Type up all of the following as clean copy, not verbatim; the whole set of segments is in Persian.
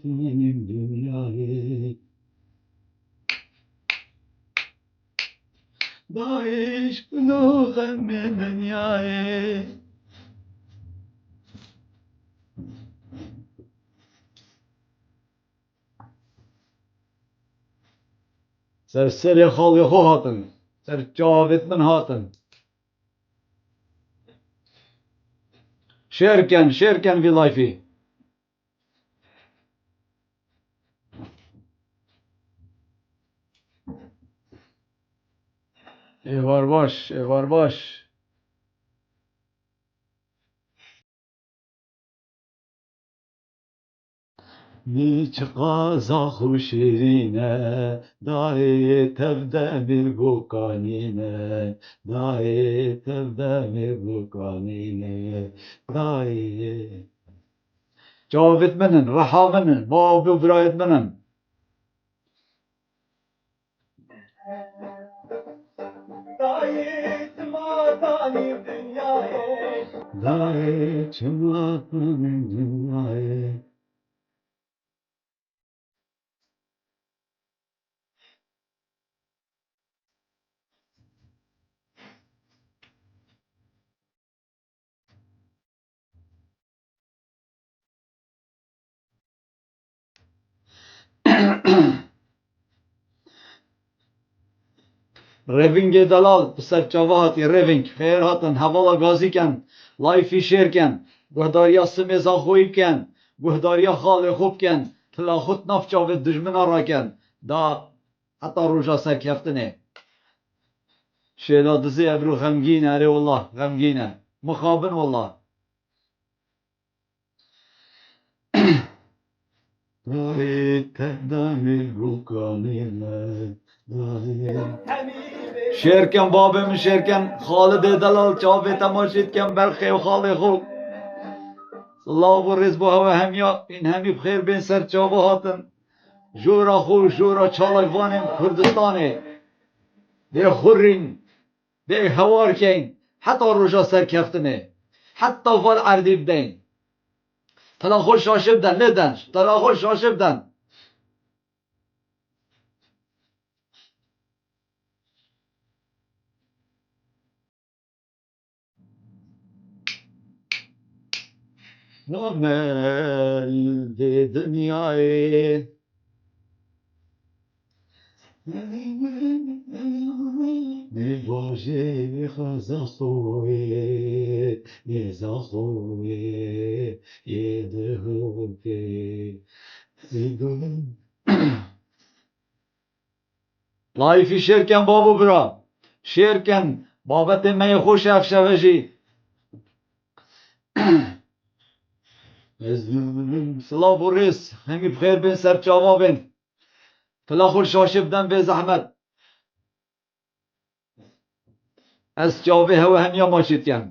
Benim dünyayı Baş bunu dünyayı Serseri خاڵی خۆ هاتن سەر چاوێت من هاتن شێرکەن وی لایفی ئێوار باش نیچ قازاق و شیرینە دایێ تەودە میرگوکانینە دایێ تەودە میرگوکانینە دایێ چاوێت منن ڕەحا منن باو و برایەت منن دایێ چماتانی دنیایێ دایێ چماتانی دنیایێ Revingê delal bi ser çava hatî reving xêr hatin hevala gazî ken layfî şêr ken guhdariya simê zaxoyî bikin guhdariya xalê xwe bikin tila xut nav çavê dijmina rakin da heta roja serkeftinê şêla dizê evrû xemgîn e erê wallah xemgîn e mixabin wallah dayê tevde mêrgûkanîne شێرکەن babê min şêrken Xalidê delal çavê temaşê dikin belxê û xalê xwe Silav û rêz bo hewe hemiya hîn hemî bi xêr bên ser çava hatin jôra xwe û jôra çalakvanên Kurdistanê dê xurrîn dê hewar kein heta roja serkeftinê heta val erdê bidin tila xwe şaşê bidin lê den tila xwe şaşê bidin namel dê dinyayê Nebojê xezaxoyê yê zaxoyê yê dihokê Layfî şêrken babo bira şêrken babetê me yê xweş e ev şeve jî Silav û rêz hemî bi xêr bên ser çava bên tila xwe şaşê bidin bê zehmet Ez çavê hewe hemiya maşî dikim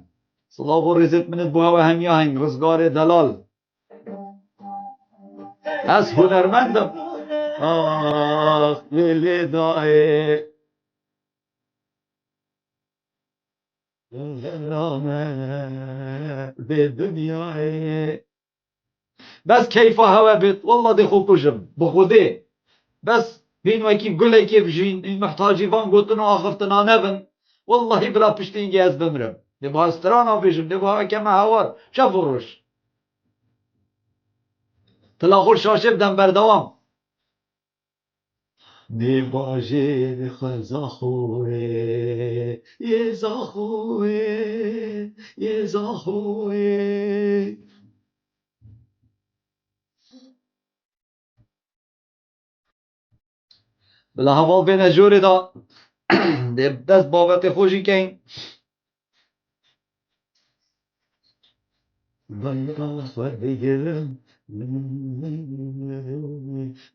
Silav û rêzên min bo hewe hemiya hîn rizgarê delal Ez hunermend im Ah lê dayê dê dinyayê Bes keyfa hewe bêt wallah dê xwe kujim bi xwedê bes hîn wekî gulekê bijîn hîn mihtacî van gotin û axiftina nebin wallahî bila piştîngê ez bimirim dê biha strana bêjim dê biha keme hewar şev û roj tila xwe şaşê bidin berdewam Nebojê xezaxoyê yê zaxoyê yê zaxoyê Bila heval bêne jorê da dê dest babetê xwe jî kein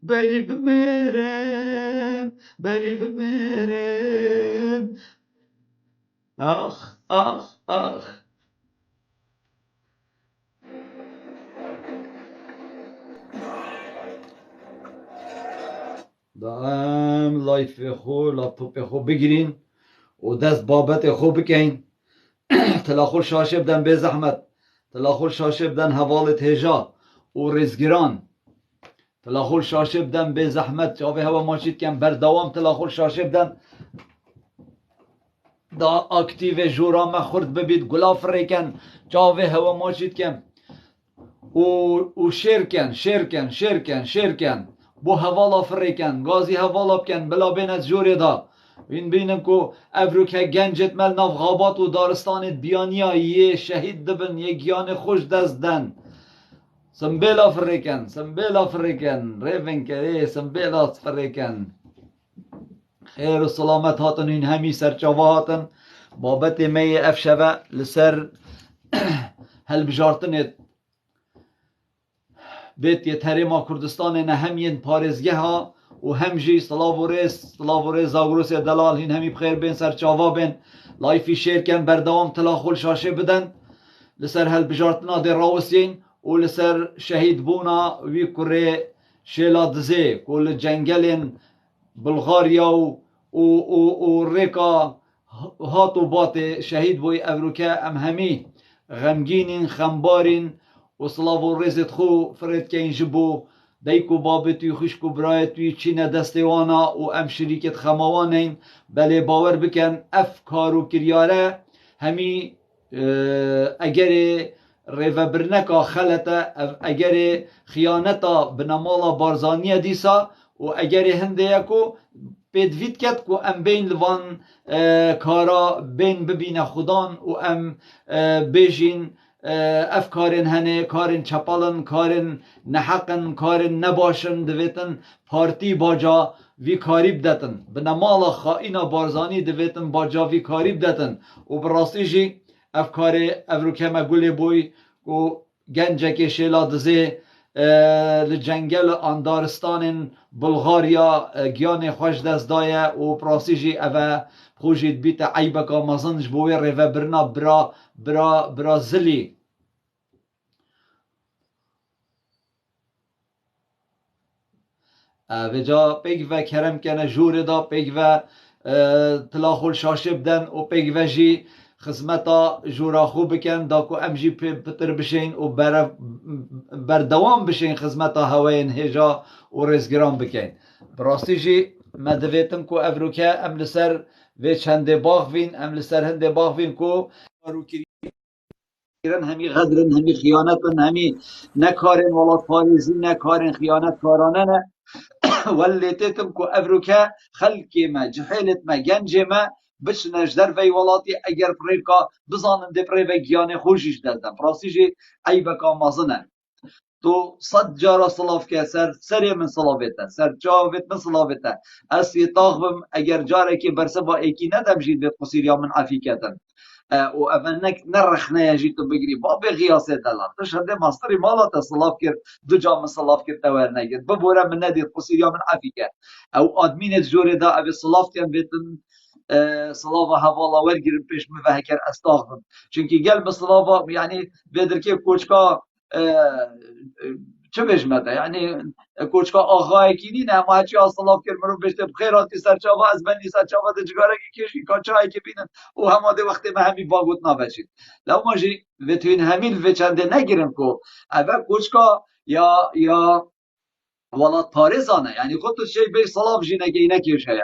Berî bimêrim berî bimêrim Ah ah ah Da em layfê xwe laptopê xwe bigirîn و دست بابت خوب بکن تلاخول شاشه بدن به زحمت تلاخول شاشه بدن حوالت هجا و رزگران تلاخول شاشه بدن به زحمت جاوه هوا ماشید کن بردوام تلاخول شاشه بدن دا اکتیو جورا ما خورد ببید گلاف ریکن جاوه هوا ماشید کن و شرکن بو حوالا فریکن گازی حوالا بکن بلا بین از جوری دا این بینن که افرو که گنجت مل ناف غابات و دارستانت بیانیا یه شهید دبن یه گیان خوش دست دن سنبیلا فریکن ریفن که سنبیلا فریکن خیر و سلامت هاتن این همی سرچاوه هاتن بابت می افشوه لسر هل بجارتنت بیت یه تریما کردستان نه همین پارزگه ها و همجی صلاح و رز آگروس دلال هین همی بخیر بین سرچاوا بین لایفی شیر کن بردوام تلاخول شاشه بدن لسر هل بجارتنا دی راوسین و لسر شهید بونا وی کره شیلا دزه کل جنگلین بلغاریا و ریکا هاتو بات شهید بوی افروکه ام همی غمگینین خمبارین و صلاح و رزت خو فرد که این جبو دیکو بابتوی خوشکو برایتوی چین دستوانا و ام شریکت خماوانین بله باور بکن اف کارو کریاره همی اگر ریو برنکا خلطه اگر خیانتا بنمالا بارزانیه دیسا و اگر هنده یکو پیدوید کد که ام بین لوان کارا بین ببین خودان و ام بیجین اف کارن هنه کارن چپالن کارن نحقن کارن نباشن دویتن پارتی باجا وی کاری بدتن بنمال خائینا بارزانی دویتن باجا وی کاری بدتن و براستی جی اف کار افروکه مگولی بوی و گنجه که شیلا دزه لجنگل اندارستان بلغاریا گیان خوش دست دایه و براستی جی اوه خوشید بیت عیبکا مزنج بوی ریوه برنا برازیلی و جا پیگ و کرم کنه جور دا پیگ و تلاخول شاشه بدن و پیگ و جی خدمتا جورا خوب بکن دا کو ام جی پتر بشین و بردوام بشین خدمتا هواین هجا و رزگران بکن براستی جی مدویتم کو افروکه ام لسر و چنده باغ وین ام لسر هنده باغ وین کو همی غدرن همی خیانتن همی نکارن ولات پاریزی نکارن خیانت کارانه نه ولی تیتم که افروکه خلقی ما جحیلت ما گنج ما بچنش در وی ولاتی اگر پریکا بزانن ده پری و گیان خوشیش دادن پراسیجی عیبکا مازنه تو صد جارا صلاف که سری من صلافته سر جاوت من صلافته اسی طاغبم اگر جاره که برسه با ایکی ندم جید بیت قصیریا من عفیکتن و اونک نرخنه یجیتو بگیری با به غیاسه دلار تشهده ماستری مالا تصلاف کرد دو جا من صلاف کرد تاور نگید ببوره من ندید قصیریا من عفیکه او آدمین جوره دا اوی صلاف کن بیتن صلاف حوالا ورگیرم پیش مفهکر استاغبم چونکه گل به صلاف یعنی بدر که کوچکا چه بجمده یعنی کوچکا آقای کی نه ما چی اصلاف کرد مرو بشته بخیراتی سرچاوا از بندی سرچاوا د جگاره کشی کاچای که بینن او هماده وقتی ما همین باگوت نباشید لو ماجی وتوین همین وچنده نگیرم کو اول کوچکا یا ولات پارزانه یعنی خود تو شی به صلاف جینه که اینه کیش هست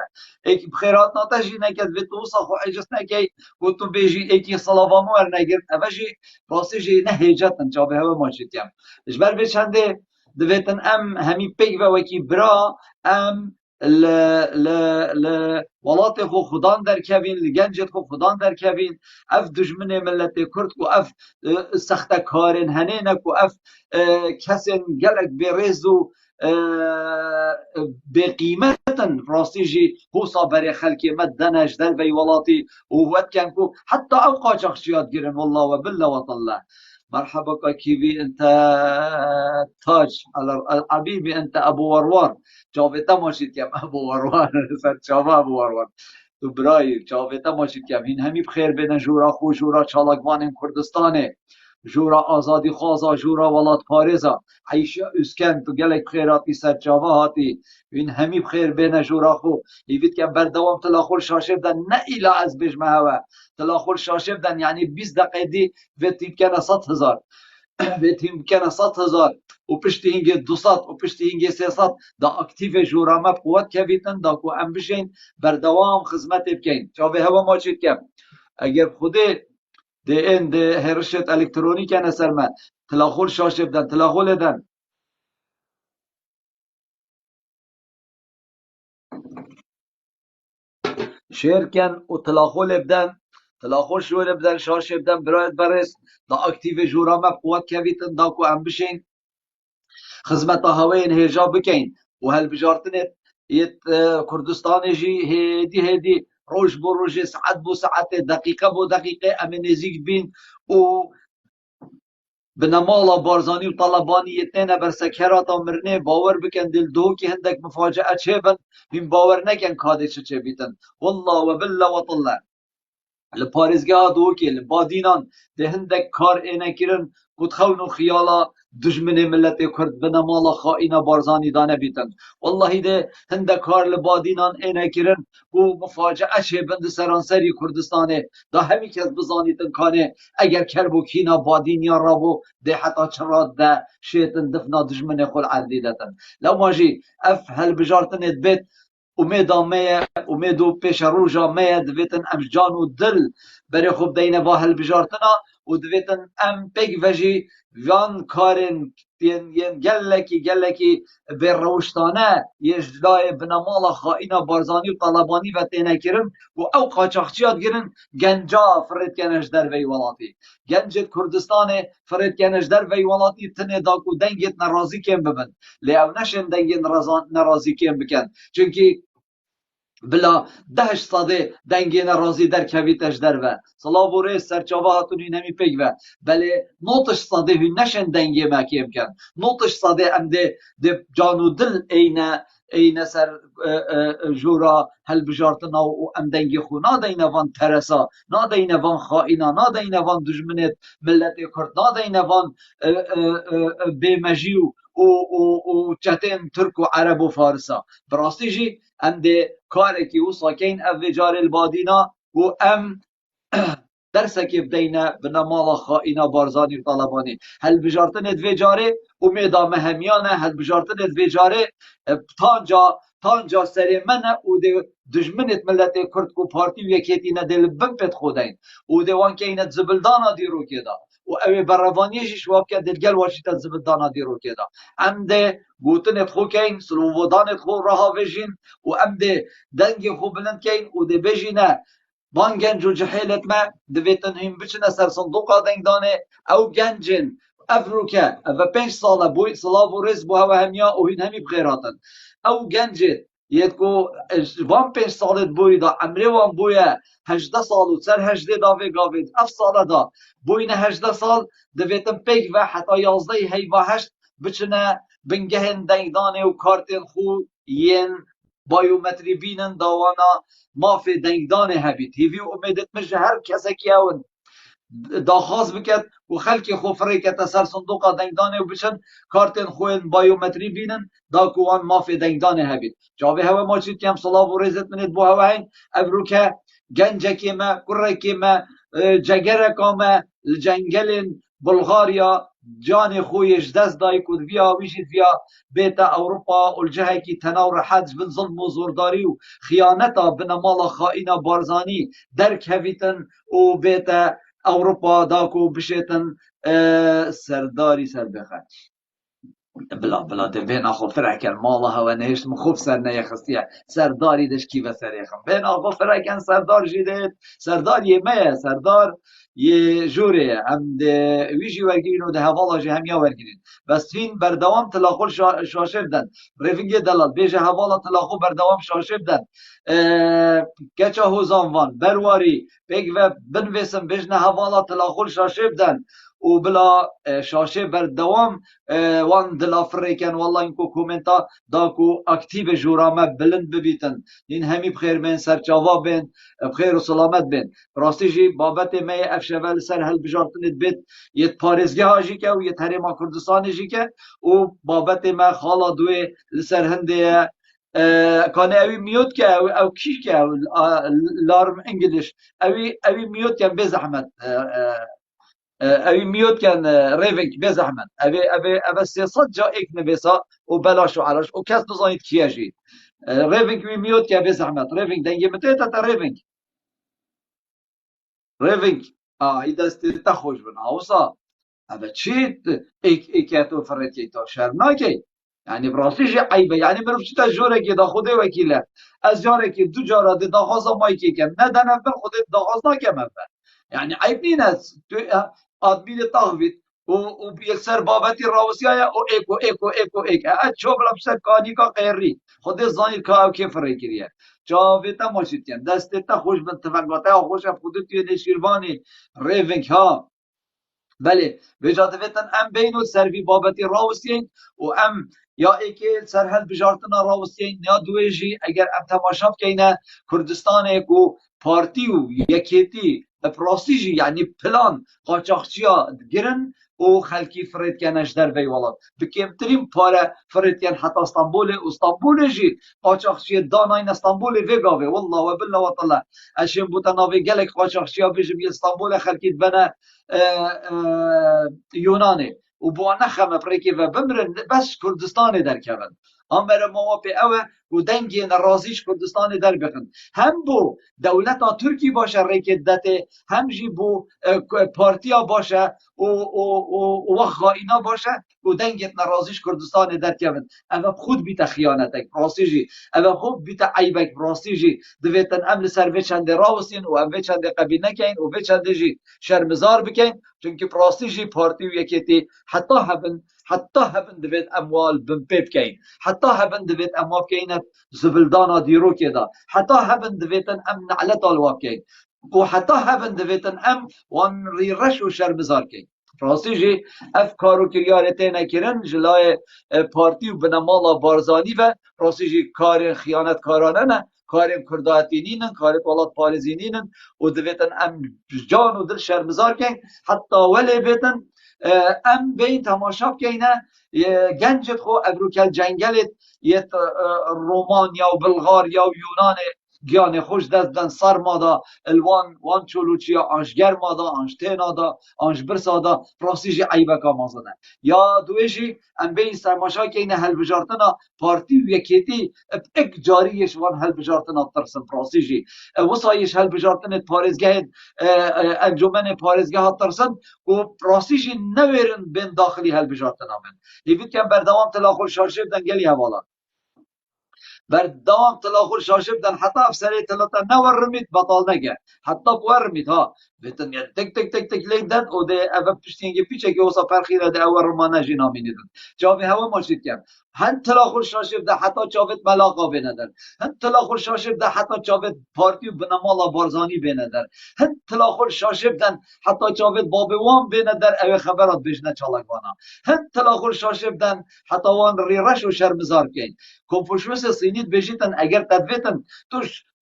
یک بخیرات ناتا جینه که به تو صخو عجز نکی خود تو بیجی یکی صلاف مور نگیر اوجی راستی جی نه هجتن جا به هوا ماجید یم اجبر به چنده دویتن ام همی پیگ و وکی برا ام ل ولات خو خدان در کبین لگنجت خو خدان در کبین اف دشمن ملت کرد کو اف سخت کارن هنه کو اف کسن گلک برزو بقيمة راسيجي هو صابر خلقي مدنج در في ولاتي ووات كان كو حتى أوقع شخصيات جيرن والله وبالله وطلع مرحبا كيفي أنت تاج على حبيبي أنت أبو وروان جاوبتا ماشيت كم أبو وروان سرچاوا أبو وروان تو برای جاوبتا ماشيت كم هين همي بخير بين جورا خو جورا چالکوان کردستانه جورا آزادی خوازا جورا ولات پارێزا عیشە ئوسکەن تو gelek خێراتی سەرچاوە هاتی وین هەمی بخێر بێنە جورا خۆ هیویت کە بەردەوام تلاخۆر شاشێ بدەن نەئیلا ئەز بێژمە هەوە تلاخۆر شاشێ بدەن یعنی 20 دقیقە دی vێتی بکەنە 100,000 vêtî bikene 100,000 û piştî hingê 200 û piştî hingê 300 da aktivê jûra me quwet kevîtin da ku em bijên berdewam xizmetê bikein. Çavê heva maçê dike. Eger Xwedê dê ên dê herişet elektronîk hene ser me tilaxol şaşê bidin, tilaxol edin. Şêrken û tilaxolê bidin, tilaxol şûrê bidin, şaşê bidin, birayet berêz da aktivê jûra me quwet kevîtin da ku em bijên xizmeta heweyên hêja bikein û helbijartinê yê Kurdistanê jî hêdî hêdî roj bo rojê saet bo saetê deqîqe bo deqîqe em ê nêzik bîn û bi nemala Barzanî û Talebaniyê têne bersekherata mirinê bawer bikin dildokî hindek mifacee çêbin hîn bawer nekin kadê çi çêbîtin. Wallah we billah we tillah. Li parêzgeha Duhokê li Badînan dê hindek kar êne kirin ku dixewin û xiyala dijminê milletê Kurd bi nemala xaîna Barzanî da nebîtin. Wallahî dê hindek kar li Badînan êne kirin ku mifacee çêbin di seranserî Kurdistanê da hemî kes bizanîtin kanê eger kerbokîna Badîniyan rabû dê heta çira de şêtin difna dijminê xwe li erdê detin. Lewma jî ev helbijartinê dibêt Umêda me ye umêd û pêşeroja me ye divêtin em can û dil berê xwe bideyne va helbijartina û divêtin em pêk ve jî van karên yên gelekî bêrewiştane yê ji layê binemala xaîna Barzanî û Talebanî ve têne kirin û ew qaçaxçiya digirin genca firêtkene ji derveyî welatî. Gencê Kurdistanê firêtkene ji derveyî welatî tinê da ku dengê nerazîkên bibin. Lê ew neşin dengê nerazîkên bikin. Çünkü bila 10 sadê dengê nerazî derkevîte ji derve. Silav û rêz serçava hatin hûn hemî pêk ve. Belê 90 sadê hûn neşin dengê me kêm bikin. 90 sadê em dê can û dil eyne ser jûra helbijartina û em dengê xwe nadeyne van teresa, nadeyne van xaîna, nadeyne van dijminê milletê Kurd, nadeyne van bêmejî û çetên Türk û Ereb û Farisa. Bi rastî jî em dê karekî wisa kein ev vê carê li Badîna û em dersekê bideyne bi nemala xaîna Barzanî û Talebanî. Helbijartinê divê carê umêda me hemiyan e, helbijartinê divê carê tanca serê me ne û dê dijminê milletê Kurd û partî û yekêtîne dê li bin pêt xwe deyin û dê wan keyne zibildana dîrokê da. û ew ê berrevaniyê jî şiva bike dilgel waşîte zibildana dîrokê da. Em dê gotinê xwe kein, silovodanê xwe rehavêjin û em dê dengê xwe bilind kein û dê bêjîne van genc û cihêlek me divêtin hîn biçine ser sindoqa dengdanê ew gencên ev rûke ev 5 sal e bûy silav û rêz bû hewe hemiya û hîn hemî bixêratin. Ew gencê yê ku van 5 salê bûyî da emrê wan bûye 18 sal û ser 18 da vê gavê ev sala da bûyîne 18 sal divêtin pêk ve heta 11 heyva 8 biçine bingehên dengdanê û kartên xwe yên bayometrî bînin dawana mafê dengdanê hebît. Hîvî umêdit min ji her kesekî ewin daxwaz biket û xelkê xwe firêkete ser sindoqa dengdanê û biçin kartên xwe yên bayometrî bînin da ku wan mafê dengdanê hebît. Cavê hewe maçî dikem silav û rêzet min êt bo hewe heyn ev rûke gencekê me, kurekê me, cegereka me li cengelên Bulgarya canê xwe yê ji dest dayî ku diviya wî jî diviya bête Ewropa û li cihekî tenaw rehet ji bin zilm û zordarî û xıyaneta bi nemala xaîna Barzanî derkevîtin û bête Ewropa da ku bişêtin serdarî serbêxe. Bila devêna xwe firekin mala hewe nehêşt min xwe ser neyexistiye serdarî deşkî ve serêxin. Bêna xwe firekin serdar jî dêt serdar yê me ye serdar yê jûrê ye em dê wî jî wergirîn û di hevala jî hemiya wergirîn. Bestîn berdewam tilaxol şaşê bidin. Rêvingê delal bêje hevala tilaxol berdewam şaşê bidin. Keça hozan van berwarî pêk ve binivêsin bêjne hevala tilaxol şaşê bidin و بلا شاشه بردوام وان دلا فریکن والله اینکو کومنتا داکو اکتیو جورامه بلند ببیتن این همی بخیر بین سرچاوا بین بخیر و سلامت بین راستی جی بابت می افشول سر هل بجارتنت بیت یت پارزگه هاجی که و یت هرما کردستان جی که و بابت ما خالا دوی لسر هنده کانه اوی میوت که او کی که لارم انگلیش اوی میوت که به زحمت اوی میوت کن ریوینگ به زحمت اوی 300 جا ایک نویسا و بلاش و علاش و کس نزانید کیه جید ریوینگ وی میوت که به زحمت ریوینگ دنگی مته تا ریوینگ ای دستی تا خوش بنا اوسا اوه چی ایک تو فرتی تا شرمناکی یعنی براستیش عیبه یعنی مروف چی تا جوره که دا خوده وکیله از جاره که دو جاره دا داغازا مایی که کم نه دن اول خوده داغاز ناکم اول یعنی عیب نین است تو آدمین تاغوید و یک سر بابتی راوسی های او ایک اد چو بلا بسر کانی کا غیری خود زانید که او که فرای کریه جاویتا ماشید کن دستتا خوش من تفنگاتا خوش اب خودت توی نشیروانی ریوینگ ها بله بجاته ویتن ام بینو سروی بابتی راوسین و ام یا ایکی سرحد بجارتنا راوسین یا دویجی اگر ام تماشا بکنه کردستان کو پارتی و یکیتی پراستیجی یعنی پلان قاچاقچیا گرن و خلکی فرید کنش در وی ولاد بکمترین پاره فرید کن حتی استانبول جی قاچاقچی داناین استانبول ویگاوه والله و بالله و طلا اشیم بوتناوی گلک قاچاقچیا بیجم استانبول خلکید بنا یونانه و بو نخمه پریکی و بمرن بس کردستان در کبن امر موافق اوه و دنگی نرازیش کردستان در بخن هم بو دولتا ترکی باشه ریکت هم جی بو پارتیا باشه و خائینا باشه و دنگت نرازیش کردستان در کبن اوه خود بیت خیانتک راستی جی اوه خود بیت عیبک راستی جی دویتن امل سر وچنده راوسین و ام وچنده قبیل نکین و وچنده جی شرمزار بکن چونکه راستی جی پارتی و یکیتی حتی هبن دوید اموال بمپیب کین حتی هبن دوید اموال کینت زبلدانا دیرو که دا حتی هبن دویتن ام نعلت آلواب کین و حتی هبن دویتن ام وان ریرش و شرمزار کین راستی جی افکارو کریارته نکرن جلای پارتی و بنمالا بارزانی و راستی جی کار خیانت کارانه نه کاریم کرداتینینن کاریم ولاد پارزینینن و دویتن ام جان و دل شرمزار کن حتی ولی بیتن ام بین تماشا کنه گنجت خو ابروکل جنگلت یه رومانیا و بلغاریا و یونان گیان خوش دستن سر مادا الوان وان چولوچیا آنشگر مادا آنشتینا دا آنش برسا دا پراسیجی عیبکا مازنه یا دویجی ام بین سرماشا که اینه هل بجارتنا پارتی و یکیتی اک جاریش وان هل بجارتنا ترسن پراسیجی وصایش هل بجارتنت پارزگه انجمن پارزگه ها ترسن و پراسیجی نویرن بین داخلی هل بجارتنا من لیوید کم بردوام تلاخل شارشه بدن گلی حوالا بر دوام تلاخور شاشه بدن حتی افسری تلاتا نورمید بطال نگه حتی بورمید ها بتن یعنی تک لیدن و ده اول پشتینگی پیچه که اوسا پرخیره ده اول رمانه جی نامی نیدن جاوی هوا ماشید کم هن تلاخور شاشه بده حتی چاوت ملاقا بیندن هن تلاخور شاشه بده حتی چاوت پارتی و بنمالا بارزانی بیندن هن تلاخور شاشه بدن حتی چاوت بابوان بیندن اوی خبرات بشنه چالکوانا هن تلاخور شاشه بدن حتی وان ریرش و شرمزار کن کنفوشیوس صینیت بجیتن اگر تدویتن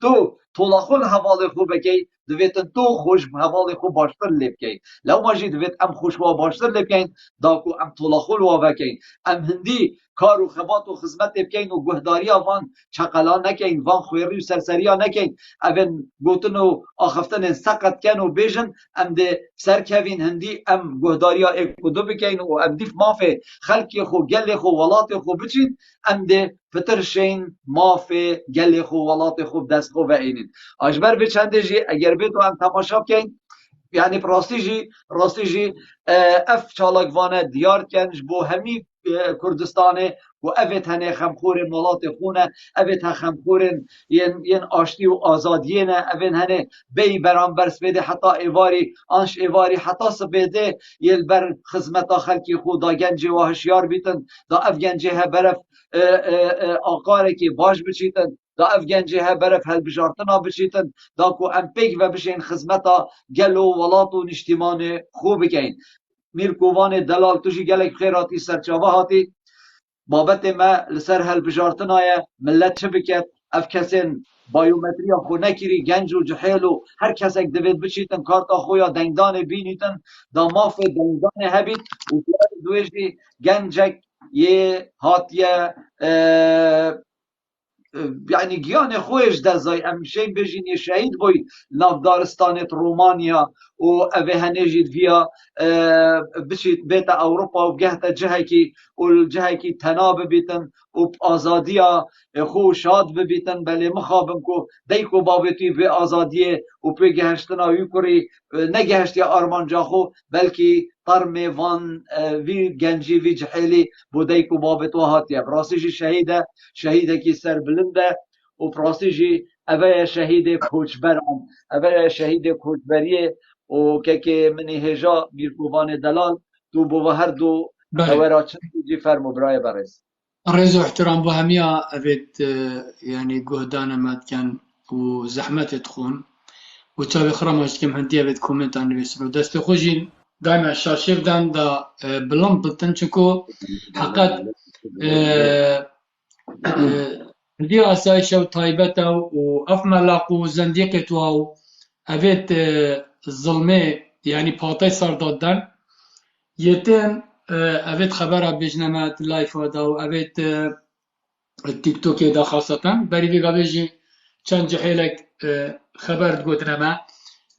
تو طلاخون حوالی خوب بکی دویتن تو خوش حوالی خوب باشتر لیب کی لو ماجی دویت ام خوش و باشتر لیب کین داکو ام طلاخون و بکین ام هندی کار و خبات و خدمت بکین و گهداری وان چقلا نکین وان خویری و سرسریا نکین اون گوتن و آخفتن سقط کن و بیجن ام ده سرکوین هندی ام گهداریا اکدو بکین و ام دیف مافه خلقی خو گل خو ولات خو بچین ام ده پترشین مافه گل خو ولات خو دست خو و اینید اجبر به چنده جی اگر بیتو هم تماشا بکین یعنی راستی جی اف چالکوانه دیار کنج بو همی کردستانه و اوت هنه خمخور مالات خونه اوت ها خمخورن ین آشتی و آزادینه اوین هنه بی برانبر سپیده حتی ایواری آنش ایواری حتی سپیده یل بر خدمتا خلکی خود دا گنجی و هشیار بیتن دا اف گنجی ها برف آقاره که باش بچیتن دا اف گنجی ها برف هل بجارتنا بچیتن دا کو ام پیک و بشین خدمتا گل و ولات و نشتیمان خوب بکین میر کووان دلال توشی گلک خیراتی سرچاوه هاتی بابت ما لسر هل بجارتنایه ملت چه بکت اف کسین بایومتریا خو نکری گنج و جحیل و هر کسک دوید بچیتن کارتا خویا دنگدان بینیتن دا ماف دنگدان هبید و دویجی گنجک یه هاتیه يعني گیان خویش دزای امشه بجین یه شهید بوی ناف دارستانت رومانیا و اوه هنجید ویا بشید بیت اوروپا و گهت جهه کی و الجهه کی تناب بیتن و آزادیا خو شاد ببیتن بله مخابم کو دیکو بابتی به آزادیه و به گهشتنا یکری نگهشتی آرمانجا خو بلکی طرم وان وی گنجی وی جحیلی بودیکو بابت و هاتیه براسیجی شهیده کی سر بلنده و براسیجی اوه شهید کوچبر اوه شهید کوچبریه و که منی هجا میرکوبان دلال تو بو هر دو اوه را چندی فرمو برای برس رز و احترام بو همیا اوید يعني جهدان ماد كان وزحمة تخون وتابي خرمش كم هندية بيت كومنت عن بيسرو دست خوجين دائما الشاشيف دان دا بلم بتنشكو حقات دي أسايشة وطيبته وأف ملاقو زنديقة واو أبيت الظلمة يعني باطي صار ضدن يتم أبيت خبر بجنمات لايف هذا وأبيت التيك توك دا خاصة بري في قبيجي كان جحيلك خبر تقول ما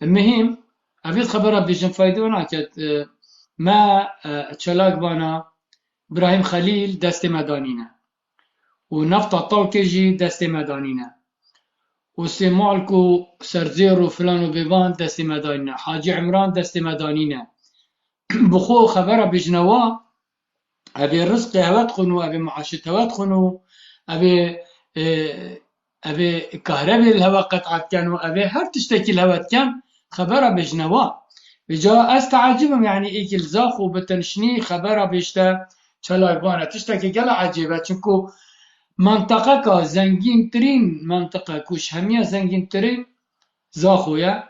المهم أبيت خبر بجن فايدونا كت ما تشلاك بانا إبراهيم خليل دست مدانينا ونفط طوكجي دست مدانينا وسمالكو سرزير وفلان وبيبان دست مدانينا حاجي عمران دست مدانينا بخو خبر بجنوا أبي الرزق هوات خنو أبي معاشة هوات خنو أبي كهرباء الهواء قطعت كان وأبي هر تشتكي الهوات كان خبر بجنوا بجا استعجبهم يعني إيك الزاخ وبتنشني خبر بيشتا شلايبانا تشتكي قلا عجيبة چونكو منطقة كا زنجين ترين منطقة كوش همية زنجين ترين زاخويا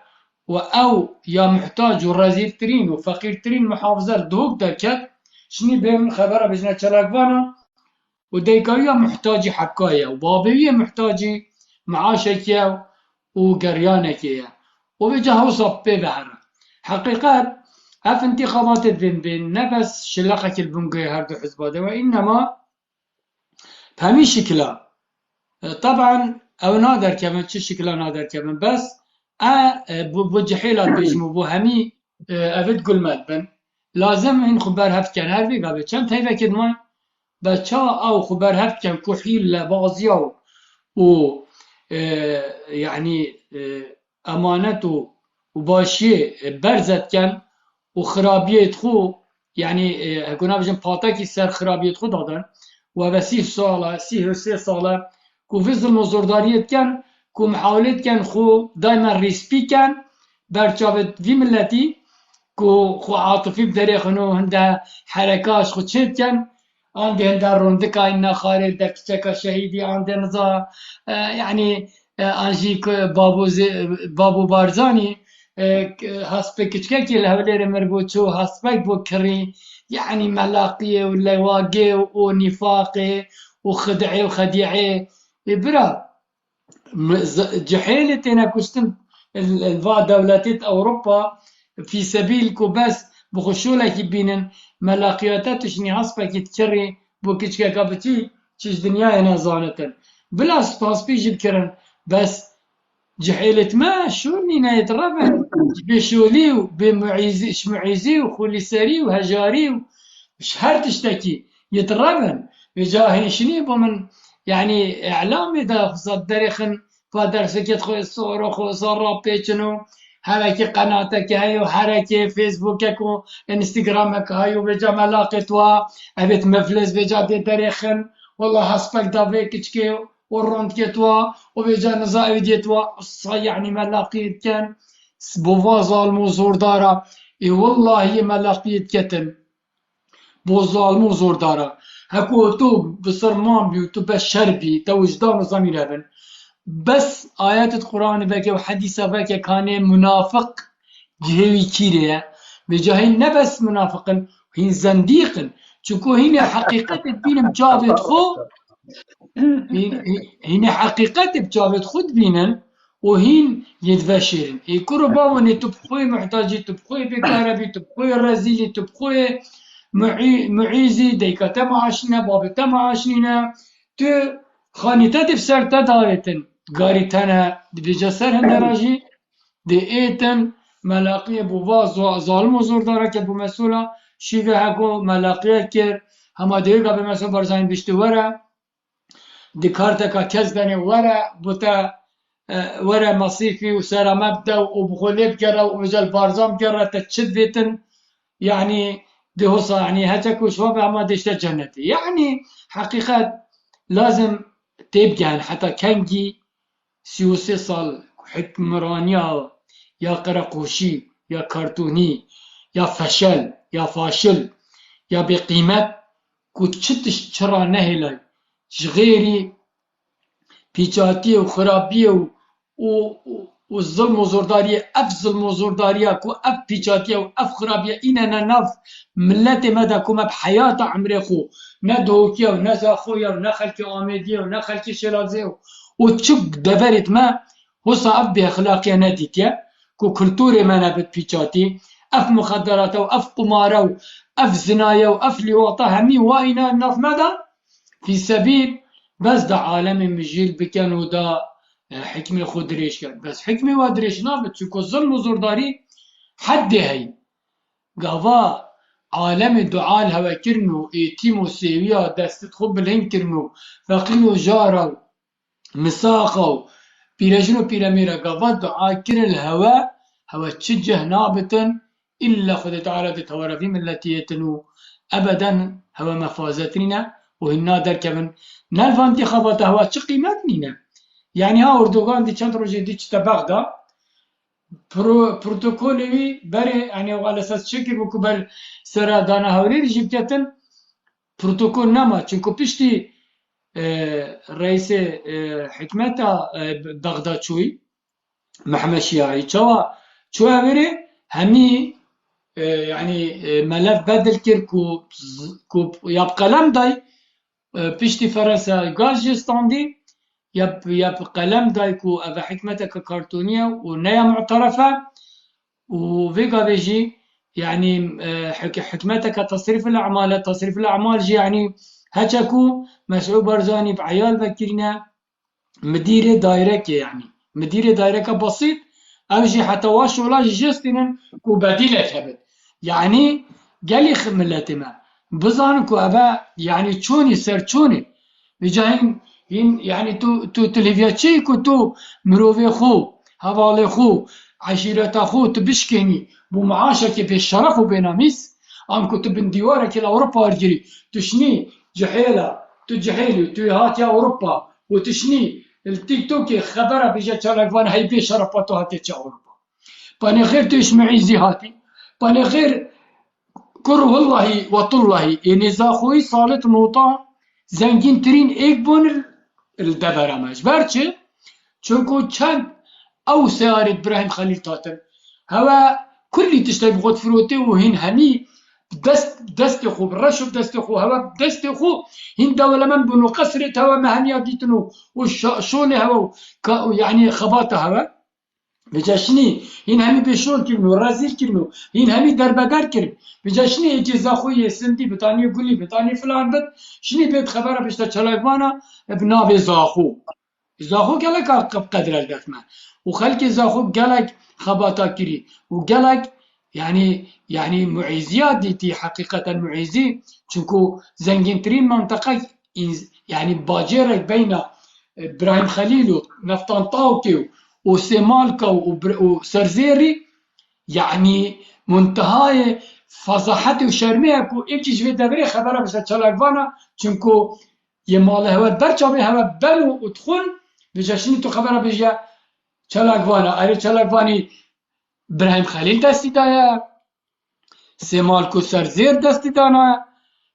أو يا محتاج ورزيل ترين وفقير ترين محافظة دوك دركت شني بهم خبره بجنا شلاكوانا وديكاوية محتاجي حبكاية وبابوية محتاجي معاشكية وقريانكية وبجا هوصف ببهرة حقيقة هف انتخابات بين نفس شلقك البنقية هردو حزباده وإنما بهمي شكلا طبعا او نادر كمان چه شكلا نادر كمان بس بجحيلات بيجمو بو همي افد قل مدبن لازم این خبر هفت کن هر وی قبل چند تایفه کد ما بچه او خبر هفت کن کحیل لبازیا و يعني امانت و باشیه برزت کن و خرابیت خو يعني هكونا بجن پاتاکی سر خرابیت خو دادن و به 30 ساله 33 ساله کو فیزل مزورداریت کن کو محاولت کن خو دائما ریسپی کن برچاوت وی ملتی کو خو عاطفي بدريخنو هندا حركاش خو تشيت كان عندي هندا روندكا إنا خالد دكتشكا شهيدي عندي نزا يعني أنجيك بابو بارزاني هاسبك كتشكي الهولير مربوطو هاسبك بوكري يعني ملاقية ولا واقي ونفاقي وخدعي وخديعي برا جحيلة أنا كستن الفا دولتات أوروبا في سبيل كوباس بخشولك بينن ملاقياتات شني عصبك تكري بوكيتشكا كابتي تشج دنيا هنا زانتن بلا سباس بيجي بكرن بس جحيلة ما شوني نايتربن بشولي بمعيزي شمعيزي وخولي ساري وهجاري وشهر تشتكي يتربن بجاهي شني بمن يعني اعلام اذا صدرخن فادر سكت خو الصور خو صار بيتشنو حركة قناتك هاي وحركة فيسبوكك وانستغرامك هاي وبجا ملاقتوا أبيت مفلس بجا بيتريخن والله حسبك دافيك كتشكي والروند كتوا وبجا نزايد يتوا يعني ملاقيت كان بوفازا الموزور دارا اي والله هي ملاقيت كتن بوظالمو زور دارا هكو تو بصرمان بي وتو بشربي تو وجدان ضمير هبن بس آيات القرآن بك وحديث بك كان منافق جهوي كيريا بجاهين نبس منافقن هين زنديقن چونكو هين حقيقة بينم جابت خو هين حقيقة بجابت خود بينن وهين يدفشرن يكرو باوني تبخوي محتاجي تبخوي بكاربي تبخوي رزيلي تبخوي معيزي ديكتا معاشنا بابتا معاشنينا تو خانيتا بسرتا دايتن غاريتانا بجسر هندراجي دي ايتن ملاقيه بوفا ظالم و زور داره که بو مسئولا شیوه هکو ملاقيه کر هما دیگه به مسئول برزاین بشتی وره دي كارتك كزدني ورا بوتا ورا مصيفي وسارة مبدا وبخوليب كرا ومجال بارزام كرا تتشدتن يعني دي هصا يعني هتك وشواب عما ديشتا جنتي يعني حقيقة لازم تبقى حتى كنجي سيوسي صال حكمرانيا يا قرقوشي يا كرتوني يا فشل يا فاشل يا بقيمة كنت شتش شرا نهلي غيري بيجاتي وخرابي والظلم وزورداري اف ظلم وزورداري كو اف بيجاتي واف خرابي اننا نف ملتي مدى كوما بحياة عمري خو ندوكيا ونزا خويا ونخلكي آمدية ونخلكي شرازي وتشك دفرت ما وصا اف باخلاقيا نديتيا كو كلتوري ما نبت بيجاتي اف مخدرات واف قمارة واف زنايا واف لواطة همي واينا نف مدى في سبيل بس دا عالم مجيل بكن ودا حكمة خودريش كان بس حكمة ودريش نابت شكو الظلم وزورداري حد هي قاوا عالم الدعاء الهوا كرنو ايتيمو سيويا دست خب الهن كرنو فقينو جارو مساقو بيرجنو بيراميرا قاوا دعاء كر الهوا هوا تشجه نابتا إلا خد تعالى تتورى في ملتي يتنو أبدا هوا مفازتنا وهنا دركبن نالفا انتخابات هوا چه قيمت نينا يعني ها اردوغان دي چند روجه دي چتا بغدا بروتوكولوي بري يعني على اساس شكل بكبل سرا دانا هوري جبتن بروتوكول نما چونكو پشتي رئيس حكمتا بغداد شوي محمد شياعي چوا هوري همي يعني ملف بدل كر كو يبقى لم داي بيشتي فرنسا غاجستاندي يب قلم دايكو أفا حكمتك كرتونية ونيا معترفة وفيغا بيجي يعني حكمتك تصريف الأعمال جي يعني هتشكو مسعود برزاني بعيال بكرنا مدير دايرك يعني مدير دايرك بسيط أمشي حتى واش ولا جستنا كو بديلة هبت يعني قالي خملتي ما بزانكو أبا يعني تشوني سر تشوني بجاهين يعني تو تلفياتشي تو مروفي خو هوالي خو عشيرة خو تبشكني بمعاشك بالشرف وبناميس ام كنت بنديوارك الى اوروبا ارجري تشني جحيلة تجحيلي تهاتي اوروبا وتشني التيك توك خبره بيجا شرفان هاي بي شرفاتو هاتي اوروبا باني غير تسمعي زيهاتي باني غير كره والله وطلله يعني زاخوي صالت نوطا زنگین ترین ایک بون الدبرامج برچه چونکو چند او سيارة ابراهيم خليل تاتن هوا كل تشتي بغد فروتي وهن هني دست خو برشف دست خو هوا دست خو هن دولة من بنو قصرت هوا مهنيا ديتنو وشولي هوا يعني خباطة هوا بجاشني هن همي بشول كرنو رازيل كرنو هن همي دربدر كرن بجاشني اجي زاخوي سندي بتاني قولي بتاني فلان بد شني بيت خبره بشتا چلايفانا بنابي زاخو قالك قدر الدفمه وخلك زاخو قالك خباطا كري وقالك يعني معيزيات ديتي حقيقة معيزي چونكو زنگين ترين منطقة يعني باجيرك بين ابراهيم خليل ونفتان طاوكي وسيمالكا وسرزيري يعني منتهاي فضاحتي وشرميه كو ايكي جوي دبري خبره بس تشلاكفانا چونكو يماله هوا برچابي هوا بلو ودخل بجاشني تو خبره بيجا تشلاكفانا اري تشلاكفاني ابراهيم خليل دستي دايا سيمالكو سرزير دستي دانا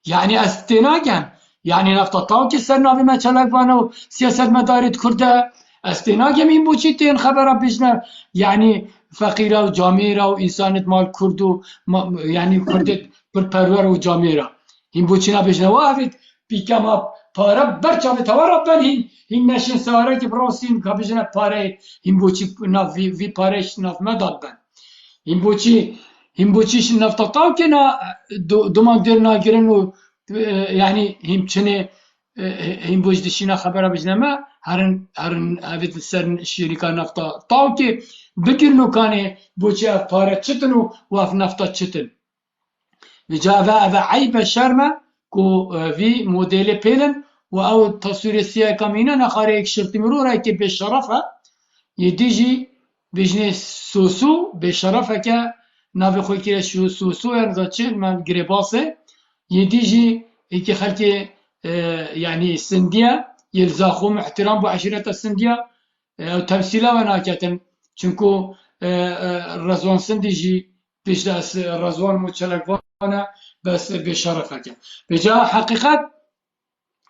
يعني استناجم يعني نفتطاو كي سرناوي ما تشلاكفانا سياسة مدارة كردة استناجم این بوچی تین خبره بيجنا يعني فقیره و جامعه را و انسانت مال کرد و یعنی کردت پرپرور و جامعه را این بوچی نبیشنه و اوید پیکما پاره برچه تورا بن این نشین سواره که براسین که بجنه پاره این بوچی ناف وی پارهش ناف مداد بن این بوچیش نفتاقاو که نا دومان دیر ناگرن و یعنی همچنه این بوچ دشینا خبره بجنه ما هرن اوید سر شریکا نفتا تاو که بگرنو کانه بوچی اف پاره چتن و اف نفتا چتن وجا اوه عیب شرمه کو وی مدل پیلن و او تصویر سیاه کامینه نخاره ایک شرطی مرور که به شرفه یدیجی بجنه سوسو به شرفه که ناوی خوی که سوسو یعنی چه من گریباسه یدیجی ایک خلک يعني سندية يلزاخوم احترام بعشيرة السندية أو تمثيلها وناكتن چونكو رزوان سنديجي بيش داس رزوان متشلقوانا بس بشرفك بجا حقيقة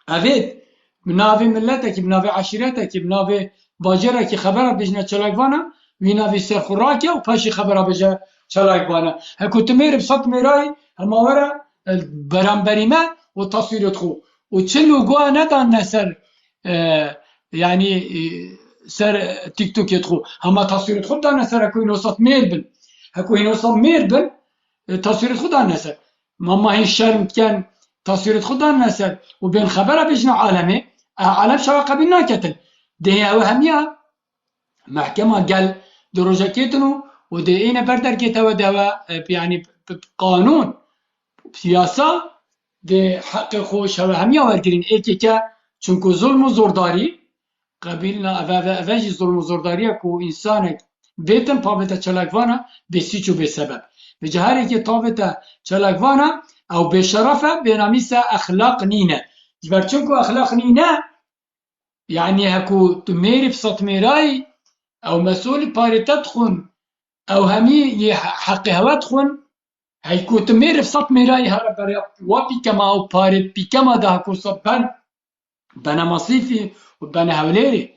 أفيد بنافي ملتك بنافي عشيرتك بنافي باجرك خبره بجنا تشلقوانا وينافي سرخوراكي وباشي خبره بجا تشلقوانا هكو تمير بصوت ميراي الماورا برامبريما وتصوير تخو وتشلو جوا ندان سر يعني سر تيك توك يدخو هما تصوير تخو دان سر هكو ينوصف ميربن هكو ينوصف ميربن تصوير تخو دان سر ماما هي الشرم كان تصوير تخو دان سر وبين خبره بيجنا عالمي عالم شوا قبل ناكتل ده وهميا محكمة قال دروجة كيتنو وده اينا بردر كيتوا دوا يعني قانون سياسة ده حق خوش هوا همیا ورگرین ایکی که چونکو ظلم و زورداری قبیلنا اوجی ظلم و زورداری کو انسان بیتن پاوتا چلکوانا بسیچو به سبب به جهری که تاوتا چلکوانا او به شرفه به نامیسا اخلاق نینه جبر چونکو اخلاق نینه یعنی هکو تو میری بسط میرای او مسئول پاریتت خون او همی حق هوت خون هيكو تمير في صوت ميراي هذا بري وبيكما او باري بيكما ده هكو صبان بنا مصيفي وبنا هوليري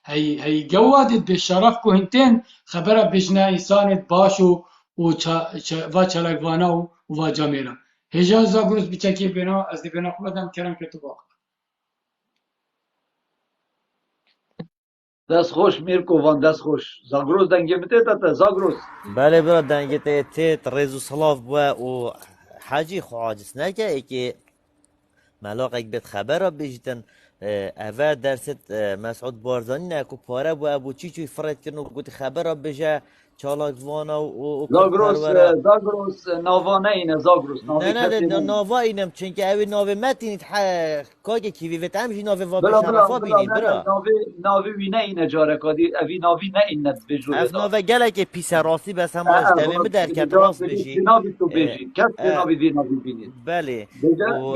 هي جوادت بالشرف كوهنتين خبره بجنا انسان باشو و چلگوانا و جاميرا هجا زاگروس بچکی بنا از دی بنا خودم کرم که تو باق دست خوش میرکووان دست خوش زاگروس دنگه مته تا زاگروس بله برا دنگه تیت ریزو صلاف بوا و حاجی خواجس نکه که ملاق اک بیت خبر را بیجتن اوه درست مسعود بارزانی نکو پاره بوا ابو چی چوی فرد کرنو گوتی خبر را بیجه چالاک وانا و زاگروس ناوانه اینه زاگروس نه ناوا اینم چنکه اوی ناوی متینید کاگه کیوی ویت همشی ناوی وا بشرفا بینید برا ناوی وینه اینه جاره کادی اوی ناوی نه اینه بجوره اف ناوی گله که پیس راستی بس هم باش دوی مدر کرد راست بشی ناوی تو بجی کس ناوی دی ناوی بینید بله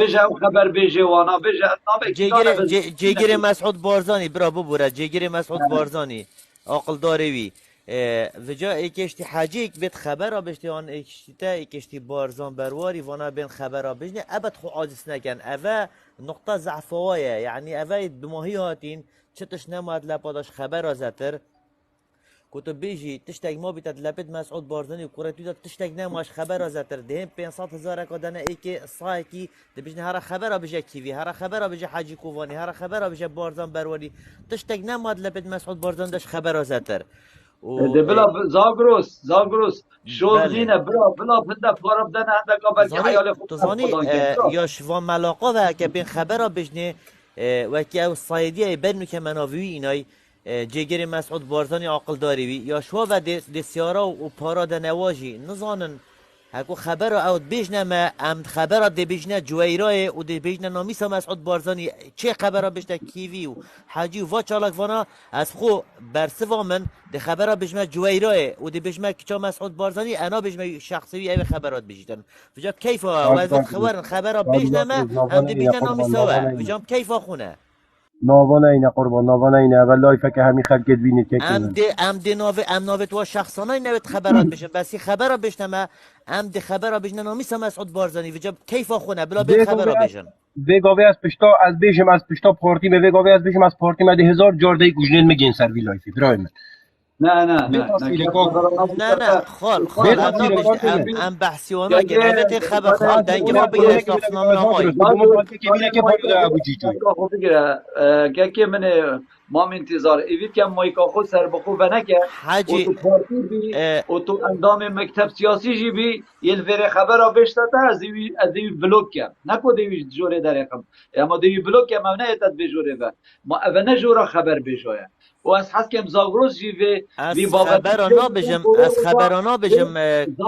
بجه خبر بجه وانا بجه جگیر مسعود بارزانی برا ببوره جگیر مسعود بارزانی عقل داروی و جا ایکشتی حاجی بیت خبر را بشتی آن ایکشتی بارزان برواری وانا بین خبر را بشنی ابد خو عاجز نکن اوه نقطه ضعفوایه یعنی اوه بماهی هاتین چتش نماد لپاداش خبر را زتر کتو بیجی تشتگ ما بیتد لپید مسعود بارزانی و کورتوی داد تشتگ نماش خبر را زتر دهم 500,000 کدنه ای که سایکی دبیجنه هر خبر را بجه کیوی هر خبر را بجه حاجی کووانی هر خبر را بجه بارزان برواری تشتگ نماد لپید مسعود بارزان داش خبر را زتر ده بلا زاگروس شوزینه بلا بنده پارا بدنه هنده قبل که حیال خوب تزانی یا شوا ملاقا و که بین خبر را بجنه و که او صایدیه برنو که مناوی اینای جگر مسعود بارزانی عقل داریوی یا شوا و دسیارا و پارا ده نواجی نزانن هکو خبر او بیجنه ما ام خبر ده بیجنه جویرای و ده بیجنه نامیسا مسعود بارزانی چه خبر بیجنه کیوی و حاجی و چالاک وانا از خو برسوا من ده خبر بیجنه جویرای و ده بیجنه کچا مسعود بارزانی انا بیجنه شخصی ای خبرات بیجن وجا کیفا وزد خوارن خبر بیجنه ما ام ده بیجنه نامیسا وجا کیفا خونه ناوانه اینه قربان ناوانه اینه والله فکر همی خلقت بینید که ام ده ناوه تو شخصانه نوید خبرات بشن بسی خبر بشنم ام ده خبر بشن نامیسا مسعود بارزانی وجا کیفا خونه بلا به خبر بشن وگاوی از پشتا از بیشم از پشتا پارتی وگاوی از بیشم از پارتی مده 1000 جارده گوجنل میگین سر ویلایفی برای من نه نه نه بيت نه أصيلي که كوك خبر نبود نه نه کرده خال بيت ام أصيلي نابش كوك ام بحثیوانا گنایوت خبر خال هذا دنگ ولا خو بگیر ولا اشتاقنامه همایی هادرس بقوم فالك كبيرة كيف هذا أبو جيجوي مایکا خود بگیره که من مام انتظار ایوید که مایکا خود سر بخو و نکه و حاجی تو پارتی بی و تو اندام مکتب سیاسی جی بی یل ویر خبر را بشتا از ایوی بلوک کم نکو دیوی جوره در اقم اما دیوی بلوک کم او نه ایتد بجوره و ما او نه جورا خبر بجوره و از حس کم زاگروز جی وی از بابت خبرانا بجم از خبرانا بجم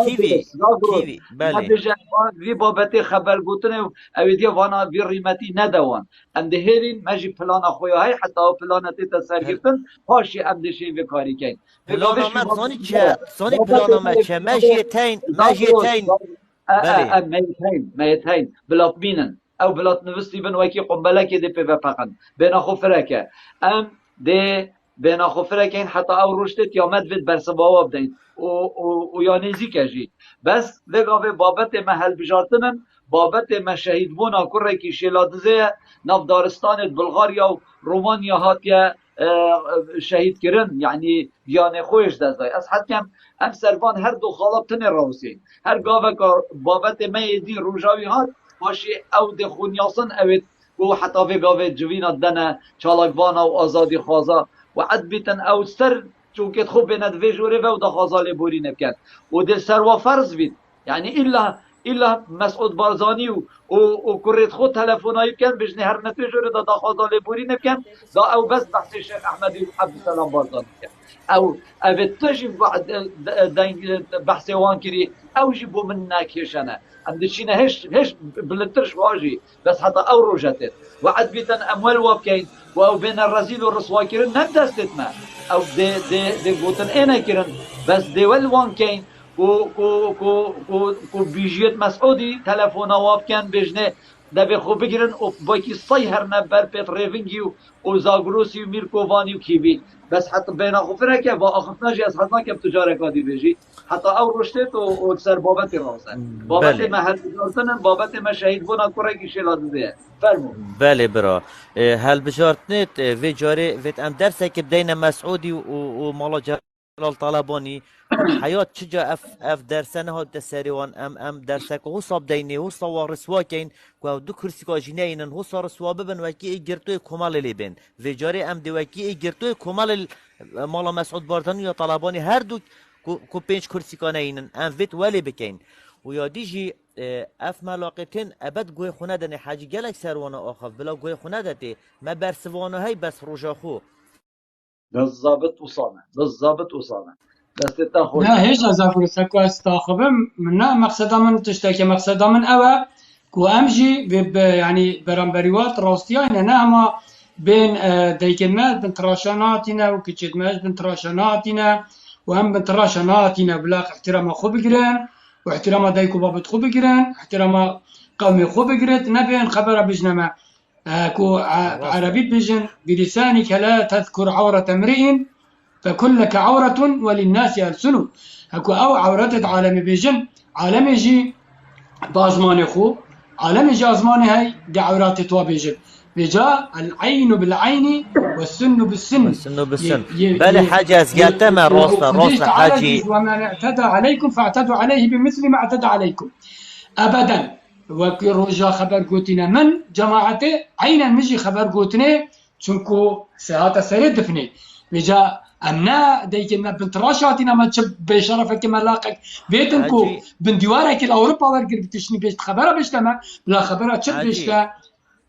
کیوی زاگروز کیوی بله نبیجن وی بابت خبر گوتنه او دی وانا وی ریمتی ندوان ام دهیرین مجی پلان خویا های حتی پلان تیتا سرگرتن پاشی ام دشی و کاری کن پلان آمد زانی چه زانی پلان آمد چه مجی تین بله میتین بلات بینن او بلات نوستی بن وکی قنبله که دی پی فقن بینا خو فرکه ام دی بینا خو فرکه حتی او رشتت یا مدوید برسباوا بدین و یا نزیکه جی بس وگاوه بابت محل بجارتنن بابت ما شهید بونا کره کی شیلادزه نفدارستان بلغاریا و رومانیا هاتیا شهید کرن یعنی بیان خویش دزای از حد کم ام سربان هر دو خالب تنه راوسین هر گاوه که بابت میدی روژاوی هات باشی او ده خونیاسن اوید و حتی به گاوه جوینا دنه چالاکوانا و آزادی خوازا و عد بیتن او سر چونکت خوب بیند وی جوره و ده خوازا لبوری نبکن و ده سر و فرض بید یعنی الا مسعود بارزانی و کرید خود تلفنایی بکن بجنه هر نتیجه دا خوازا لبوری نبکن دا او بس بحث شیخ احمدی و عبدالسلام بارزانی بکن او تجي بعد بحث وان كري او جيبوا منا كيشنا عند شينا هش بلترش واجي بس حتى او روجتت وعد بيتن اموال وابكين او بين الرزيل والرسوا كيرن ندستنا او دي بوتن انا كيرن بس دي وان كين کو بيجيت مسعودي تلفون وابكن بجنه دبي خو بگیرن و باکی صی هر نبر پیت ریونگی و زاگروسی و میرکووانی و کیبی بس حتی بینا خوفره که با آخفنا جی از حتنا که تجاره کادی بجی حتی او رشتت و سر بابتی راسن بابت محل بجارتنن بابت ما شهید بونا کره کی شلاده فرمو بله برا هل بجارتنت في جاري فيت ام درسك بدينا مسعودي ومالا جلال طلباني حياة شجا اف درسنا هاد تسريوان ام درسك هو صاب ديني هو صوار رسواكين كو دو كرسي كاجينين هو صار رسوا ببن وكي اجرتو كمال اللي بين في جاري ام دي وكي اجرتو كمال مالا مسعود بارتاني يا طلباني هر دو كو بينش كرسي كانين ام فيت ولي بكين ويا ديجي اف ملاقتين ابد گوی خونه دنی حاجی گلک سروانه آخف بلا گوی خونه دتی ما برسوانه های بس روژا خو بالضبط وصانه بس تاخذ لا هيش أزافر سكو استاخبم من مقصدا من تشتكي مقصدا من أوا كو أمجي يعني برامبريوات راستيا إن نعم بين ديكمات بين تراشاناتنا وكتشدماش بين تراشاناتنا وهم بين تراشاناتنا بلا احترام خو بجران واحترام دايكو بابت خو بجران احترام قومي خو بجرت نبين خبر بجنما كو عربي بيجن بلسانك لا تذكر عورة امرئ فكلك عورة وللناس ألسن هكو أو عورتت عالمي بيجن عالمي جي بازمان خو عالمي جي أزمان هاي دي عورات توا بيجن بجا العين بالعين والسن بالسن السن بالسن بالي حاجة زقالتا ما روستا حاجي ومن اعتدى عليكم فاعتدوا عليه بمثل ما اعتدى عليكم أبدا وكي رجا خبر قوتنا من جماعته عينا مجي خبر قوتنا چونكو ساعات سريد دفني بجا امنا ديكنا بنتراشاتنا ما تشب بشرفك ملاقك بيتنكو بنديوارك الاوروبا ورقر بتشني بيش خبره بيشتما بلا خبره تشب بيشتا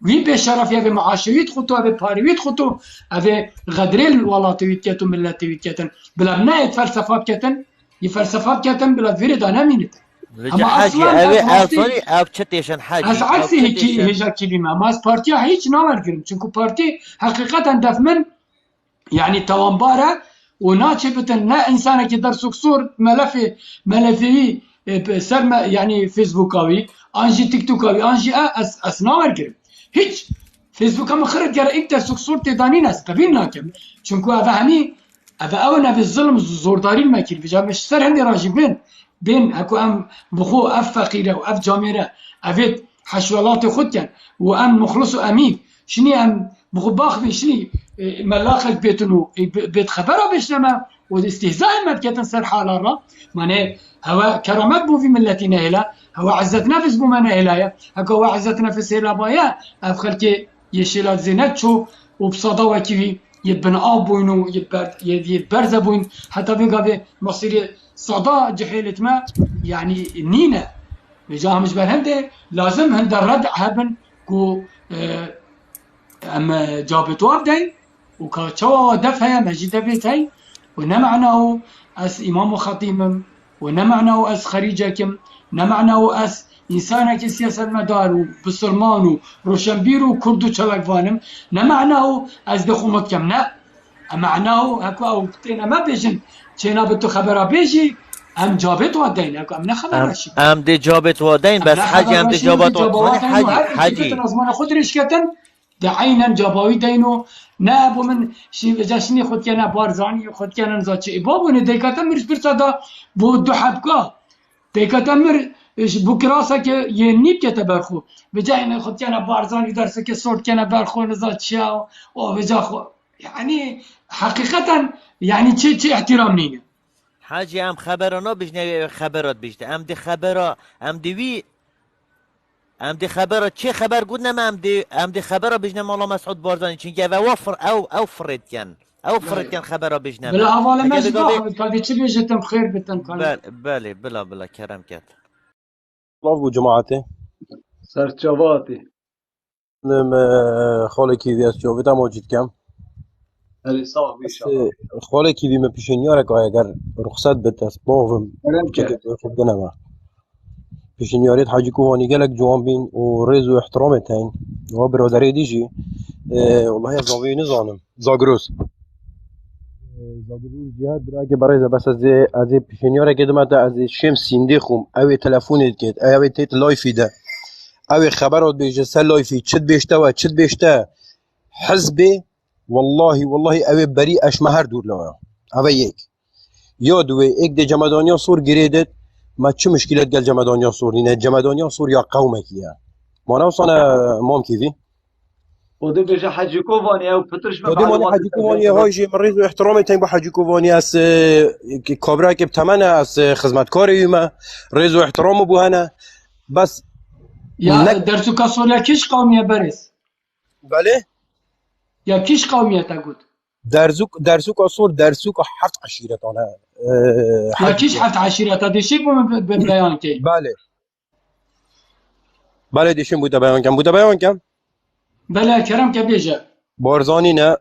وي بشرف يا معاشويت خطو ابي باريويت خطو ابي غدريل ولاتويت كتم ملاتويت كتن بلا بنايت فلسفات كتن يفلسفات كتن بلا فيري دانامينت اما حاجي اوي او تشتيشن حاجي از عكس هيك كلمه ماس بارتي هيك ناوركم چونكو بارتي حقيقه دفمن يعني توانباره وناتش بتن لا انسان كي در سكسور ملفي سر يعني فيسبوكاوي انجي تيك توكاوي انجي اسناوركم هيك فيسبوك ما خرج جرى انت سكسور تدانين استبين ناكم چونكو افهمي اونا بالظلم زورداري الماكل بجا مش سر عندي راجبين بين اكو ام بخو اف فقيره واف جامره افيت حشوالات خدكن وام مخلص امين شني ام بخو باخذ شني ملاخك بيتنو بيت خبره بشنما واستهزاء ما بكتن سر حالا را معناه هوا كرامات بو في ملتنا هلا هوا عزت نفس بو منا هلايا هكا هوا عزت نفس هلا بايا افخل كي يشيلات زينات شو وبصدا وكيفي يبن ابوينو يتبرز بوين حتى بيقى مصير صدا جحيلة ما يعني نينا بجاه مش بالهندي لازم هند الردع هبن كو اما جابتو ابدين وكاتشوا دفها مجيد بيتي ونمعناه اس امام خطيم ونمعناه اس خريجكم نمعناه اس انسانك سياسة المدار بسلمان وروشنبير وكردو تشلقفانم نمعناه از دخومتكم نا معناه هكو او تينا ما بيجن تينا بتو خبرها بيجي ام جابت ودين هكو ام خبر رشي ام دي جابت ودين بس حاجي ام دي جابت ودين حاجي نظمان خود رشكتن دعينا جاباوي دينو نابو من شي جاشني خود كان بارزاني خود كان نزاتشي بابو نديكاتا مرش برصدا بو دو حبكا ديكاتا مر بكراسة كي ينيب كتبرخو بجاينا خود كان بارزاني درسه كي صوت كان برخو نزاتشيا وبجاخو يعني حقيقة يعني تشي احترام نينا حاجي ام خبرانا بجنه خبرات بجته ام دي خبرا ام دي خبرا چه خبر قلنا ما ام دي خبرا بجنه مولا مسعود بارزاني چونكه وفر او فرد كان خبرا بجنه بلا حوالا ما جدا كادي چه بيجتم خير بتن كان بله بلا كرم كات الله بو جماعته سرچاواتی خاله کیوی از جاویدم واجد کم علی صاحب ایشالله خاله کیوی من پیشنیاره که اگر رخصت بده از باوم که خوب دنما پیشنیاریت حاجی کوهانی گلک جوان بین و رز و احترامت هین و برادری دیجی والله از زاویه نزانم زاگروس جهاد برای که برای بس از پیشنیاره که دمت از شم سینده خوم او تلفونت کد او تیت لایفی ده او خبرات بیجه سر لایفی چت بیشته حزبی والله او بری اش مهر دور لوا او یک یا دوی یک ده جمدانیا سور گریدت ما چه مشکلت گل جمدانیا سور نینه جمدانیا سور یا قومه کیه ما نوصانا مام کیوی ودي بيجي حاجي كوفاني او بترش ودي مال حاجي كوفاني هاجي مريض و احترامي تاين با حاجي كوفاني اس كابرا که بتمنه از خدمتکاری ما رضا و احترام بو هنا بس يا درسو كسول كيش قومية برس بله يا كيش قومية تقول درسو كسول درسو كحرت عشيرتانه يا كيش حرت عشيرتها دي شي بيان كي بله دیشم بوده بیان کم بله کرم که بیجه بارزانی نه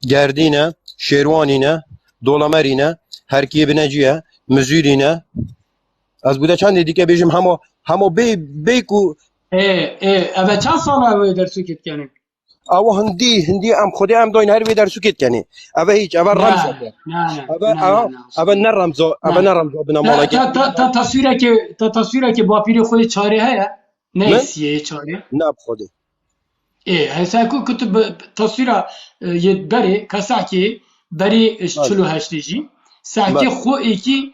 گردی نه شیروانی نه دولمری نه هرکی بنجیه مزوری نه از بوده چند دیگه بیجم همو بیکو اوه چند سال اوه درسو کت کنیم او هندی ام خودی ام داین هر وی درسو کت کنی اوه هیچ اوه رمز اوه نه رمزا بنا مالا تا تصویره که با پیر خود چاره هیا نیسیه چاره نه بخوده هسه كنت تصويره يتبري كساكي بري شلو هاشتيجي ساكي خو ايكي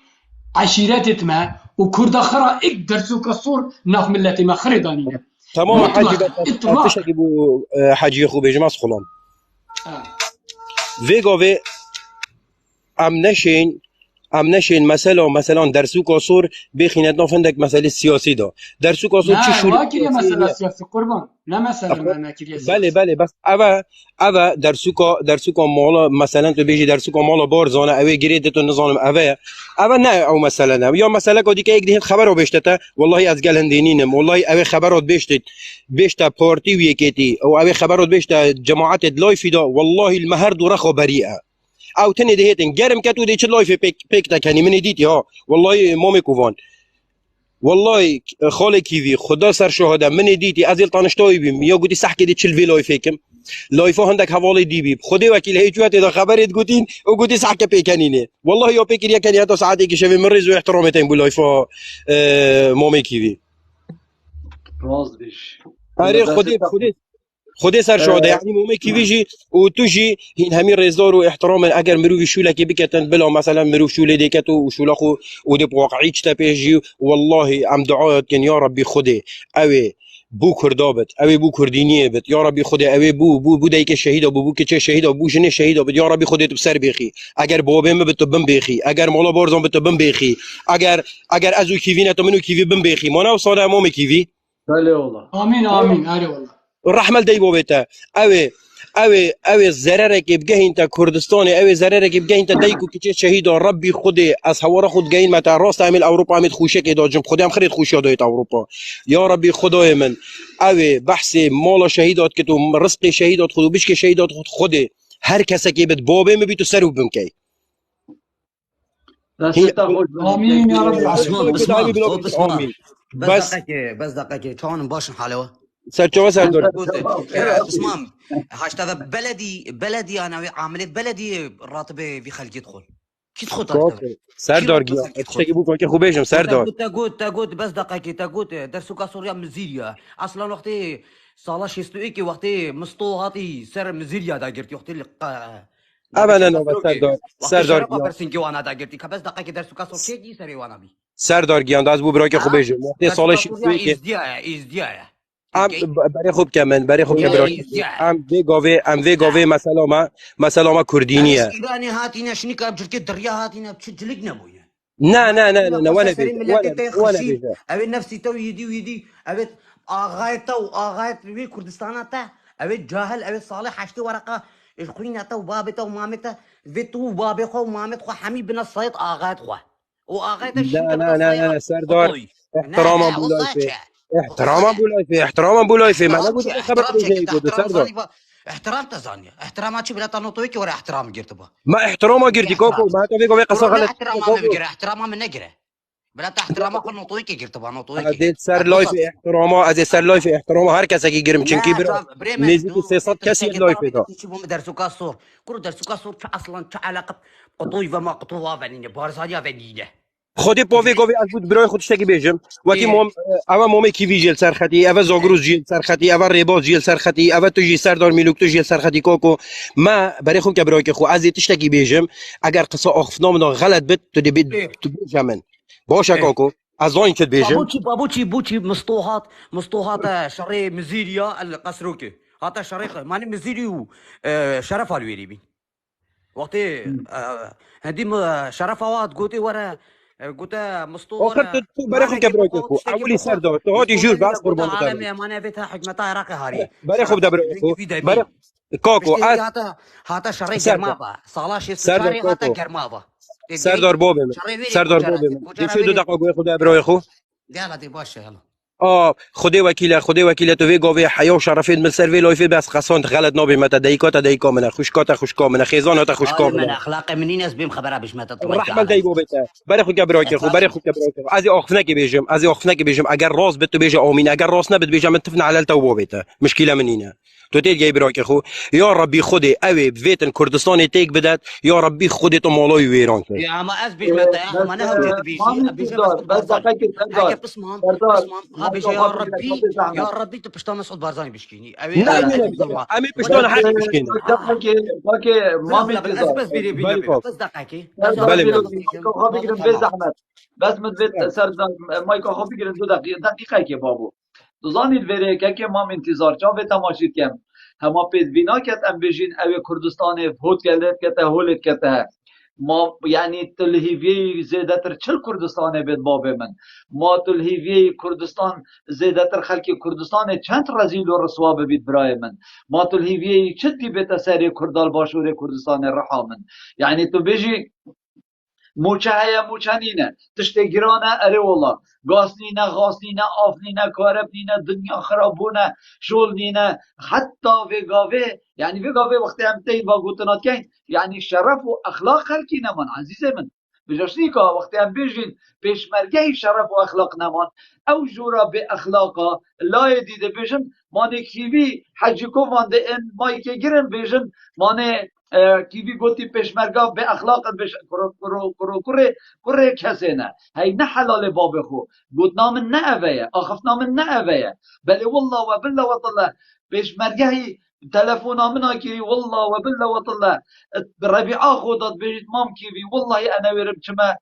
عشيرات ما وكرد خرا درسو كصور ناف ملتي ما خريداني تمام حاجي بس اجيبو حاجي خو بيجي ماس خلام فيغوفي ام نشین مثلا درسو کاسور بخینت نافندک مسئله سیاسی دا درسو کاسور چی شروع نه کریه مسئله سیاسی قربان نه مسئله ما کریه سیاسی بله بس اوه درسو کا مالا مثلا تو بیجی درسو کا مالا بارزانه اوه گریده تو نظانم اوه نه او مسئله نه یا مسئله که دیگه یک دهین خبر رو بشته والله از گل هندینینم والله اوه خبرات بشته پارتی و یکیتی او اوه خبرات بشته جماعت لایفی دا والله المهر دوره خبریه او تني دهيتن جرم كاتو دي تشلاي في بيك تاكني من ديتي ها والله مامي كوفان والله خاله كيفي خدا سر شهاده من ديتي ازل طنشتوي بيم يا قلتي صح كده تشل في لايف هيكم لايف عندك حواله دي بي خدي وكيل هي جوات اذا خبرت قلتين وقلتي صح كبيكانينه والله يا بيكريا كان يا ساعات كي شوي من رزق واحترامتين بلايف مامي كيفي راز بيش اري خودی سر شده یعنی مومی کی ویجی و توجی این همین رزدار و احترام اگر مروی شوله کی بکتن بلا مثلا مروی شوله دیکت و شوله خو و دی واقعی چتا پیجی والله ام دعایت کن یا ربی خودی اوه بو کردا بد اوی بو کردینیه بد یا ربی خود اوی بو دیگه شهید بو که چه شهید بو جن شهید بد یا ربی خودت بسر بخی اگر بابم بد تو بم بخی اگر مولا بارزان بد تو بم بخی اگر ازو کیوی نه تو منو کیوی بم بخی ما نه صاد امام کیوی بله والله. آمين آمين أري والله. الرحمه دی بوبتا اوی ضرر که بگه انت کردستان اوی ضرر که بگه انت دیکو که چه شهید ربی خود از هوار خود گین متا راست عمل اروپا عمل خوشه که داجم خودم خرید خوشه دایت اروپا یا ربی خدای من اوی بحث مال شهیدات که تو رزق شهیدات خود و بشک شهیدات خود هر کس که بد بابه می تو سرو بمکی دست خوش بنید. آمين يا رب بسمان العالمين. بسمان صوت بسمان آمین بس بس بس دقيقة كان باشن حلاوة سرچوه سردار بسمان هاشتغل بلدي انا عامله بلدي راتبه في خلق يدخل كي تدخل کاکو سردار گیا اشتکی بو کن که خوبشم سردار تقول بس دقيقة تقول درسوكا سوريا مزيريا اصلا وقتي صالة شيستويكي وقتي مسطوهاتي سر مزيريا دا قرتي وقتي ابدا نه بس سردار شرفا گیا برسنكي وانا دا قرتي بس دقيقة درسوكا سوريا كي سري وانا بي سردار گیان از بو برای که خوبشم وقتی سال شیستوی که ام برای خوب که من برای خوب که برای ام وی گاوه مثلا ما کردینیه ایرانی هاتینا شنیکا بجرکی دریا هاتینا بجلق نبويه نه وانا بیجا اوی نفسی تو يدي اوی آغایت وی کردستان تا اوی جاهل اوی صالح حشتي ورقه خوينا تو بابته ومامته في تو بابي خو ومامت خو حمي بن الصيد آغایت خو واغایت الشنكه نه سردار احتراما بولایفه احتراما بولایفه من نگو خبر بیجایی گودو سردار احترام تزاني احتراماتي بلا تنطويكي ورا احترام قرتبا ما احتراما گردی کوکو ما تو بگو قصه غلط احترام ما بقرا احترام من نقرا بلا احترام خو نطويكي قرتبا نطويكي از سر لایف احتراما از سر لایف احتراما هر کسی که گرم چنکی برا نزدیک 300 کسی لایف دا درسوكا صور كل درسوكا صور اصلا علاقه قطوي وما قطوه فنينه بارزانيا فنينه خودی پاوی گاوی از بود برای خودش تکی بیجم وقتی مام اول مامی کیوی جیل سرخطی اول زاگروز جیل سرخطی اول ریباز جیل سرخطی اول تو جی سردار میلوک تو جیل سرخطی کوکو ما برای خود که برای که خو از یتش تکی بیجم اگر قصه آخفنام دان غلط بد تو دی بید تو بیجمن باشه کوکو از آن که بیجم بابوچي مسطوحات شري مزيريا القسروكي هذا شريخ ماني مزيري شرف الويري وقتي هدي شرف واد قوتي ورا قلت مسطور آخر تو برای خود که برای که خو اولی سردار تو هاتی جور بس قربان عالم بتر ما نبيتها حكمتها راقي هاري برای خود برای خو برای کوکو از هاتا شري سردار جرمابا صلاش سردار شري هاتا کوکو جرمابا سردار بابم سردار بابم دیشی دو دقیقه خود برای خو يلا دي باشه يلا خدای وکیل تو وی گاوی حیا و شرفید من سر وی لایفی بس خسانت غلط نبی مت دیکا منه خوشکا منه خیزانات خوشکا من منه اخلاق مني ناس بهم خبرها باش ما تطلع رحمن دی بو بتا برای خود گبرای که خو برای خود گبرای که از آخفنه کی بیجم اگر راز بت بیجه آمین اگر راز نبت بیجه متفن علی التو بتا مشکل منینه تو تیل گای برای که خو یا ربی خودی اوی ویتن کردستان تیک بدات یا ربی خودی تو مالای ویران که يا ما ازبش متى يا ما انا هوجد بيجي بيجي بس دقيقة حاجه سردار بسمان سردار ها بيجي يا ربي يا ربي تبشتو مسعود بارزاني بشكيني نه امی پشتون حق مشکینه دقيقة ما لا انتظار بس بيري بله بيني کوک بس دقيقه بله خواهی بگیرم به زحمت بس مدت سردار مایکا خواهی بگیرم 2 دقیقه که بابو دوزانید وره که ما انتظار چا به تماشید کم هما پیدوینا کت ام بجین اوی کردستان فوت کلت کته هولت کته ما یعنی تلهیوی زیده تر چل کردستانه بید باب من ما تلهیوی کردستان زیده تر خلکی کردستان چند رزیل و رسوا بید برای من ما تلهیوی چتی بیت سری کردال باشور کردستان رحا من یعنی تو بجی موچه هیا موچه نینه تشت گرانه اره والله گاس نینه غاس نینه آف نینه کارب نینه دنیا خرابونه شول نینه حتی وگاوه یعنی وگاوه وقتی هم تید با گوتنات کن یعنی شرف و اخلاق خلکی نمان عزیز من بجاشتی که وقتی هم بیجین پیشمرگه شرف و اخلاق نمان او جورا به اخلاقا لای دیده بیجن مانه کیوی حجی کو وانده این مایی که گرن بیجن مانه کیوی گوتی پیشمرگا به اخلاق بش کره کسی نه هی نه حلال باب خو گوت نام نه اویه آخف نام نه اویه بله والله و بالله و طلا پیشمرگه هی تلفون آمنا کی والله و بالله و طلا ربیعا خودت بجید مام کیوی والله انا ورم چما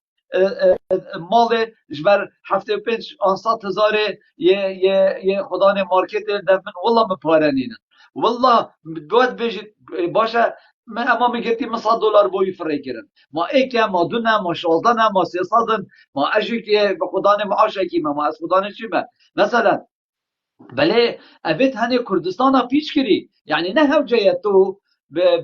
مال جبر 75,000 یه خدا نه مارکت دفن والله مپارنینه والله دوت بيجي باشا ما اما میگتی مثلا دلار بوی فری کردن ما ایک ما دونه ما 16 ما 300 ما اجی که به خدا نه معاش کی ما از خدا نه چی مثلا بله اوید هنه کردستان ها پیچ کری یعنی نه هم جای تو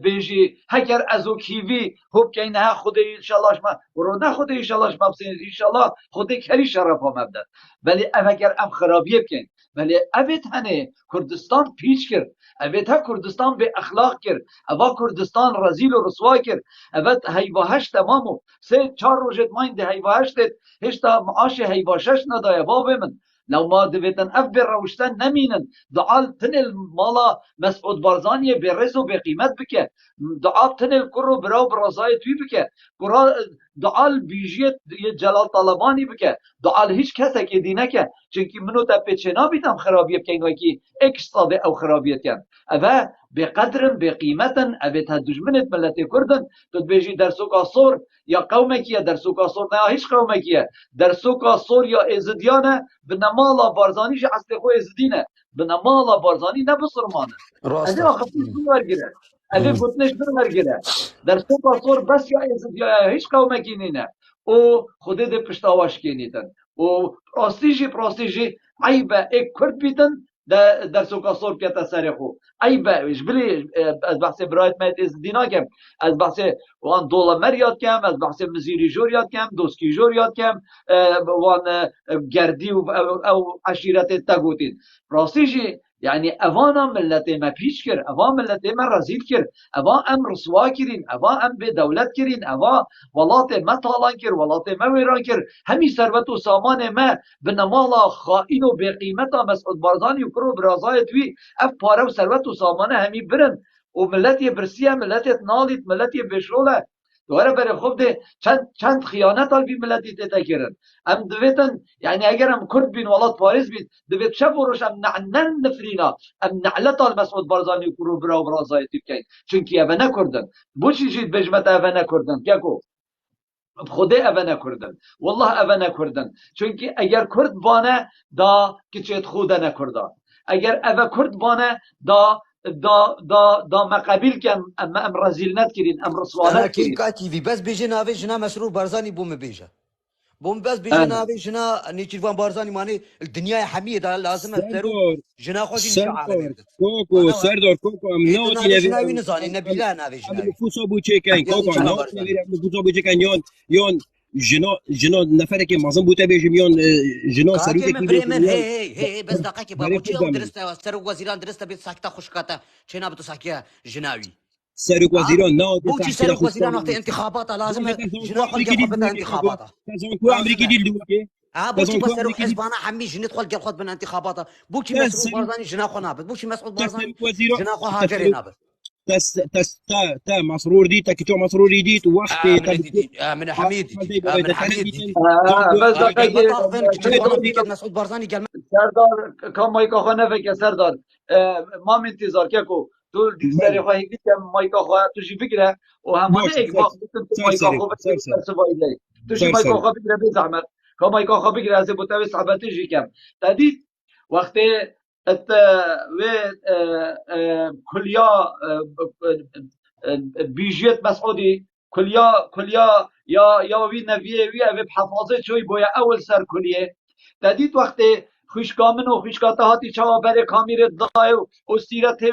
بیجی هگر از او کیوی خوب که نه خود انشالله ما برو نه خود انشالله ما بسین انشالله خود کری شرف ها مبدد ولی اگر ام خرابیه بکن ولی اوید هنه کردستان پیچ کرد اوید ها کردستان به اخلاق کرد اوا کردستان رزیل و رسوا کرد اوید هیواهش تمامو 3-4 روزت ماینده هیواهشت هشتا معاش هیواشش ندایه بابه من لو ما دبيتن اف بالروشتن نمينن دعال تنل مالا مسعود بارزاني برزو بقيمت بك دعال تنل كرو براو برازاي توي بك كرا دعال بيجيت جلال طلباني بك دعال هيش كسك يدينك چونكي منو تا بيچنا بيتم خرابيه بكين وكي اكس صادي او خرابيه كان اذا بقدر بقيمة ابيتها دجمنت ملتي كردن تدبيجي درسوك صور يا قومك يا درسوك صور نا هيش قومك يا درسوك صور يا ازديانه بنمالا بارزاني جي اصلي خو ازدينه بنمالا بارزاني نه بسرمانه راسته انا خفيف برگره انا گوتنش برگره درسوك صور بس يا ازديانه هيش قومك نينه او خود ده پشتاواش کینیدن او پراستیجی عیبه ایک کرد بیتن در سوکا صور که تسری خو عیبه ايش بلی از بحث برایت مت از دینا کم از بحث وان دولمر یاد کم از بحث مزیری جور یاد کم دوسکی جور یاد کم وان گردی او عشیرت تگوتین پراستیجی يعني اوانا ملت ما پیش کر اوا ملت ما رزیل کر اوا ام رسوا کرین اوا ام به دولت کرین اوا ولات ما طالان کر ولات ما ویران کر همی ثروت و سامان ما به نمالا خائن و به قیمت مسعود بارزانی و کرو برازایت وی اف پاره و ثروت و سامان همی برن و ملت برسیه ملت نالیت ملت بشروله دواره برای خوب ده چند خیانت هل بی ملتی تیتا کرن ام دویتن یعنی اگر ام کرد بین ولاد پاریس بین دویت شب و روش ام نعنن نفرینا ام نعلت هل مسعود بارزانی کرو برا و برازایتی بکن چونکی اوه نکردن بو چی جید بجمت اوه نکردن که کو خوده اوه نکردن والله اوه نکردن چونکی اگر کرد بانه دا کچیت خوده نکردن اگر اوه کرد بانه دا ما قبیل کن ام رزیل ند کرین ام انا رسوانت كي کرین كاتي في بس بيجي نافي جنا مسرور بارزاني بوم بيجا بوم بس بيجي نافي جنا نيتشيفان بارزاني ماني الدنيا حميدة لازم افترو سردار جنا خوشي نشا عالم سردار يبدت كوكو سردار كوكو ام ايه نوتي نافي نبي جناوي نزاني نبيلا نافي ام جناوي نفوس ابو تشيكاين يعني كوكو ام جنا نوتي نبي بارزاني نفوس ابو تشيكاين يون جنا نفرك معظم بوتا بيجي يون جنا كاكي سروتك من يبي بريمن يون هي بس دقيقة بري بابوچي او خدامي درسته سرو وزيران درسته بيت ساكتا خوشكاتا چنا بتو ساكيا جناوي سرك ها وزيران ناوتي بوچي صح كده سرو خوش وزيران وقت انتخابات لازم تزانكو جنا خل امريكي جاب دي خد بتا الدوكي كوكو انتخابات تزانكو امريكي لازم دي الدوكي ها بوشي تزانكو بس روح امريكي دي حزب انا حمي جنت خل جل خد من انتخاباته بوشي مسعود تسرك بارزاني جناخو نابت بوشي مسعود بارزاني تسرك وزيران جناخو هاجري تسرك نابت تا مسرور دي تا كتو مسرور دي وقت من تا دي من حميد دي من حميد دي بس قال ما دقیقه طاقفين جنت خو نابت مسعود بارزاني قال سردار کام مایکا خو نفکر سردار ما انتظار که کو تو دیک سری بله خواهی بید که مایکا خو تو جی بگیره و همانه باشه ایک وقت بتون تو سر مایکا سری خو سر بگیره سری در سوایی لی تو جی سر مایکا سری خو بگیره بی زحمت که مایکا خو بگیره از بوتاوی صحبتی جی کم تدید وقتی ات و کلیا بیجیت مسعودی کلیا یا وی نویه وی اوی حفاظه چوی باید اول سر کلیه تدید وقتی خوشگامن و خوشگاته هاتی چاوا بره کامیر دای و سیرت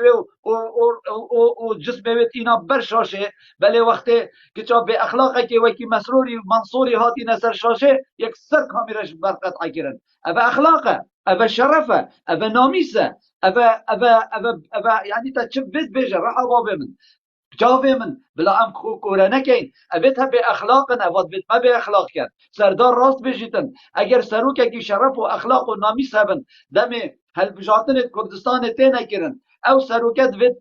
و جسم ویت اینا برشاشه بله وقتی که چا به اخلاقه که وکی مسروری منصوری هاتی نسر شاشه یک سر کامیرش برقطع کرن اوه اخلاقه اوه شرفه اوه نامیسه اوه یعنی تا چه بید بیجه رحا بابه من جاوی من بلا ام کوره نکین اوید ها به اخلاق نواد بیت ما به اخلاق کرد سردار راست بجیتن اگر سروک کی شرف و اخلاق و نامیس هبن دم هل بجاتن کردستان تی نکرن او سروکت وید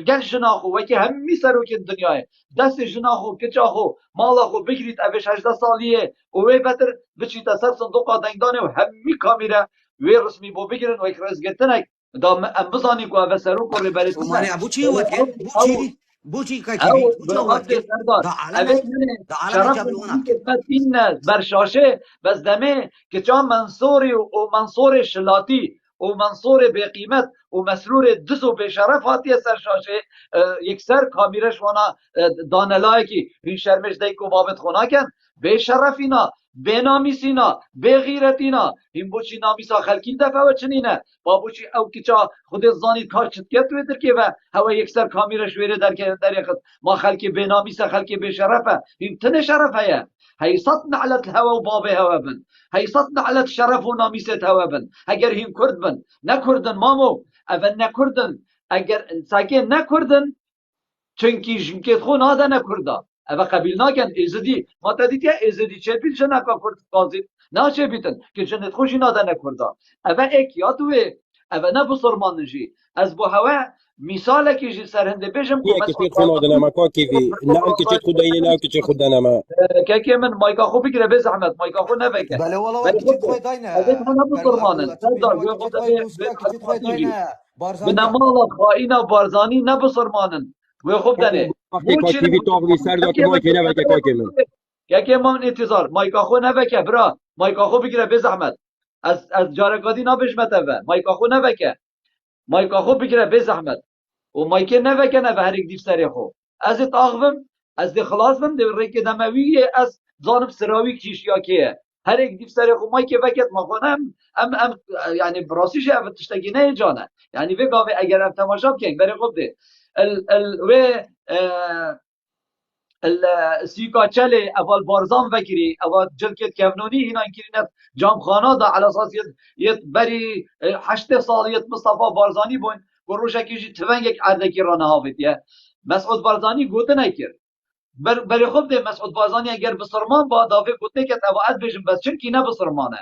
گل جناخو و که همی سروک دنیای دست جناخو کچاخو مالاخو بگیرید اوش 18 سالیه و وی بتر بچیت سر صندوق دنگدانه و همی کامیره وی رسمی بو بگیرن و اکرز گتنک دا ام بزانی کو او سروک و ریبریت وماني بوشي وات بوشي بوشي كاي تي او في بوشي بالقصد واتكر سردار دا اوه عالمي من دا عالمي شرف جاب لي من وناك خدمت این برشاشه بس دمه که چا منصوری و منصور شلاتی و منصور بقیمت و مسرور دز و بشرف هاتی سرشاشه یک سر کامیرش وانا دانلای کی این شرمش دی کو بابت خونا کن بشرفینا بنامیسینا بغیرتینا این بوچی نامیسا خلکین دفعه و چنینه بابوچی او کچا خود زانی کار چتکت ویدر که و هوا یک سر کامیرش ویره در یخد ما خلکی بنامیسا خلکی بشرفه این تن شرفه یه هیصت نعلت الهوا و باب هوا بن هیصت نعلت شرف و نامیست هوا بن اگر هیم کرد بن نکردن مامو اول نکردن اگر ساکه نکردن چونکی جنکت خو ناده نکردا اما قبیل ناکن ازدی ما تدید یا ازدی چه بیل جنا کرد قاضی نه چه بیتن که جنت خوشی ناده نکردا اما اک یادوه اما نه بسرمان نجی از بو هوا مثال کی جی سرهنده بجم کو هي مسعود كتير خنا دنا ما كيفي نعم كتير خديني نعم كتير خدنا ما که من مایکا خو بگیره به زحمت مایکا خو نبکه بله والله ولی وقت خب كتير خوي داينا اگه تو بل نبسرمانن ابو تبينا سردار وقت گوی كتير خود خوي به دوسكا كتير خوي خدماتیجی داينا به بارزانيا نمال خائن بارزانی نبسرمانن گوی خوب دنه وقتی بو کا چی تیوی تاغ سر دا که ما که نبکه کاکه من که من انتظار مایکا خو نبکه برا مایکا خو بگیره به زحمت از جارکادی نبشمته و مایکا خو نبکه مایکا خو بگیره به زحمت و مایکه نبکه نه به هر یک دیف سری خو از تاغوم از دی خلاصم دی ریک دموی از جانب سراوی کیش یا که هر یک دیف سری خو مایکه وکت ما خونم ام یعنی براسیش اف تشتگی نه جانه یعنی وی گاوی اگر ام تماشا کنگ بری خوب دی ال و السيكا تشالي اول بارزان وكري اول جلكت كفنوني هنا كرينت جام خانه دا على اساس يت بري 8 سال يت مصطفى بارزاني بون وروشا كيجي تفنجك عدكي رانا هافت يا مسعود بارزاني گوت نکر بري خوب ده مسعود بارزاني اگر بسرمان با دافع گوت نکت او اد بجم بس چونکی نه بسرمانه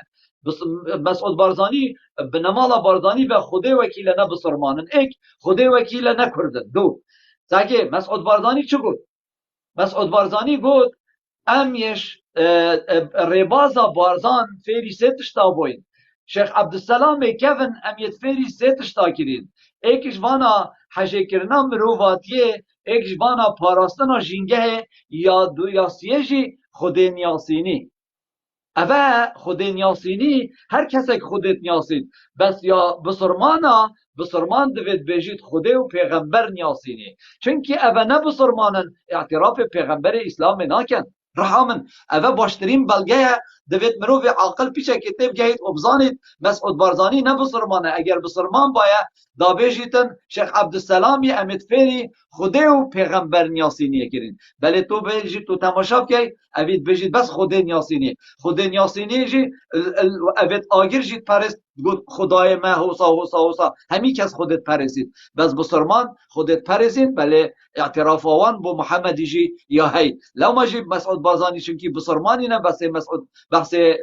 بس مسعود بارزاني بنمالا بارزاني و خوده وکیل نه بسرمانن اك خوده وکیل نه کردن دو تاکه مسعود بارزاني چه گفت مسعود بارزانی گفت امیش ریبازا بارزان فیری ستشتا بوین شیخ عبدالسلام کفن امیت فیری ستشتا کرین ایکش وانا حجه کرنا مروفاتیه ایکش وانا پاراستنا جینگه یا دو یاسیه جی خود نیاسینی اوه خود نیاسینی هر کسی که خودت نیاسید بس یا بسرمانا بسرمان دوید بجید خوده و پیغمبر نیاسینی چونکه اوه نه بسرمانن اعتراف پیغمبر اسلام ناکن رحمن اوه باشترین بلگه دوید مروف عاقل پیچه کتب گهید و بزانید مسعود بارزانی نه بسرمانه اگر بسرمان باید دا بجیتن شیخ عبدالسلامی امید فیری خوده و پیغمبر نیاسینی کرین بله تو بجید تو تماشا که اوید بجید بس خوده نیاسینی خوده نیاسینی جی اوید آگر جید پرست گفت خدای من حوصا همی کس خودت پرستید بس بسرمان خودت پرستید بله اعتراف آوان با محمدی جی یا هی لو ما جی مسعود بارزانی چونکی بسرمانی نه بس مسعود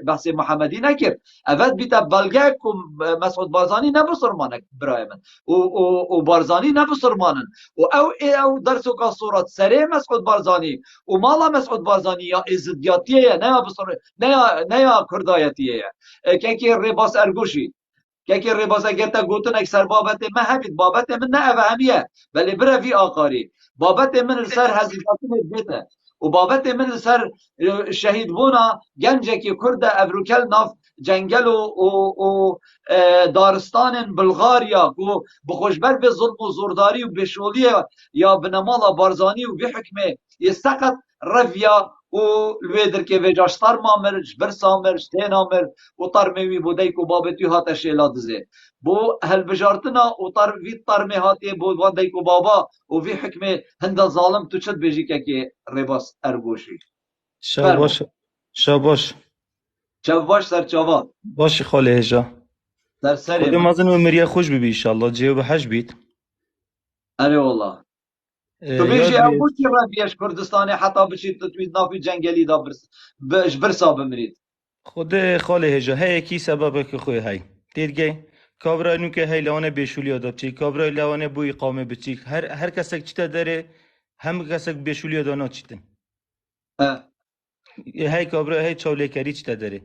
بحث محمدی نکرد اول بیتا بلگه کم مسعود بارزانی نه بسرمانه برای من و بارزانی نه بسرمانن و او درسو که صورت سره مسعود بارزانی و مالا مسعود بارزانی یا ازدیاتیه نه یا کردایتیه که رباس ارگوشی که رباس اگر تا گوتن اکثر بابت من هبید بابت من نه اوهمیه ولی بروی آقاری بابت من سر هزیداتون بیته و بابت من سر شهید بونا گنجه که کرد افروکل ناف جنگل و دارستان بلغاریا و بخوشبر به ظلم و زورداری و بشولی یا بنمال بارزانی و بحکمه یستقط رویا و لویدر که وجاشتار مامر جبر سامر شتین آمر و طرموی بودی که بابتی هات شیلا دزه بو هل بجارتنا و طر وی طرمه هاتی بود وندی که بابا و وی حکمه هند ظالم تو چد بجی که رباس ارگوشی شاباش شاباش چواش سر چوا باش خاله هجا در سر خود مازن و مریا خوش ببی انشالله جیو به حج بیت اره والله تو بیجی او چی رفیش کردستانی حتی بچید توید نافی جنگلی دا برسا بمرید خود خاله هجا هی کی سبب که خوی هی دیدگی کابرا نو که هی لوانه بشولی آداب چی کابرا لوانه بو اقامه بچی هر کسک چیتا داره هم کسک بشولی آدانا چیتن هی کابرا هی چاوله کری چیتا داره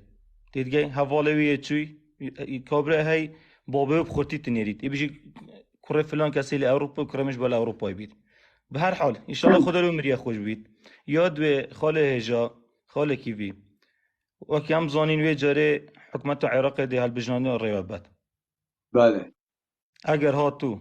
دیدگی حوالوی چوی کابرا هی بابه بخورتی تنیرید ای بیجی کره فلان کسی لی اوروپا کرمش بالا اوروپای بید به هر حال انشالله خدا رو مریا خوش بید یاد به خاله هجا خاله کیوی وکی هم زانین وی جاره حکمت عراق ده هالبجنانی و ریابت بله. اگر ها تو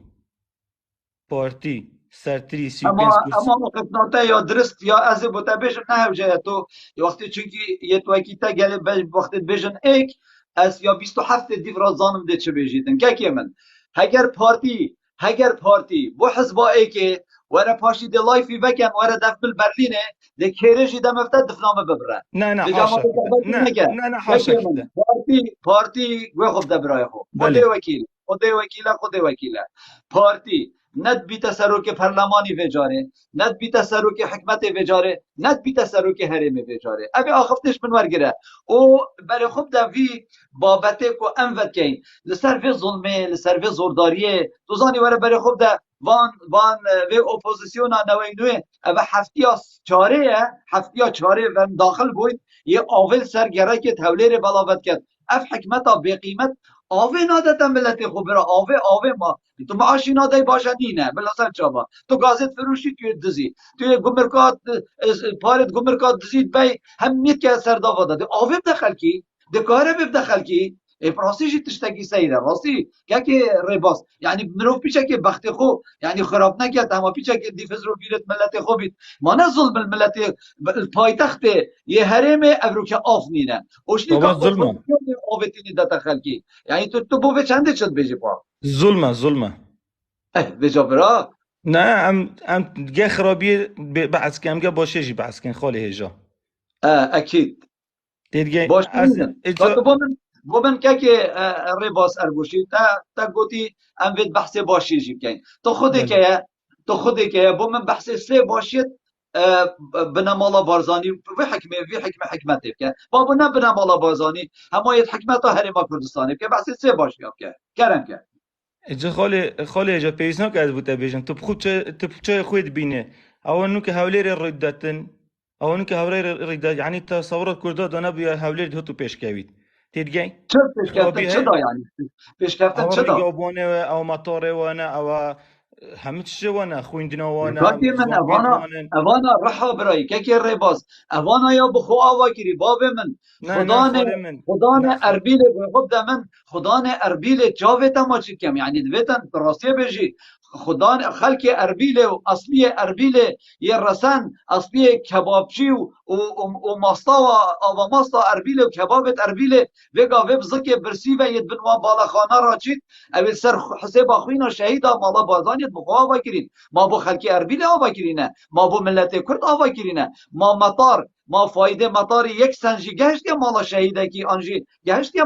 پارتی سرتری 35 کرسی اما خدمت یا درست یا از بوده بیشن نه جای تو وقتی چونکی یه تو کی تا گله وقتی بیشن ایک از یا 27 دیو را زانم ده چه بیجیدن که من هگر پارتی بو حزب ایک ورا پاشی ده لایفی بکن ورا دفل برلینه ده کیرجی ده مفتد دفنامه ببره نه نه ده جامعه حاشا کده تقبل نه نگه نه نه حاشا که من کده پارتی گوه خوب ده برای خوب بله خود وکیله پارتی ند بی تسروک پرلمانی وجاره ند بی تسروک حکمت وجاره ند بی تسروک حرم وجاره ابی آخفتش من ورگره او برای خوب دا وی بابته کو انوت کین لسر وی ظلمه لسر وی زورداریه تو زانی وره برای خوب دا وان وی اپوزیسیونا نوینوه او هفتیا چاره و داخل بود یه آول سرگره که تولیر بلاوت کرد اف حکمتا بی قیمت آوه نادتا ملت خوب را آوه ما تو معاشی نادای باشه نینه بلا سر چابا تو گازت فروشی توی دزی توی گمرکات پارت گمرکات دزید بی هم مید که سرداوا داده آوه بدخل کی دکاره بدخل کی افراسی جی تشتگی سیره راستی که رباس یعنی مروف پیچه که بخت خو یعنی خراب نکرد اما پیچه که دیفز رو بیرت ملت خوبید ما نه ظلم الملت پایتخت یه حرم ابرو که آف نینه اوشنی که بابا ظلمه اپوزیسیون آوتینی داتا خلکی یعنی تو بو چنده شد بیجی پا ظلمه بجا برا نه ام گه خرابی بعث کم گه باشه جی بعث کن خاله هجا اکید دیگه باش از نینه تو اجا بو من که رباس ارگوشی تا گوتی ام وید بحث باشی جی کن بله تو خودی که بو من بحث سه باشید بنمالا بارزانی وی حکمه حکمتی که بابو نه بنمالا بارزانی همایت حکمت هرما کردستانی که بحث سه باشی که کرم که اجا خاله اجا پیس نکرد بود بیشن تو چه خود بینه اونو که هولیر ردتن اونو که هولیر ردت یعنی تصورات کرده دانه بیا هولیر تو پیش کوید دیگه چه پیش خرابی کفتن چه های دا یعنی پیش کفتن او چه دا ریگابونه و او مطاره وانه او همه چیزه وانه خویندنا وانه گاتی من زوان بید اوانا وانه رحا برای که رباز اوانا یا بخو آوا کری باب من نه خاله من خدا نه نه اربیل خود من خدا نه اربیل جاوه ما چی کم یعنی دویتن راسیه بجی خدا خلق اربیل و اصلی اربیل یه رسن اصلی کبابچی و ماستا و آوا ماستا اربیل و کبابت اربیل وگا وب زکی برسی و ید بنوا بالاخانه را چید اول سر حساب خوینا شهیدا مالا بازانیت بخوا آوا کرین ما بو خلکی اربیل آوا کرینه ما بو ملت کرد آوا کرینه ما مطار ما فایده مطار یک سنجی گشت یا مالا شهیده کی آنجی گشت یا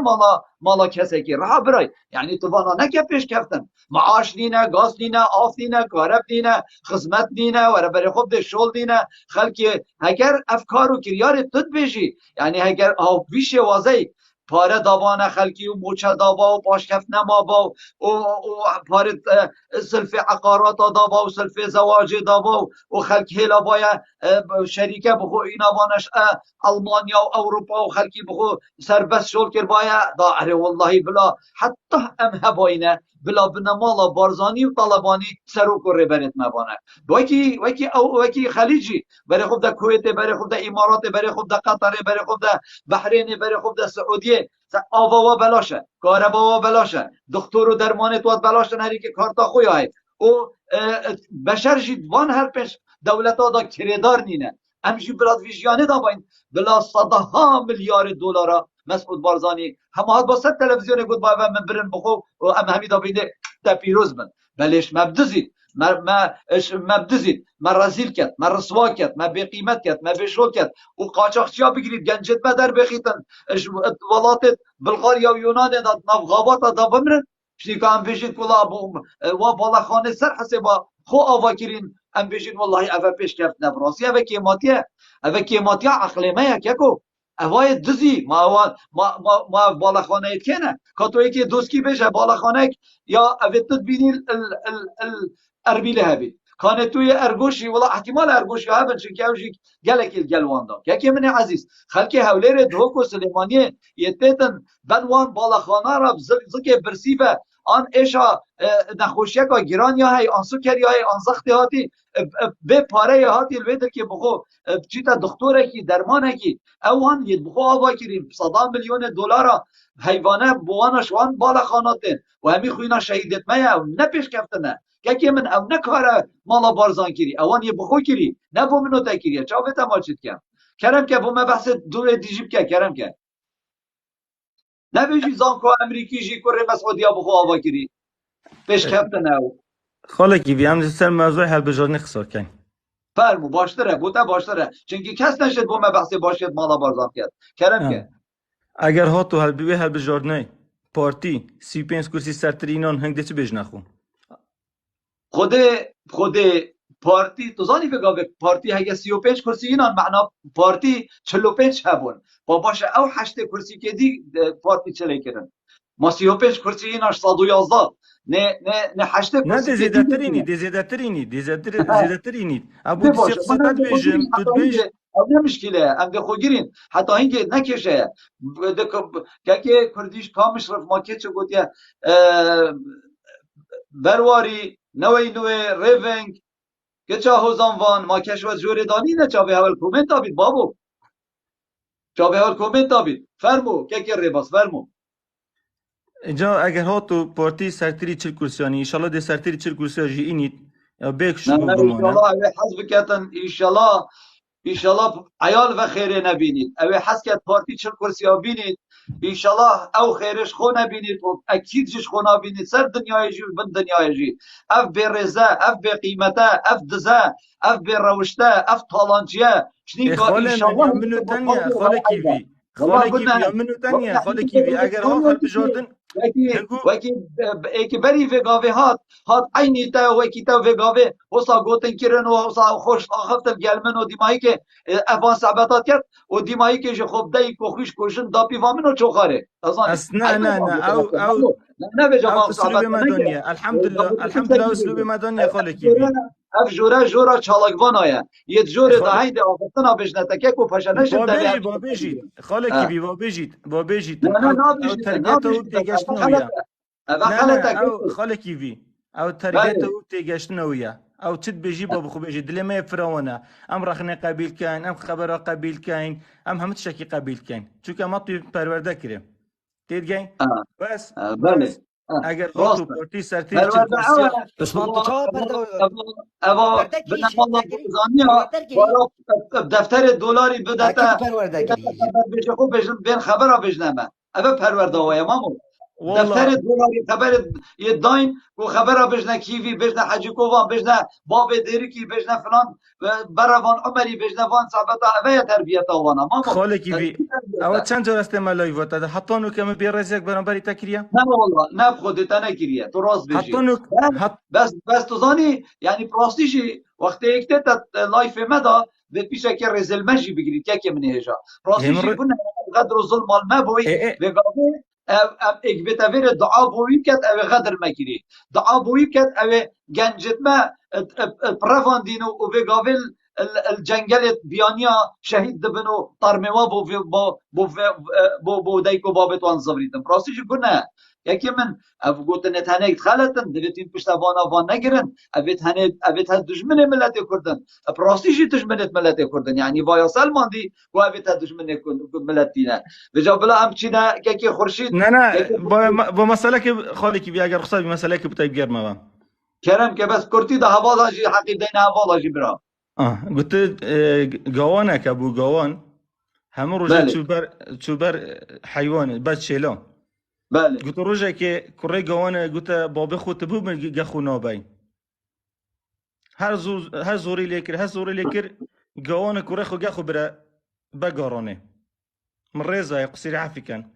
مالا کسی کی راه برای یعنی تو وانا نکه پیش کفتن معاش نینه گاز نینه آف نینه کارب نینه خدمت نینه و برای خود ده شول نینه خلکی اگر افکار و کریار تد بیشی یعنی اگر آو بیش واضحی پاره داوانه خلکی و موچه داوا و پاشکف نما با و پاره سلف عقارات داوا و سلف زواج داوا و خلک هیلا بایا شریکه بخو اینا وانش المانیا و اروپا و خلکی بخو سربست شول کر بایا دا اره والله بلا حتی ام هباینه بلا بنمالا بارزانی و طالبانی سروک و ربرت مبانه وکی خلیجی برای خود ده کویت برای خود ده امارات برای خود ده قطر برای خود ده بحرین برای خود ده سعودیه آوا و بلاشه کاربا و بلاشه دکتر و درمان تو بلاشه نری که کارتا خوی های او بشر جید وان هر پیش دولت ها دا کریدار نینه امجی بلاد ویژیانه دا باین بلا صدها میلیارد دلار مسعود بارزانی همه هاد با صد تلویزیون گود با من برن بخو و ام همی دا بینه تا پیروز من بلش مبدزید مبدزید ما رزیل کرد ما رسوا کرد ما بی قیمت کرد ما بشول کرد و قاچاقچی ها بگیرید گنجت بدر بخیتن ولات بلغاریا و یونان دا نفغابات دا بمرن شتی که هم بشید کلا و بالا خانه سر حسابا خو آوا کرین ام بشید والله اوه پیش کفت نبراسی اوه کیماتیه عقل مایه که کو اوای دزی ما بالاخانه ایت کنه کاتوی که دوسکی بشه بالاخانه یا اوتت بینی اربیله هبی کانه توی ارگوشی ولی احتمال ارگوشی هبن چون که اوشی گلک الگلواندا که من عزیز خلک حولیر دوک و سلیمانیه یتتن بنوان بالاخانه را زکی برسی و آن ایشا نخوشیه که گیران یا هی آن سکر یا هی آن زختی هاتی به پاره هاتی الویدر که بخو چیتا دکتره کی درمانه کی اوان ید بخو آوا کریم 100 میلیون دلار حیوانه بوانا شوان بالا خاناتن و همی خوینا شهیدت میا نه پیش کفتنه که من او نکاره مالا بارزان کری اوان یه بخو کری نه بو منو تکریه چاوه تماچید کم کرم که بو مبحث دور دیجیب که کرم که نه بیجی زانکو امریکی جی کره مسعودیا بخو آوا کری پیش کفتنه او خالکی وی هم سر موضوع هلبجارنی خسار کن فرمو باشتره بوده باشتره چونکه کس نشد بو مبحث باشد مالا بارزان کرد کرم که اگر هاتو هلبجارنی پارتی 35 کرسی سرترینان هنگ چه بیش نخون خود پارتی تو زانی بگاوه پارتی هگه 35 کرسی اینان معنا پارتی 45 هبون با باشه او 8 کرسی که دی پارتی چلی کرن ما 35 کرسی ایناش 111 نه 8 نه کرسی که زیادترینی ابو کسی قصدت بیجم تو بیج او نه مشکله ام ده خو گیرین حتی اینکه نکشه که کردیش کامش رف ما که چه گوتیه برواری نوی ریونگ که چه هوزانوان ما کشور جوری دانی نه چاوه اول کومنت آبید بابو چاوه اول کومنت آبید فرمو که ریباس فرمو اینجا اگر هاتو پارتی سرتری 40 کرسیانی ایشالله ده سرتری 40 کرسی جی اینید یا بیک نه شو بمانه ایشالله اوه حزب کتن ایشالله عیال و خیره نبینید اوه حس کت پارتی 40 کرسی ها بینید ایشالله او خیرش خو نبینید و اکید جش خو نبینید سر دنیای جی و بن دنیای جی اف بی رزه اف بی قیمته اف دزه اف بی روشته اف طالانچیه چنین که ایشالله منو تنیا خاله کیوی یا منو تنیا خاله کیوی اگر ها هلبجاردن وکی بری وگاوه هات عینی تا وکی تا وگاوه حسا گوتن کرن و حسا خوش آخفتن گلمن و دیمایی که افان ثبتات کرد و دیمایی که خب دایی کخوش کشن دا پیوامن و چوخاره نه اسلوب مدنیه الحمدلله اسلوب مدنیه خاله کیوی اف جورا چالاگوان آیا یه جوره دا هید آفتنا بجنه که کو پشنشن با بجید خاله کیوی با بجید او ترگت او تیگشت نویا او خاله کیوی او ترگت او تیگشت نویا او تد بجی با بخو بجی دل ما فرعونه ام رخنه قبیل کین ام خبره قبیل کین ام همت شکی قبیل کین چونکه ما تو پرورده کریم تیدگین بس اگر خاطر پارتی سرتی عثمان تو چا اوا بنمالا بزانیا دفتر دلاری بدتا بشه خوب بین خبر بجنمه اوا پرورده های مامو دفتر دلاری خبر یه داین و خبر بجنه کیوی بجنه حجی کووان بجنه باب دیرکی بجنه فلان بروان عمری بجنه وان ثابتا اوه تربیت وانا مامو خاله کیوی اوا چند جور استعمال وقت ده حتی نو کم بیرزیک برانبری تکریه نه والله نه خودت نکریه تو راست بشی بس تو زانی یعنی پراستیشی وقتی یک تا لایف مدا به پیش که رزل مجی بگیرید که من هجا پراستیشی بونه قدر ظلم ما بوی و گاوه ایک بتویر دعا بوی کت او قدر مکری دعا بوی کت او گنجت ما پرواندینو و به گاوه الجنگل بیانیا شهید دبنو طرموا بو دایکو بابت وان زبریتم پراستیش گونه یکی من او گوتن تنه خالتن دویتین پشت وان نگرن اویت هست دشمن ملت کردن پراستیش دشمنت ملت کردن یعنی وای سلمان دی و اویت هست دشمن ملت دینه بجا بلا هم چینه که خورشید نه با مسئله که خالی که بیا اگر خصوصا مسئله که بتایب گرم هم کرم که بس کرتی ده حوالا جی حقی دین حوالا جی برا قلت قوانه كابو قوان هم رجع تشوبر حيوان بس شيلان بله قلت رجع كي كوري قوانه قلت بابي خو تبو من جخو نابين هر زوري ليكر قوانه كوري خو جخو برا بقارانه من ريزا يقصير عافي كان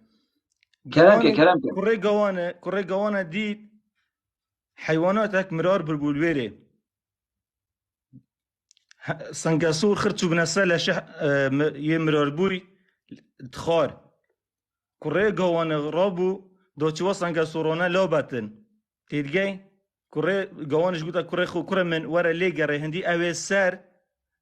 كلام كوري قوانه دي حيواناتك مرار بالبولويري سنگاسور خرچو بنسا لشه یمرار بوری دخار کره گوان رابو دوچوا سنگاسورانه لابتن تیدگی کره گوانش گوتا کره خو کره من ورا لیگره هندی اوه سر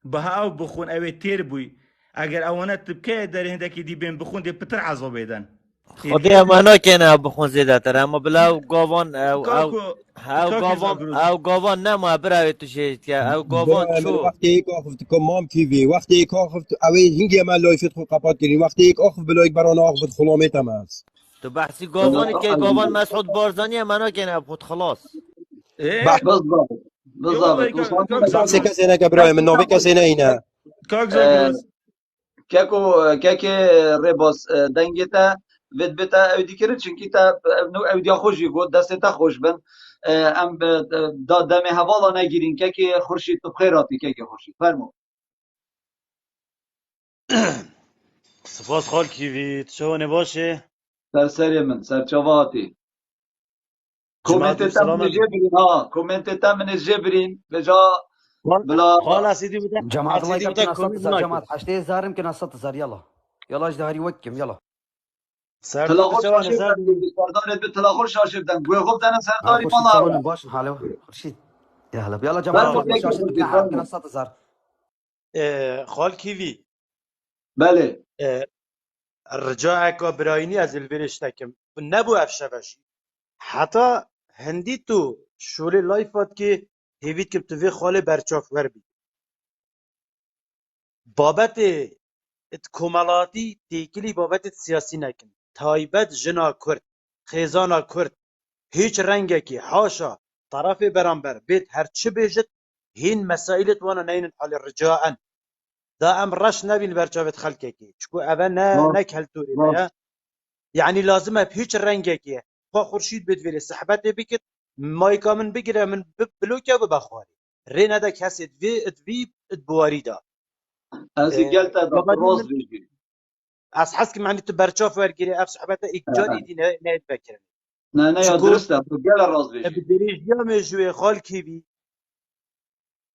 بها او بخون اوه تیر بوی اگر اوانه تبکه داره هندکی دی بین بخون دی پتر عذاب ایدن خودی امانا کنه بخون زیده تر اما بلا گاوان او کاکو او کاکی گاوان زاگروس او گاوان نما برای تو شید که او گاوان برای من چو وقتی یک آخفت که مام تیوی وقتی یک آخفت اوی هنگی من لایفت خود قپات کردی وقتی یک آخفت بلایک برای آخفت خلامیت هم هست تو بحثی گاوانی که گاوان مسعود بارزانی امانا کنه خود خلاص اه بالضبط يا والله بالضبط كاك وصلنا بحث زاغروس کسی نکه برای من نوی کسی نه اینه كاك زاغروس كاكو كاكي ريبوس دنگتا ود بتا او ديكرت چونكي تا نو او ديا خوش يقول دستا خوش بن ام دا دم حوالا نگیرین كاكي خورشید تو بخيراتي كاكي خورشید فرمو سپاس خال کیوید چونه باشه سرسري من سرچواتي كومنت جماعت تا من سلامت جبرين ها كومنت تا من جبرين بجا خال بلا خال اسیدی بوده جماعة الله اسیدی يمكن بوده أصط کمید زار جماعة نکن حشتي زار يمكن أصط زار يلا يلا اجدهاري وكم يلا سردار تلاخور چوانه شاشردن سردار سردار به تلاخور شاشردن گوه گفت انا سرداری خورشيد مالا سوون باش حالو خورشيد يا هلا يلا جماعة فرمو آه الله باش كاكي شاشة خورشید بكنا يمكن فرمو أصط زار خال کیوی بله رجاء اکا براینی از البرش تکم نبو افشوشی حتی هندی تو شوری لایفات که هیوید که تو خاله برچاف ور بی بابت ات کمالاتی تیکلی بابت سیاسی نکن تایبت جنا کرد خیزانا کرد هیچ رنگکی حاشا طرف برانبر بیت هرچی بیجت هین مسائلت وانا نین حال رجاء دا ام رش نبین برچاوت خلقکی چکو اوه نه راست کلتوری نه راست یعنی لازمه هیچ رنگکی پا خورشید بدویری صحبت بکت مایکا من بگیره من بلوکه و بخواری ری نده کسی ادوی ادبواری دا از گلتا دا مبادی راست من بيجي از حس که معنی تو برچاف ورگیری اف صحبت اکجار ایدی نه بکرن نه نه یا چکو درسته تو گل راست بيجي بدریجیا مجوی خال کیوی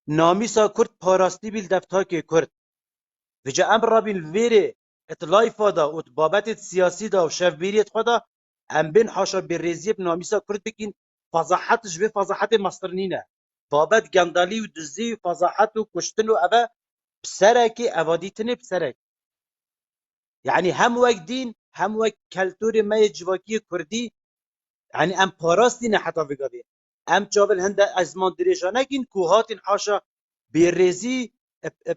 نامیسا کرد پاراستی بیل دفتاک کرد وجا ام رابین ویره ات لایفا دا و بابت سیاسی دا و شفبیریت خدا ام بین حاشا بریزیب نامیسا کرد بکین فضاحتش به فضاحت مصرنینه بابت گندالی و دزی و فضاحت و کشتن و اوه بسرکی اوادیتنه بسرک یعنی هم وک دین هم وک کلتور مای جواکی کردی يعني ام باراستي حتى بقضية ام جابل هند ازمان دريجانا كين كوهاتين حاشا بيريزي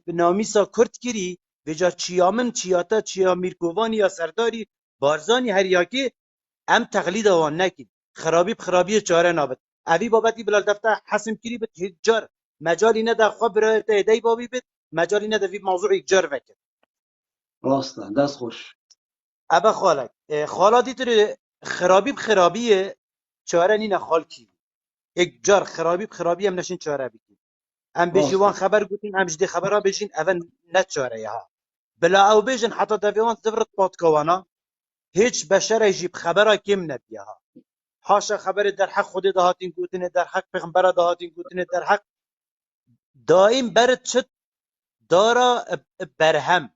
بناميسا كرد كري بجا چيامن چياتا چيا ميركواني يا سرداري بارزاني هرياكي ام تقليد وان نكين خرابي بخرابي چاره نابد اوي بابتي بلال دفتر حسم كري بت هجار مجالي ندا خبر تهدي بابي بت مجالي ندا في موضوع هجار وكر راسته دست خوش ابا خالك خالاتي تري خرابي بخرابيه چاره نينا خال کی یک جار خرابی بخرابی هم نشین چاره بکن ام بجیوان راسته خبر گوتین ام جدی خبرها بجین اون نه چاره ها بلا او بجن حتی دویوان زفرت پادکوانا هیچ بشر یجیب خبرها کم نبیه ها حاشا خبر در حق خود دهاتین گوتین در حق پیغمبر دهاتین گوتین در حق دائم برد چت دارا برهم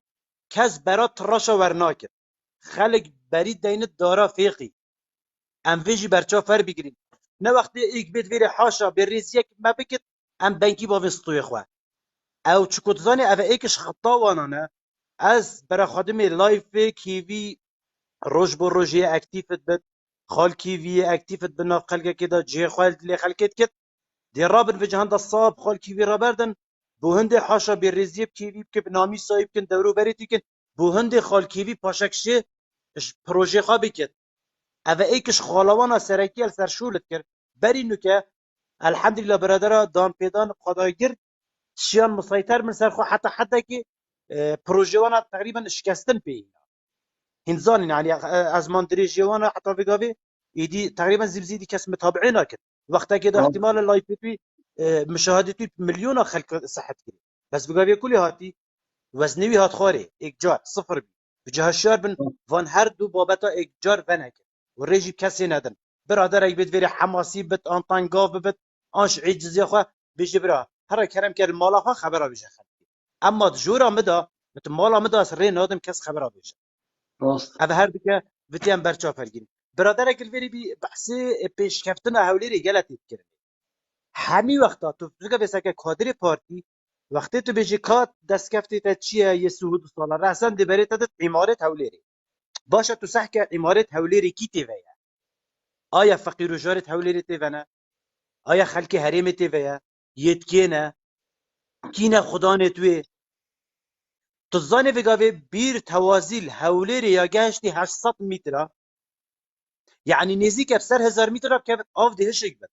کس برا تراشا ورناکر خلق برید دینت دارا فیقی ام ویجی برچا فر بگیرین نه وقتی ایک بیت ویری حاشا بریز یک ما بکت ام بنکی با وستوی خواه او چکوتزانی او ایکش خطا وانانه از برا خادم لایف کیوی روش بو روشی اکتیفت بد خال کیوی اکتیفت بنا خلقه که دا جه خال لی خلقت کت دی رابن في جهان دا صاب خال کیوی را بردن بو هنده حاشا بریزیب کیوی که بنامی صاحب کن دورو بریتی کن بو هنده خال کیوی پاشکشه پروژه خوابی کت اوه ایکش خالوانا سرکی سرشولت کرد بری نو که الحمدلله برادرها دان پیدان خداگیر شیان مسيطر من سرخو حتى که پروژه وانا تقریبا شکستن پی هنزان يعني از من دريجي وانا حتى في قابي يدي تقريبا زبزيدي كاس متابعينا كده وقتها كده راست احتمال اللايف بي مشاهدتي مليون خلق صحت كده بس في قابي كل هاتي وزنوي هات خاري اكجار صفر بي بجاه الشار بن فان هر دو بابتا اكجار فنك والريجي كاسي ندن برادر اي بيت فيري حماسي بت انطان قاف بت انش عيد جزي خوا بيجي برا هر كرم كر مالا خوا خبره بيجي خلق اما جورا مدا مت مالا مدا سري نادم كاس خبره بيجي راست هذا هر دكه بتيان برچا فرگین برادرك الفيري بي بحثي پیش کفتن هوليري غلط يذكر همي وقتا تو فکر بسکه کادر پارتی وقتی تو بيجي کات دست کفتی تا چیه یه سهود سالا رسن دی بريت تا عمارت هوليري باشە تو سەحکە ئیمارەت هەولێرێکی تێڤەیە ئایا فەقیر و ژارێت هەولێرێ تێڤەنە ئایا خەلکی هەرێمێ تێڤەیە یەتکێنە کینە خودانێت وێ تزانێ vêgavê bîr tewazîl hewlêrê ya gehiştî 800 mîtra yani nêzik ev ser 1000 mîtra kevit av dê hişek bin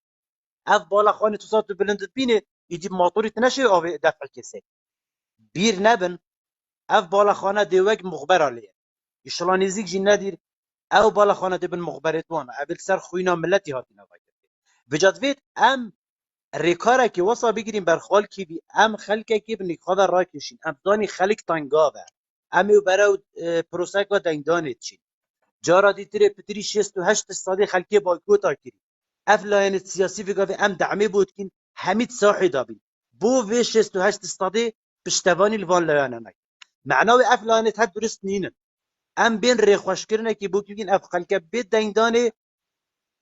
ev balaxanê tu sat tu bilind bînê îdî motorî tu neşê avê defr kesê bîr nebin ev balaxane dê wek muxbera lê ye îşila nêzik jî nedîr ew balaxane dibin muxberê wan ev li ser xwîna milletî hatîne vekirdin vêcadvêt em rêkarekî wesa bigirîn berxwalkî bî em xelkekî bi nîxave rakişîn em zanî xelik tangav e em ê berew proseka dengdanê çîn cara dîtirê pitirî 68 sadê xelkê boykota kirî ev layinê siyasî vêgavê em demê bû dikîn hemî sahê dabîn bo vê 68 sadê piştevanî li van layanan nekin mecna wê ev layinê hep durist nînin em bên rêxweşkirinekî bû bigîn ev xelke bê dengdanê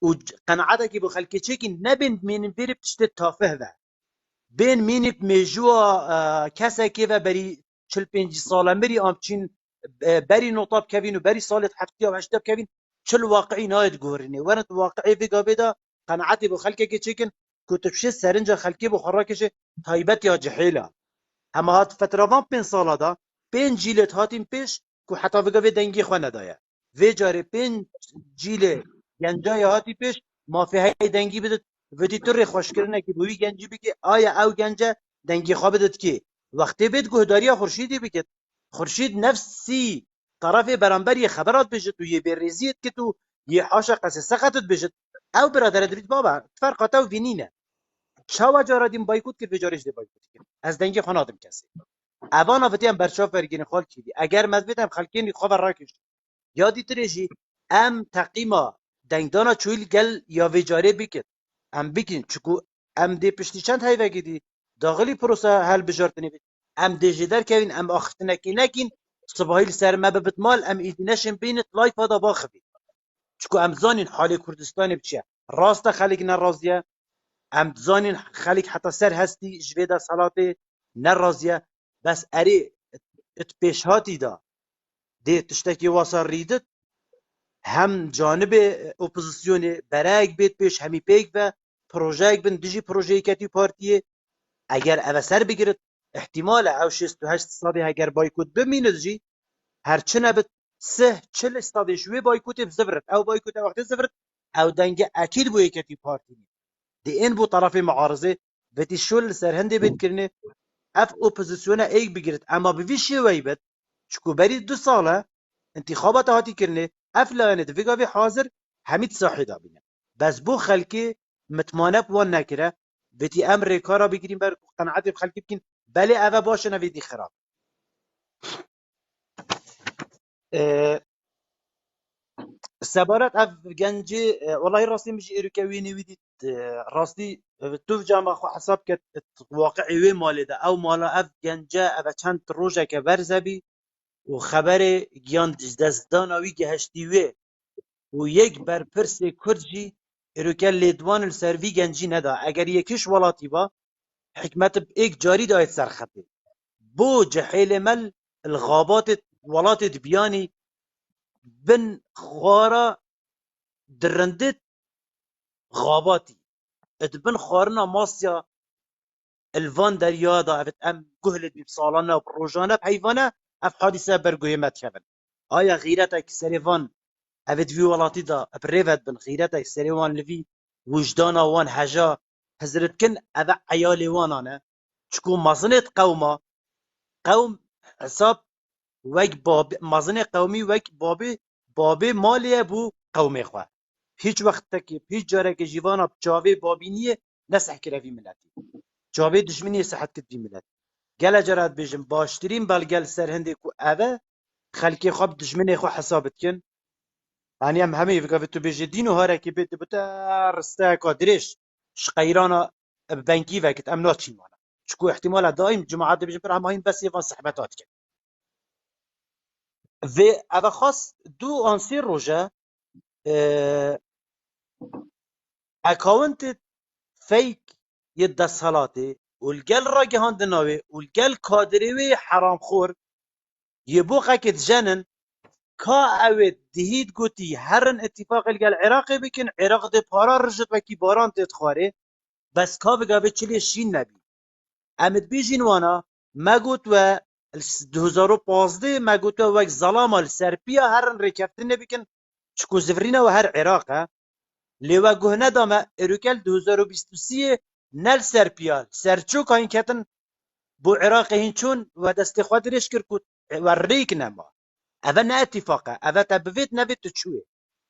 û qenaetekî bû xelkê çêkîn nebên mînin vêrê tiştê tafeh ve bên mînî mêjuwa kesekê ve berî 45 sala mirî am çîn berî nota bikevîn û berî salê heftiya û heştya bikevîn çil waqî nayê diguherînê werin tu waqî vêgavê de qenaetê bû xelkekê çêkin ku tu bişê serinca xelkê bû xwe rakişê taybetiya cihêla hema hat fetiravan 5 sala da 5 cîlê hatîn pêş ku heta vêgavê dengê xwe nedaye vê carê 5 cîlê gencayê hatî pêş mafê dengî bidit vidî tu rêxweşkirinekî bi wî gencî bike aya ew gence dengê xwe bidit kê wextê bêt guhdarîya xurşîdê bikit xurşîd nefsî tarafê beramberiyê xeberat bêjit û yê bêrêziyet kit û yê haşa qesê seqetit bêjit ew biradere divît baba ferqa te vînîne çawa cara dîn baykût kir vê carê jî dê baykût kir ez dengê xwe nadim kesê evan avitî em berçav vergînê xalkî dî eger mezbêt em xelkên xwe ve rakiştin ya dîtirê jî em teqîma dengdana çûyîl gel ya vê carê bikit em bikin çikû em dê piştî çend heyvekî dî daxilî prosa helbijartinê bî em dê jê derkevîn em axiftinekî nekin sibahî li ser me bibit mal em îdî neşin bînit layfa da baxivîn çikû em zanîn halê Kurdistanê bi çi ye rast e xelek nerazî ye em zanîn xelek heta ser hestî ji vê desalatê nerazî ye bes erê it pêşhatî da dê tiştekî wasa rîdit hem canibê opozisyonê berek bêt pêş hemî pêk ve projeyek bin dijî projeyê ketî partiyê eger ev ser bigirit ihtimal e ew 68 sadê heger baykût bimînit jî her çi nebit 40 sadê ji wê baykûtê zivirit ew baykûtê wextê zivirit ew dengê ekîd bû yê ketî partiyê dê ên bû tarafê muarizê vetî şol li ser hindê bêdkirinê ev opozisyona êk bigirit ema bi vî şêweyî bit çikû berî 2 sal e întîxabata hatî kirinê ev layanê di vêgavê hazir hemî sahê dabîne bes bo xelkê mitmaneb wan nekire vetî em rêkara bigirîn ber qenaetê bi xelkê bikîn belê ev e baş in ev ê dî xirab sebaret ev gencê welahî rastî min jî êrîka wînê wî dît rastî tu cama xwe hesab ket waqiî wê malê de ew mala ev gence ev e çend rojeke berzebî û xeberê giyan dezdana wî gihiştî wê û yek berpirsê Kurd jî êrîka lêdwan li ser vî gencî neda eger yekîş welatî ba hikmet êk carî daye ser xetê bo cihêlê me li xabatê welatê dibiyanî bin xwara dirindê xabatî dibin xwarina masya li van derya da evet em guh li dîp salane rojane heyvane ev hadîse berguhê me dikevin aya xîretek serê van evet vî welatî da rêvet bin xîretek serê wan li vî wijdana wan heja hezir dikin ev e eyalê wanan e çikû mezinê qewma qewm hesab wek mezinê qewmî wek babê malê ye bû qewmê xwe hiç wextekî hiç carekê jîvana çavê babîniyê nesehkirevî milletî çavê dijminiyê sehet kir vî milletî gelek cara dibêjim baştirîn belge li ser hindê ku ev e xelkê xwe bi dijminê xwe hesab dikin yani em hemê vêgavê tu bêjî dîn û harekê bê dibite risteyeka dirêj ji qeyrana bengî vekit em naçîn wana çikû ihtimala daîm cemaet dibêjin pir hemahîn besê van sehbeta dikin vê ev e xas du an sê roj e akawuntê feyk yê desthilatê û li gel ragihandina wê û li gel kadirê wê heramxwar yê bo xelkê dijenin كا اوید دهید گوتی هرن اتفاق الگل عراق بکن عراق ده پارا رجت وکی باران تید خواره بس کا بگاوه چلی شین نبی امد بیجین وانا ما گوت و 2015 ما گوت و وک ظلام السرپیا هرن رکفتن نبکن چکو زفرین و هر عراقه لیوا گهنه دامه اروکل 2023 نل سرپیا سرچو کاین کتن بو عراق هینچون و دست خود ریش کر کود و ریک نما اوه نه اتفاقه اوه تا بوید نوید تو چوه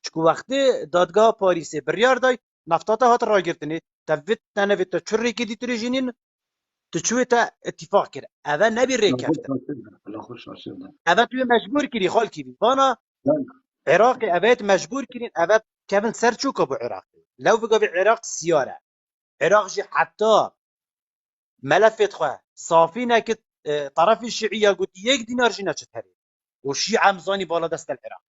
چکو وقتی دادگاه پاریسه بریار دای نفتاتا هات را گرتنی تا وید نوید تو چوری که دیتو ریجینین تو چوه تا اتفاق کرد اوه نبی ریک کفتن الله خوش آشده. اوه توی مجبور کری خال کری وانا عراق اوه مجبور کرین اوه کبن سر چوکا بو عراق لو بگا عراق سیاره عراق جي حتى ملفت خواه صافي نكت طرف الشيعية قلت 1 دينار جي نچت هري والشيعة مزاني بالا دست العراق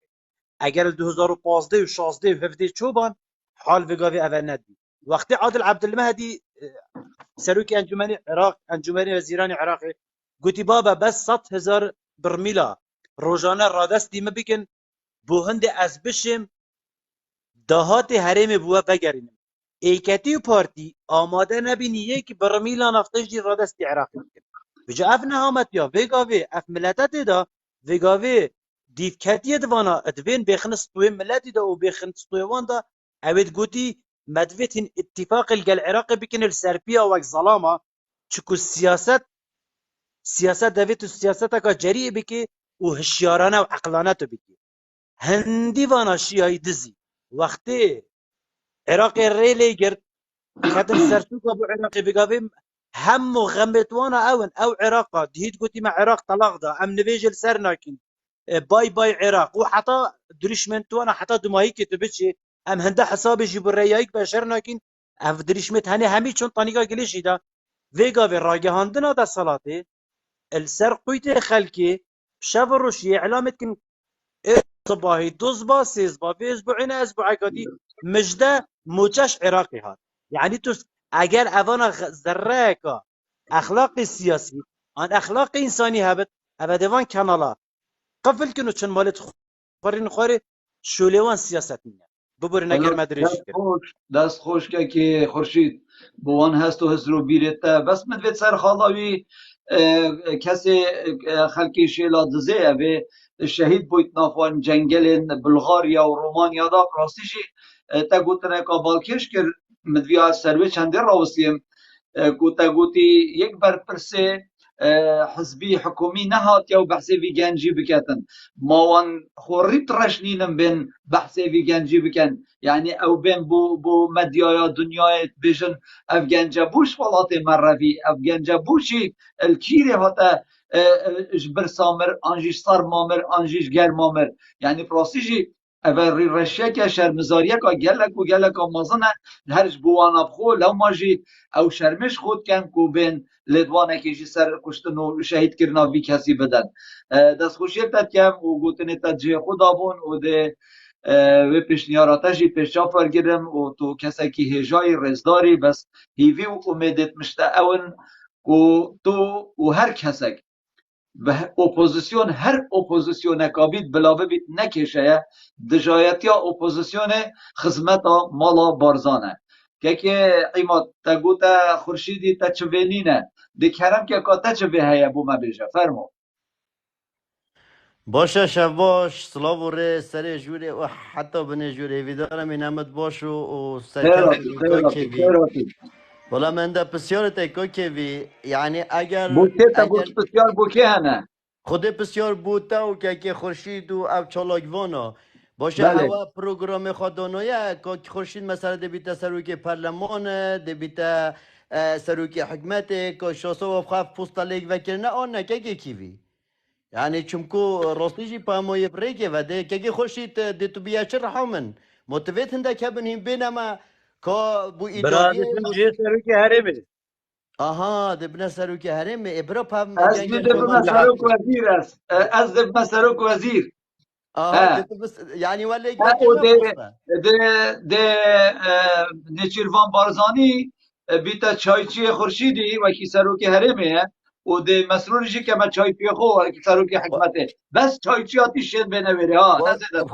اگر ال 2015 و 16 و 17 چوبان حال بقاوي اول ندي وقتی عادل عبد المهدي سروكي انجمني عراق انجمني وزيراني عراقي قلت بابا بس 100,000 برميلا روجانا رادستي ما بكن بو هند از بشم دهات هرم بوه بگرینم ایکتی پارتی آماده نبینی یک برمیلا نفتش دی را دست عراق بکن بجا اف نهامت یا وگاوی اف ملتت دا وگاوی دیف کتی دوانا ادوین بخنس توی ملتی دا و بخنس توی وان دا اوید گوتی مدویتین اتفاق الگل عراق بکن السرپیا وک ظلاما چکو سیاست دوید سیاست کا جریع بکی و هشیارانه و عقلانه تو بکی هندی وانا شیعی دزی وقتی عراق ريلي قرد خدم سرسوك ابو عراق بقابم هم غمتوانا او عراق دهيت قلتي مع عراق طلاق دا ام نبيجل سرناكين باي باي عراق وحتى دريشمنتوانا حتى دماهي كتبتشي ام هنده حسابي جيبو الريايك بشرناكين اف دريشمت هني همي چون طانيقا قليشي دا ويقا في راجهاندنا دا صلاتي السر قويت خلكي شاف الروشي علامتكن صباحي دوزبا سيزبا في اسبوعين اسبوعي قدي مجده موچش عراقي هات يعني تو اگر اوانا ذرهكا اخلاق سياسي ان اخلاق انساني هبت ابدوان كانالا قفل كنو چن مالت خورين خوري شوليوان سياست نيا ببر نگر مدرش دست خوش دست خوش که خورشید بوان هست و هزرو بیرته بس مدوید سر خالاوی کسی خلکی شیلا دزه و شهید بویت نافوان جنگل بلغاریا و رومانیا دا راستیشی تا گوتنه که بالکش کر مدویا سروی چنده راوستیم گوتا گوتی یک برپرسه حزبی حکومی نهات یا بحثی وی گنجی بکتن ماوان خوریت رشنینم بین بحثی وی گنجی بکن یعنی او بین بو مدیا دنیای بیشن اف گنجا بوش ولات مروی اف گنجا بوشی الکیری هاتا جبر سامر انجیش سار مامر انجیش گر مامر یعنی پراسیجی اول رشیا که شرمزاریه که گلک و مازنه هرج بوانا بخو لو ماجی او شرمش خود کن کو بین لدوانه که جی سر کشتن و شهید کرنا بی کسی بدن دست خوشیل تد کم و گوتنی تد جه خود آبون و ده و پیشنیاراتا جی پیشا فرگرم و تو کسی که هجای رزداری بس هیوی و امیدت مشته اون و تو و هر کسی اپوزیسیون هر اپوزیسیون کابید بلاوه بیت نکشه دجایتی اپوزیسیون خدمت مالا بارزانه که قیمت تا گوتا خورشیدی تا چوینینه دکرم که تا چوی هیا بو ما بیجه فرمو باشه شباش سلاو و ره سر جوره و حتی بنه جوره ویدارم این امد باشو و سرکست خیراتی خیراتی ولی من ده پسیارت اکا کهوی یعنی بوته تا گوت بسیار بوکه هنه خود بسیار بوده و که خورشید و او چالاکوانا باشه بله. هوا پروگرام خودانویه که خورشید مثلا ده بیتا سروک پرلمان ده بیتا سروک حکمت که شاسو و خواف پوستا لیگ وکرنه آن نکه کیوی یعنی چمکو راستیجی پاموی بریکه و ده که خورشید ده تو بیا چه رحمن موتویت هنده که بنیم بینما که بو ایداریه برادتون جه سروکی هرمه آها ده بنا سروک هرم ابرا پام از جنگل ده رومان مسروک وزیر است از ده مسروک وزیر آها ده بس يعني ولا او يقبل بوسطة ده نچیروان بارزانی بیتا چایچی خورشیدی و کی سروک هرمه و ده مسرور جی که ما چای پی خو که سروکی حکمته بس چای چیاتی شد بنویری ها نزدن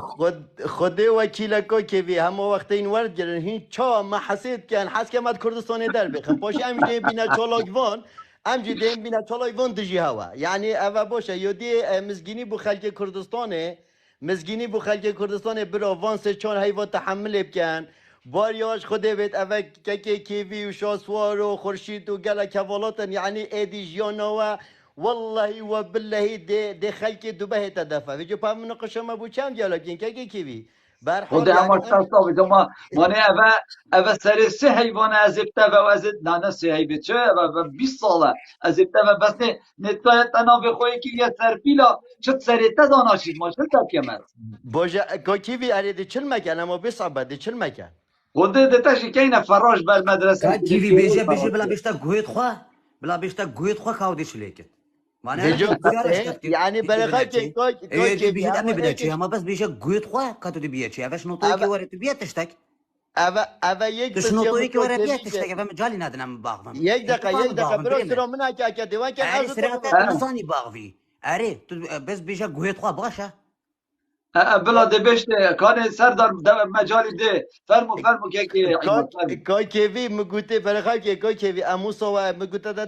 خود وکیل کو که وی هم وقت این ورد گرن هین چا ما حسید کن حس که مد کردستان در بخم پاش امجده بینا چالاگوان امجده بینا چالاگوان دجی هوا یعنی اوا باشه یودی مزگینی بو خلق کردستانه مزگینی بو خلق کردستان برا وان سه چون حیوان تحمل بکن باریاش خود بیت اوا که کیوی و شاسوار و خورشید و گلا کوالاتن یعنی ایدی جیانا والله وبالله دي خلقي دبه تدفع ويجو بام مناقشه ما بو چند دیالوگین که کیوی خود برحال اما يعني شخصا بجا ما مانه اوه سر سه حیوان از ابتا و از نه سه حیوان چه و 20 ساله از ابتا و بس نه نتایت تناب خوی که یه سر پیلا چه سریعت داناشید ما چه تکمه بوجا كيفي اريد چل مكان اما بيصعب دي چل مكان خود دتاشی که این فراش بر مدرسه کا کیوی بیجه بیجه بلا بیشتر گویت خوا بلا بیشتر گویت خوا کاو دیش لیکت معنی فيجو بسیارش کرد يعني بلغاك ایجی بیجه كيفي دمی اما بده چی هيك اما بس بیجه گویت خوا کاتو دی بیه چی اوش نوتوی که اوا وره تو بیه تشتک اوا يك تش بس نوتوی که يوم وره بیه كيفي تشتک اوه مجالی ندنم باغم يك دقيقه اتفاهم يك دقيقه باغم برو بريمه سرو من هكا ديوان كان اری عايز سرعت تطلب نزانی باغوی اری تو بس بیجه گویت خوا باشه بلا دبشت کان سردار مجالی ده فرمو که ایمان فرمو كوكيفي مقوتي فرخاكي كوكيفي اموسا ومقوتا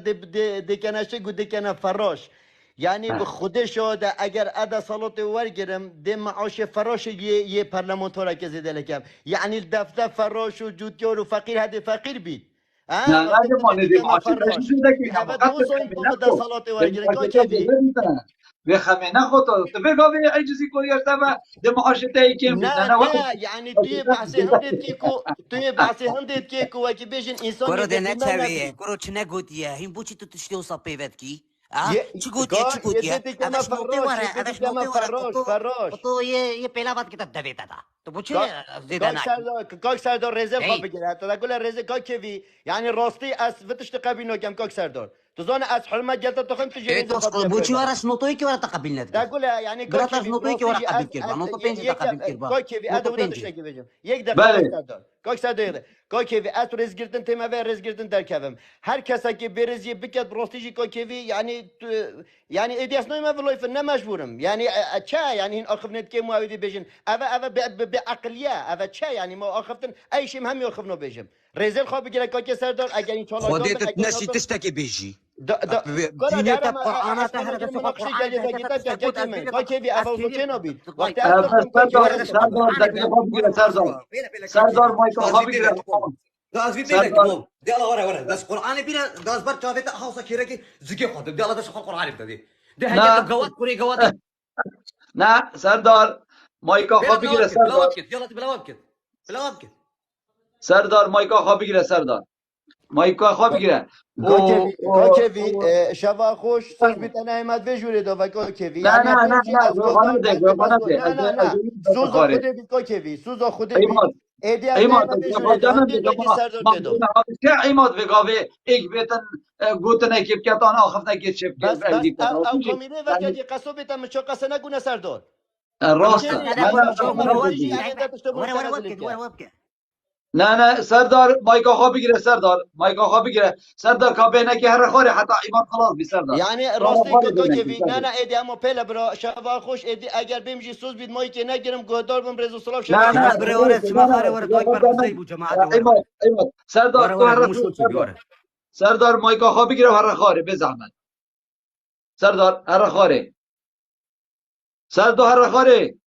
دي كان شيء دي كان فراش يعني بخودش هذا اگر ادا صلاتي ورگرم دي معاش فراش يه برلمانتورا كزيد لكم يعني الدفتر فراش وجوتيور وفقير هذا فقير بيت نه ها نه وقت ما دي ندیم كان آشی داشتی فراش شده که اول نماقت دوسو این خمینه قوم دا خو صلاتي به ورگرم مقاطعه كوكيفي جزر میتنه به خمینه خو تو بگاوی عجزی کوریش تبا ده معاشی تایی کم بید نه نا نه وقت نا يعني توی بحث هندت كيكو توی بحث هندت كيكو وكي بيجن انسان کرو ده يدفي ما نچویه نبي کرو چه نگوتیه هیم بوچی تو تشتی و سپیوت کی چی گوتیه قال چی گوتیه يديك انا اوش نوته فراش وره يديك اوش انا نوته وره فراش تو فراش تو یه پیلاوت کتاب دویتا دا تو بوچه زیده كاك نکی سردار كاك سردار رزق خو ای بگیر حتی اقول رزق كاك كيفي يعني راستي اس فتش تقبينو كم كاك سردار تظن اس حلمه جلت تخم تجي ای رزق تو خو بگیر بوچی بيبا وره شنوتوی که وره تقبیل ندگی اقول يعني كاك برات از كيفي نوتوی که راستي وره جي قبیل اس کرد با نوتو پنجی تا يك قبیل کرد با كاك كيفي نوتو هذا ودا پنجی تشتكي بيجم يك دقيقه كاك بله سردار كاك سردار كاك كيفي اس رز گردن تيما و رز گردن در كفم هر کسا که برزي بكت راستي جي كاك كيفي يعني يعني ادياس نوي ما في لايف مجبورم يعني تشا يعني هن اخفنت كي معاودي بيجن اوا بعقليه اوا تشا يعني ما اخفتن اي شيء مهم ياخذنو بيجم رزل خو بگیره کاک سردار اگر این چالاکان بن خودت اگر نشی ناتن تشتکی بیجی دا کارا دینه تا دارم قرآن تا اسمانو هر گیر دست خود مناقشه قرآن جدید تا تا گیتا تشتکی که بود از من بیله تا کاکی بی از اول تو پیری چه نبید تقای وقتی از تقای تختم کاکی سردار وره بی دست خود سردار قرآن دقیقه بیا خواب بگیره وره محمد سردار صلی بیله بیله کاکی سردار بی مایکو دازوی خواب بیله بگیره تقوم دازوی بیله سردار تقوم دیالا وره دست قرآن بیله داز بر چاویت هاوسا کیره کی زگی خود دیالا دست خود قرآن بیده ده هجت نه گوات کوری گوات نه سردار مایکا بیله خواب بگیره بلاوت کت بلاوت سردار کت دیالا بلاوت کت بلاوت کت سردار مایکا خواب بگیره سردار مایکا خواب بگیره کاکی بی شبا خوش سوز بیت انا ایمد و جوری دو و کاکی بی نه یعنی نه نه بمشی نه از گوخانه گودار ده از گوخانه ده نه نه از نه دست سوزا خاره خود بی کاکی بی سوزا خود بی ایماد ایدی از ایماد نیمد و شما جوری دو جانم هندی دیگه کاکی سردار مقدون تدو که ایماد بگاوه ایک بیتن گوتن اکیب کتان آخف نکید شب بس ایدی کن او راستی جی کامیده و یعنی کدی قصو بیت مچو قصه نگونه سردار راست وقت بچینی هذا اما نه بيجي بچه كوكي مرا ورا بچی نه یعنی بيجي ده تشتبون ورا ورا کنه وابكت ورا دلیت وابكت نه نه سردار مایکا خواب بگیره سردار مایکا خواب بگیره سردار کابه نکی هر خاره حتی ایمان خلاص بی سردار يعني تو هر راستي خاره كاكي بینکی في سردار نانا ايدي اما بيلا برا شافا خوش ايدي اگر بيمشي سوز بيد ماي كي نگرم گودار بم رزو سلاف نه شافا نه خوش خلاص بم بري نه ورا نه سما نه خاري ورا تو تويك خود بر جانم بزي بو جماعتي ورا ایمان ایمان سردار ورا تو ورا هر بمش تو تبي سردار ورا سردار مایکا خواب بگیره و هر خاره به زحمت سردار هر خاره سردار هر خاره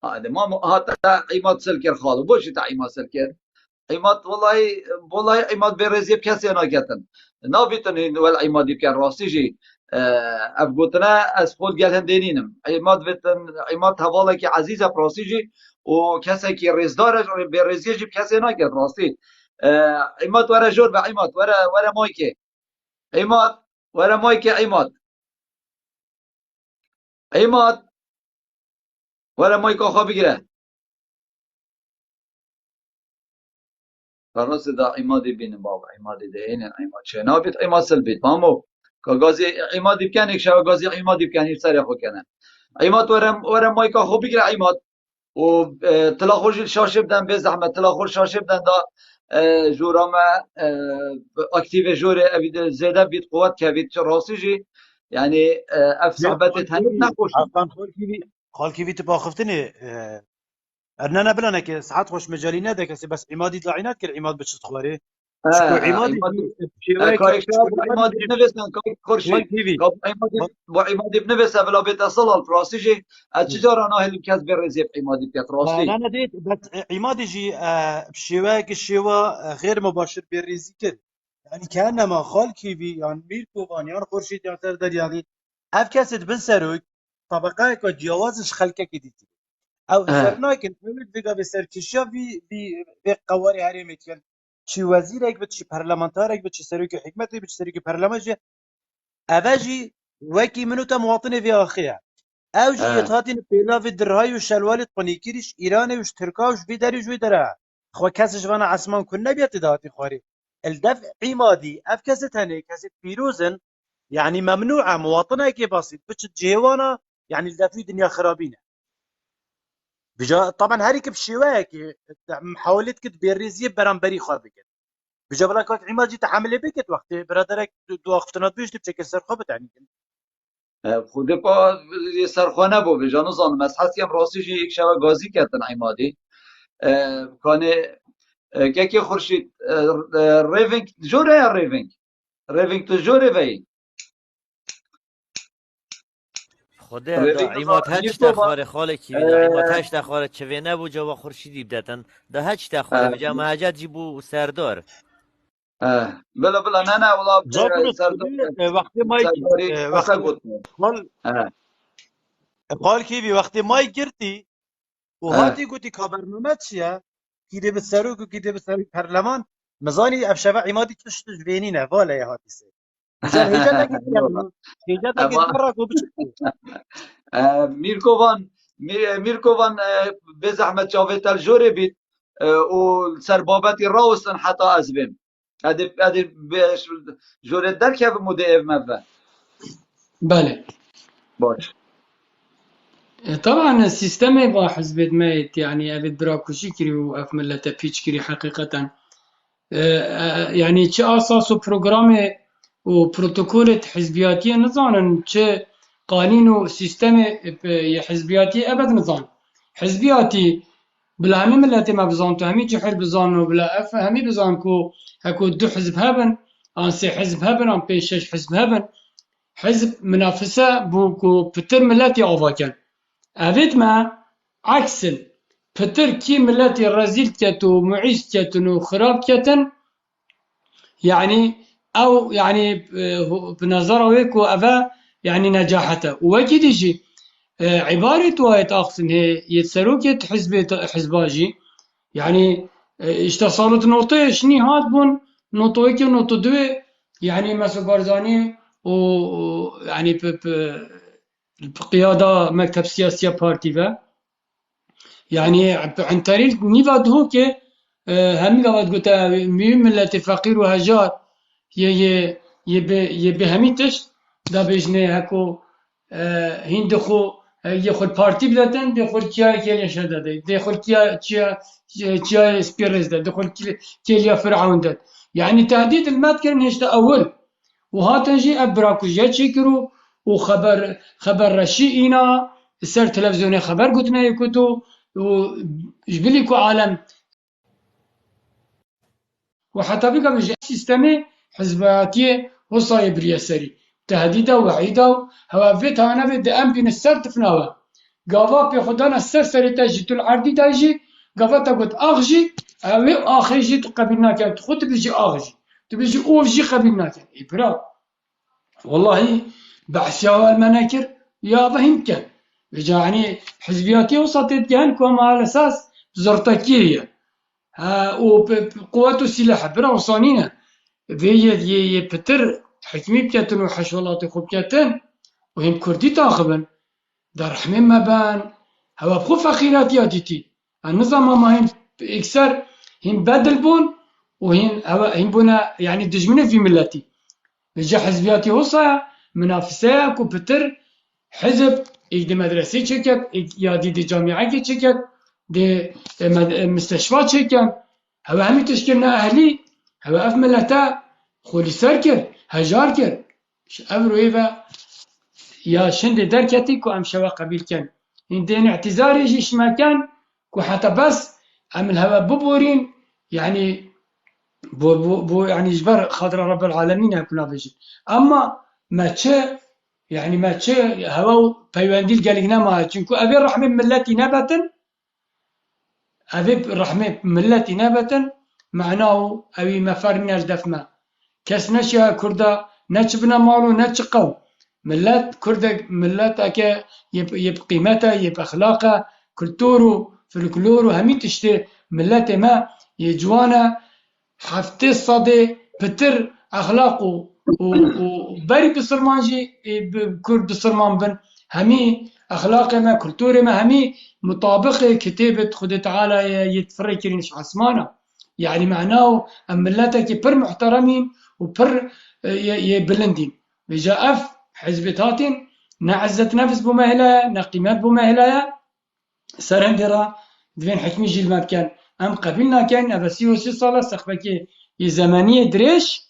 هذا ما هذا عماد سلكر خالو بوش تاع عماد سلكر عماد والله عماد برزيب كاسي انا كاتن نابتن ولا عماد كان راسي جي افغوتنا اسقول قال هندينينم عماد بتن عماد حواله كي عزيزه براسي جي وكاسي كي رزدار برزي جي كاسي انا كات راسي عماد ورا جور بعماد ورا مايكي عماد ورا مايكي عماد ورا مايكو خو بگیره خلاص دا عمادی بین بابا عمادی ده این عماد شنابید عماد سلبید مامو که گازی عمادی بکن یک شب گازی عمادی بکن هیچ سری خو کنه عماد ورم مایکا خوب بگیره عماد و تلاخوش شاشه بدن به زحمت تلاخوش شاشه بدن دا جورا ما اکتیو جوره اوید زیاده بید قوت که اوید راستی جی يعني اف زين صحبت خال تهنيب كيفي نقوش عفوا خال كيفي تبغى خفتني أنا بلانك ساعات خوش مجالي نادك بس عمادي داعينات كل عماد بتش تخوري شكو عمادي عماد بشواك كاريكتر ابو عماد بنفسه كاريك خال خورشيد كيفي عماد ابو عماد بنفسه بلا بيت اصل الفراسيجي اتجار انا هل كاس بالرزيب عماد بيت لا راسي أنا ديت بس عماد يجي بشواك الشوا غير مباشر بالريزي كده يعني كأنما خال كيفي يعني مير كوفان يعني خورشيد يعني سردار يعني أف كاسد بن سروك طبقة كجوازش خلقك جديد او سرناکن همین دیگه به سرکشی بی قواری هری کن چی وزیر یک بچی پارلمانتار یک بچی سروک حکمت یک بچی سروک پارلمان جه اوجی وکی منو تا مواطن في آخیا اوجی یتهاتین پیلا في درهای و شلوال قنیکیرش ایران وش ترکا وش بی داری وش داره خو کسش وانا عسمان کن نبیت دهاتی خواری الدفع عمادي اف كاسة هني كاسة فيروزن يعني ممنوعة مواطنة كي بسيط بتش جيوانا يعني الدفع دنيا خرابينه طبعا هريك بشواك محاولت كد بيريزيه برانبري خواب بكت بجا بلاك وقت عماد جيت حامل بكت وقت برادرك دو اختنات بيش بشكل سر خوابت يعني خود با سرخانه بو به جانو زانم از حسی هم راستش یک شب گازی کردن عمادی کانه که خورشید ریوینگ جوره یا ریوینگ تو جوره وی خدا دا ریوینگ عماد هچ نیکو با تخواره خاله کی دا عماد هچ تخواره چه نبو جوا خورشیدی بدتن دا هچ تخواره بجا مهاجد جیبو سردار بلا بلا نه نه ولا جابرت وقت مايك سرداری وقت اصلا گفت قال كيفي وقت مايك جرتي وهاتي قلتي كبرنامج شيا كيدي بالسروق وكيدي بالسروق برلمان مزاني افشفا عمادي تشتش بينينا فوالا يا هاتي سي مشان هيجا لقيت يعني هيجا لقيت مرة وبشكل میرکوان میرکوان به زحمت جاوید الجوری بید و سربابتی راوستن حتی از بیم ادی جوری در که به مده مبه بله باش طبعا السيستم با حزب ميت يعني أبد براكوشي كري وأف ملة بيتش كري حقيقة يعني چه أساس و برنامج و بروتوكول حزبياتي نظانا چه قانون و سيستم حزبياتي أبد نظام حزبياتي بلا همي ملتي ما بزان تو همي جحر بزان و بلا أف همي بزان كو هكو دو حزب هبن آن سي حزب هبن آن بيشش حزب هبن حزب منافسة بوكو بتر ملتي أوفاكن أفيد ما عكسن بتر كي ملتي رزيل كتو معيش كتو خراب كتن يعني أو يعني بنظره ويكو أفا يعني نجاحته وأكيد يجي عبارة وايت أقصن هي يتسروك حزباجي يعني اشتصالت نقطة شني هاد بون نقطة ويكي نقطة دوي يعني مثل بارزاني و يعني بقيادة مكتب سياسية بارتي فا يعني عن طريق نيفاد هوكي همي قوات قلت مهم ملت فقير وهجار يبي هميتش دا بيجني هكو هين دخو يخل بارتي بداتن دخل كيا كيليا شداد دخل كيا سبيرز ده دخل كيليا فرعون ده يعني تهديد المات كان هشتا أول وهاتنجي أبراكو جات شكرو وخبر رشيئنا السر تلفزيوني خبر قلتنا يكتو وجبليكو عالم وحتى بقى مش سيستمي حزباتي وصايب رياسري تهديده وعيده هوا فيت هانا في دام بين السر تفناوا قافا في خدانا السر سريتا جيتو العردي تاجي قافا تقول اغجي اوي اخيجي تقبلنا كان تخوت بيجي اغجي تبيجي اوفجي قبلنا كان ابرا والله بحثيا المناكر يا بهمكن يعني حزبياتي وسطت كانكم على اساس زرتكيه وقوات السلاح برا وصانينا في بتر حكمي بكاتن وحشولاتي خوب كاتن وهم كردي تاخبن دار حميم ما بان هوا بخو فخيرات ياتيتي النظام ما هم اكثر هم بدل بون وهم هوا هم بونا يعني دجمنه في ملتي بجا حزبياتي وصا منافسه كو بتر حزب ايدي مدرسي چكت يادي دي جامعه چكت دي مستشفى شكن هوا همي تشكلنا أهلي هوا أف ملتا خولي سركر هجاركر أبرو إيفا يا شند دركتي كو أم شوا قبيل كان إن اعتذاري جيش ما كان كو حتى بس أم الهوا ببورين يعني بو يعني جبر خاطر رب العالمين هكونا بيجي أما ما تشا يعني ما تشا هوا بيوانديل قالقنا ما تشنكو أبي الرحمة ملتي نبتا أبي الرحمة ملتي نبتا معناه أبي مفرنا الدفمة كس نشا كردا نشبنا مالو نشقو ملات كردا ملات أكا يب قيمته يب أخلاقه كلتورو فلكلورو همي تشتي ملات ما يجوانا حفتي الصدي بتر أخلاقه وبري بسرمانجي كرد بسرمان بن همي أخلاقه ما كلتوري ما همي مطابقة كتابة خد تعالى يتفركرينش عسمانه يعني معناه أن ملاتك بر محترمين وبر يبلندين بجاء أف حزبتاتين نعزت نفس بمهلا نقيمات بمهلا سرندرا دوين حكمي جيل ما كان أم قبلنا كان أبسي وسي صالة سقفكي يزمانية دريش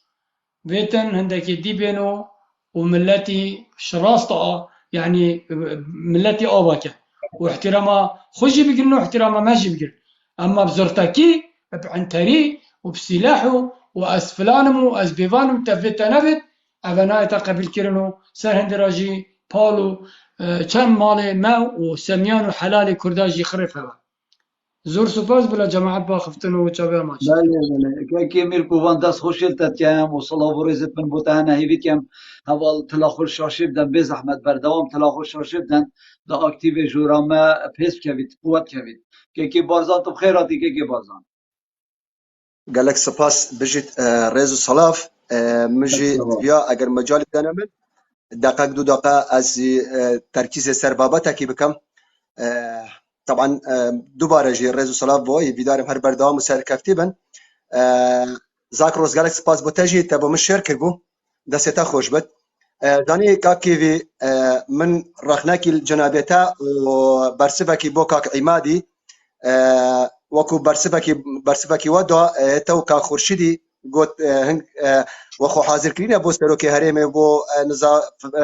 بيتن هندك دي بينو وملاتي شراسطة يعني ملاتي أوباكا واحتراما خجي بقرنو احتراما ماشي بقر أما بزرتكي بعنتري وبسلاحه وأسفلانم وأسبيفانم تفتا نفت أبناء قبل كيرنو سرهندراجي بالو كم مالي ما وسميان وحلالي كرداجي خرفها زور سپاس بلا جماعت با خفتنو و چاوه ماشید بله که میر کوان دست خوشیلتت کم و صلاح و رزت من بوته نهیوی کم هوال تلاخور شاشی بدن به زحمت بردوام تلاخور شاشی بدن دا اکتیو جورامه پیس کوید قوت کوید که بارزان تو خیراتی که بارزان قالك سپاس بجيت ريزو صلاف مجي بيا اگر مجال دانا من دقيقة دو دقيقة از تركيز سر باباتكي بكم طبعا دوباره جي ريزو صلاف بوي بيدارم هر بردوام وسر كفتيبن زاكروز قالك سپاس بوتاجي تبو من شير كربو دستا خوش بد داني كاكيفي من رخناكي الجنابيتا وبرسبكي بوكاك عمادي وكو برسبكي ودا تو کا خورشیدی گوت وخو حاضر کرین بو سروک هرم بو نزا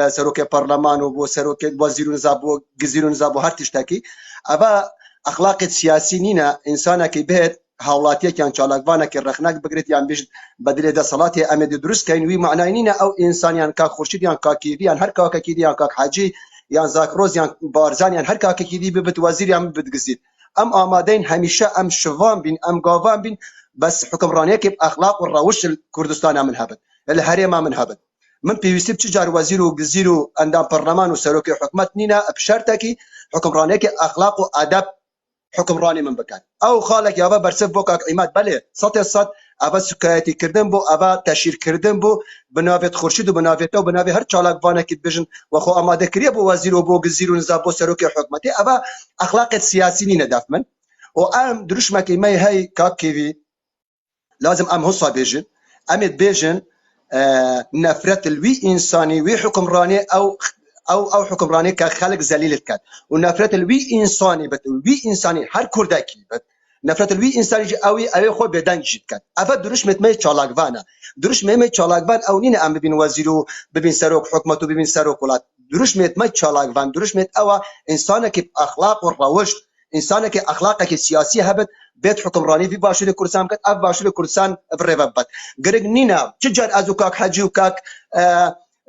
سروک پارلمان و بو سروک وزیر نزا بو گزیر نزا بو هر تشتکی ابا اخلاق سیاسی نینا انسان کی بهت حولاتیه کان چالاکوانه کی رخناک بگریت یان بیش بدل د صلات امد درست کین وی معنی نینا او انسانیان کا خورشیدیان کا کیدیان هر کا کیدیان کا حاجی یان زاکروز یان بارزان یان هر کا کیدی بت وزیر یان بت گزید ام آمادين هميشه ام شوان بين ام قوان بين بس حكمرانيه كيف اخلاق والروش الكردستان من هبد الهريم من هبد من بيوسب تجار وزير وجزير اندام برلمان وسروكي حكومه نينا بشرتكي حكمرانيه اخلاق وادب حكمراني من بكان او خالك يابا برسف بوكاك عماد بله صوت الصد ابا سكايتي كردن بو ابا تشير كردن بو بنافت خورشيد وبنافته وبنافي هر چالاك فانا كيت بجن وخو اماده كريه بو وزير وبو جزير ونزابو سروكي حكومتي ابا اخلاق السياسي نينا دافمن وام دروش ماكي ماي هاي كاكيفي لازم ام هصا بيجن امد بيجن نفرت الوي انساني وي حكمراني او حكمراني كخلق ذليل كان ونفرت الوي انساني بت الوي انساني هر كرداكي بت نفرت الوي انساني اوي خو بدن جد كان افا دروش متمي چالاكوانا دروش متمي چالاكوان او نينا ام ببين وزيرو ببين سروك حكمته ببين سروك ولات دروش متمي چالاكوان دروش مت او انسانك اخلاق والروش انسانك اخلاقك السياسي هبت بيت حكمراني في باشور كردستان كت اف باشور كردستان بريبت غرق نينا تجار ازوكاك حجي وكاك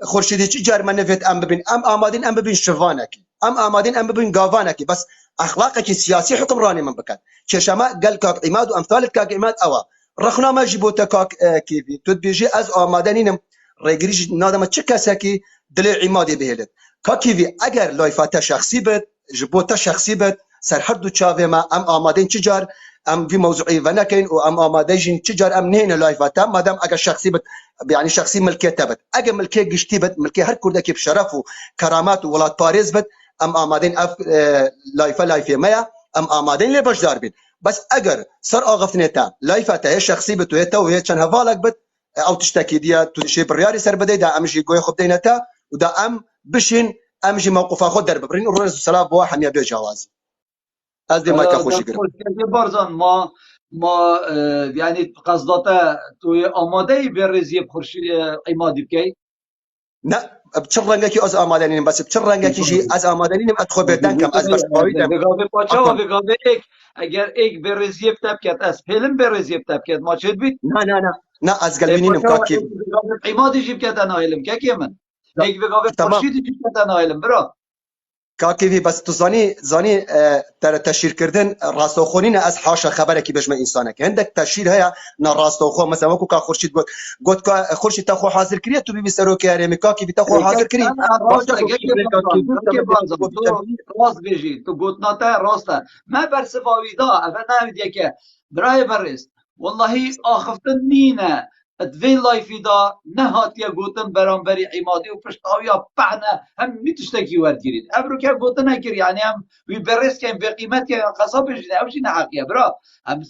خورشيدي تجار منفت ام ببين ام امادين ام ببين شفانك ام امادين ام ببين غافانك بس اخلاقك السياسي حكمراني من بكات كشما قال كاك عماد وامثال كاك عماد اوا رخنا ما جيبوتا كاك كيفي تد بيجي از امادنين ريغريج نادم تشكاسكي دلي عمادي بهلت كاكيفي اگر لايفاتا شخصي بت جبوتا شخصي بت سرحد تشافي ما ام امادين تجار ام في موضوعي فنكين وام امادين تجار ام نهنا لايفاتا مادام اگر شخصي بت يعني شخصي ملكيه تبت اگر ملكيه قشتي بت ملكيه هر كرده كيف شرف وكرامات ولات باريس بت ام امادين اف لايفه مايا ام امادين لي باش داربين بس اگر صار اغفنيتا لايفاتا هي شخصي بت وهي تو هي كان هفالك بت او تشتكي ديا تشي برياري سر بدي دا امشي جوي خب دينتا ودا ام بشين امشي موقف اخذ درب برين الرسول صلى الله عليه وسلم بو حميه بجوازي از دی مایک خوشی گرم دکتر بارزان ما یعنی قصداته توی آماده ای به رزیب خورشید عمادی بکی؟ نه چه رنگکی از آماده نیم بس چه رنگکی جی از آماده نیم ادخل بدن کم از برش باویدم بگاوه پاچا و بگاوه اگر ایک به رزیب تبکت از فیلم به رزیب تبکت ما چید بید؟ نه از قلبینیم کاکی عمادی جیب کت انا علم که من ایک بگاوه خورشید جیب کت انا علم برا کاکی بس تو زانی تر تشیر کردن راستوخونین از حاشا خبره کی بجمع انسانه که عندك تشیر هيا نا راستوخو مثلا وكو کا خورشید گوت خورشید تا خو حاضر کریه تو بی سرو که ارمی کاکی تا خو حاضر کری راست بجی تو گوت ناتا راسته ما برس باویدا اول نمیدیه که برای برست والله آخفتن نینه دوی لایفی دا نهاتیه گوتن برانبری عمادی و پشتاویا پهنه هم میتشتکی ورد گیرید ابرو که گوتن نکر یعنی هم وی برس که به قیمت که قصاب بجیده همشی نحقیه برا هم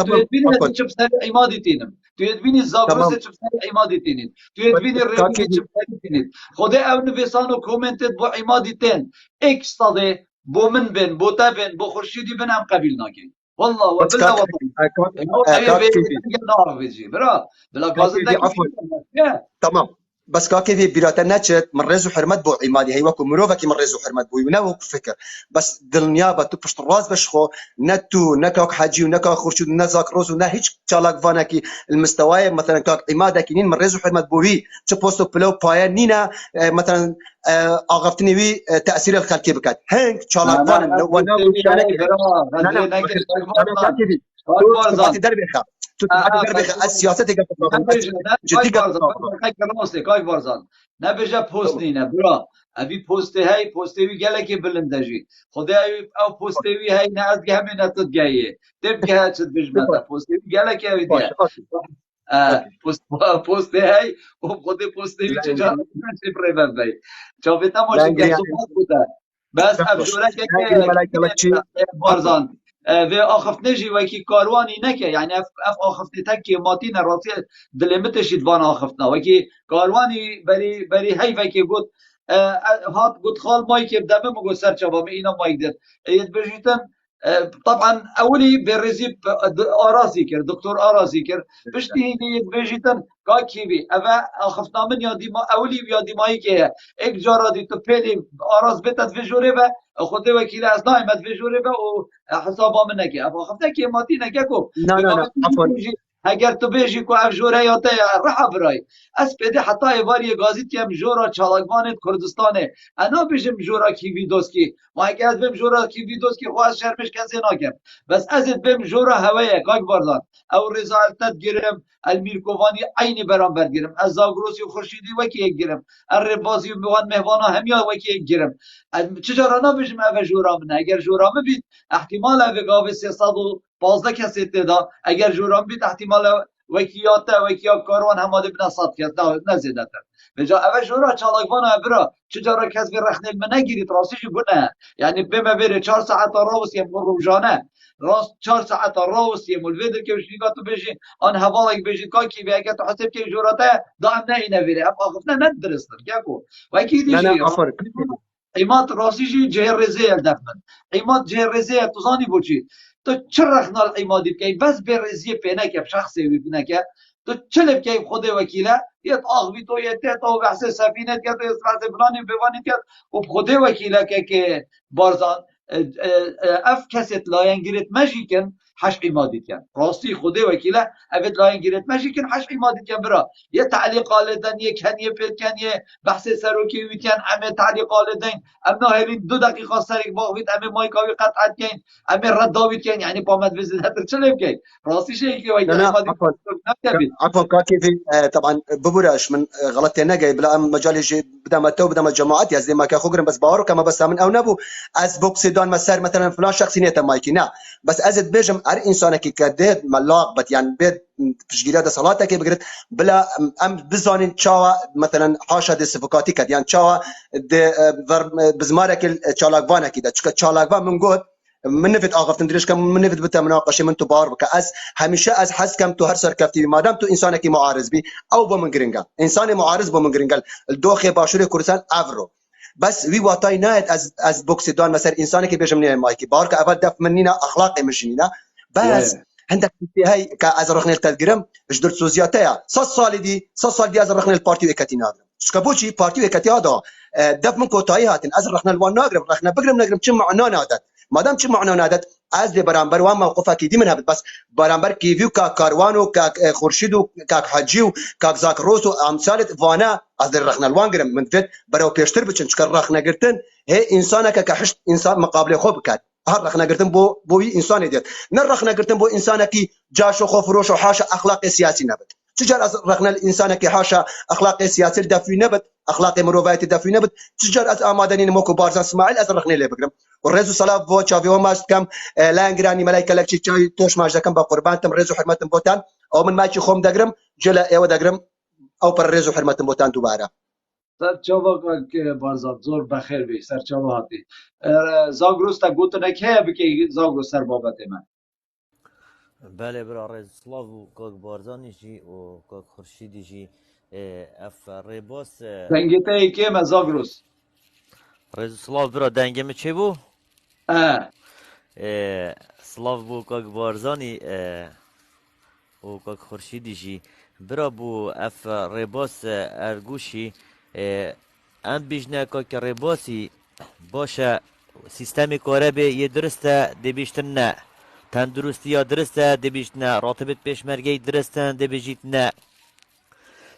توید بینی هدی چپ سر عمادی تینم توید بینی زاگروز چپ سر عمادی تینید توید بینی ریوی چپ سر تینید خوده او نویسان و کومنتید با عمادی تین اکس داده بو من بین بو تا بین بو خورشیدی بین هم قبیل ناکن والله وبالله والله تمام بس كاكي في بيراتا ناتشت من رزو حرمت بو عمادي هي وكو مروفكي من رزو حرمت بو ونا وكو فكر بس دلنيابه تو بشت الراس بشخو نتو نكاك حاجي ونكاك خورشيد ونزاك روز ونا هيك تشالاك فانكي المستوى مثلا كاك عماده كينين من رزو حرمت بوي تشبوستو بلو بايا نينا مثلا اغفتني وي تاثير الخلقي بكات هنك تشالاك فان ونا وشانك دربي خا تو دربي السياسه جدي کاک بارزان نبجا پست نینه برا اوی پست هی پستوی گله که بلندجی خدا او پستوی هی نه از گه همین نتود گیه تب گه چت بجمتا پستوی گله که اوی دیه پست هی و خود پستوی چجا چه پریبن بی چاویتا ماشین گه صحبت بوده بس ابجوره که بارزان و آخفت نجی وکی کاروانی نکه یعنی اف آخفت تکی ماتی نراسی دلمتشید وان آخفتنا وکی کاروانی بری هی وکی گود هات گود خال مای که بدمه مگو سر چوامه اینا مای دید اید بجیتن طبعا اولی برزی آرازی کرد دکتر آرازی کرد پشتی اید بجیتن که بی اوه آخفتنا من یادی ما اولی یادی مایی که ایک جارا دی تو پیلی آراز بیتت وجوره و خود وکیل از نایمت وجوره و حسابا من نکه ابا خفته که ماتی نکه کو نه اگر تو بیجی کو اف جوره یا ته رح برای اس بده حتی ایواری گازیت که جورا چالاگوان کردستانه انا بیجم جورا کی ویدوس کی ما اگر از بم جورا کی ویدوس کی خواست شرمش کسی ناکم بس از بم جورا هوایه کاک بارزان او رزالتت گیرم المیرکوانی عینی برانبر گیرم از زاگروسی و خورشیدی وکی گیرم الربازی و میوان مهوانا همیا وکی گیرم چجورا نا بیجم او جورا من اگر جورا بید احتمال او گاو 315 کسی تدا اگر جورام بید احتمال وکیا کاروان هماده بنا 100 کس نه زیاده تر بجا اول جورا چالاگوان برا چجورا کس به رخنه من نگیرید راستش گونه یعنی بما بره 4 ساعت راوس یم روزانه راست 4 ساعت راوس یم الویدر که شیگاتو بشی آن حوالی بشی کی به اگه تو حساب که جوراته دام نه اینه بره اب آخفنا ندرستن کیکو وکی دیشی قیمت راستش جهرزه الدفن قیمت جهرزه تو زانی بوچی تو چرا خنال عمادی بکی بس به رزیه پینه که شخصی ببینه که تو چلب که خود وکیله یه آخوی تو یه تا بحث سفینه که تو بحث فلانی بوانی که و خود وکیله که بارزان اف کست لاین گیرت مجی کن حش عمادی کن راستی خود وکیله افت لاین گیرت مجی کن حش عمادی کن برا یه تعلیق آلدن یه کنیه پید کن یه بحث سروکی ویتین همه تعلیق آلدن اما هلین 2 دقیقه سریک باقوید همه مایکاوی قطعت کن همه رداوید کن یعنی پامد وزید هتر چلیم کن راستی شیء که وکیل عمادی عفوا كاكي طبعا ببرش من غلطتي نجاي بلا مجال يجي بدل تو بدل جماعات يا زي ما كاخوغرن بس باورو كما بس من او نبو از بوكسيدون مسار مثلا فلان شخص نيته مايكي نا بس ازد بيجم ار انسان كي كدد ملاق بت يعني بيت تشجيلات صلاتك بقدر بلا ام بزانين تشاوا مثلا حاشا دي سفكاتي كد يعني تشاوا بزمارك تشالاغوانا كده تشالاغوان من قد من نفت آغفتن دريش كم من نفت بتا مناقشه من تو بار بك از همیشه از حس كم تو هر سر كفتي ما دام تو انسانك معارض بي او بمن گرنگل انسان معارض بمن گرنگل الدوخ باشور كردستان افرو بس وی واتای نایت از بوکس دان مثلا انسانی که بجم نه مایکی بار که اول دف منینا اخلاقی مشینینا بس عندك هي كاز رخنا التلجرام جدر سوزياتيا 100 سال دي از رخنا البارتي وكاتينا سكابوشي بارتي وكاتي هذا دف من كوتاي هاتن از رخنا الواناغرم رخنا بقرم نغرم تشم معنا نادت ما دام تشم معنا نادت از دي برامبر وان موقفها كي دي منها بس برامبر كيفيو كاروانو كا خورشيدو كا حجيو كا زاك روسو امثال فانا از رخنا الوانغرم من فت برو بيشتر بچن شكر رخنا قرتن هي انسانك كحشت انسان مقابل خوب كات هر رخنا قرتن بوي انسان ديت نرخنا قرتن بو انسانك جاشو خوف روش وحاشا اخلاق سياسي نبت تجار رخنا الانسانك حاشا اخلاق سياسي دافي نبت اخلاق مروفايت دافي نبت تجار از امادنين موكو بارزان اسماعيل از رخنا لي بكرم والرزو صلاه بو تشافي وما كم لانغراني ملائكه لك تشاي توش ماج كم بقربانتم رزو حرمتم بوتان او من ماشي خوم دغرم جلا ايو دغرم او پر رزو حرمتم بوتان دوباره سرچاوا که بارزان زور بخیر بی سرچاوا هاتی زاگروس تا گوت نکه بکی زاگروس سر بابت من بله برا رز سلاو و کاک بارزانی جی و کاک خورشیدی جی اف ریباس دنگیته ای که من زاگروس رز سلاو برا دنگم چه بو؟ سلاو بو کاک بارزانی و کاک خورشیدی جی برا بو اف ریباس ارگوشی ام بیجنه کاک ریباسی باشه سیستم کاره به یه درسته دبیشتن نه تندرستی یا درسته دبیشت نه راتبت پیشمرگی درسته دبیجیت نه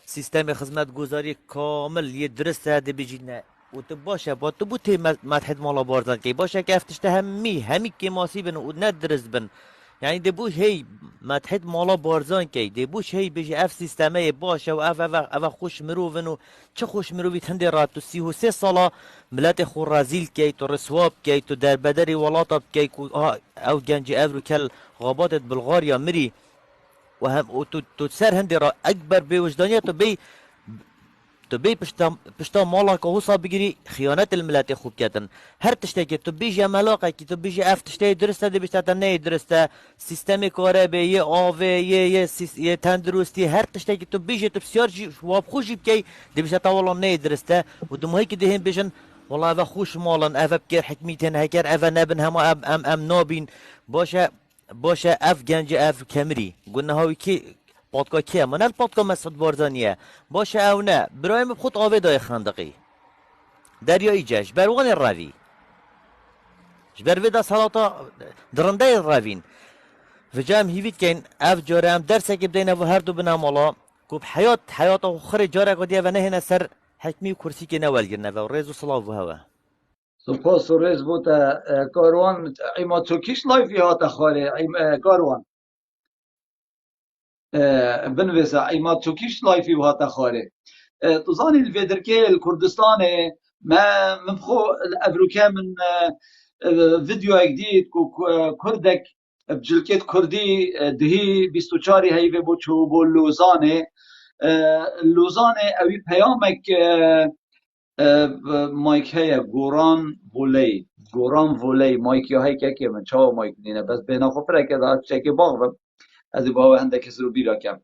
سیستم خدمت گذاری کامل یه درسته دبیجیت نه و تو باشه با تو بوتی مدحت مالا بارزن که باشه که افتشته همی که ماسی بن و نه درست بن یعنی دبوش هی مدحت مالا بارزان که دبوش هی بجی اف سیستمه باشه و اف خوش مروفن و چه خوش مروفی تندی رات تو 33 ساله ملت خور رازیل کی تو رسواب کی تو در بدری ولاتب کی او گنج افرو کل غابات بلغاریا مری و هم و تو سر هندی را اکبر به وجدانیت تو بی پشتا مالا که حساب بگیری خیانت الملت خوب کردن هر تشته که تو بیجی ملاقه که تو بیجی اف تشته درسته دی بیشتر نه درسته سیستم کاره به یه آوه یه تندرستی هر تشته که تو بیجی تو بسیار شواب خوشی بکی دی بیشتر والا نه درسته و دمهایی که دهیم بیشن والله اوه خوش مالن اوه بکر حکمیتن هکر اوه نبن همه ام نابین باشه اف گنج اف کمری گونه هاوی که پادکا کیه منال پادکا مسعود بارزانیه باشه او نه برایم خود آوه دای خندقی دریایی جش بروان الراوی جبر ویدا سلاطا درنده الراوین و جام هیوید که این اف جاره هم درسه که بدینه و هر دو بنام الله کوب حیات و خر جاره قدیه و نهینه سر حکمی و کرسی که نوال گرنه و ریز و صلاف و هوا سپاس و ریز بود کاروان ایما توکیش لایفی هاتا خاله کاروان بنویسه ایما توکیش لایفی هاتا خاله تظاني الفيدركي الكردستان ما مبخو الافروكا من فيديو جديد كردك بجلكيت كردي دهي 24 هيفي بوچو بو لوزانه لوزانه اوي پیامك مایک هيا گوران ولی مایک یا هی که من چاو مایک دینه بس بنا خفره که دا چکی باغ از باو هنده کس رو بیرا کم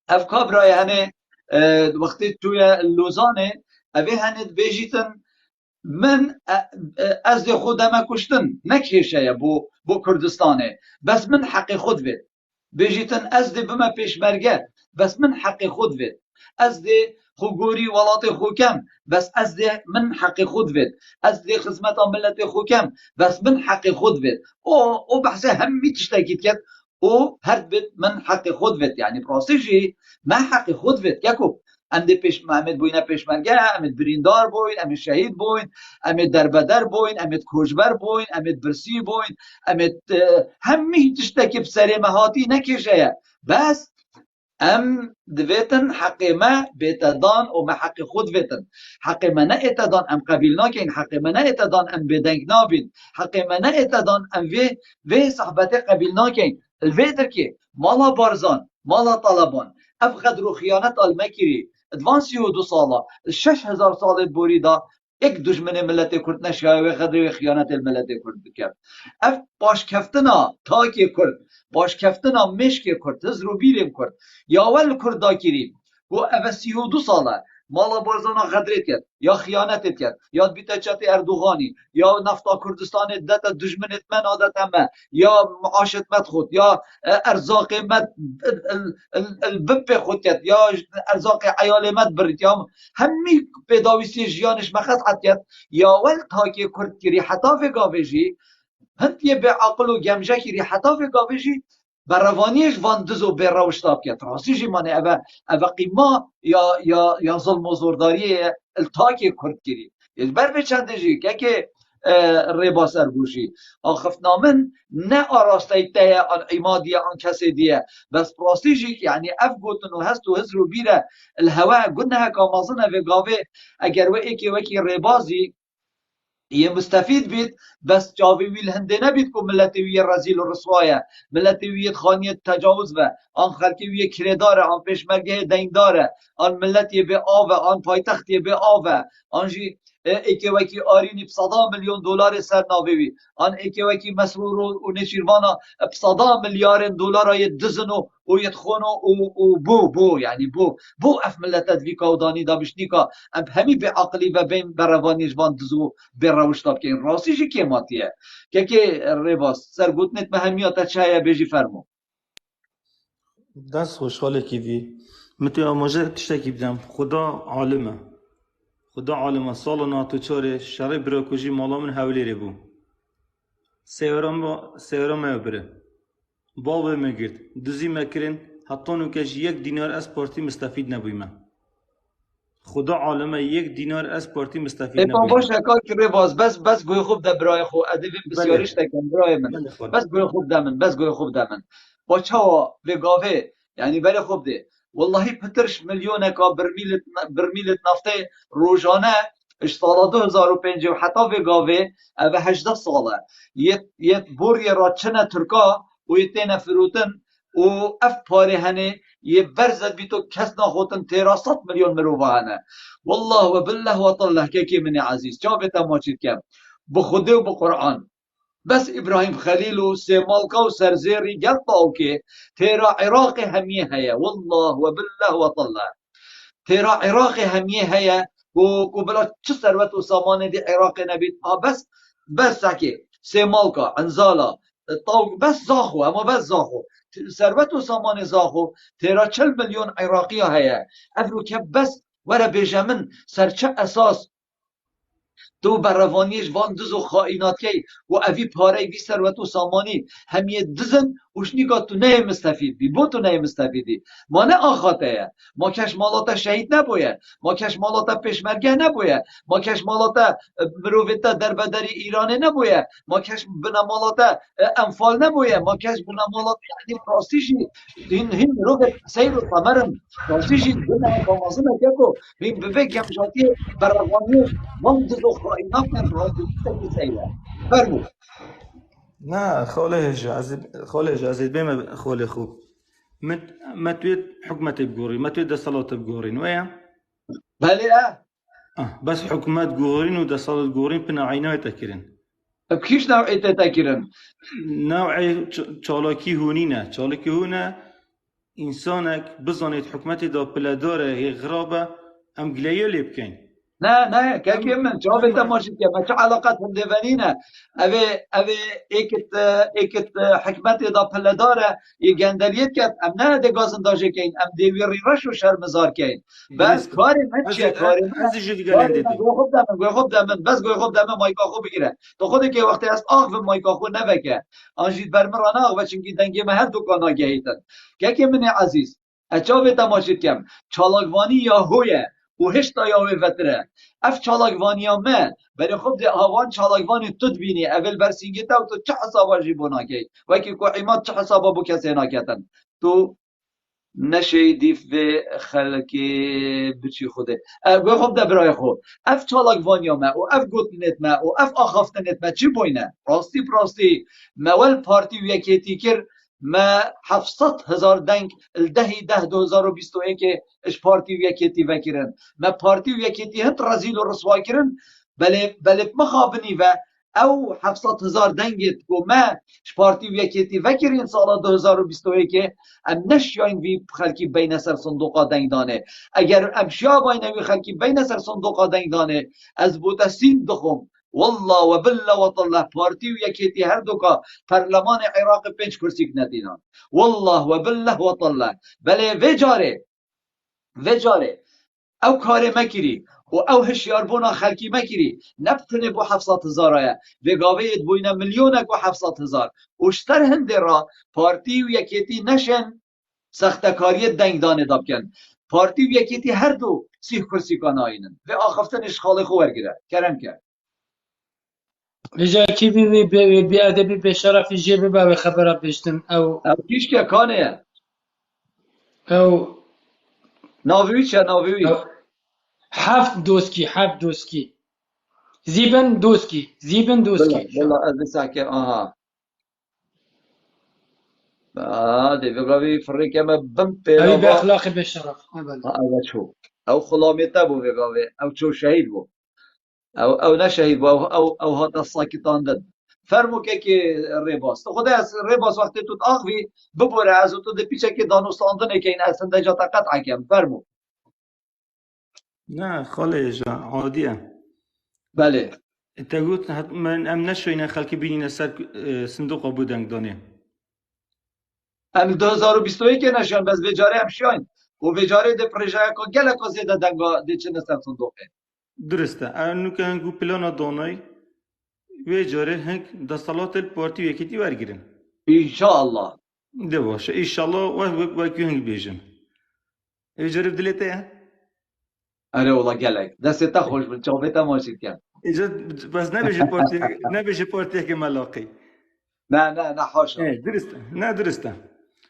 اف کابرای هنه وقتی توی لوزانه اوی هنه بیجیتن من از خودم کشتن نکشه بو کردستانه بس من حق خود وید بیجیتن از بما پیشمرگه بس من حق خود وید از خوگوری ولات خوکم بس از من حق خود وید از خدمت ملت خوکم بس من حق خود وید او بحثه همی تشتاکید کرد او هر بید من حق خود وید یعنی پراسیجی ما حق خود وید یکو ام دی پیش امید بوینه پیشمرگه امید بریندار بوین امید شهید بوین امید دربدر بوین امید کوچبر بوین امید برسی بوین امید همی تشتاکی بسری مهاتی نکشه بس ام دویتن حق ما بیتدان و ما حق خود ویتن حق ما نه اتدان ام قبیل ناکین حق ما نه اتدان ام بدنگ نابین حق ما نه اتدان ام وی صحبت قبیل ناکین الویتر که مالا بارزان مالا طالبان افقد رو خیانت المکری ادوان 32 ساله 6000 سال بوریدا یک دشمن ملت کرد نشه و خدر خیانت الملت کرد بکرد اف باش کفتنا تاکی کرد باش کفتنا مشک کرد تز رو بیریم کرد یا اول کرد داکریم و اف 32 ساله مالا بارزانا غدرت کرد یا خیانت کرد یا بیت چت اردوغانی یا نفتا کردستان دت دشمنت من عادت همه یا معاشت مت خود یا ارزاق مت البب خود کرد یا ارزاق عیال مت برید یا همی پیداویسی جیانش مخص کرد یا ول تا که کرد کری حتا فگاویجی هند یه به عقل و گمجه کری حتا فگاویجی بروانیش واندز و به روشتاب کرد راستی جی مانه اوه قیما یا ظلم و زورداری التاکی کرد کری بر به چنده جی که ریبا سرگوشی آخفنامن نه آراسته ته آن عمادی آن کسی دیه بس راستی جی یعنی اف گوتن و هست و هزر و بیره الهوا گنه که مازنه و گاوه اگر و ایکی وکی ریبازی یه مستفید بید بس جاوی ویل هنده نبید که ملتی وی رزیل و رسوایه ملتی وی خانیت تجاوز و آن خلقی وی کرداره آن پیشمرگه دینداره آن ملتی به آوه آن پایتختی به آوه آنجی ایکی وکی آرینی بصدا میلیون دلار سر ناویوی آن ایکی وکی مسرور و نشیروانا بصدا میلیارد دلار های دزنو و یدخونو و بو یعنی بو اف ملتت وی کودانی دا بشنیکا ام همی به عقلی و بین بروانیش وان دزو به روشتاب که این راستیشی که ماتیه که ریباس سرگوتنت مهمیاتا چهیا بیجی فرمو دست خوشحاله که وی متو آماجه تشتکی بدم خدا عالمه خدا عالم سال ناتو چاره شرای براکوژی مالا من حولی بو سیورم بره باوه مگرد دوزی مکرین حتی نوکش 1 دینار از پارتی مستفید نبویمه خدا عالمه 1 دینار از پارتی مستفید نبویمه باشه کار که باز بس گوی خوب ده برای خو ادوی بسیاریش تکن برای من بس گوی خوب ده من با چاوا بگاوه یعنی بله خوب ده والله پترش میلیونه که برمیلت نفته روزانه اشتالا 2005 و حتی وگاوه و 18 ساله یه بوری را چنه ترکا و یه تینه فروتن و اف پاره هنه یه برزد بی تو کس ناخوتن 300 میلیون مروفه هنه والله و بالله و طالله که من عزیز چا بیتا ماچید کم بخوده و بقرآن بس ابراهیم خلیل و سیمالکا و سرزیری گلطاو که تیرا عراق همیه هیا والله و بالله و طالله تیرا عراق همیه هیا و بلا چه ثروت و سامان دی عراق نبید بس ساکه سیمالکا انزالا طاو بس زاخو اما بس زاخو ثروت و سامان زاخو تیرا 40 میلیون عراقی هیا افرو که بس ورا بیجمن سر چه اساس تو بروانیش وان دز و خائنات کی و اوی پاره وی ثروت و سامانی همیه دزن وشنیگا تو نه مستفید بی بو تو نه مستفیدی ما نه آخاته ما کش مالاتا شهید نبویه ما کش مالاتا پیشمرگه نبویه ما کش مالاتا مرویتا در بدری ایرانه نبویه ما کش بنا مالاتا انفال نبویه ما کش بنا مالاتا یعنی راستیشی این مرویت سیر و ثمرم راستیشی بنا کامازنه که این ببک یمجاتی بروانیش وان دز و خائنات نبویه سیره فرمو نه خاله جازید بیم خاله خوب ما توید حکمت بگوری ما توید دستالات بگورین ویا بله بس حکمت بگورین و دستالات بگورین پنا عینای تکرین بکیش نوعی تکرین نوعی چالاکی هونینه چالاکی هونه انسانک بزانید حکمت دا پلداره غرابه ام گلیه لی بکن نه که من جواب تماشید که ما چه علاقت هم دیوانینه اوه ایکت حکمت دا پلداره یه گندلیت کرد ام نه ده گازن داجه کین ام دیوی ریرش و شرمزار کین بس کاری من چیه کاری من گوی خوب دمن بس گوی خوب دمن مایکا خوب بگیره تو خودی که وقتی است آخ و مایکا خوب نوکه آنجید برمران آخ و چنگی دنگی من هر دکانا گهیتن که من عزیز اجاب تماشید کم چالاگوانی یا هویه و هشتا یا وفتره اف چالاگوانی ها من برای خوب ده آوان چالاگوانی تود بینی اول برسینگی تا تو چه حسابا جیبو ناکی وکی که ایمات چه حسابا بو کسی ناکتن تو نشیدیف و خلقی بچی خوده گوی خوب ده برای خوب اف چالاگوانی ها من و اف گوتنت من و اف آخافتنت من چی بوینه راستی مول پارتی و یکیتی کر ما 700,000 دنگ الدهی 2021 اش پارتی و یکیتی وکرن ما پارتی و یکیتی هنت رزیل و رسوا کرن بله مخابنی و او 700,000 دنگت کو ما پارتی و یکیتی وکرین سال 2021 ام نشیاین وی خلکی بین سر صندوق دنگ دانه اگر ام شیا باین وی خلکی بین سر صندوق دنگ دانه از بوده سین دخم والله و بالله و طالله پارتی و یکیتی هر دوکا پرلمان عراق 5 کرسی ندینان والله و بالله و طالله بله وجاره او کار مکری و او هشیار بونا خلکی مکری نبتنه بو 700,000 وگاوید بوینا میلیونک و 700,000 اوشتر هنده را پارتی و یکیتی نشن سختکاری دنگ دانه داب کن پارتی و یکیتی هر دو 30 کرسی کان آینن و آخفتن اشخال خو ورگیره کرم کرد بجا کی بی ادبی به شرف جیب به خبر بشتن او او کیش که کانه او ناویوی چه ناویوی او هفت دوسکی زیبن دوسکی بلا از بساکر آها ده وگاوی فری که ما بم اوی پیدا به با اخلاق به شرف او چو او خلامیتا بو وگاوی او چو شهید بو او نشهید بو او هات ساکتان داد فرمو که ریباس تو خدا از ریباس وقتی تو آخوی ببره از تو ده پیچه که دانستاندنه که این اصلا جا قطع کم فرمو نه خاله جان عادیه بله انت قلت من ام نشوينا خلك بيننا سر صندوق بودنگ دانه ام 2021 نشان بس وجاره هم شاین و وجاره ده پروژه کو گله کو زیاده دنگا ده چه نسل صندوقه درسته انو که هنگو پلانا دانای و جاره هنگ دستالات الپارتی و یکیتی ورگیرن ان شاء الله ده باشه ایشالله و که هنگ بیجن و جاره بدلته اره والله گله دست تا خوش بن چاوبتا ماشید کن ایجا بس نبیشه پارتی که ملاقی نه حاشا درسته نه درسته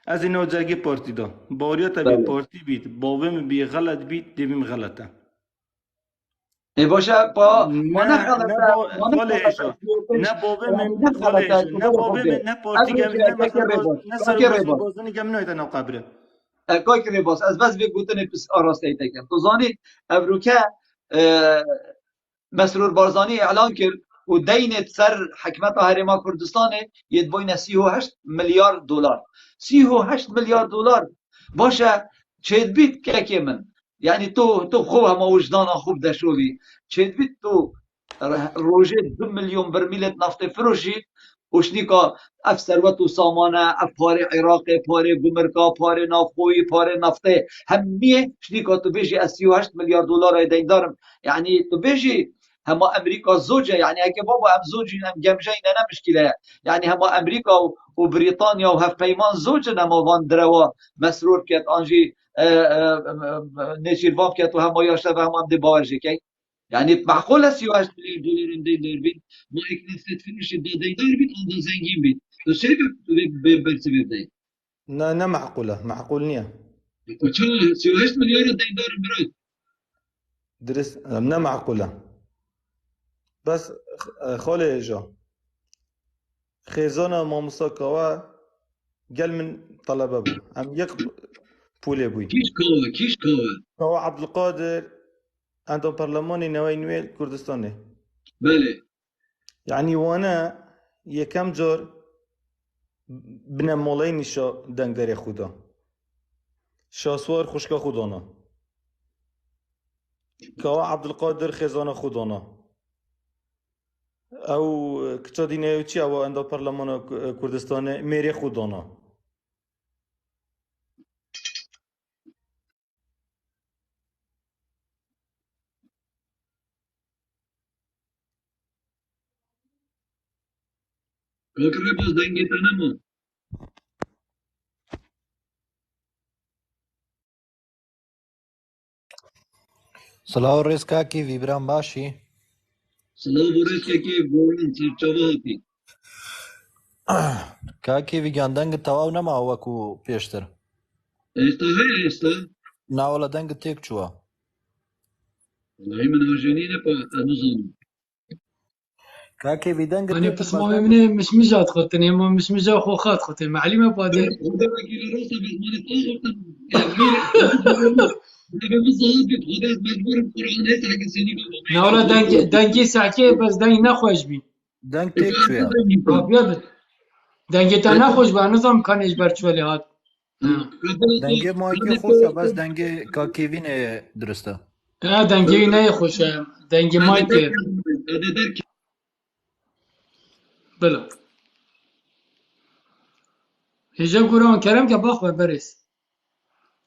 از این جرگی پارتی دا باوریات بی پارتی بید باوم بی غلط بید دیویم غلطه ای باشه با ما نه نه باوم نه پارتی گم نه مثلا بازنی گم نایده نا قبره کای که باس از بس به گوتن پس آراسته ایتکن تو زانی ابروکه مسرور بارزانی اعلان کرد و دینت سر حکمت هرما کردستان ید بوین 38 میلیارد دلار 38 میلیارد دلار باشه چید بیت که من یعنی تو خوب هم وجدان خوب دشوی چید بیت تو روزه 2 میلیون برمیل نفت فروشی وشنیکا اف ثروت و سامانه اف پاره عراق پاره گمرکا پاره نافخوی پاره نفته همیه شنیکا تو بیجی از 38 میلیارد دلار دین دارم یعنی تو بیجی هما امریکا زوجه يعني اگه بابا ام زوجی ام گمجه اینا مشکله يعني هما امریکا و بریتانیا و هف پیمان زوجه نما وان دروا مسرور کت آنجی نشیر وام کت و هما یاشته و هما هم دی باورجه که يعني معقول است 38 میلیارد دلار ام دی دار بید ما اکنست فروش دادی دار بید آن زنگین بید تو چه به برسی بید نه معقول نیه تو چه 38 میلیارد دی دار برات درست نه معقوله بس خاله جا خیزانا ما مساکاوا گل من طلبه بو ام یک پوله بوی کیش کاوه کاوا عبدالقادر عندهم برلماني نوای نویل کردستانه بله يعني وانا يكم جار بنا مالين شا دنگدر خدا شاسوار خوشکا خدانا کاوا عبدالقادر خیزانا خدانا او کچا دینه چی او اندا پارلمان کردستان میری خودانا کاکره باز دنگی تنمون سلاو ریز کاکی ویبران باشی سلام بورش که بورن سرچاوه هاتی کاکی ویگان دنگ تواو نما وکو پیشتر ایستا های ایستا ناولا دنگ تیک چوا والله من آجینی نپا امازانم کاکی وی دنگ أنا تیک بس باز ما دنگ مني مش مجاد خطني ما مش مجا خو خات خطني معلمة بادي خدا وکیل راسا بزمانت آخوتن میر به مزاحب بید خدا از مجبورم قرآن هست اگه سینی بابا ناولا دنگي ساعتي بس دنگ نخوش بي دنگ تێک کوێیە کافیه بد دنگی تا نخوش به نظام کنیش برچولی هات دەنگێ مایکێ خۆشە بەس دەنگێ کاکێڤینێ درستە دنگی نه خوشه دنگی مایکه بله هجا گوران کرم که باخ برس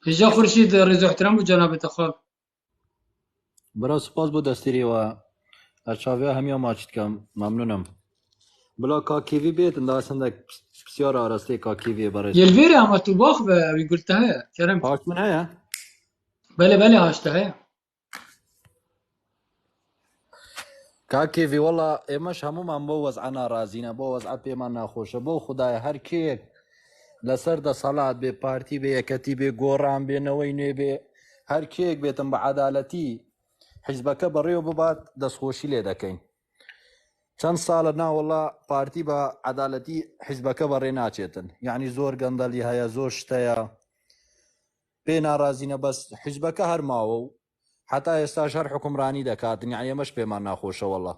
هجا خورشید رضا احترام و جناب تخواب برا سپاس بۆ دەستێریەوە ئەرچاویا هەمیان ماچیت کەم مەمنونم بلا کاکێڤی بێتن دا هەندێک پرسیارە ئاراستەی کاکێڤیە بەڕێز يلفيري اما تو باخ وی قلت هيا كرم پاکتون هەیە بله هاشته هيا کاکێڤی وەڵا ئێمەش هەمومان بۆ وەزعە ناڕازینە بۆ وەزعە پێمان ناخۆشە بۆ خوددایە هەر کێک لەسەر دەسەڵات بێ پارتی بێ یەکەتی بێ گۆڕان بێنەوەی نوێ بێ هەر کێک بێتم بە عەدالەتی حیزبەکە بەڕێوە ببات دەستخۆشی لێ دەکەین چەند ساڵە ناوەڵا پارتی بە عەدالەتی حیزبەکە بەڕێ ناچێتن یعنی زۆر گەندەلی هەیە زۆر شتەیە پێ ناڕازینە بەس حیزبەکە هەر ماوە و حتا ئێستاش هەر حکومڕانی دەکاتن یعنی ئێمەش پێمان ناخۆشە وەڵا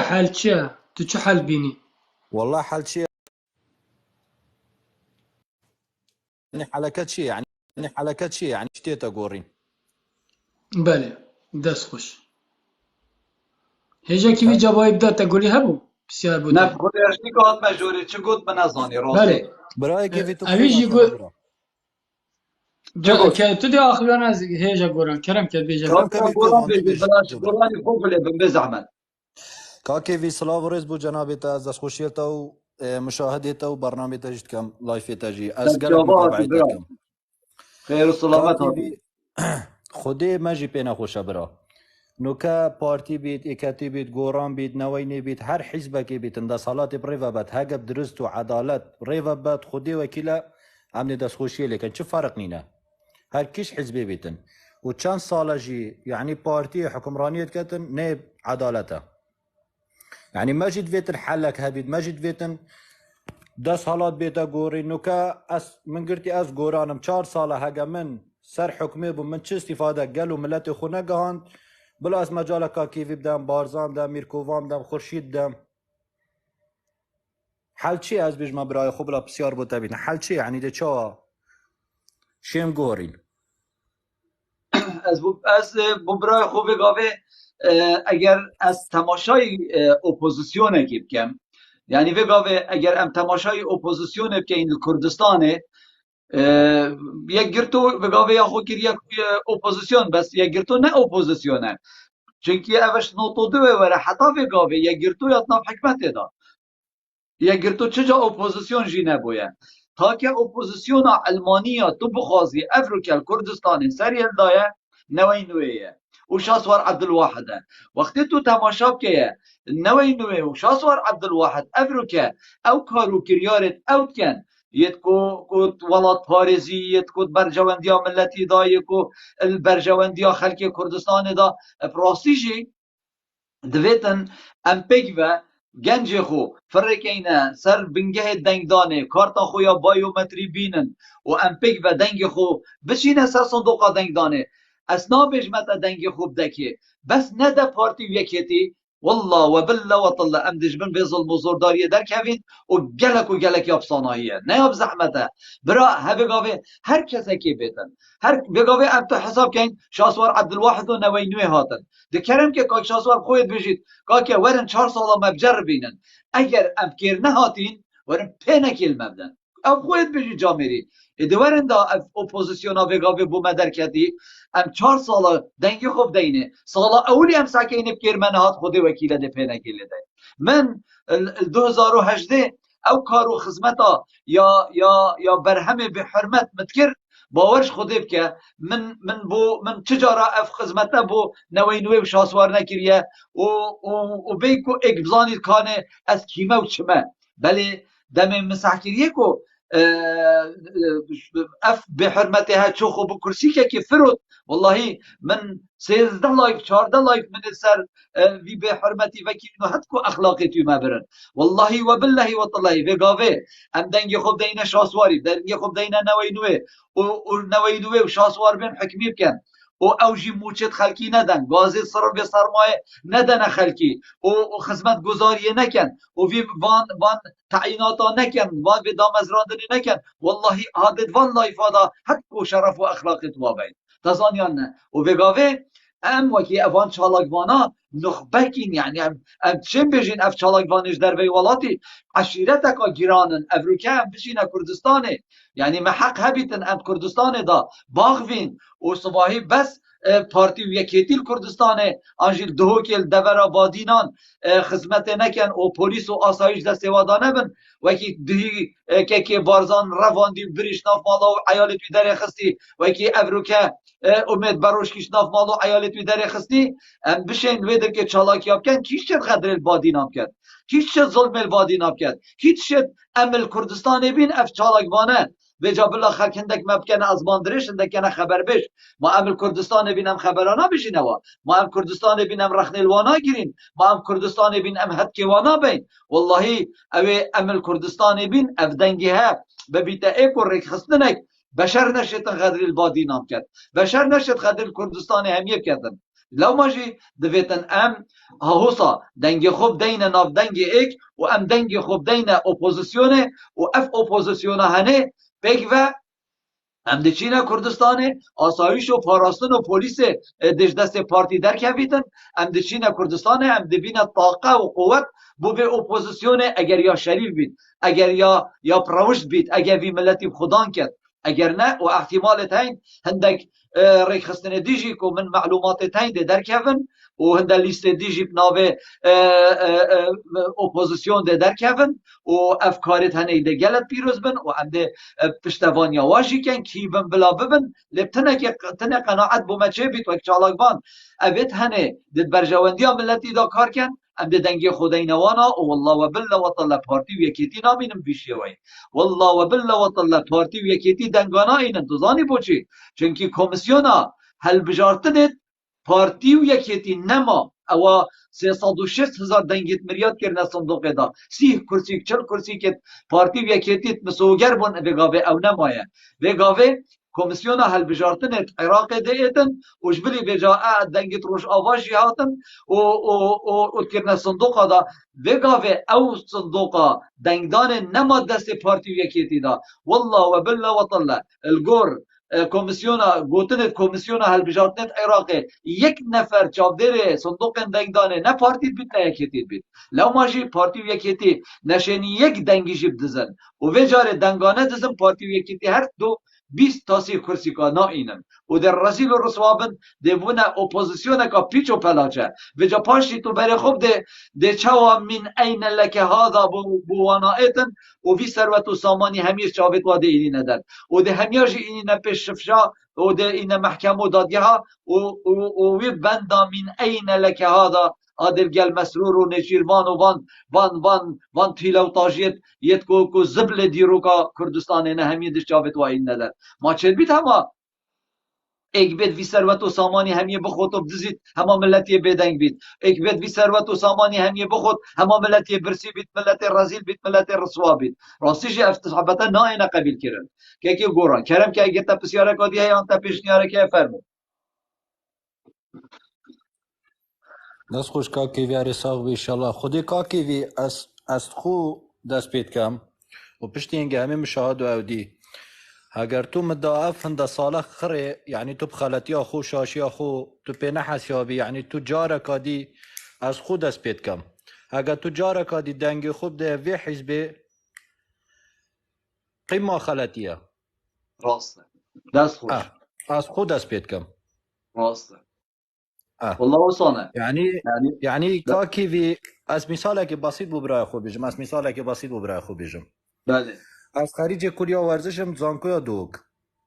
حل چیه تو چه حل بینی وەڵا حەل چییە حەلەکە چییە یعنی شتێتە گۆڕین بله دست خوش هجا کی جواب داد تقولی هبو بسیار بود نه خودشتی که هات مجوری چه گود به نزانی راستی بله برای کێڤی تو اویجی گو که تو دی آخران از هجا گوران کرم که بیجا گرانی خوب بله به زحمت کاکێڤی سڵاو و ڕێز بوو جەنابێتە ئەس دەستخۆشیێتە و مشاهدێتە و بەرنامێتە ژیت کەم لایفێتەژی ئەس گەلم خیر و سلامت خودێ مەژی پێ نەخۆشە برا نوکە پارتی بیت ئێکەتی بیت گۆڕان بیت نەوەی نێبیت هەر حیزبەکێ بیتن دەسەڵاتی ڕێڤە بەت هەگەب درست و عەدالەت ڕێڤە بەت خودێ وەکیلە ئەمنێ دەستخۆشیە لێکەن چ فەرق نینە هەر کیش حیزبێ بیتن و چەند ساڵەژی یعنی پارتی حکومڕانیت کەتن نێب عەدالەتە یعنی مەجید بێتن حەلەک هەبیت مەجید بێتن دەست هەڵات بێتە گۆڕی نوکە من گرتی ئەس گۆرانم 4 ساڵە هەگە من سەر حکومێ بوو من چ استیفادە گەل و ملەتی خۆ نەگەهاند بلا ئەس مەجالە کاکێڤی بدەم بارزان بدەم میرکۆڤان بدەم خورشید بدەم حەل چییە ئەس بێژمە برای خۆ بلا پرسیار بۆ تەبین حەل چییە یعنی دە چاوە شێم گۆڕین از برای خوب گاوه اگر از تماشای اپوزیسیون که بکم یعنی وگاوه اگر ام تماشای اپوزیسیون که این کردستانه یک گرتو وگاوه یا خو یک اپوزیسیون بس یک گرتو نه اپوزیسیونه چونکی اوش نوتو دو وره حتی وگاوه یک گرتو یادناف حکمت دا یک گرتو چجا اپوزیسیون جی نبویه تا که اپوزیسیون علمانیه تو بخوازی افریقا کردستان سریع دایه نوی نویه و شاسوار عبدالواحده وقتی تو تماشا که نوی نوی و شاسوار عبدالواحد افریقا او کارو کریارت اوت کن یت کو ولات پارزی یت کو برجواندیا ملتی دا یکو برجواندیا خلق کردستان دا پراستیجی دویتن ام پیگ و گنج خو فرکینه سر بنگه دنگدانه کارتا خویا بایومتری بینن و ام پیگ و دنگ خو بشینه سر صندوق دنگدانه اسنا بجمت دنگ خوب دکی بس نده پارتی ویکیتی والله و بالله و طله ام دجبن به ظلم و زورداری در کوین و گلک افسانهیه نه اب زحمته برا هبگاوه هر کسی که بیتن هر بگاوه ام تو حساب کن شاسوار عبدالواحد و نوینوی هاتن دکرم که کاک شاسوار خوید بجید کاک ورن 4 ساله مبجر بینن اگر ام کیر نهاتین ورن پینکیل مبدن ام خوید بجید جامری ادوارن دا اپوزیسیونا وگاوه بو مدرکتی ام 4 ساله دنگی خوب دینه ساله اولی ام ساکینه بکر من هات خودی وکیله ده پینه گیله ده من 2018 او کارو خدمتا یا برهمه به حرمت متکر باورش خودی بکه من چجارا اف خدمتا بو نوینوی و شاسوار نکریه و بیکو اگبزانید کانه از کیمه و چمه بله دم مسحکریه کو اف به حرمتها چو خوب کرسی که فرود والله من 13 لایف 14 لایف من سر وی به حرمتی وکیل و حد کو اخلاقی تو مبرن والله و بالله و طلعی و گاوه ام دنگ خوب دینه شاسواری دنگ خوب دینه نوینوه و نوینوه و شاسوار بین حکمی بکن و او جی موچت خلکی ندن گازی صرف به سرمایه ندن خلکی و خدمت گزاری نکن و وی وان تعییناتا نکن وان به دامزراندنی نکن والله عادت وان لا ifade حق و شرف و اخلاقت وابین تزانیان نه و بگاوه ام وکی افان چالاکوانا نخبکین یعنی ام چیم بجین اف چالاکوانش در وی ولاتی عشیرتکا گیرانن افروکه ام بشینه کردستانه یعنی محق هبیتن ام کردستانه دا باغوین و صباحی بس پارتی و یکیتیل کردستانه آنجیل دهوکیل دورا بادینان خدمت نکن و پلیس و آسایش دست وادانه بن وکی دهی که بارزان رواندی بریش ناف مالا و عیالت وی در خستی وکی افروکه امید بروش کش ناف مالو عیالت وی در خستی بشین ویدر که چالاکی اب کن کیش چه خدر البادی ناب کرد کیش چه ظلم البادی ناب کرد کیش چه امل کردستان بین اف چالاکوانه به جا بلا خلکندک مبکنه از باندرش اندکنه خبر بش ما امل کردستان بینم خبرانا بشینه ما ام کردستان بینم رخنلوانا گیرین ما ام کردستان بینم هدکوانا بین والله اوی امل کردستان بین اف دنگی ها ببیتا ایک و ریک خستنک بشر نشد قدر البادی نام کرد بشر نشد قدر کردستان همیه کردن لو ماجی دویتن ام هاوسا دنگ خوب دین ناف دنگ ایک و ام دنگ خوب دین اپوزیسیونه و اف اپوزیسیونه هنه بگ و ام دچینا کردستان آسایش و پاراستن و پلیس دش دست پارتی در کویتن ام دچینا کردستان ام دبینا طاقه و قوت بو به اپوزیسیون اگر یا شریف بید اگر یا پروشت بید اگر وی ملتی خدان کرد اگر نه و احتمال تاین هندک ریک خستن دیجی کو من معلومات تاین ده در کوین و هند لیست دیجی بناوه اپوزیسیون ده در کوین و افکارت هنه ده گلت پیروز بن و هم ده پشتوانیا واجی کن کی بن بلا ببن لبتنه که تنه قناعت بومه چه بیت وقت چالاک بان اوید هنه ده برجواندی ها ملتی دا کار کن ام ده دنگی خدای نوانا و والله و بالله و طلا پارتی و یکیتی نامینم بیشی وای والله و بالله و طلا پارتی و یکیتی دنگانا اینن تو زانی بوچی چونکی کمیسیونا هل بجارتنت پارتی و یکیتی نما او 360,000 دنگیت مریاد کرنه صندوق دا 30 کرسی 40 کرسی که پارتی و یکیتیت مسوگر بون بگاوه او نمایه بگاوه کمیسیون هل بجارتن عراق دیتن و جبلی بجا دنگت روش آواجی هاتن و کرنه صندوق دا بگاوه او صندوق دنگدان نما دست پارتی و یکیتی دا والله و بالله و طلا الگور کمیسیون گوتنت کمیسیون هل بجارتنت عراق یک نفر چابدر صندوق دنگدانه نه پارتی بیت نه یکیتی بیت لو ماجی پارتی و یکیتی نشینی یک دنگی جب دزن و وجار دنگانه دزن پارتی و یکیتی هر دو 20 تا 30 کرسی کا نا اینن و در رسیل و رسوابن دیوونه اپوزیسیون کا پیچ و پلاچه و جا پاشی تو بره خوب ده چوا من این لکه هادا بوانایتن و وی ثروت و سامانی همیش چابت واده اینی ندن و ده همیاجی اینی نپش شفشا و ده این محکم و دادگه ها و وی بندا من این لکه هادا عادل گل مسرور و نشیروان و وان تیلا و تاجیت یت کو زبل دیرو کا کردستان نه همی دش جاوت و این ندن ما چه بیت هما ایک بیت وی ثروت و سامانی همی بخوت و بدزید هما ملتی بدنگ بیت ایک بیت وی ثروت و سامانی همی بخوت هما ملتی برسی بیت ملت رزیل بیت ملت رسوا بیت راستیش افتحابتا نا اینا قبیل کرن که گوران کرم که اگه تا پسیاره کدی هیان تا پیشنیاره که فرمو دست خوش کاکی وی ارساق بی انشالله خودی کاکی وی از خو دست پید کم و پشتی اینگه همه مشاهد و اودی اگر تو مدافع هنده صالح خره یعنی تو بخالتی خو شاشی خو تو پینه حسیابی یعنی تو جاره کادی از خو دست پید کم اگر تو جاره کادی دنگ خوب ده وی حزبی قیمه خالتیه راسته دست خوش از خو دست پید کم راسته والله وصانه يعني كاكي في از مثالك بسيط ببرای خو بيجم از مثالك بسيط ببرای خو بيجم بله از خارج کلیا ورزشم زانکویا دوک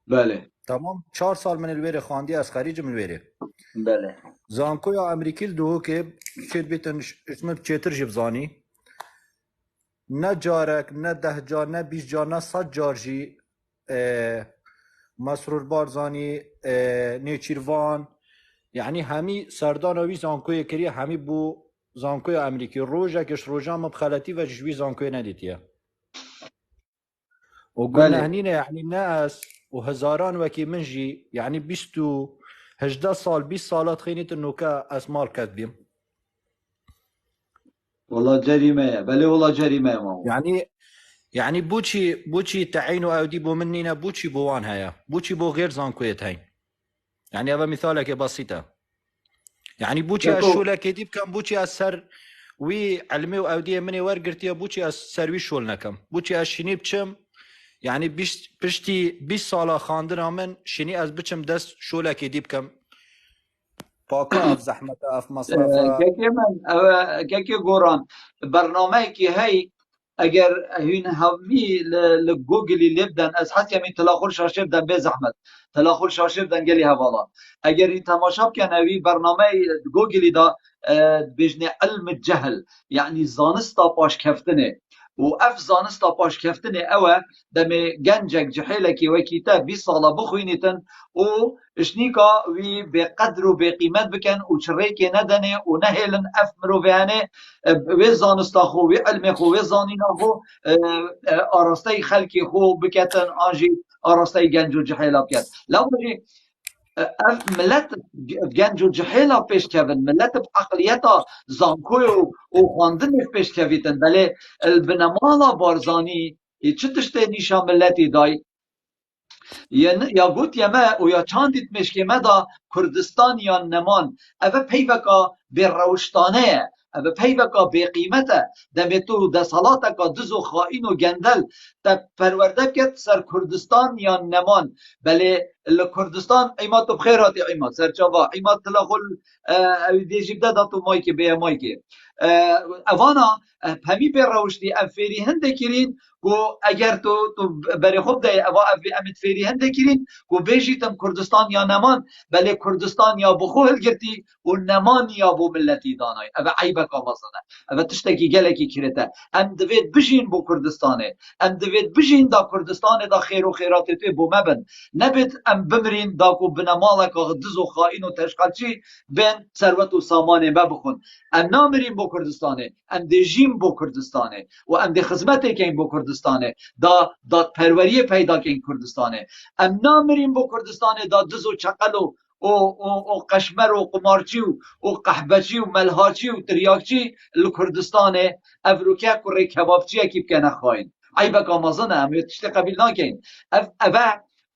بله تمام 4 سال من الویره خواندی از خارج من الویره بله زانکویا امریکیل دوک شد بیتن اسمه چتر جبزانی نه جارك نه 10 جار نه 20 جار نه 100 جار جی مسرور بارزانی نیچیروان یعنی همی سردانوی زانکوی کری همی بو زانکوی امریکی روژه کش روژه مبخلتی و جوی زانکوی ندیتیه و گناهنینه یعنی ناس و هزاران وکی منجی یعنی 20 18 سال 20 سالات خينيت انه كاسمار كاتبين والله جريمه بله والله جريمه ماما. يعني بوشي تعينوا او ديبو منينا بوشي بوان هيا بوشي بو غير زانكويت هاي يعني هذا مثالك بسيطة يعني بوشي الشولة كديب كان بوشي السر وي علمي او دي مني ورقرتي بوشي السر وي شولنا كم بوشي الشني بچم يعني بشتي 20 سالا خاندنا من شني از بچم دست شولة كديب كم باقا اف زحمة اف مصرفة كاكي گوران برنامه کی هی اگر هین همی لجوجل اللي بدن از حد کمی تلاخور شاشه بدن به زحمت تلاخور شاشه بدن گلی حوالا اگر این تماشا کن اوی برنامه جوجلی دا بجنه علم الجهل يعني زانستا باش كفتنه و زانستا باش كفتنه اوه دمي جنجك جحيلكي وكيتا 20 صالة بخوينتن و اشنيكا وي بقدر و بقيمت بكن و شريكي ندنه و نهلن مرو فيهانه وي زانستا خو وي علم خو وي زانينا خو آراستي خلقي خو بكتن آنجي آراستي جنجو جحيلا بكت لو بجي ملت گنج و جحیلا پیش کردن ملت عقلیتا زانکوی و خواندن پیش کردن بله البنمالا بارزانی چه تشته نیشا ملتی دای یا گوت یمه و یا چاندیت مشکمه دا کردستان یا نمان اوه پیوکا به روشتانه اوه پیوکا به قیمته دمی تو ده صلاتکا دز و خائن و گندل ده پرورده کت سر کردستان یا نمان بله کردستان ایمات تو بخیراتی ایمات سرچاوا ایمات تلاخل دیجیبده دا تو مایکی به مایکی اوانا همی به روشتی افیری هنده کرین گو اگر تو برای خوب ده اوا امت فیری هنده کرین گو بیجیتم کردستان یا نمان بله کردستان یا بخو هلگرتی و نمان یا بو ملتی دانای اوا عیبک آمازانه اوا تشتکی گلکی کرده ام دوید بجین بو کردستانه ام دوید بجین دا کردستانه دا خیر و خیرات توی بو مبن نبید ام بمرین دا کو بنمالک دز و خائن و تشقلچی بین ثروت و سامانه ببخون ام نامرین بو کردستانه ام دیجیم بو کردستانه و ام دی خدمت کن بو کردستانه دا پروری پیدا کن کردستانه ام نامرین بو کردستانه دا دز و چقل و قشمر و قمارچی و قحبچی و ملهاچی و تریاکچی لکردستانه افروکه کره کبابچی اکی بکنه خواهین عیبک آمازانه ام یتشتی قبیل ناکین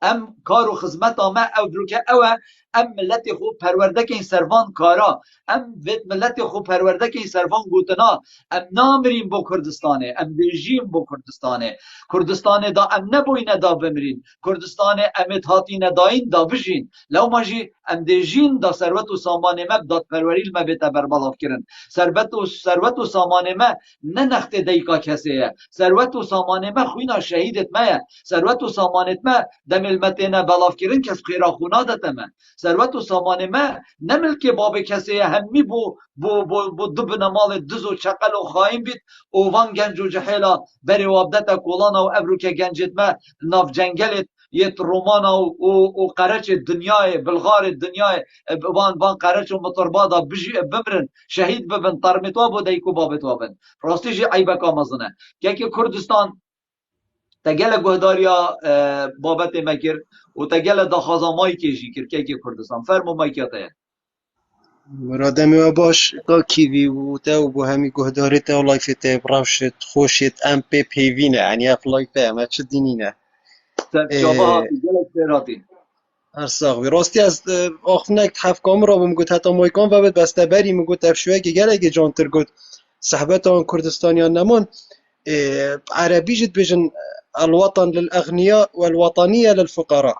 ام کار و خدمت آمه افروکه اوه ام ملت خوب پرورده که این سروان کارا ام ملت خوب پرورده که این سروان گوتنا ام نامرین با کردستانه ام بیجیم با کردستانه کردستانه دا ام نبوینه دا بمرین کردستانه امت هاتی نداین دا بجین لو ماجی ام دیجین دا ثروت و سامانه ما داد پروریل ما بیتا بربلاف کرن ثروت و سامانه ما نه نخت دیکا کسیه ثروت و سامانه ما خوینا شهیدت ما ثروت و سامانت ما دم المتینا بلاف کرن کس خیرا خونادت ما ثروت و سامان ما نه ملک باب کسی همی بو دو بنمال دز و چقل و خواهیم بید اووان گنج و جحیلا بری وابدت کولانا و ابرو که گنجت ما ناف جنگلت یت رومانا و قرچ دنیای بلغار دنیای وان قرچ و مطربادا بمرن شهید ببن ترمتوا بو دیکو بابتوا بن راستی جی عیبک آمازنه که کردستان تگل گهداریا بابت مکر و تگل دخازا مای کشی کر که کردستان فرمو مای کیاته مرادمی و باش تا کیوی و تا و بو همی گهداری تا و لایفته براوشت خوشت ام پی پیوینه یعنی اف لایفه اما چه دینینه شبا گلک پیراتی ارساقوی راستی از آخفنک حف کامرا بمگوت حتی مایکان و بد بسته بری مگوت افشوه که گلک جانتر گوت صحبت آن کردستانیان نمان عربي جد بيجن الوطن للأغنياء والوطنية للفقراء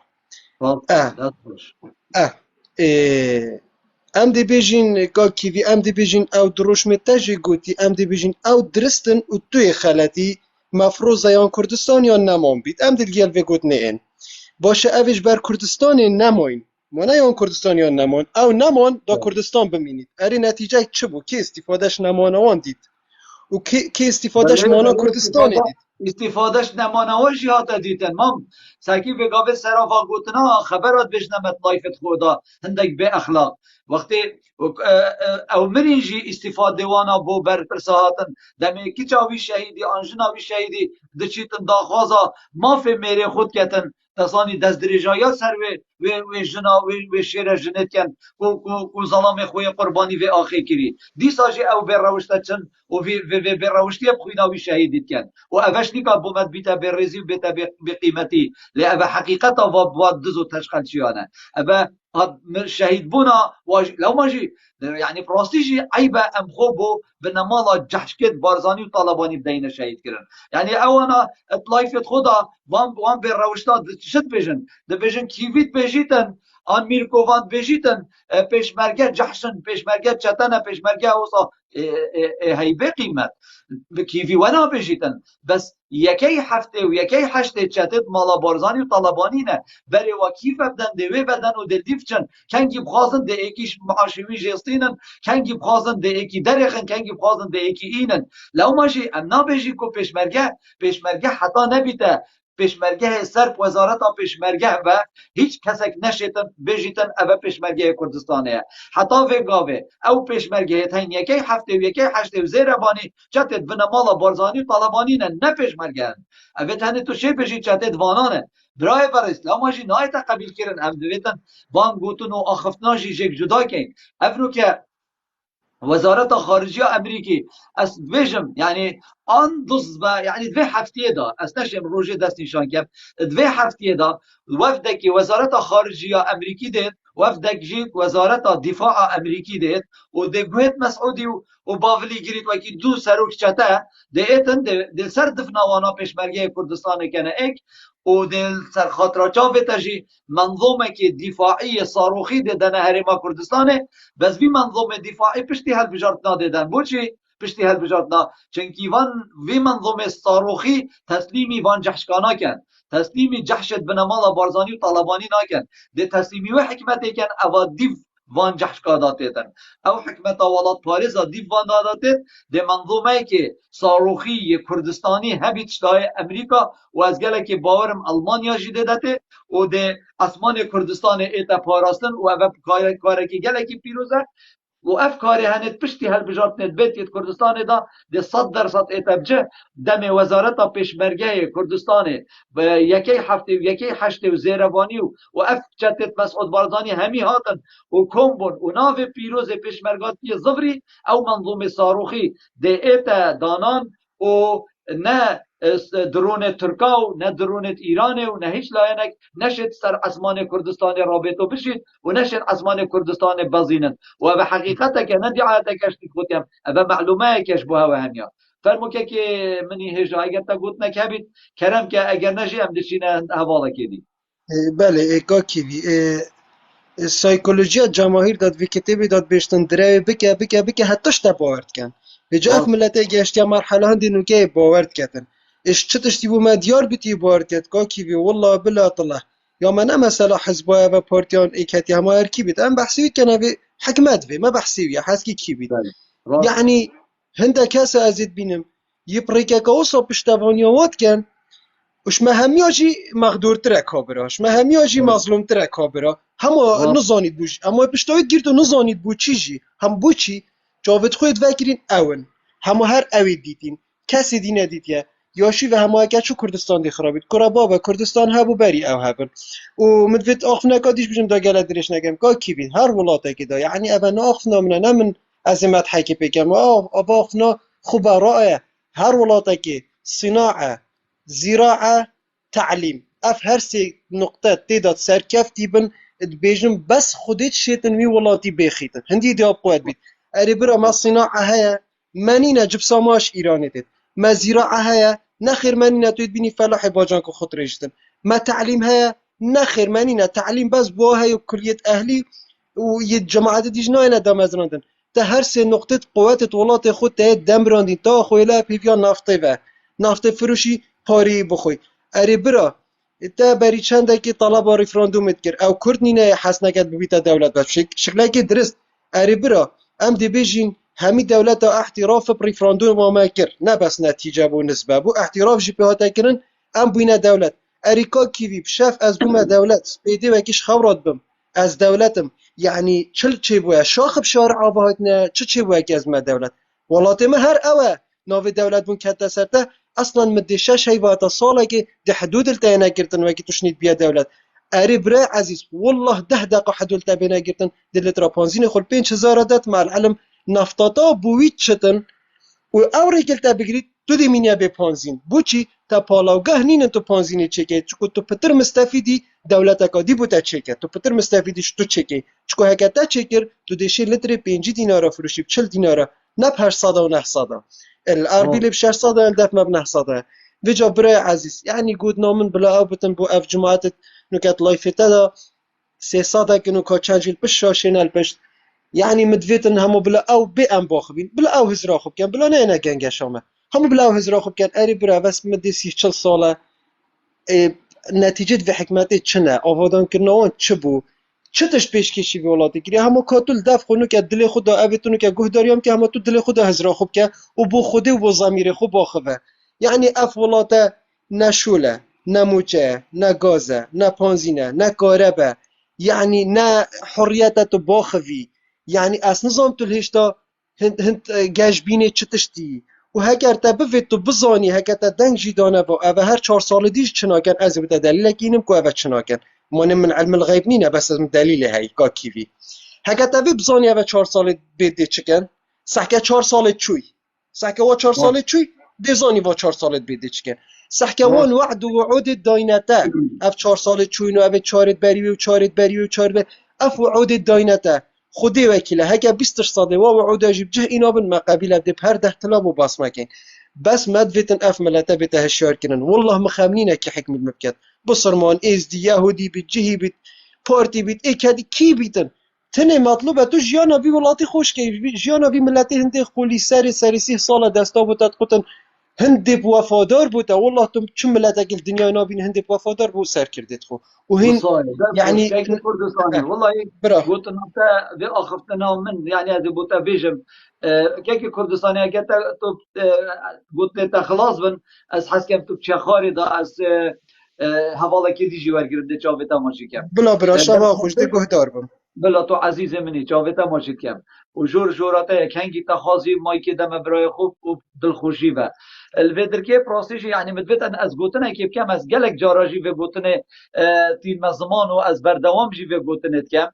ام دي بيجين كيفي ام دي بيجين او دروش متاجي قوتي ام دي بيجين او درستن و توي خالتي مفروض يان كردستان يان نمان بيت ام دي الجيل في قوت نين باشه اوش بر كردستان نماين ما يان كردستان يان نمان او نمان دا كردستان بمينيد اري نتيجة چه بو كي استفادهش نمانوان دید و که استفادهش مانا کردستان دید استفادهش نمانوشی هاتا دیتن مام ساکی به گاوه صرافا گوتنا خبرات بجنمت لایفت خودا هندک به اخلاق وقتی او مرینجی استفاده وانا بو بر پرساهاتن دمی کی چاوی شهیدی آنجناوی شهیدی دچیتن داخوازا مافی میره خود کتن تصانی دست درجایا سر و جنا و شیر جنت کن کو ظلام خوی قربانی و آخی کری دی ساجی او بر روشتا چن و بر روشتی بخویناوی شهیدیت کن و اوش نیکا بومد بیتا برزی و بیتا بقیمتی لی او حقیقتا و دزو تشکل چیانه او شهید بونا لو ماجي يعني براستيجي عيبه ام خوبو بنمالا جحشكت بارزاني وطالباني بدينا شهيد كرن يعني انا طلايفت خدا وان بالروشتا شت بيجن دبيجن كيفيت بيجيتن ان ميركوفان بيجيتن پێشمەرگە جەحشن پێشمەرگە چەتەنە پێشمەرگە ئەوسا هەیبێ قیمەت کیڤی وەنا بێژیتن بەس یەکەی هەفتێ و یەکەی هەشتێ چەتت ماڵە بارزانی و تەڵەبانینە بەرێوە کیفە بدەن دەوێ بەدەن و دلدی بچن کەنگی بخوازن دەیەکیش معاشوی ژێستینن کەنگی بخوازن دەیەکی دەرێخن کەنگی بخوازن دەیەکی ئینن لەو ماژی ئەم نابێژی کو پێشمەرگە حتا نەبیتە پێشمەرگە سەر وەزارەتا پێشمەرگە بە هیچ کەسێک نەشێتن بێژیتن ئەvە پێشمەرگەیە کوردستانەیە حتا vێگاوێ ئەو پێشمەرگەیەت هەین یەکەی هەفتێ و یەکەی هەشتێ و زێرەبانی چەتێت بنە ماڵە بارزانی و تەڵەبانینە نە پێشمەرگەن ئەvێت هەنێ تو شێ بێژی چەتێت وانانە برای بەڕێست لەماژی نایەتە قەبیلکردن ئەم دەوێتن وان گوتن و ئاخفتناژی ژێک جوداکەین ئەڤروکە وزارت خارجیه امریکی از ویژم یعنی آن دوست با یعنی دوی هفته دا از نشیم روزی دست نشان کرد دوی هفته دا وفد کی وزارت خارجیه امریکی دید وفد کی وزارت دفاع امریکی دید و دگویت مسعودی و باولی گرید و کی دو سروک چته دیتن دل سر دفنوانا پیشمرگه کردستان کنه ایک و دل سر خاطراچا بتجی منظومه که دفاعی صاروخی دیدن هرما کردستانه بس بی منظومه دفاعی پشتی هل بجارتنا دیدن بوچی پشتی هل بجارتنا چنکی وان وی منظومه صاروخی تسلیمی وان جحشکانا کن تسلیمی جحشت بنمالا بارزانی و طالبانی ناکن ده تسلیمی و حکمتی کن اوا دیو وان جحشکا داتیتن او حکمت ولات پاریزا دیو وان داتیت ده منظومه که صاروخی کردستانی هبیت شتای امریکا و از گله که باورم المانیا جیده داته و ده اسمان کردستان ایتا پاراستن و او کاره که گله که پیروزه و افکاری هنت پشتی هر بجات نت بیت کردستان دا ده 100% اتبجه دم وزارت پیشمرگه کردستان یکی هفته و یکی هشته و زیروانی و اف چتت مسعود بارزانی همی هاتن و کومبون و ناو پیروز پیشمرگاتی زفری او منظوم صاروخی ده ایتا دانان و نه درون ترکاو نه درون ایرانه و نه هیچ لاینک نشد سر اسمان کردستان رابطه بشید و نشد اسمان کردستان بزینن و به حقیقت که نه دعایت کشتی خودیم و معلومه کش بوها و همیا فرمو که منی هجا اگر تا گوت نکبید کرم که اگر نجی هم دشینه حواله کدی بله کاکی سایکولوژی جماهیر داد وی کتابی داد بیشتن درای بکه حتیش تا باورد کن به جای ملت گشتی مرحله هندی نوکه باورد کردن اش تشتی بو مدیار بیتی باورد کرد کاکی وی والله بلا طلع یا من مثلا حزبای و پارتیان ایکتی همه هرکی بید ام بحثی کنه به حکمت وی ما بحثی وی حس کی بید یعنی هنده کس ازید بینم یه پریکه که اوصا پشتوانیات کن وش مهمیاجی مقدور تره کابراش مهمیاجی مظلوم تره کابرا همه نزانید بوش اما پشتوید گیرد و نزانید بو چیجی هم بو چی جاوید خود وکرین اون همه هر اوید دیدین کسی دی ندیدیه یاشی و همه اگه چو کردستان دی خرابید کرا بابا کردستان هبو بری او هبن و مدوید آخف نکادیش بجم دا گله درش نگم که کی بین هر ولاته که دا یعنی اول آخف نامنه نمن عظمت حکی بگم آخفنا خوبه رائه هر ولاته که صناعه زراعه تعلیم اف هر سه نقطه تداد سرکفتی بن بیجم بس خودت شیطن وی ولاتی بخیتن هندی دیاب قوت بید اری برا ما صناعه هیا منینه جب ساماش ایرانی دید ما زراعه هیا نخیر منینه توید بینی فلاح باجان که خود رجدن ما تعلیم هیا نخیر منینه تعلیم بس بوا هیا کلیت اهلی و یه جماعت دیج ناینه دام از راندن تا هر سه نقطه قوت ولات خود تا دم راندین تا خویله پیویا نافته و نافته فروشی پاری بخوی اری برا تا بری چنده که طلب ریفراندومت کرد او کرد نینه حس نکد ببیت دولت بس شکلی که درست اری برا ام دی بیجین همی دولت احتراف بریفراندوم ما کر نه بس نتیجه بو نسبه بو احتراف جی پیاده کرن ام بوینه دولت اریکا کیوی بشف از بوم دولت بیدی وکیش خورات بم از دولتم یعنی چه بویا شاخب شارع آبهات نه چه بویا که از ما دولت ولات ما هر اوه ناو دولت بون کتا سرته اصلا مدی شش هیوات ساله که ده حدود التاینا گرتن وکی تشنید بیا دولت اری برای عزیز والله 10 دقیقه حدود التاینا گرتن دلت را پانزین خل 5000 دات مع العلم نفتاتا بویت شتن و اوری کلتا بگیرید تو دی مینیا به پانزین بوچی تا پالاوگاه نینن تو پانزینی چکه چکو تو پتر مستفیدی دولت کا دی بوتا چکه تو پتر مستفیدیش تو چکه چکو هکتا چکر تو دیشی لتر 5 دینار فروشی 40 دینار نه 800 و 900 الاربی لب 600 الدف ما ب 900 وجا برای عزیز یعنی گود نامن بلا او بتن بو اف جماعت نکات لایفتا دا 300 کنو کا چنجل بشاشین البشت يعني مدفيتن همو بلا او بي ام باخبين بلا او هزرا خوب كان بلا نه گنگ شامه همو بلا او هزرا خوب كان اري برا بس مدي 30 ساله نتیجه و حکمت چنه آوادان کرنوان چه بو چه تش پیشکشی به ولاتی گیری همو کاتول دف خونو که دل خدا اوتونو که گوه داریم که همو تو دل خدا هزرا خوب که و بو خوده و بو ضمیر خوب باخبه یعنی اف ولاته نه شوله نه موچه نه گازه نه پانزینه نه کاربه یعنی نه حریت تو باخوی یعنی از نظام تو هشتا هند گشبینه چه تشتی و هکر تا بفید تو بزانی هکر تا دنگ جیدانه با اوه هر 4 سال دیش چناکن از بوده دلیل اینم که اوه چناکن من علم الغیب نینه بس از دلیل هی کا کیوی هکر تا بزانی اوه 4 سال بیده چکن سحکه 4 سال چوی سحکه و 4 سال چوی بزانی و 4 سال بیده چکن سحکه وان وعد و وعود داینته اف 4 سال چوی نو اوه چارت بری و چارت بری و چارت بری اف وعود داینته خودی وکیله هکه 20 ساده و وعود جیب جه اینا بن مقابل ابد هر ده طلب و باس مکن بس مدفتن اف ملته بته هشیار کنن والله مخمنینه که حکم مبکت بصرمان از دی یهودی بیت جهی بیت پارتی بیت اکدی کی بیتن تنه مطلوبه تو جیانا بی ولاتی خوش کی جیانا بی ملتی هنده خولی سری 30 سال دستا بوتات قطن هندی وفادار بوده والله تو چه ملت اگل دنیا نابین هندی وفادار بو سر کردید خو و هین يعني كردستاني والله برا قلت نقطة بأخفتنا من يعني هذه بوتا بيجم كيك كردستاني كتا قلت تا خلاص بن از حس كم تو چخاري دا از حوالا كي دي جوار گرفته چاوه تماشی کم بلا شما خوش دی گهدار بم بلا تو عزیز منی چاوه تماشی کم و جور جوراتا یک هنگی تخازی مای که دم برای خوب و دلخوشی و الفدر که پراستیش یعنی مدویتن از گوتنه که کم از گلک جاراجی و گوتنه تین مزمان و از بردوام جی و گوتنه کم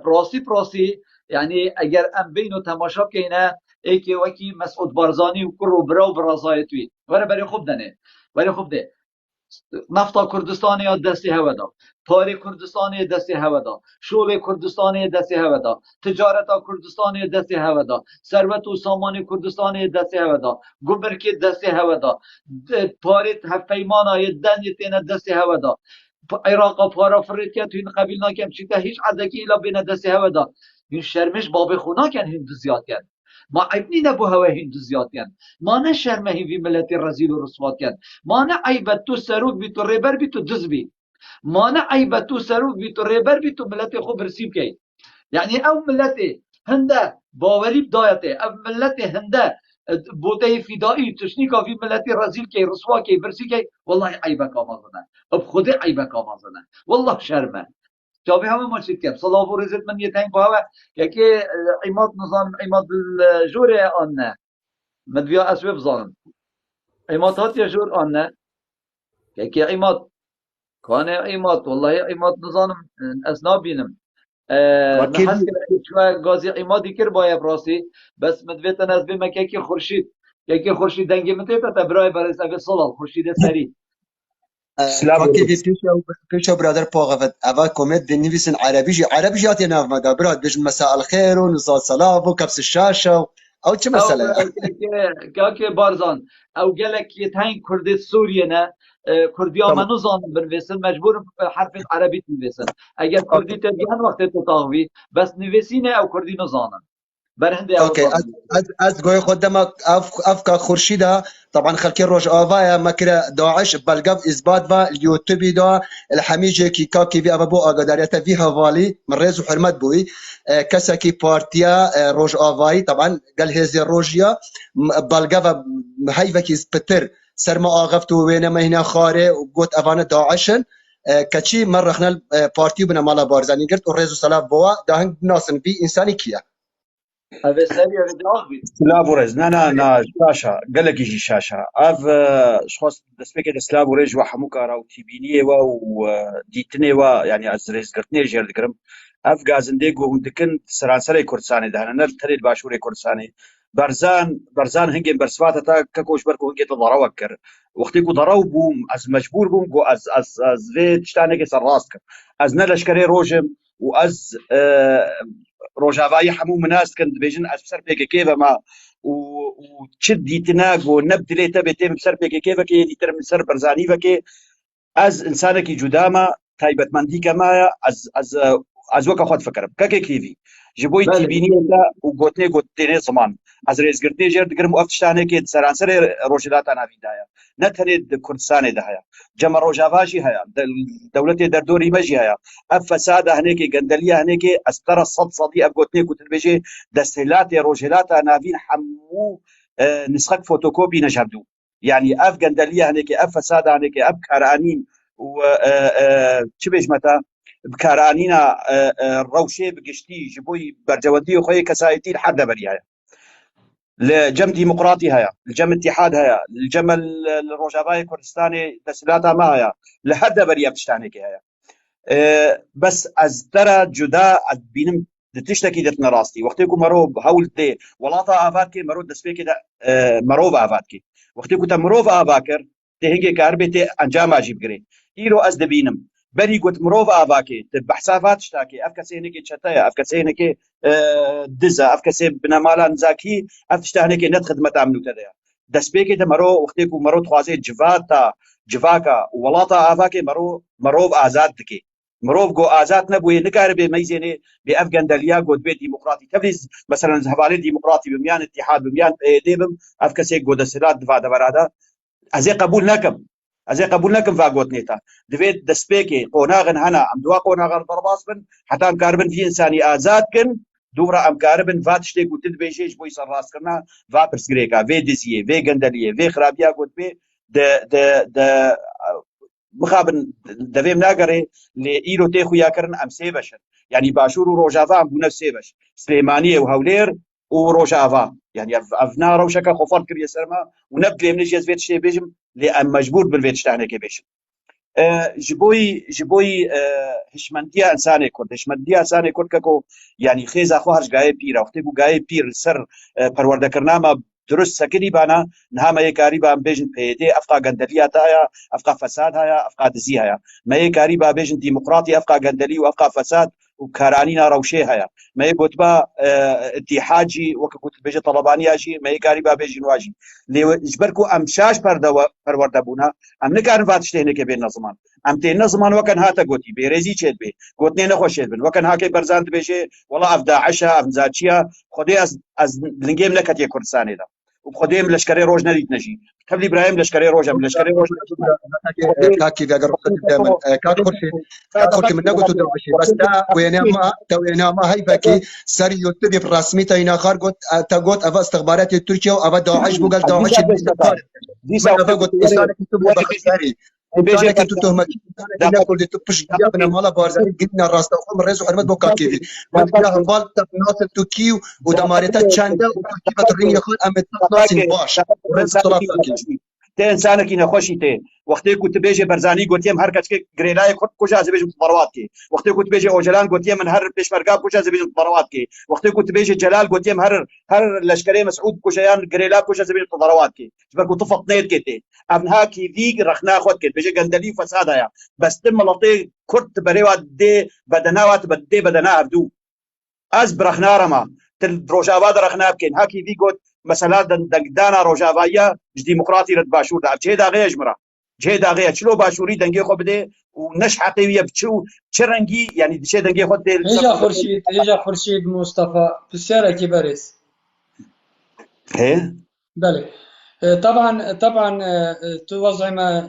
پراستی یعنی اگر ام بین و تماشا کنه ای که وکی مسعود بارزانی و کرو برا و برازایتوی وره برای خوب دنه برای خوب ده نفتا کردستانی یا دستی هوا دا پاری کردستانی دستی هوا دا شغل کردستانی دستی هوا دا تجارت کردستانی دستی هوا دا ثروت و سامان کردستانی دستی هوا دا گمرکی دستی هوا دا پاری پیمانای دنی تینه دستی هوا دا عراق پارا فرید که تو این قبیل ناکم چیتا هیچ عدکی ایلا بین دستی هوا دا این شرمش باب خونا کن هند زیاد کن ما عیب نی نبو هوا هند زیاد کن ما نه شرمه هیوی ملتی رزیل و رسوات کن ما نه عیبت تو سروک بی تو ریبر بی تو دز بی ما نه عیبت تو سروک بی تو ریبر بی تو ملتی خوب رسیب کی یعنی او ملتی هنده باوری بدایته او ملتی هنده بوته فدایی تشنی کافی ملتی رزیل کی رسوا کی برسی کی والله عیبک آمازنه اب خود عیبک آمازنه والله شرمه جابي هم ما شيت كاب صلاة ورزت من يتين بها يكي عماد نظام عماد الجوري أن مدفيا أسوي بظالم عماد هات يجور أن يكي عماد كان عماد والله عماد نظام أسنابينم نحس شوية غازي عماد يكر بايا براسي بس مدفيت ناس بما كيكي خورشيد دنگي متى تبراي برس أبي صلاة خورشيد سري کاکی پیشا برادر پاغفت اول کومنت بنویسن عربی جات ناف مدا براد بجن مساء الخير و نزال صلاة و كبس الشاشة او چه مسئله كاكي بارزان او قالك يتهين كردي سوريا نه كردي ما نظام بنويسن مجبور حرف عربي تنويسن اگر كردي تبيان وقت تطاوي بس نويسينه او كردي نظام برهندي اوكي از گوی خودم افکا خورشیدا طبعا خلکی روش آوایا مکر داعش بلگف اثبات و اليوتيوب دا الحميجه کی کاکی وی ابو آگاداریتا وی حوالی من رز و حرمت بوی کسا کی پارتیا روش آوایی طبعا قال هزي روجيا بلگف هیو کی سپتر سرما آغفتو وینه مهنا خاره و گوت اوان داعشن کچی من رخنا پارتیو بنا مالا بارزانی گرت و رز و سلاف بوا داهنگ ناسن بی انسانی کیا هذا سريع بدي سلابوريز نا شاشة قال لك يجي شاشة اف شخص دسبيك سلابوريز وحموكا راو تيبينيه و ديتني و يعني از ريز قرتني جير دكرم اف غازنديغو دكن سرانسري كردستاني دهنا نر تري الباشوري كردستاني برزان هنگين برسفاتا تا ككوش بركو هنگي تضروا كر وقتي كو ضروا بوم از مجبور بوم جو از في تشتاني كي سراستك از نلشكري روجم واز روجافاي حمو مناس كنت بيجن از بسر بيك كيفا ما وتشد ديتناق ونبدلي تبي بسر بيك كيفا كي ديتر من سر برزاني فكي از انسانك جداما تايبت مندي كما از وكا خود فكرم كاكي كيفي جبوي تيبيني وقوتني قوتني زمان از رئيس قرتي جير دقرم وقتشتاني كي سرانسر روجلات انا في دايا نتهني كردستاني دهيا جمع روجافاجي هيا دولتي دردوري مجي هيا اف فساد هنيكي قندليه هنيكي استرى الصدي ابقوتني كنت بيجي دستهلات روجلات انا فين حمو نسخك فوتوكوبي نجردو يعني اف قندليه هنيكي اف فساد هنيكي اف كارانين و تشبيش متى بكارانينا روشي بقشتي جبوي برجودي وخي كسايتي لحد بريايا الجم ديمقراطي هيا الجم اتحاد هيا الجم الروجافاي كردستاني دسلاتا ما هيا لحد بريا بتشتاني كي هيا بس از ترى جدا بينم تشتكي دتنا راستي وقتكم مروب هولتي ولاطا افاتكي مرود دسبيكي مروب افاتكي وقتكم تمروب افاكر تهنجي كاربتي انجام اجيب غري ايرو از دبينم بري قلت مروف آباكي بحسافات اشتاكي أفكسي هنكي تشتايا أفكسي هنكي دزا أفكسي بنامالا نزاكي أفتشتا هنكي ند خدمة عملو تدايا دسبيكي تمرو وقتيكو مرو تخوازي جفاكا ولاطا آباكي مروف آزاد دكي مروف قو آزاد نبوي نكار بميزيني بأفغان داليا قد بي ديمقراطي تبريز مثلا زهبالي ديمقراطي بميان اتحاد بميان ديبم أفكسي قو دسلات دفاع دفرادا أزي قبول نكم فاقوت نيتا دفيت دسبيكي قوناغن هنا عم دوا قوناغن ضرباس بن حتى ام كاربن في انساني ازاد كن دورا ام كاربن فاتشتي قلت بيجيش بوي سراس كنا فا برسغريكا في ديسيه في غندليه في خرابيا قلت بي د مخابن دفيم ناقري لايرو تيخو ياكرن ام سيبشن يعني باشور وروجافا ام بنفس سيبش سليمانيه وهولير وروجافا يعني افنا روشكا خفر كريا سرما ونبقى من جيز فيت شي بيجم لأن مجبور بالفيت شتانه كي بيشم جبوي هشمنديا انساني كرد كاكو يعني خيزا خو هرج غاي بيرا وقتي بو غاي بير سر پرورده کرنامه درست سكري بانا نها يكاري بام بيجن بيدي افقا غندليات هيا افقا فساد هيا افقا دزي هيا ما يكاري با بيجن ديمقراطي افقا غندلي وافقا فساد وكارانينا روشي هيا ما يقول با اتحاجي وككوت بيجي طلباني اجي ما يكاري با بيجن واجي لي جبركو امشاش پرورده بونا ام نكارن فاتشتينه كي بين نظمان ام تي نظمان وكان هاتا قوتي بيريزي چيد بي قوتني نخوش بن وكان هاكي برزانت بيجي والله افدا عشا افزاتشيا خدي از لنجيم لكتي كردستاني دا وبخديم لشكري روج نديت نجي قبل ابراهيم لشكري روج كاكي اگر دائما كاكي من نقطه دوشي بس تا ما هي باكي سري يوتيوب الرسمي تاينا خار قلت افا استخبارات تركيا وافا داعش بوغل داعش دي سافا قلت اسالك تبغى بخساري بيجي كنت تهمك انا قلت تبش جابنا مالا بارزاني قلنا راس تقوم الرئيس وحرمت بوكاكي وانتهى بالت ناصر تركي ودمارتها تشاندا وكيف ترين ياخذ امت ناصر باش تي انسانك ينخوشي تي وقتي كنت بيجي برزاني قلت يم هركت غريلاي كوجا زبيج ضروات كي وقتي كنت بيجي اوجلان قلت يم هر بيشمركا كوجا زبيج ضروات كي وقتي كنت بيجي جلال قلت يم هر لشكري مسعود كوجيان غريلا كوجا زبيج ضروات كي جبر كنت فطنيت كي ابنها كي ديك رخنا خد كي بيجي غندلي فساد يا بس تم لطي كرت بريوات دي بدناوات بدي بدنا ابدو از برخنا رما تل روجاباد رخنا بكين هاكي دي قلت مثلا دانا روجافايا ديمقراطي رد باشور دا جهدا غير جمره جهدا غير شلو باشوري دنگي خو بده و نش حقیقیه بچو چه رنگی يعني دشي دنگي خود دل هجا خورشید مصطفى بسیاره کی برس هي بله طبعا تو وضع ما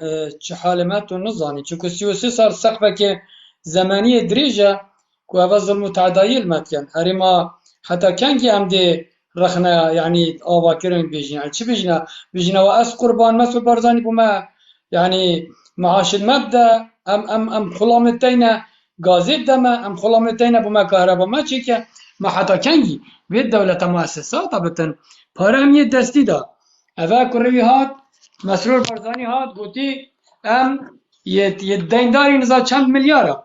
حالمات ونظاني چونکو 33 سال سقفه که زمانی دريجة كو هذا ظلم تعدايل ماتيان هرما حتى كان كي عمدي رخنا يعني آوا كرن بيجنا يعني چه بيجنا وأس قربان مسؤول برزاني بما يعني معاش المبدأ أم خلامتين غازيب دما أم خلامتين بما كهرباء ما چيكا ما حتى كان في الدولة مؤسسات بتن پارم یه دستی دا اوه کروی هات مسرور برزانی هات گوتی یه دینداری نزا چند میلیارا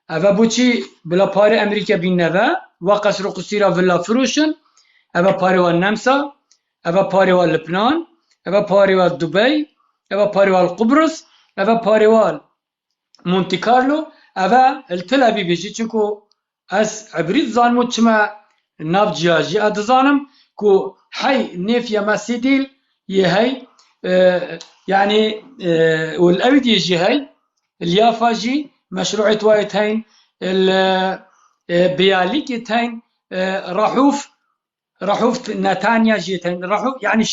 اوه بوچی بلا پاره امریکا بین نوه و قصر و قصیرا ولا فروشن اوه پاره و نمسا اوه پاره و لبنان اوه پاره و دبی اوه پاره و قبرس اوه پاره و مونتی کارلو اوه التل ابی بیجی چونکو از عبرید زانمو چما ناف جیاجی ادزانم كو حي نيفيا مسيديل يهي يعني والأبد يجي هاي اليافاجي مشروع وايت هين بياليك هين رحوف نتانيا جيت هين رحوف يعني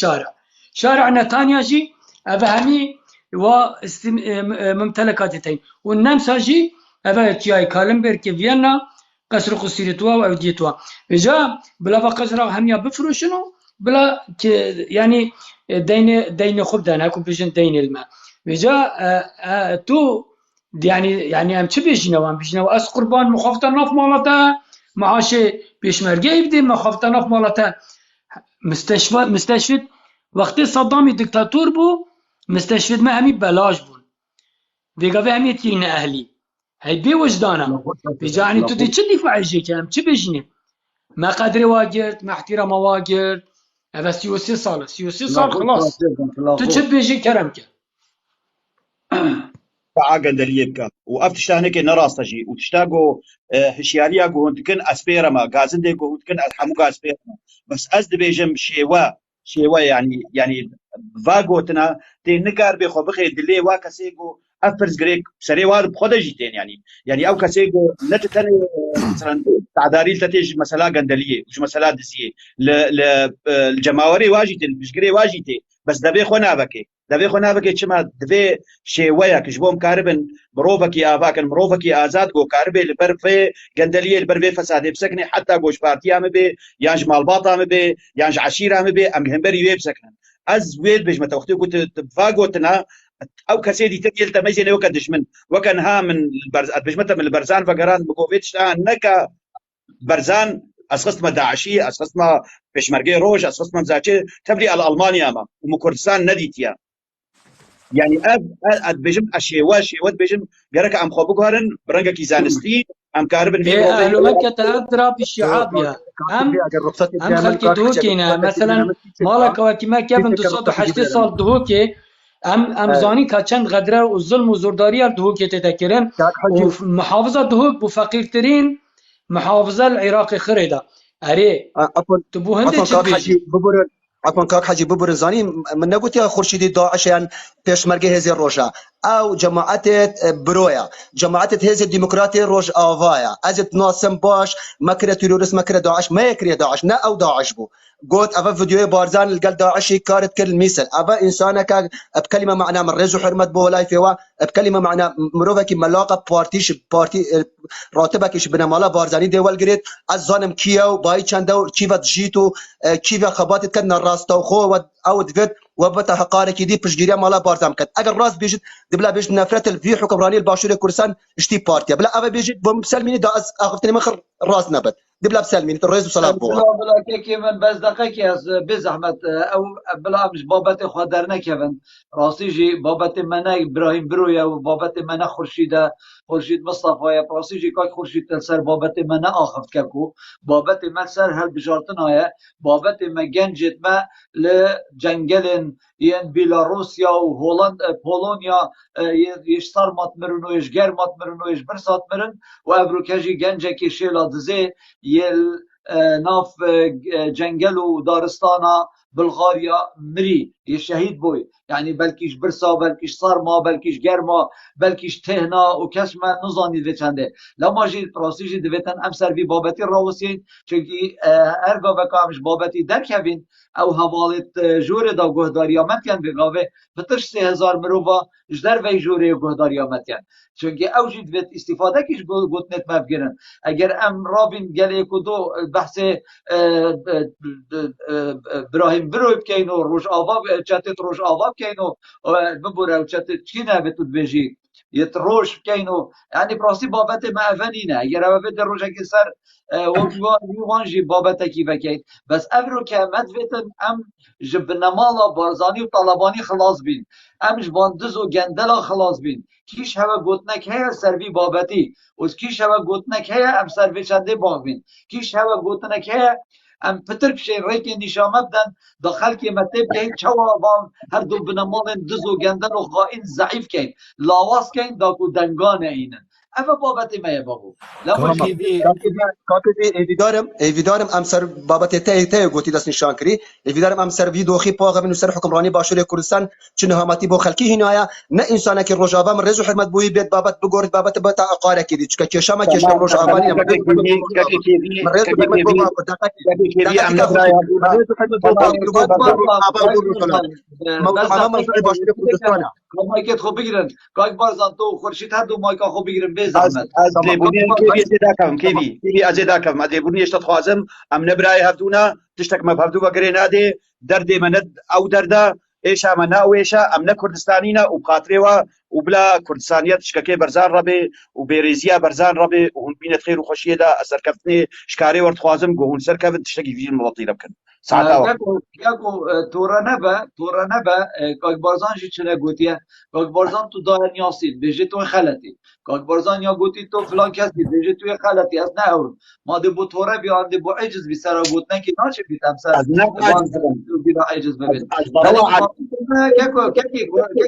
شارع نتانيا جي أفهمي وممتلكات هين والنمسا جي أفهم تياي كالنبرغ فيينا قصر قصيرتوا وأوديتوا إجا بلا بقصر هميا بفروشنو بلا يعني دين خب دانا كم بيجن دين الماء إجا تو يعني أم تبي بيجنا أس قربان مخافة ناف مالته معاش بيشمرجع يبدي مخافة ناف مالته مستشفى وقت صدام دكتاتور بو مستشفى ما همي بلاش بون ديجا في همي تينا أهلي هاي بي وجدانا يعني تو دي چه دفاعي جي كلام چه بيجني ما قدري واجرت ما احترام واجرت هذا 33 سال 33 سال خلاص تو چه بيجي كلام كه عاقل دليلك وافتشتانك نراستجي وتشتاقو هشياريا قهونتكن اسبيرما غازندي قهونتكن الحمو اسبيرما بس ازد بيجم شيوا يعني فاغوتنا تي نكار بخو بخي دلي واكسيغو افرز جريك سري وار بخود جيتين يعني او كسيغو نتتن مثلا تعداريل تتيج مساله غندليه وش مساله دسيه الجماوري واجيتين بشجري واجيتي بس دبي خونا بكي چما دبي شيويا كجبوم كاربن بروفكي افاكن مروفكي ازاد جو كاربي البرفي غندليه البرفي فساد بسكني حتى جوش بارتي ام بي يانج مالباطا ام بي يانج عشيره ام بي ام همبري بسكن از ويل بيج متوختي كنت فاغوتنا او كسيدي تقيل تميزين وكدش من وكان ها من البرز بجمته من البرزان فقران بوكوفيتش نكا برزان اسقط ما داعشي اسقط ما بشمرقي روج اسقط ما زاكي تبلي الالمانيا ما ومكردستان نديتيا يعني اب بجم اشيوا بجم جرك ام خوبك هرن برنجا كيزانستي ام كاربن في اهل مكه تأثر بالشعاب يا ام خلقي دوكينا مثلا مالك وكما كيفن تصد حشتي صال دوكي ام زاني كاتشن غدره والظلم وزورداري دوكي تذكرن ومحافظه دوك بفقيرترين محافظه العراق خريده اري تبو هندي عفوا كاك حاجي ببرزاني من نقول يا خورشيدي داعش يعني بيشمرقي هذه الروجا او جماعات برويا جماعات هذه الديمقراطيه روج افايا ازت ناسم باش مكره تيرورست مكره داعش ما يكره داعش نا او داعش بو قلت افا فيديو بارزان القل داعشي كارت كل مثل افا انسانك بكلمه معناه من رزو حرمت بو لاي فيوا بكلمه معناه مروفك ملاقه بارتي راتبك بنمالا بارزاني دول جريت از زانم كيو باي چندو كيفت جيتو كيف خباتت كنا راستو خو او دفت وبتا حقارك دي بشجيريا مالا بارزام كت اگر راس بيجت دبلا بيجت نفرت في حكمراني الباشوري كردستان اشتي بارتيا بلا افا بيجت بمسلميني دا اخفتني مخر راس نبت دبلا بسلميني الرئيس وسلام بو بلا كي من بس دقيقه بزحمت او بلا مش بابت خدرنا كيفن راسي جي بابت منا ابراهيم برويا وبابت منا خورشيد مصطفى راسي جي كاي خورشيد تلسر بابت منا اخفت كاكو بابت من سر هل بجارتنا بابت ما جنجت ما لجنجلن ين بيلاروسيا وهولند بولونيا يشتر ماتمرن ويشجر ماتمرن ويشبرسات مرن وابروكاجي جنجكي شيلا دزي يل ناف جنگل و دارستانا بلغاریا مری یه شهید بوی یعنی بلکیش برسا بلکیش سارما بلکیش گرما بلکیش تهنا و کس ما نزانی ده چنده لما جی راستی جی دویتن ام سر وی بابتی راوسین چونکی ارگا وکامش بابتی درکوین او حوالت جور دا گهداریا متین بگاوه بتش 3000 مروفا جدر وی جوره گهداریا متین چونکی او جی دویت استفاده کش گوتنت مبگرن اگر ام رابین گله کدو بحث براهیم بروی بکین و روش آوا چتت روش آوا بکین و ببوره و چتت چی نه بتود بجی یت روش بکین و یعنی پراسی بابت معونینه اگر بابت روش اکی سر وانجی بابت کی بکین بس افرو که مدویتن ام جب نمالا بارزانی و طالبانی خلاص بین ام جبان دز و گندلا خلاص بین کیش هوا گوتنک هیا سروی بابتی از کیش هوا گوتنک هیا ام سروی چنده باغ بین کیش هوا گوتنک هیا ام پتر بشین ریک نشامه بدن داخل که متب که چوا بان هر دو بنمال دز و گندل و خائن ضعیف کن لاواس کن داکو دنگانه اینن اما بابت ما بابو لما تمام کاکی ایویدارم ام سر بابت ته گوتی دست نشان کری ایویدارم ام سر وی دوخی پاغ من سر حکمرانی باشوری کردستان چنه هماتی بو خلکی هنایا نه انسان که روجاوا من رزو حرمت بوی بیت بابت بگورد بابت بتا اقاره کیدی چکه کشما کش روجاوا من رزو حرمت بو مایکت خوب بگیرن کاک بارزان تو خورشید هر دو مایکا خوب بگیرن به زحمت از دبونی کیوی زداکم کیوی ازداکم از دبونی اشتاد خوازم ام نبرای هفتونا تشتك ما بهردو بقري نادي دردي مند او دردا ايشا منا ويشا امنا كردستانينا وبخاطريوا وبلا كردستانيات شكاكي برزان ربي وبيريزيا برزان ربي وهن بينت خير وخشيه دا سركفتني شكاري ورد خوازم قهون سركفت تشتكي في الملطي لبكن ساعتها یاکو تورا نبا کاک بارزان جی چنه گوتیه کاک بارزان تو داره نیاسید بیجی تو خلطی کاک بارزان یا گوتی تو فلان کسی بیجی تو خلطی از نه اون ما ده بو تورا بیان ده بو عجز بی سرا گوتنه که ناچه بیتم سر از نه بیرا عجز ببین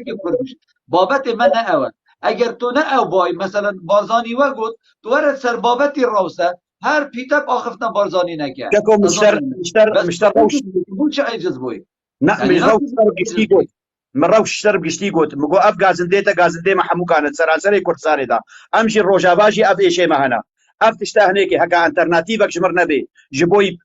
که کردش بابت من نه اول اگر تو نه او بای مثلا بارزانی و گوت تو ورد سر بابتی روسه هر پیتاب آخفتن بارزانی نکرد. كاكو مشتر روش بوش عجز بوي. نا من روش بقشتي قوت من روش اشتر بقشتي قوت مقو اف غازندي ما حمو كانت سراسري كرت ساري دا امشي الروجافاجي اف ايشي ما هنا اف تشتهنيكي هكا الترناتيفك جمر نبي جبوي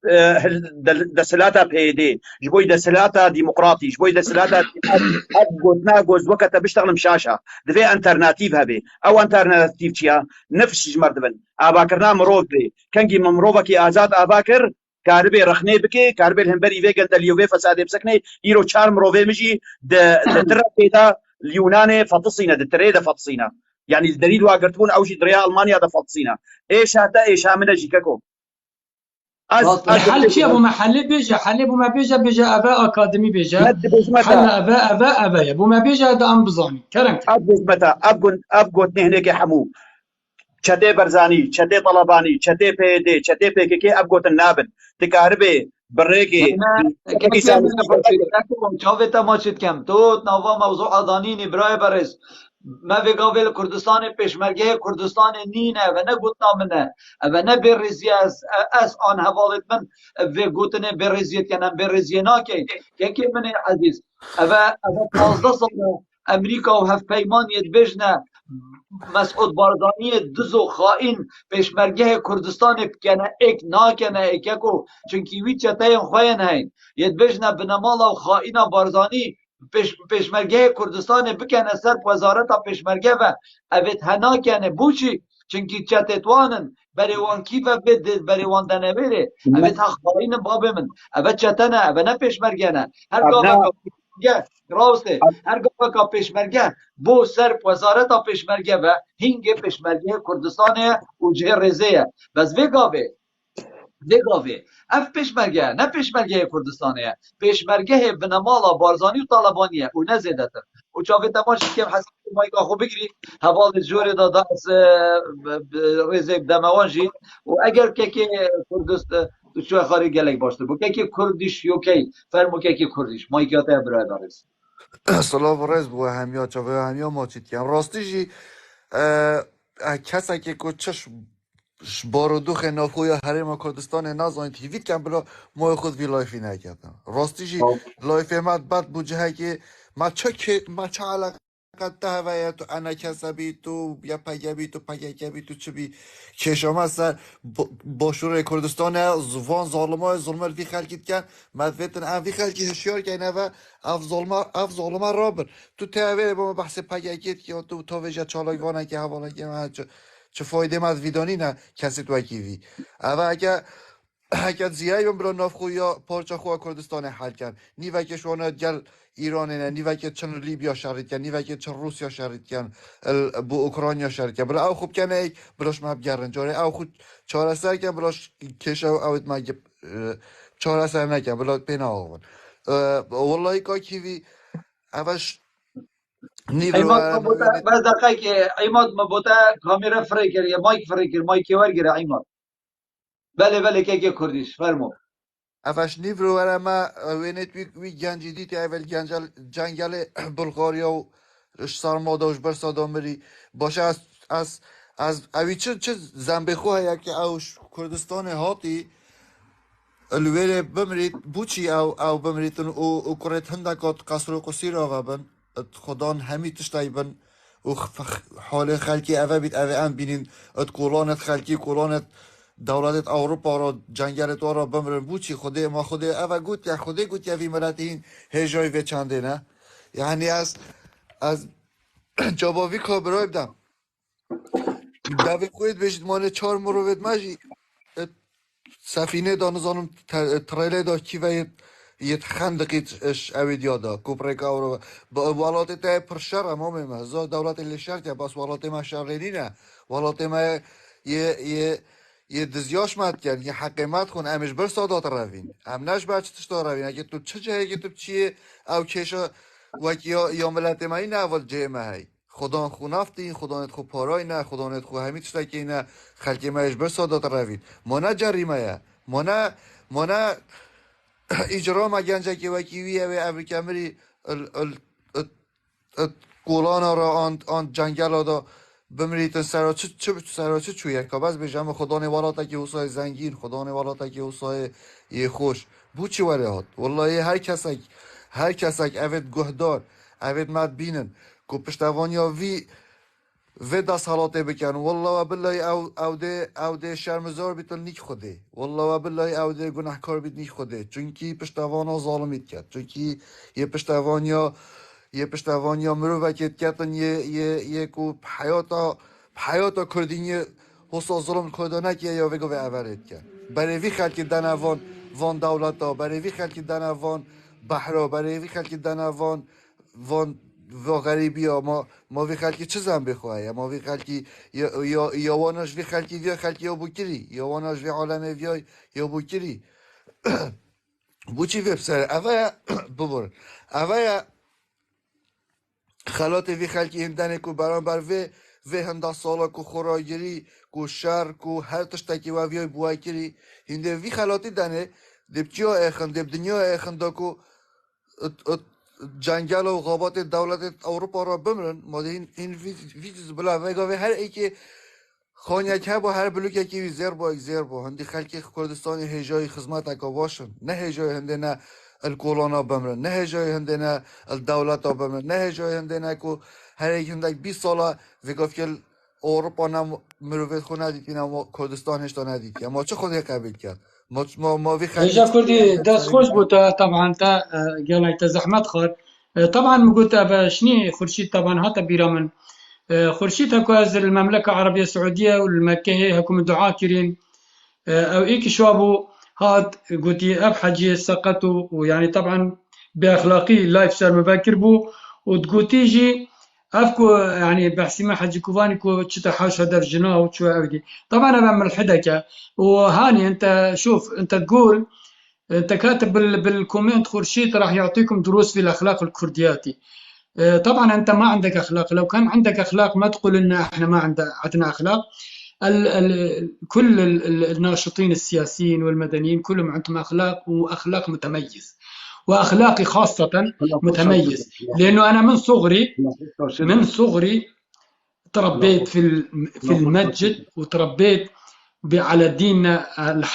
دسلاتا بيدي جبوي دسلاتا ديمقراطي جبوي دسلاتا اف قوتنا قوز وقت بيشتغل مشاشة دفي الترناتيف هبي او الترناتيف تشيا نفس جمر دبن اباكرنا مروف بي كنجي ممروفكي ازاد اباكر كاربي رخني بكي كاربي الهمبري في قلت اليوفي فساد بسكني يرو تشار مروفي مجي د ترى اليوناني فطسينا د تريدا فطسينا يعني الدليل واقرتون او شي دريا المانيا دا فطسينا ايش هذا ايش من جيكاكو حل شي ابو محل بيجا حل ابو ما بيجا اباء اكاديمي بيجا حل اباء ابو ما بيجا دا ام بزاني كرم ابوز متى ابقوت هناك حمو چته برزانی چته طلبانی چته پیدی چته پیکی ابقوت النابن تكهربي بريكي چاوه تماشید کم تو نوا موضوع آدانینی برای برس ما وگاویل کردستان پیشمرگه کردستان نینه و نه گوتنا منه و نه بریزی از آن حوالت من و گوتنه بریزیت کنم بریزی ناکی که من عزیز و 15 سال امریکا و هفت پیمان ید بجنه مسعود بارزانی دزو خائن پیشمرگه کردستان بکنه ایک ناکنه ایکو چونکی وی چتاین خوین هین ید بجنه بنمالا و خائن بارزانی پیشمرگه کردستان بکنه سر وزارت پیشمرگه و اوید هنا کنه بوچی چونکی چتتوانن بری وان کیفه بده بری وان دنبره اوید ها خائن باب من اوید چتنه اوید نه پیشمرگه نه هر گاه راسته هر گاه که پیشمرگه بو سر وزارت پیشمرگه و هینگ پیشمرگه کردستان و جه رزه بس وگاوه اف پیشمرگه نه پیشمرگه کردستانه پیشمرگه بنمالا بارزانی و طالبانیه و نه زیدتر و چاوه تماشید که حسن مایکا خوب بگیری حوال جوری داده از رزه بدموان جید و اگر که کردستان شو خاری گلک باشتر بو که کردیش یوکی فرمو که کردیش مایکاته برای دارست سلام رز بو همیا چاوه همیا ماچید کن راستی جی کسا که چش بارودوخ نافویا حریم کردستان نازان تیوید کم بلا ما خود وی لایفی نکردم راستی جی لایف مد بد بوجه که ما چه علاقه ده و تو انا کسبی تو یا پگبی تو پگبی تو چه بی کشام سر باشور کردستان زوان ظالمای ظلم وی خلقیت کن مدویتن ام وی خلقی هشیار کنه و اف ظالم رابر تو تاویل با بحث پگیت که تو وجه چالای وانه که حواله که چه فایده از ویدانی نه کسی تو اکیوی اما اگر زیایی بم برا ناف خویا پارچه خواه کردستان حل کن نیوه که شوانا گل ایران نه نیوه که چن لیبیا شرید کن نیوه که چن روسیا شرید کن بو اوکراینیا شرید کن بلا او خوب کنه ایک بلاش مهب گرن جاره او خود چاره سر کن بلاش کشه اوید مگه چاره سر نکن بلا پینا آقا والله که کیوی اوش نیورو عماد ورم مبوتا اوینت بس دقيقة عماد مبوتا كاميرا فريكر يا مايك ورقر عماد بله که کردیش فرمو افش نیورو ورم اوینت وی گنجی دیتی اول جنگل بلغاریا و سرماداش برسا دامری باشه از اوی چه زنبه خواه یا که اوش کردستان هاتی الویره بمرید بوچی او بمریدن او کرد هندکات قصر و قصیر آقا بن خدان همی تشتای بن و حال خلکی اوه بید اوه ام بینین ات کولانت خلکی کولانت دولت اروپا را جنگلت را بمرن بوچی خوده ما خوده اوه گوت یا خوده گوت یا وی مرد این هجای و چنده نه یعنی از جوابی که برای بدم دوی خوید بشید مانه 4 مروت مجی سفینه دا نزانم تریله دا کی و یه خندقیت اوید یادا کوپرکا و ولات تا پرشر امام ما زا دولت لشر که بس ولات ما شرینی نه ولات ما یه دزیاش مد کرد یه حقیمت خون امش بر سادات روین ام نش بچ تشتا روین اگه تو چه جایی که تو چیه او کشا وکی یا ملت ما این اول جمع هی خدا خونافتی خدا نت خو پارای نه خدا نت خو همین چیزا که نه خلک ماش بر سادات روین ما نه جریمه یا ما نه اجرام گنجه که وکیوی و امریکا مری گولانا را آن جنگل دا بمریتن سراچه چویه که بس بجمع خدا نوالاتا که اوسای زنگین خدا نوالاتا که اوسای یه خوش بو چی وره هات والله هر کسک اوید گهدار اوید مد بینن که پشتوانیا و دست حالاته بکن والله و بالله او ده شرمزار بیتل نیک خوده والله و بالله او ده گناهکار بیت نیک خوده چونکی پشتوانا ظالمیت کرد چونکی یه پشتوانیا مرو وکیت کردن یه کو حیاتا کردینی حسا ظلم کردانه که یا وگو و اورید کرد برای وی خلکی دنوان وان دولتا برای وی خلکی دنوان بحرا برای وی خلکی دنوان وان و غریبی ها ما وی خلکی چه زن بخواه ما وی خلکی یا واناش وی خلکی وی خلکی یا بکری یا واناش وی عالم وی یا بکری بو چی وی بسر اوه ببر اوه خلات وی خلکی هندنه کو برانبر وی هنده سالا کو خوراگیری کو شر کو هر تشتکی و وی بوای کری هنده وی خلاتی دنه دب چیا ایخن دب دنیا ایخن دا کو جنگل و غابات دولت اروپا را بمرن ما این ویدیز بلا وگا هر ای که خانیک ها با هر بلوک یکی زیر با هندی خلک کردستان هجای خدمت اکا باشن نه هجای هنده نه الکولانا بمرن نه هجای هنده نه الدولت ها بمرن نه هجای هنده نه که هر ای هنده 20 ساله وگا که اروپا نه مروفت خود ندیدی نه کردستان هشتا ندیدی اما چه خودی قبیل کرد ما وی خلکی هجا كردي داس خوش بوتا طبعا تا قال زحمت خور طبعا قلت شني خورشيد طبعا هاتا بيرا من خورشيد هكو از المملكة العربية السعودية والمكة هكو من دعاء كريم او ايك شوابو هاد قلتي اب حجي سقطوا ويعني طبعا باخلاقي لايف صار مبكر بو وتقولتي جي افكو يعني بحسي ما حجي كوفاني كو تشتا حاش هدف جناه وتشو اودي طبعا انا بعمل حدك وهاني انت شوف انت تقول انت كاتب بالكومنت خورشيد راح يعطيكم دروس في الاخلاق الكردياتي طبعا انت ما عندك اخلاق لو كان عندك اخلاق ما تقول ان احنا ما عندنا اخلاق كل الناشطين السياسيين والمدنيين كلهم عندهم اخلاق واخلاق متميز واخلاقي خاصه متميز لانه انا من صغري تربيت في المسجد وتربيت على الدين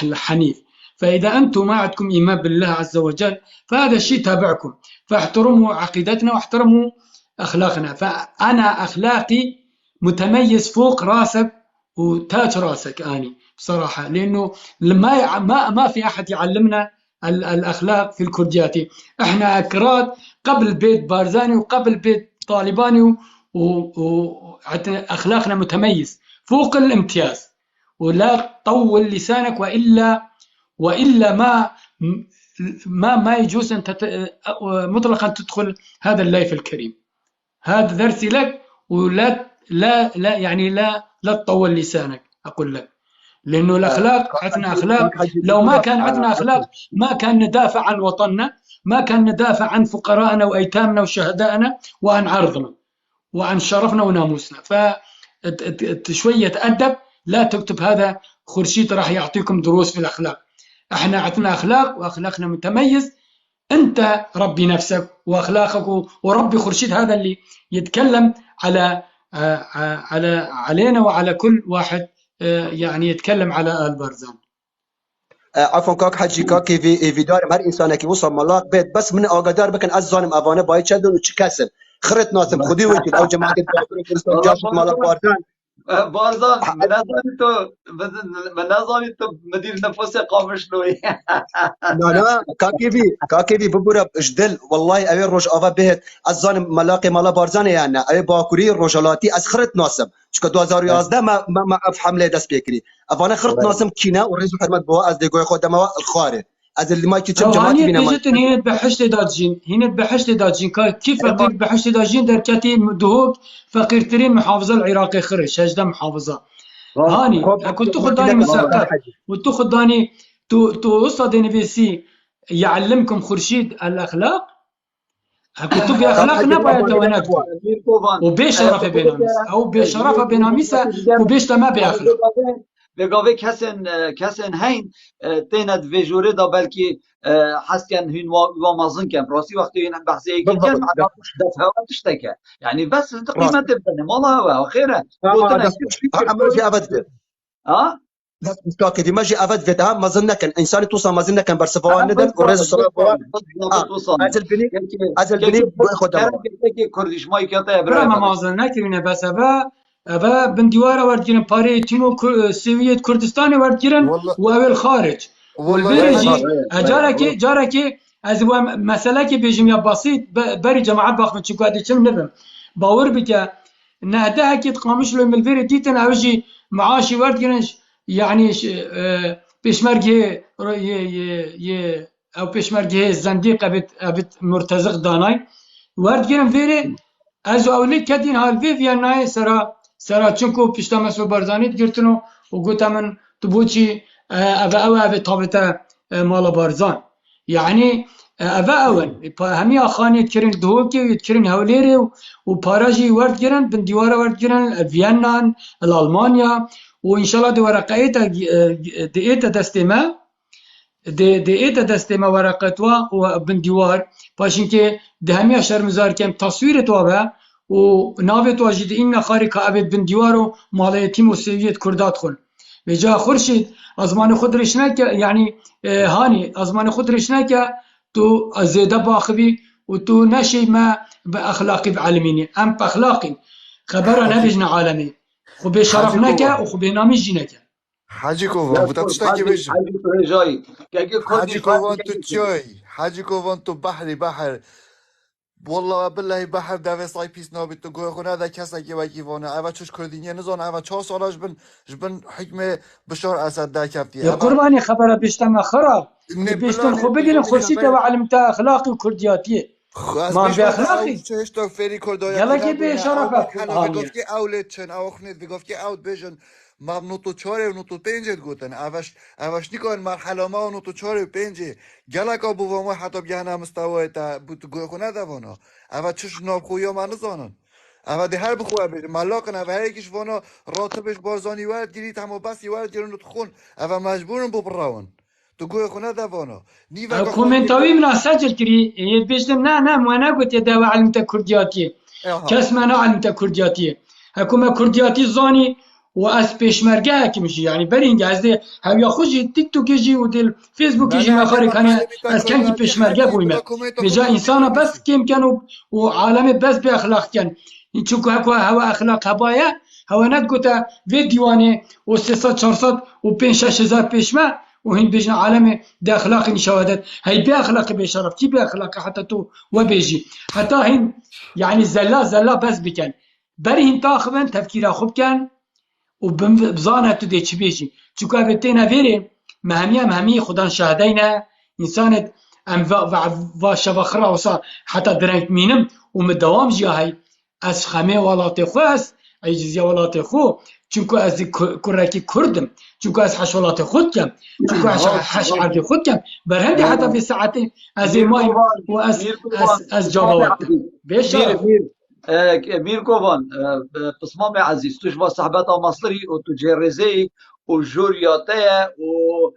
الحنيف. فإذا أنتم ما عندكم إيمان بالله عز وجل فهذا الشيء تابعكم، فاحترموا عقيدتنا واحترموا أخلاقنا. فأنا أخلاقي متميز فوق راسك وتاج راسك أني بصراحة، لأنه ما في أحد يعلمنا الأخلاق في الكردياتي. إحنا أكراد قبل بيت بارزاني وقبل بيت طالباني، وأخلاقنا متميز فوق الامتياز. ولا طول لسانك وإلا ما يجوز أن مطلقا تدخل هذا اللايف الكريم. هذا درسي لك، ولا يعني لا تطول لسانك أقول لك، لأنه الأخلاق عندنا أخلاق. لو ما كان عندنا أخلاق ما كان ندافع عن وطننا، ما كان ندافع عن فقراءنا وأيتامنا وشهدائنا وعن عرضنا وعن شرفنا وناموسنا. فشوية أدب، لا تكتب هذا خورشيد راح يعطيكم دروس في الأخلاق. احنا عندنا أخلاق وأخلاقنا متميز. أنت ربي نفسك وأخلاقك وربي خورشيد، هذا اللي يتكلم علينا وعلى كل واحد يعني يتكلم على آل بارزان. عفوا كاك حجي كاكي في دار هر انسان كي وصل ملاق بيت بس من اقدار بكن از ظالم ابانه باي تشدون وتكسل خرت ناسم خدي وجه او جماعه الدكتور جاشت ملاق بارزان بارزان من نظري تو مدير نفسي قامش لوي. لا كاكي في ببورا جدل والله اوي روج افا بهت از ظالم ملاقي مالا بارزان يعني اوي باكوري روجالاتي از خرت ناسم شكو 2011 ما افهم لي داس بيكري افانا خرت ناسم كينا ورئيس حرمت بو از ديغو خدما الخاري از اللي ما كيتم جماعتي بينا ما هنا بحشت داجين كيف فقير بحشت داجين دركاتي دهوك فقير ترين محافظه العراقي خرج هجده محافظه هاني كنت خداني مساقات وانتو خداني تو استاذ NBC يعلمكم خورشيد الاخلاق. كنتو باخلاقنا بايتوانات وبشرف بيناميس او بشرف بيناميس وبيشتا ما باخلاق بگاوی کسن هین تیند ویجوره دا بلکی حس کن هین و مازن کن راسی وقتی این بحثی ایکی کن معنا دفعه تشتکه يعني بس انت قيمة تبدأ والله هو خيره ماجي ابد لا مستاكد ماجي ابد فيتها ما ظنك انسان توصل ما ظنك برسفوان ندن ورز الصراحه اجل بني خدها كردش ماي كاتا برا ما ظنك من بس أبا بنديوارا وردجرن باري تيمو سويت كردستان وردجرن وأول خارج والبرجي جاركي از مسألة كي بيجمع بسيط بري جماعة باخ من شكوى دي كم نبم باور بك نهدها كي تقامش له من الفيري تيتن أوجي معاشي وردجرنش يعني بيشمرجي أو بيشمرجي زنديق أبت مرتزق داناي وردجرن فيري از أولي كدين هالفي فياناي سرا چونکو پیشتا مسئول بارزانیت گرتنو و گوتا من تو بوچی اوه تابتا مالا بارزان يعني أفاون همي أخاني يتكرن دهوكي ويتكرن هوليري وباراجي ورد جرن بنديوارا ورد جرن فيينا الألمانيا وإن شاء الله دي ورقايتا ديئتا دستما ورقتوا وبنديوار باشين كي دهمي أشار مزار كم تصوير توابا ونافت واجد إن خارق أبد بنديوارو ماليتيم وسويت كردات خل بجا خورشيد أزمان خود رشناك يعني هاني أزمان خود رشناك تو زيادة باخبي وتو نشي ما بأخلاقي بعلميني أم بأخلاقي خبرنا بجنا عالمي خو بشرفناك وخو بنامي جيناك حاجی کوان بوده تشتکی بشم حاجی کوان تو جای حاجی کوان تو بحر والله بالله بحر دوی سای پیس نابید تو گوه خونه ده کسی که وکی وانه اوه چوش کردینیه نزان اوه 4 سالاش جبن حکم بشار اسد ده کفتیه يا قرباني خبره بيشتم خراب بيشتم خو بگیرن خورشید و علمت اخلاقی و کردیاتیه ما باخلاقی چهش تا فری کردای يلا كي بشرفك حنا بگفت که اولت چن او خنید بگفت که اوت بجن ما نوتو 4 و نوتو 5 گوتن اوش نیکان مرحله ما نوتو 4 و 5 گلکا بو ما حتی بگهنا مستوى تا بوت گوه خونه دوانا اوه چش نابخویا ما نزانن اوه ده هر بخواه بشه ملاقن اوه هر یکیش وانا راتبش بارزانی ورد گیرید همه بس ورد گیرن تو خون اوه مجبورن ببراون تو گوه خونه دوانا کومنتاوی من سجل کری بیشتم نه ما نگوت دوا علمت کردیاتیه کس ما نه علمت کردیاتیه حکومت کردیاتی زانی و از پیشمرگه که میشه یعنی برین از ده هویا خوشی تیک توک جی و دل فیسبوک جی نه مخاری اگر کنه معلمی تا از کاری کنکی هاتی پیشمرگه خلکی بویمه بلا کومنتا به جا خود انسان تکمیل بس بسی کم کن و عالم بس به اخلاق کن این چون که هوا اخلاق هبایه هوا ند گوته وی دیوانه و 300 400 و 5 6000 پیشمه و هین بيجنا عالم ده اخلاق نشاهدت هي بي اخلاق بشرف كي بي اخلاق حتى تو وبيجي حتى هين يعني زلا بس بكن بري هين تاخبن تفكير خوب كان وبزانه تو دي چي بيجي چوكا بتينا فيري مهمي خدان شاهدينا انسان ام و شبخرا وصا حتى درنت مينم ومدوام جي هاي از خمه ولاتي خو از ايجزيا ولاتي خو چونکو از کردکی کردم چونکو از حش ولات خود کم چونکو از حش عرض خود کم برهندی حتی به ساعت از میر مایم کوبان و از میر کوبان از از پسمام جابوات عزیز به میر شرف میر میر کوبان پسمام عزیز توش با صحبت مصری و تو جرزی و جوریاته و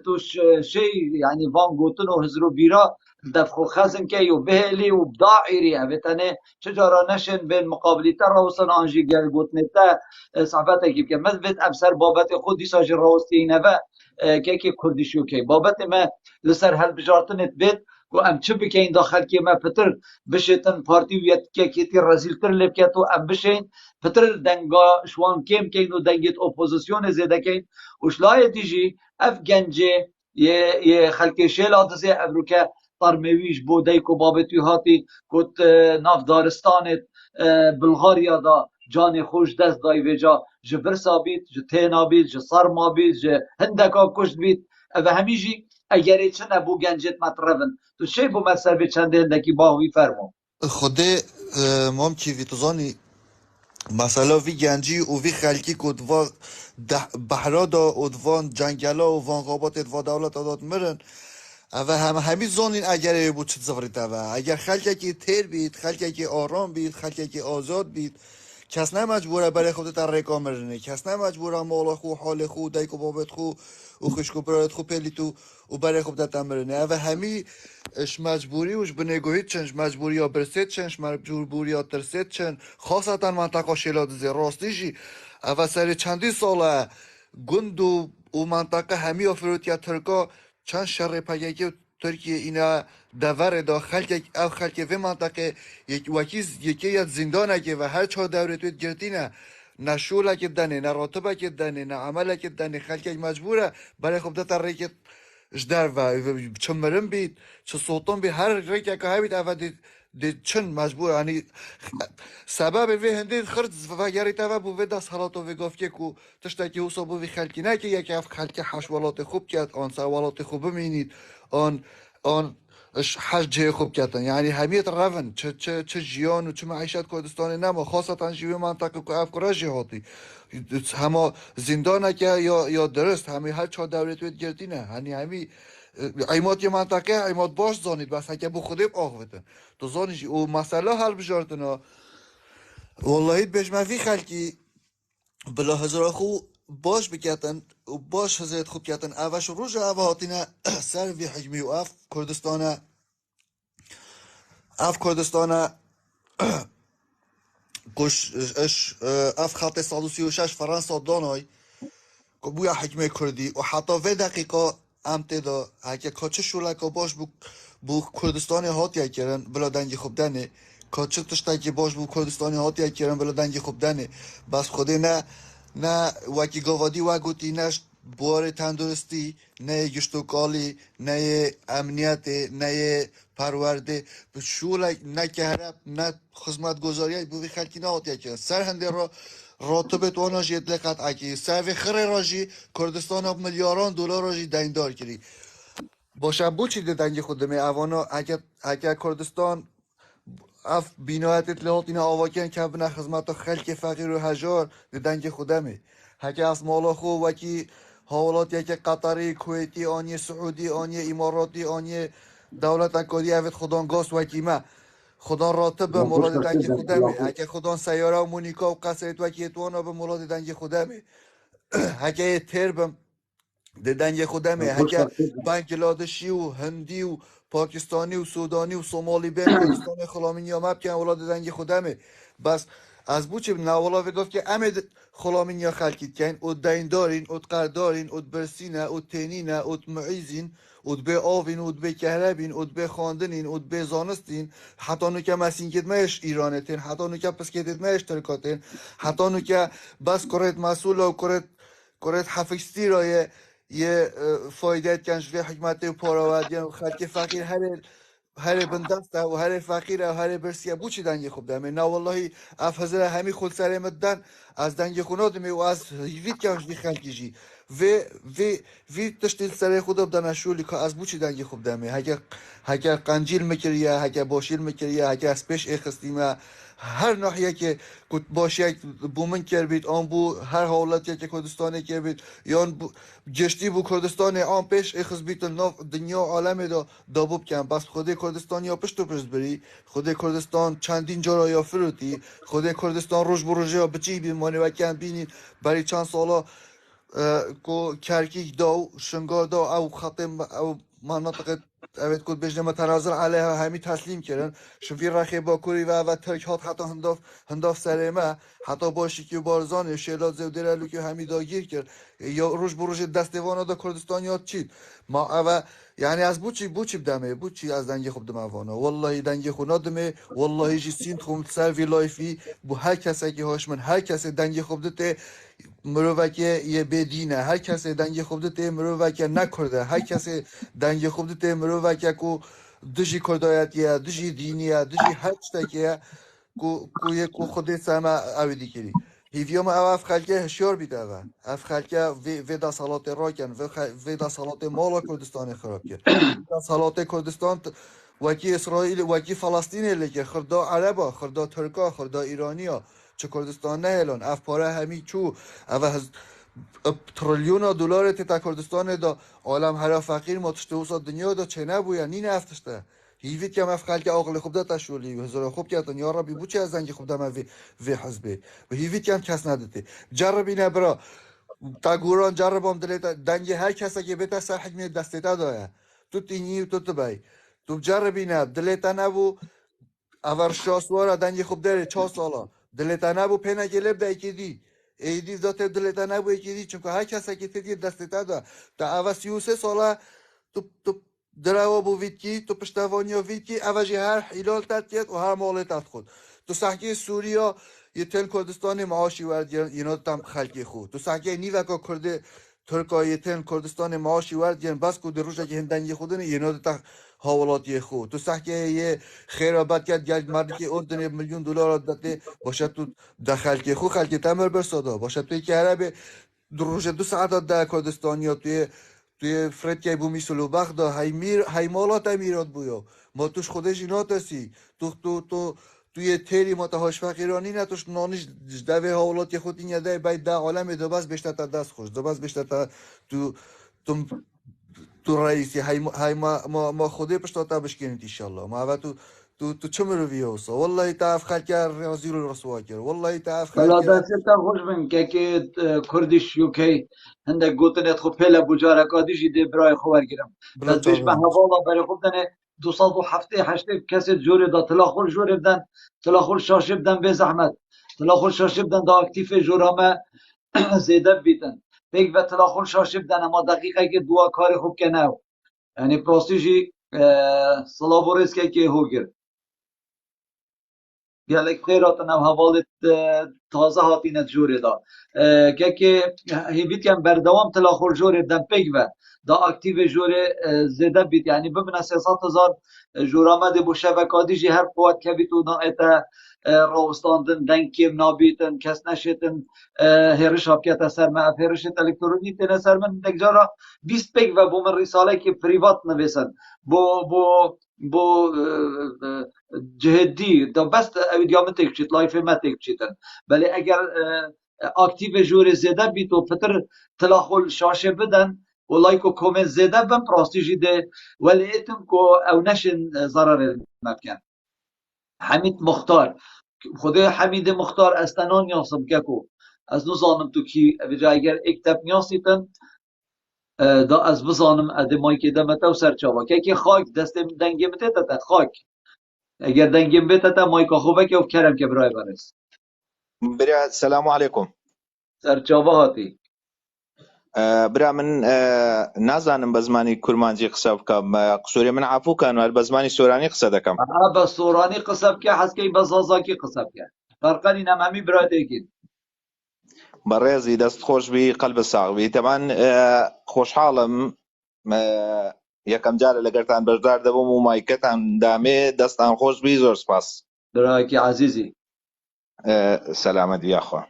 توش شی یعنی وان گوتن و هزرو بیرا دفخو خزن که و بهلی و بداعیری اوتنه چجارا نشن بین مقابلی تر روسن آنجی گل گوتنه تا صحبت اکیب که مزبط افسر بابت خود دیسا جر روستی نوه که کردیشو که بابت ما لسر هل بجارتنت بید و ام چه بکین داخل که ما پتر بشتن پارتی ویت که کیتی رزیلتر لب که تو ام بشین پتر دنگا شوان کم کین و دنگیت اپوزیسیون زیده کین و شلای دیجی اف گنجه یه خلک شیلات زی ابروکه طرمویش بودیک و بابتی هاتی کت ناف دارستانت بلغاریا دا جان خوش دست دای ویجا جبرسا بیت جتینا بیت جسارما بیت هندکا کشت بیت و همیجی اگر چه نبو گنجت مطربن تو چه بو مثل به چنده هندکی باوی فرمو خود مام کی تزانی مثلا وی گنجی و وی خلکی کد و بحرا دا ادوان جنگلا و وان غابات ادوا دولت داد مرن و همی زانین اگر بود چه زفرید و اگر خلکی که تیر بید خلکی که آرام بید خلکی که آزاد بید کس نه مجبوره برای خود در رکا مرنه کس نه مجبوره مال خو حال خو دیک و بابت خو و خشکو برایت خو پلی تو و برای خود در مرنه و همی اش مجبوری وش بنگوهید چنش مجبوری یا برسید چنش مجبوری یا ترسید چن خاصتا منطقه شیلاد زی راستیشی و سر چندی ساله گند و منطقه همی افروتیا ترکا چند شر پگکی ترکیه اینا دور دا خلک او خلک و منطقه یکی یاد زندانه که و هر چه دوره توی گرتینه نه شوله که دنه نه راتبه که دنه نه عمله که دنه خلک مجبوره برای خب ده ریکت جدر و چه مرم بید چه صوتون بید هر ریکه که هبید اول دی چن مجبور یعنی سبب وی هندی خرد و گریت و بو دست حالات و گفت که کو تشتکی او صبح وی خلکی نه که یکی اف خلک حشوالات خوب کرد آن سوالات خوب ببینید آن حج خوب کردن یعنی همیت روان چه جیان و چه معیشت کردستان نما خاصتا جیوی منطقه که افکار جهاتی همه زندانه که یا درست همه هر چهار دولت وید گردینه همی ایمات یه منطقه ایمات باش زانید بس هکه بو خودم آخوتن تو زانیش او مسئله حل بجارتنا والله بیش مفی خلکی بلا هزار خو باش بکتن و باش هزارت خوب کتن اوش روز او هاتینه سر وی حجمی و اف کردستان گوش اف خط 136 فرانسا دانای که بویا حجمه کردی و حتی و دقیقه امتدا اگه کاچه شولکا باش بو کردستان هاتی کردن بلا دنگی خوب دنه کاچه تشتکی باش بو کردستان هاتی کردن بلا دنگی خوب دنه بس خوده نه وکی گوادی و گوتی نشت بوار تندرستی نه گشتوکالی نه امنیت نه پرورده به شولک نه کهرب نه خدمت گذاری بوی خلکی نه هاتی کردن سر هنده را راتبت وانا جید لقت اکی سر خره راجی کردستان ها میلیاران دلار راجی دیندار کری باشه بو چی ده دنگ خودمه اوانا اگر کردستان اف بینایت اطلاعات اینا آواکن که بنا خدمت خلک فقیر و هجار ده دنگ خودمه هکه از مالا خو وکی حوالات یکی قطری کویتی آنی سعودی آنی اماراتی آنی دولت اکادی اوید خودان گاست وکی ما خدا راتب مراد دنگ خودمه اگه خدا سیاره و مونیکا و قصرت و کیتوانا به مراد دنگ خودمه اگه تربم ده دنگ خودمه اگه بنگلادشی و هندی و پاکستانی و سودانی و سومالی بین کردستان خلامینی یا مب که اولاد دنگ خودمه بس از بو چه نوالا وگفت که امد خلامین یا خلکید کن او دین دارین او قردارین او برسینه او تینینه او معیزین او به آوین او به کهربین او به خواندنین او به زانستین حتی نو که مسین کد میش ایرانه تین حتی نو که پس کدید میش ترکاتین حتی نو که بس کرد مسئول و کرد حفظتی را یه فایده کنش و حکمت و پاراودیان و خلک فقیر هر بندسته و هر فقیره و هر برسیه بو چی دنگی خوب دمه نه والله افزر همی خود سر مدن از دنگی خونادمه و از هیوید کنش دی خلکی جی وی تشتیل سر خود بدن شولی که از بو چی دنگی خوب دمه هکه قنجیل مکریه هکه باشیل مکریه هکه از پیش اخستیمه هر ناحیه که باشه بومن کرد آن بو هر حالتی که کردستان کرد یا گشتی بو کردستان آن پیش اخذ بیت دنیا عالم دابوب کن بس خود کردستان یا پشت و پشت بری خود کردستان چندین جا یا فروتی خود کردستان روز بروژه یا بچی بیمانی و کن بینید برای چند سالا کو کرکیک داو شنگار داو او خطم او مناطق اوید کد بجنه متناظر علیها همی تسلیم کردن شوی رخی باکوری و ترک هات حتی هنداف سرمه حتی باشی که بارزان شیلات زودره لو که همی داگیر کرد یا روش بروش دستوانه دا کردستان یاد چید ما او یعنی از بوچی بدمه بوچی از دنگی خوب دم اوانه والله دنگی خو ندمه والله جی سین خوم سر وی لایفی بو هر کسی که هاش من هر کسی دنگی خوب دته مروکه یه بدینه هر کسی دنگی خوب دته مروکه نکرده هر کسی دنگی خوب دته مروکه کو دژی کردایتیه دژی دینیه دژی هر چتکیه کو خودت سما اویدی کری هیویوم اف خلکه هشیار بیده و اف خلکه ویدا صلات را کن ویدا صلات مالا کردستان خراب کرد ویدا صلات کردستان وکی اسرائیل وکی فلسطین لیکه خردا عربا خردا ترکا خردا ایرانیا چه کردستان نه الان اف پاره همی چو او تریلیون دلار تا کردستان دا عالم هر فقیر ما تشته وسط دنیا دا چه نبویا نی نفتشته هیوید که مفخال که عقل خوب داد تشولی و هزار خوب کردن یا ربی بوچه از زنگ خوب دم وی حزبه و هیوید که هم کس نداده جربی نبرا تا گوران جربام دلیت دنگ هر کسی که بهتر سر حکمی دسته داده تو تینی و تو تبای تو جربی نب دلیت نبو اول شاسوارا دنگ خوب داره 4 سالا دلیت نبو پنه گلب دای کدی ایدی ذات دلیت نبو کدی چون که هر کسی که تدی دسته داده تا اول 33 سالا تو دروا بو ویدکی تو پشتوانیا ویدکی اوجی هر حلال تدکیت و هر مالت خود تو سحکی سوریا یه تن کردستان معاشی ورد اینا تام خلقی خود تو سحکی نیوکا کرده ترکای تن کردستان معاشی ورد بس کو دروژه که هندنگی خودن اینا تا حوالاتی خود تو سحکی یه خیرابت کرد گل مردی که اردن $1 میلیون داده باشه تو داخل که خود خلقی تمر برساده باشه توی که عرب دروژه 2 ساعت در کردستانیا توی فرد که بومی سلو بخدا های مالات میراد بویا ما توش خودش اینا تسی توی تیری ما تا هاش فقیرانی نه توش نانش دوه حالات که خود این یده باید ده عالم دو بس بیشتر تا دست خوش دو بس بیشتر تا تو رئیسی های ما خوده پشتا تا بشکنید ایشالله ما اوه تو چه مروی هوسا والله تعرف خلک ریاضی رو رسوا کرد والله تعرف خلک بلادستا خوش بین که کردیش یوکی هنده گوتنت خو پیل بجاره کادیشی دی برای خوار گیرم بس بیش به حوالا برای خوب دنه 270 کسی جوری دا تلاخور جوری بدن تلاخور شاشه بدن به زحمت تلاخور شاشه بدن دا اکتیف جورامه زیده بیتن پیک و تلاخور شاشه بدن اما دقیقه که دوا کاری خوب که نو یعنی پراستیجی سلاوریس که هو گرد گلک خیرات نم حوالت تازه هاتینت جوری دا که هیوید کم بردوام تلاخور جوری بدن پیک و دا اکتیو جوری زیده بیت یعنی ببینه 300,000 جورامه بو شبکاتی جی هر قوت که بیتو نا ایتا راوستاندن دنکیم نابیتن کس نشیتن هرش هاپکت سرمه هرشت الکترونی تینه سرمن دکجارا 20 پیک و بو من رساله که پریوات نویسن بو جهدی دا بس اویدیام تکچید لایف ما تکچیدن ولی اگر اکتیو جوری زیده بیتو فتر تلاخول شاشه بدن والله کو کومنت زیده بم پراستیجی ده ولی اتم کو او نشن ضرر ممکن حمید مختار خود حمید مختار استنان یاسم کو از نظانم تو کی بجا اگر اکتب نیاسیتن دا از بزانم ادمای که دمتا و سرچاوا که خاک دست دنگی متتا خاک اگر دنگی متتا مایکا خوبه که کرم که برای برس برا السلام عليكم. سەرچاوە هاتی. برا من نازانم بە زمانی کورمانجی قسە بکەم، قسووری من عفوکەن و بە زمانی سۆرانی قسە دەکەم. بە سۆرانی قسە بکە، حەزکەی بە زازاکی قسە بکە. فەرقەنی نەمەمی برادێکین. بەڕێزی دەست خۆشبی قەلبە ساغبی. تەمان خۆشحاڵم یەکەم جارە لەگەرتان بەشدار دەبم و مایکەتان دامێ، دەستان خۆشبی، زۆر سپاس. برایەکی عەزیزی. سەلامەت یاخوا.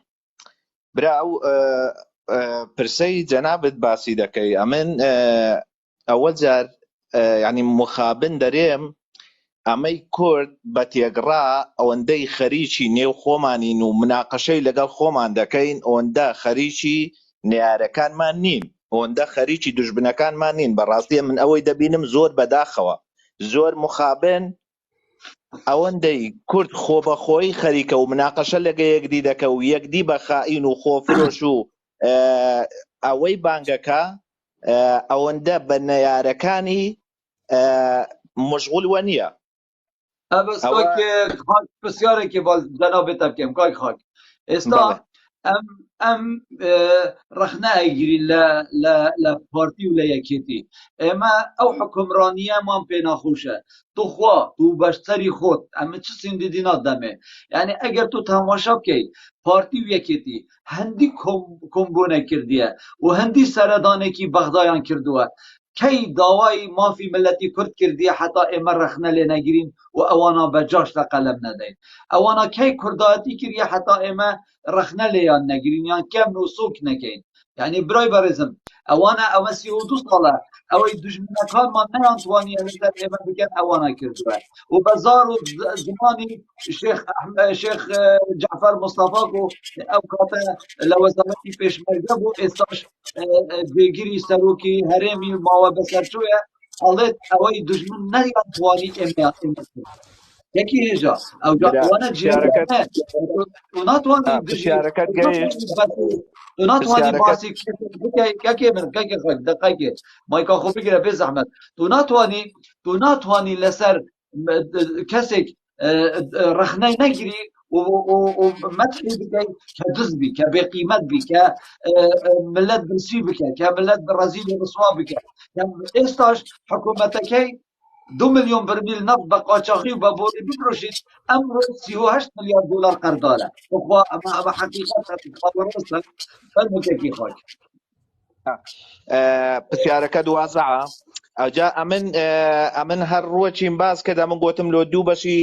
برا ئەو پرسەی جەنابت باسی دەکەی، ئەمن ئەوە جار یعنی مخابن دەرێم ئەمەی کورد بە تێگڕا ئەوەندەی خەریکی نێو خۆمانین و مناقەشەی لەگەڵ خۆمان دەکەین، ئەوەندە خەریکی نێارەکانمان نین، ئەوەندە خەریکی دوژبنەکانمان نین. بەڕاستیە من ئەوەی دەبینم زۆر بەداخەوە، زۆر مخابن ئەوەندەی کورد خۆ بەخۆی خەریکە و مناقەشە لەگە یەکدی دەکە و یەکدی بە خائین و خۆفرۆش و ئەوەی بانگەکە ئەوەندە بە نەیارەکانی مشغول وە نییە. ئەبەس پرسیارێکی جەنابێتە بکەم کاک خاک. ئێستا ئەم ڕەخنەئەگیرین لە پارتی و لە یەکێتی. ئێمە ئەو حکومڕانیەمان پێ ناخۆشە. توخوا تو بەشتەری خۆت ئەمە چ سندیدینات دەمێ. یعنی ئەگەر تو تەماشا بکەی پارتی و یەکێتی هەندی کۆمبۆنە کردیە و هەندی سەردانێکی بەغدایان کردووە. کەی داوای مافی ملەتی کورد کردیە حتا ئێمە ڕەخنە لێ نەگیرین و ئەوانە بەجاش لە قەلەم نەدەین. ئەوانە کەی کوردایەتی کردیە حتا ئێمە ڕەخنە لێیان نەگیرین یان کەم و سوک نەکەین. یعنی برای بەڕێزم ئەوانە ئەوە 32 ساڵە ئەوەی دوژمنەکانمان نەیانتوانیە لەسەر ئێمە بگەن ئەوانە کردووە و بەزار و زمانی شێخ جعفەر مستەفا و ئەو کاتە لە وەزارەتی پێشمەرگە بوو، ئێستاش جێگیری سەرۆکی هەرێمی ماوە بەسەرچوویە، ئەڵێت ئەوەی دوژمن نەیانتوانی ئێمە یەکی هێژە ئەوانە ناتوانانی باسی دقیقێ مایکا خۆ بگیرە بێ زەحمەت. تو ناتوانی لەسەر کەسێک ڕەخنەی نەگیری و مەتحی بکەی کە دز بی، کە بێقیمەت بی، کە ملت برسی بکە، کە ملت ڕەزیل ڕسوا بکە. ئێستاش حکوومەتەکەی 2 ملیۆن برمیل نفت بە قاچاقی و بە بۆری بفرۆشید، ئەمڕۆ 38 ملیارد دلار قەردارە. بخوا ئەمە حەقیقەتە فەرمووتێکی خۆی. پرسیارەکە دوازەعە. ئەوجا ئەمن هەر ڕوەچین باز کە من گوتم لۆ دوو بەشی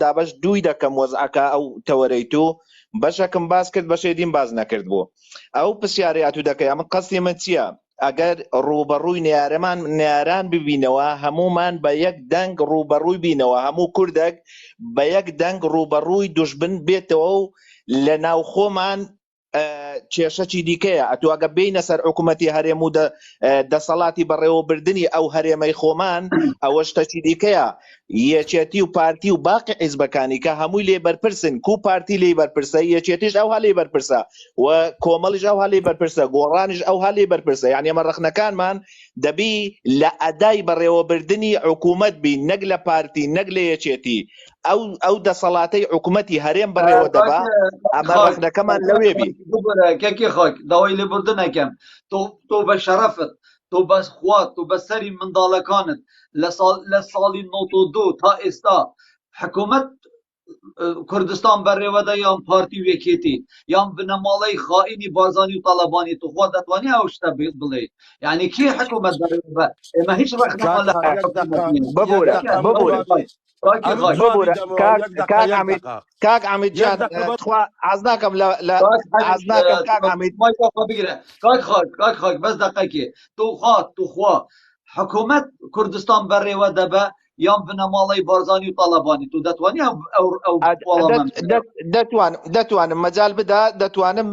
دابەش دووی دەکەم وەزعەکە ئەو تەوەرەی تو بەشەکەم باز کرد بەشێ دیم باز نەکرد بوو. ئەو پرسیارەیە تو دەکەی ئەمن قەستی من چییە؟ ئەگەر ڕوبەڕووی نێران ببینەوە هەمومان بە یەک دەنگ ڕوبەڕووی بینەوە، هەموو کوردێک بە یەک دەنگ ڕوبەڕووی دوژبن بێتەوە و لە ناو خۆمان کێشەی دیکەیە ئەتوواگە بینە سەر حکوومەتی هەرێم و دەسەڵاتی بەڕێوەبردننی ئەو هەرێمەی خۆمان ئەوە شتەی دیکەیە. یەکێتی و پارتی و باقی حیزبەکانی کە هەمووی لێ بەرپرسن، کو پارتی لێ بەرپرسە، یەکێتیش ئەو هەلێ بەرپرسە و کۆمەڵیش ئەو هەلێ بەرپرسە، گۆڕانیش ئەو هەلێ بەرپرسە. یعنی ئەمە ڕەخنەکانمان دەبی لە ئەدای بەڕێوەبردننی حکوومەت بین، نەک لە پارتی نەک لە یەکێتی. ئەو دەسەڵاتەی حکوومەتی هەرێم بەڕێوە دەبا، ئەمە ڕەخنەکەمان لەوێ بین. کەکی خاک داوای لێبوردنەکەم تۆ بە شەرەفت، تۆ بە خوات، تۆ بە سەری منداڵەکانت لە ساڵی 92 تا ئێستا حکوومەت کوردستان بەڕێوەدا یان پارتی و یەکێتی یان بنەماڵەی خائینی بارزانی و تاڵەبانی توخوا دەتوانێت ئەو شتە بڵێت. یعنی کێ حکوومەت بەڕێوە ئێمە هیچ ڕەخنەمان لە کاک حەمید جان حەز ناکەم کاک خاک بەس دەقەیەکێ توخوا حکوومەت کوردستان بەڕێوە دەبە یان بنەماڵەی بارزانی و تاڵەبانی تو دەتوانی دەتوانم مەجال بدا، دەتوانم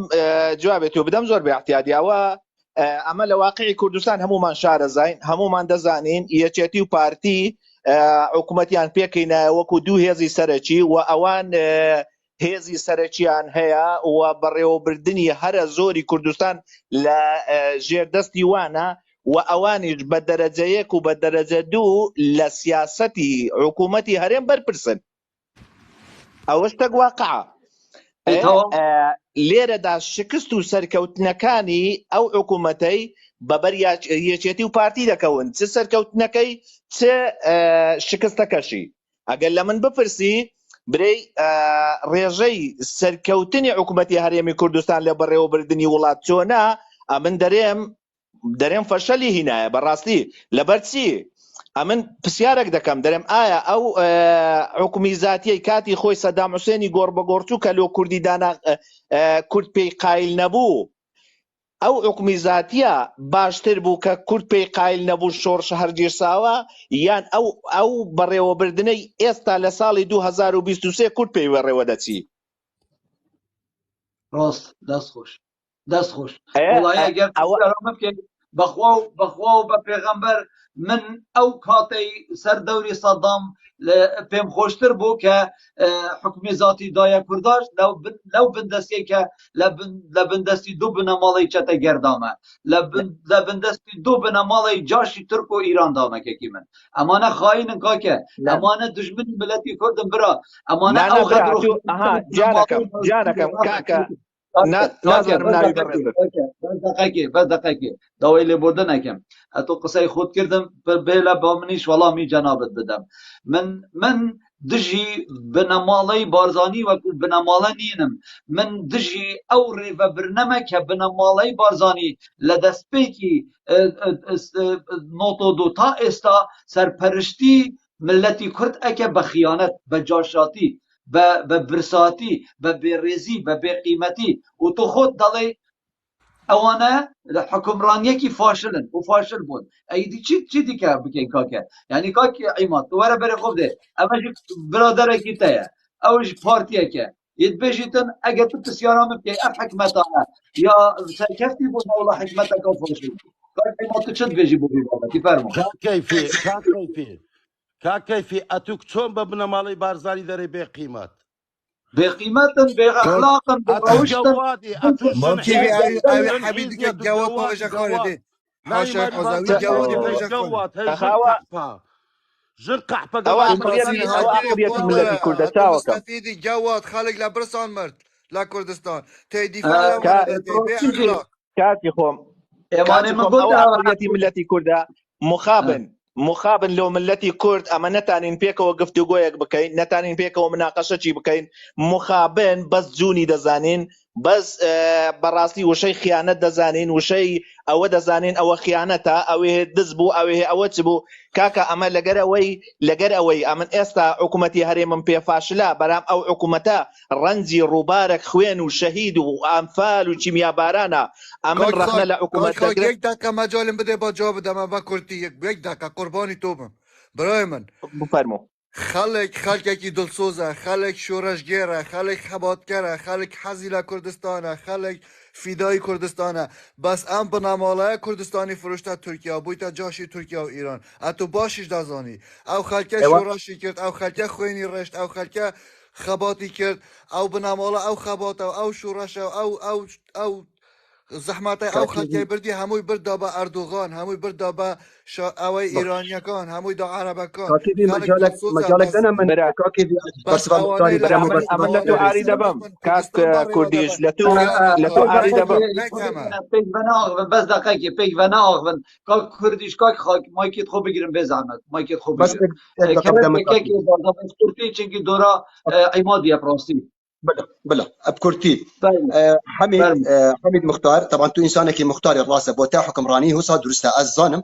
جوابێت و بدەم زۆر بە احتیاطیەوە. ئەمە لە واقعی کوردستان هەمومان شارەزاین، هەمومان دەزانین یەکێتی و پارتی حکوومەتیان پێکەینە وەکو دوو هێزی سەرەکی و ئەوان هێزی سەرەکییان هەیە و بەڕێوەبردننی هەرە زۆری کوردستان لە ژێردەستی وانە و ئەوانیش بە دەرەجە یەک و بە دەرەجە دوو لە سیاسەتی حکوومەتی هەرێم بەرپرسن. ئەوە شتێک واقعە. تەواو لێرەدا شکست و سەرکەوتنەکانی ئەو حکوومەتەی بەبەر یەکێتی و پارتی دەکەون چ سەرکەوتنەکەی چ شکستەکەشی ئەگەر لە من بپرسی برەی ڕێژەی سەرکەوتنی حکوومەتی هەرێمی کوردستان لە بەڕێوەبردننی وڵات چۆنە ئەمن دەرێم فەشەلی هینایە بەڕاستی لەبەر چی ئەمن پرسیارێک دەکەم دەرێم ئایا ئەو حکومی زاتیەی کاتی خۆی سەدام حوسێنی گۆڕ بە گۆڕچوو کە لۆ کوردی دانا کورد پێی قایل نەبوو ئەو حکومی زاتیە باشتر بوو کە کورد پێی قایل نەبوو شۆڕش هەرگیرساوە یان ئەو بەڕێوەبردنەی ئێستا لە ساڵی 2023 کورد پێی بەڕێوە دەچی ڕاست دەست خۆش وڵای ئەگەر بکەین بەخوا و بە پێغەمبەر من ئەو کاتەی سەر دەوری سەدام پێم خۆشتر بوو کە حکومی زاتی دایە کورداش لەو بندەستی کە لە بندەستی دوو بنەماڵی چەتە گەردامە لە بندەستی دوو بنەماڵی جاشی تورک و ئیران دامەکەکی من ئەمانە خاینن کاکە ئەمانە دژمنی ملەتی کوردن برا ئەمانە ئەو جانەکەم کاکە بەس دقەیەکی داوای لێبوردن نەکەم ئەتۆ قسەی خۆت کردم بێلە با منیش وەڵامی جەنابەت بدەم من دژی بنەماڵەی بارزانی وەکو بنەماڵە نینم من دژی ئەو ڕێڤەبرنەمە کە بنەماڵەی بارزانی لە دەستپێکی نۆتۆدۆ تا ئێستا سەرپەرشتی ملەتی کورد ئەکە بە خیانەت بە جاشاتی بە برساتی بە بێڕێزی بە بێقیمەتی و تۆ خۆت دەڵێ ئەوانە حکومڕانیەکی فاشلن و فاشل بوون ئەیدی چی دیکە بکەین کاکە یعنی کاکی عیمات وەرە بەرە خۆ بدێ ئەمەش برادەرێکی تەیە ئەوش پارتیەکە یتبێژیتن ئەگەر تو پرسیارامە بکەی ئەم حکمەتانە یا سەرکەفتی بوو ناوڵە حکمەتەکە و فاشل کاک عیمات تو چت بێژی بۆ بێبابەتی فەرموو کاکەیفی ئەتوک چۆن بە بنەماڵی بارزانی دەرێ بێ قیمەت بێقیمەتن بێئەخلاقن بێڕەوشتن ئەوی حەبیبی گەوە پاژە خۆرەدێ حاشا ئازاوی گەوەدی پاژە ژن قەحپە مستەفیدی گەوات خەڵک لە برسان مرد لە کوردستان تێدیفاع کاتی خۆم ئەوەتی ملەتی کوردە مخابن لەو ملەتی کورد ئەمە نەتانین پێکەوە گفتوگۆیەک بکەین نەتانین پێکەوە مناقەشەکی بکەین مخابن بەس جوونی دەزانین بەس بەڕاستی وشەی خیانەت دەزانین وشەی ئەوە دەزانین ئەوە خیانەتە ئەوێ دز بوو ئەوێ ئەوە چ بوو کاکە ئەمە لەگەر ئەوەی ئەمن ئێستا حکوومەتی هەرێمم پێفاشلا بەرام ئەو حکوومەتە ڕەنجی ڕووبارێک خوێن و شەهید و ئەمفال و چیمیابارانە ئەمن ڕەخنە لە حکوومەت یەک داکە مەجالم بدێ بە جواب بدەمە بە کورتی یەک داکە قوربانی تۆ بم برای من بفەرموو خەڵێکی دڵسۆزە خەڵێک شۆڕەشگێرە خەڵێک خەباتکەرە خەڵێک حەزی لە کوردستانە خەڵێک فیدای کوردستانە بەس ئەم بنەماڵەیە کوردستانی فرۆشتە تورکیا بوویتە جاشی تورکیا و ئیران ئەتۆ باشیش دەزانی ئەو خەڵکە شۆڕەشی کرد ئەو خەڵکە خوێنی ڕێشت ئەو خەڵکە خەباتی کرد ئەو بنەماڵە ئەو خەباتە ئەو شۆڕەشە ئەو زەحمەتە ئەو خەڵکەی بردی هەمووی بردا بە ئەردوغان هەمووی بردا بە ئەوەی ئیرانیەکان هەمووی دا عەرەبەکان ئەمن لە تۆ ئاری دەبم کاک کوردیش لە تۆ ئاری دەبم بەس دقەیەکی پێک بە ناغبن کاک کوردیش کاک خاک مایکت خۆ بگیرم بێ زەحمەت مایکت خۆ بگیرم چونکی دۆرا عیمادیە پڕاستی بلا بكورتي حميد مختار طبعا تو انسانك مختار الراسه بوتا حكمراني هو صار درستا الظالم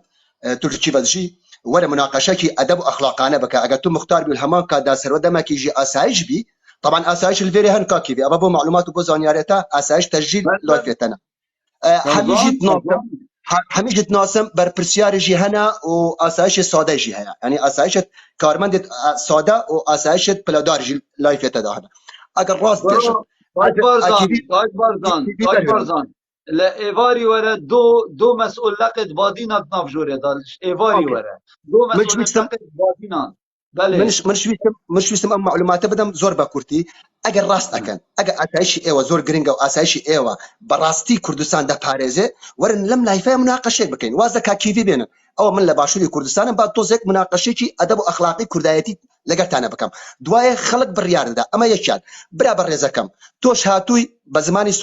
تركي بدشي ولا مناقشتي ادب واخلاقانه بك اجا تو مختار بالهمان كادا سر ما كيجي اسايج بي طبعا اسايج الفيري هن كاكي بي ابو معلومات وبوزانياريتا اسايج تسجيل لوفتنا حميجة ناسم بر برسيار جي هنا واسايش ساده جي هنا يعني اسايش كارمند ساده واسايش بلادار جي لايفتا ده هنا اگر راست بارزان لا ايفاري ورا دو مسؤول لقد بادينا نافجوري دالش ايفاري ورا دو مسؤول لقد بادينا بله مش ويسم معلومات بدم زور باكورتي اگر راست اكن اگر اسايشي ايوا زور جرينجا واسايشي ايوا براستي كردستان ده باريزه ورن لم لايفه مناقشه بكين وازا كاكيفي بينه ئەو من لە باشووری کوردستانم با تۆزێک مناقەشێکی ئەدەب و ئەخلاقی کوردایەتی لەگەڵتانە بکەم دوایە خەڵک بڕیاردەدا ئەمە یەکیان برا بەڕێزەکەم تۆش هاتووی بە زمانی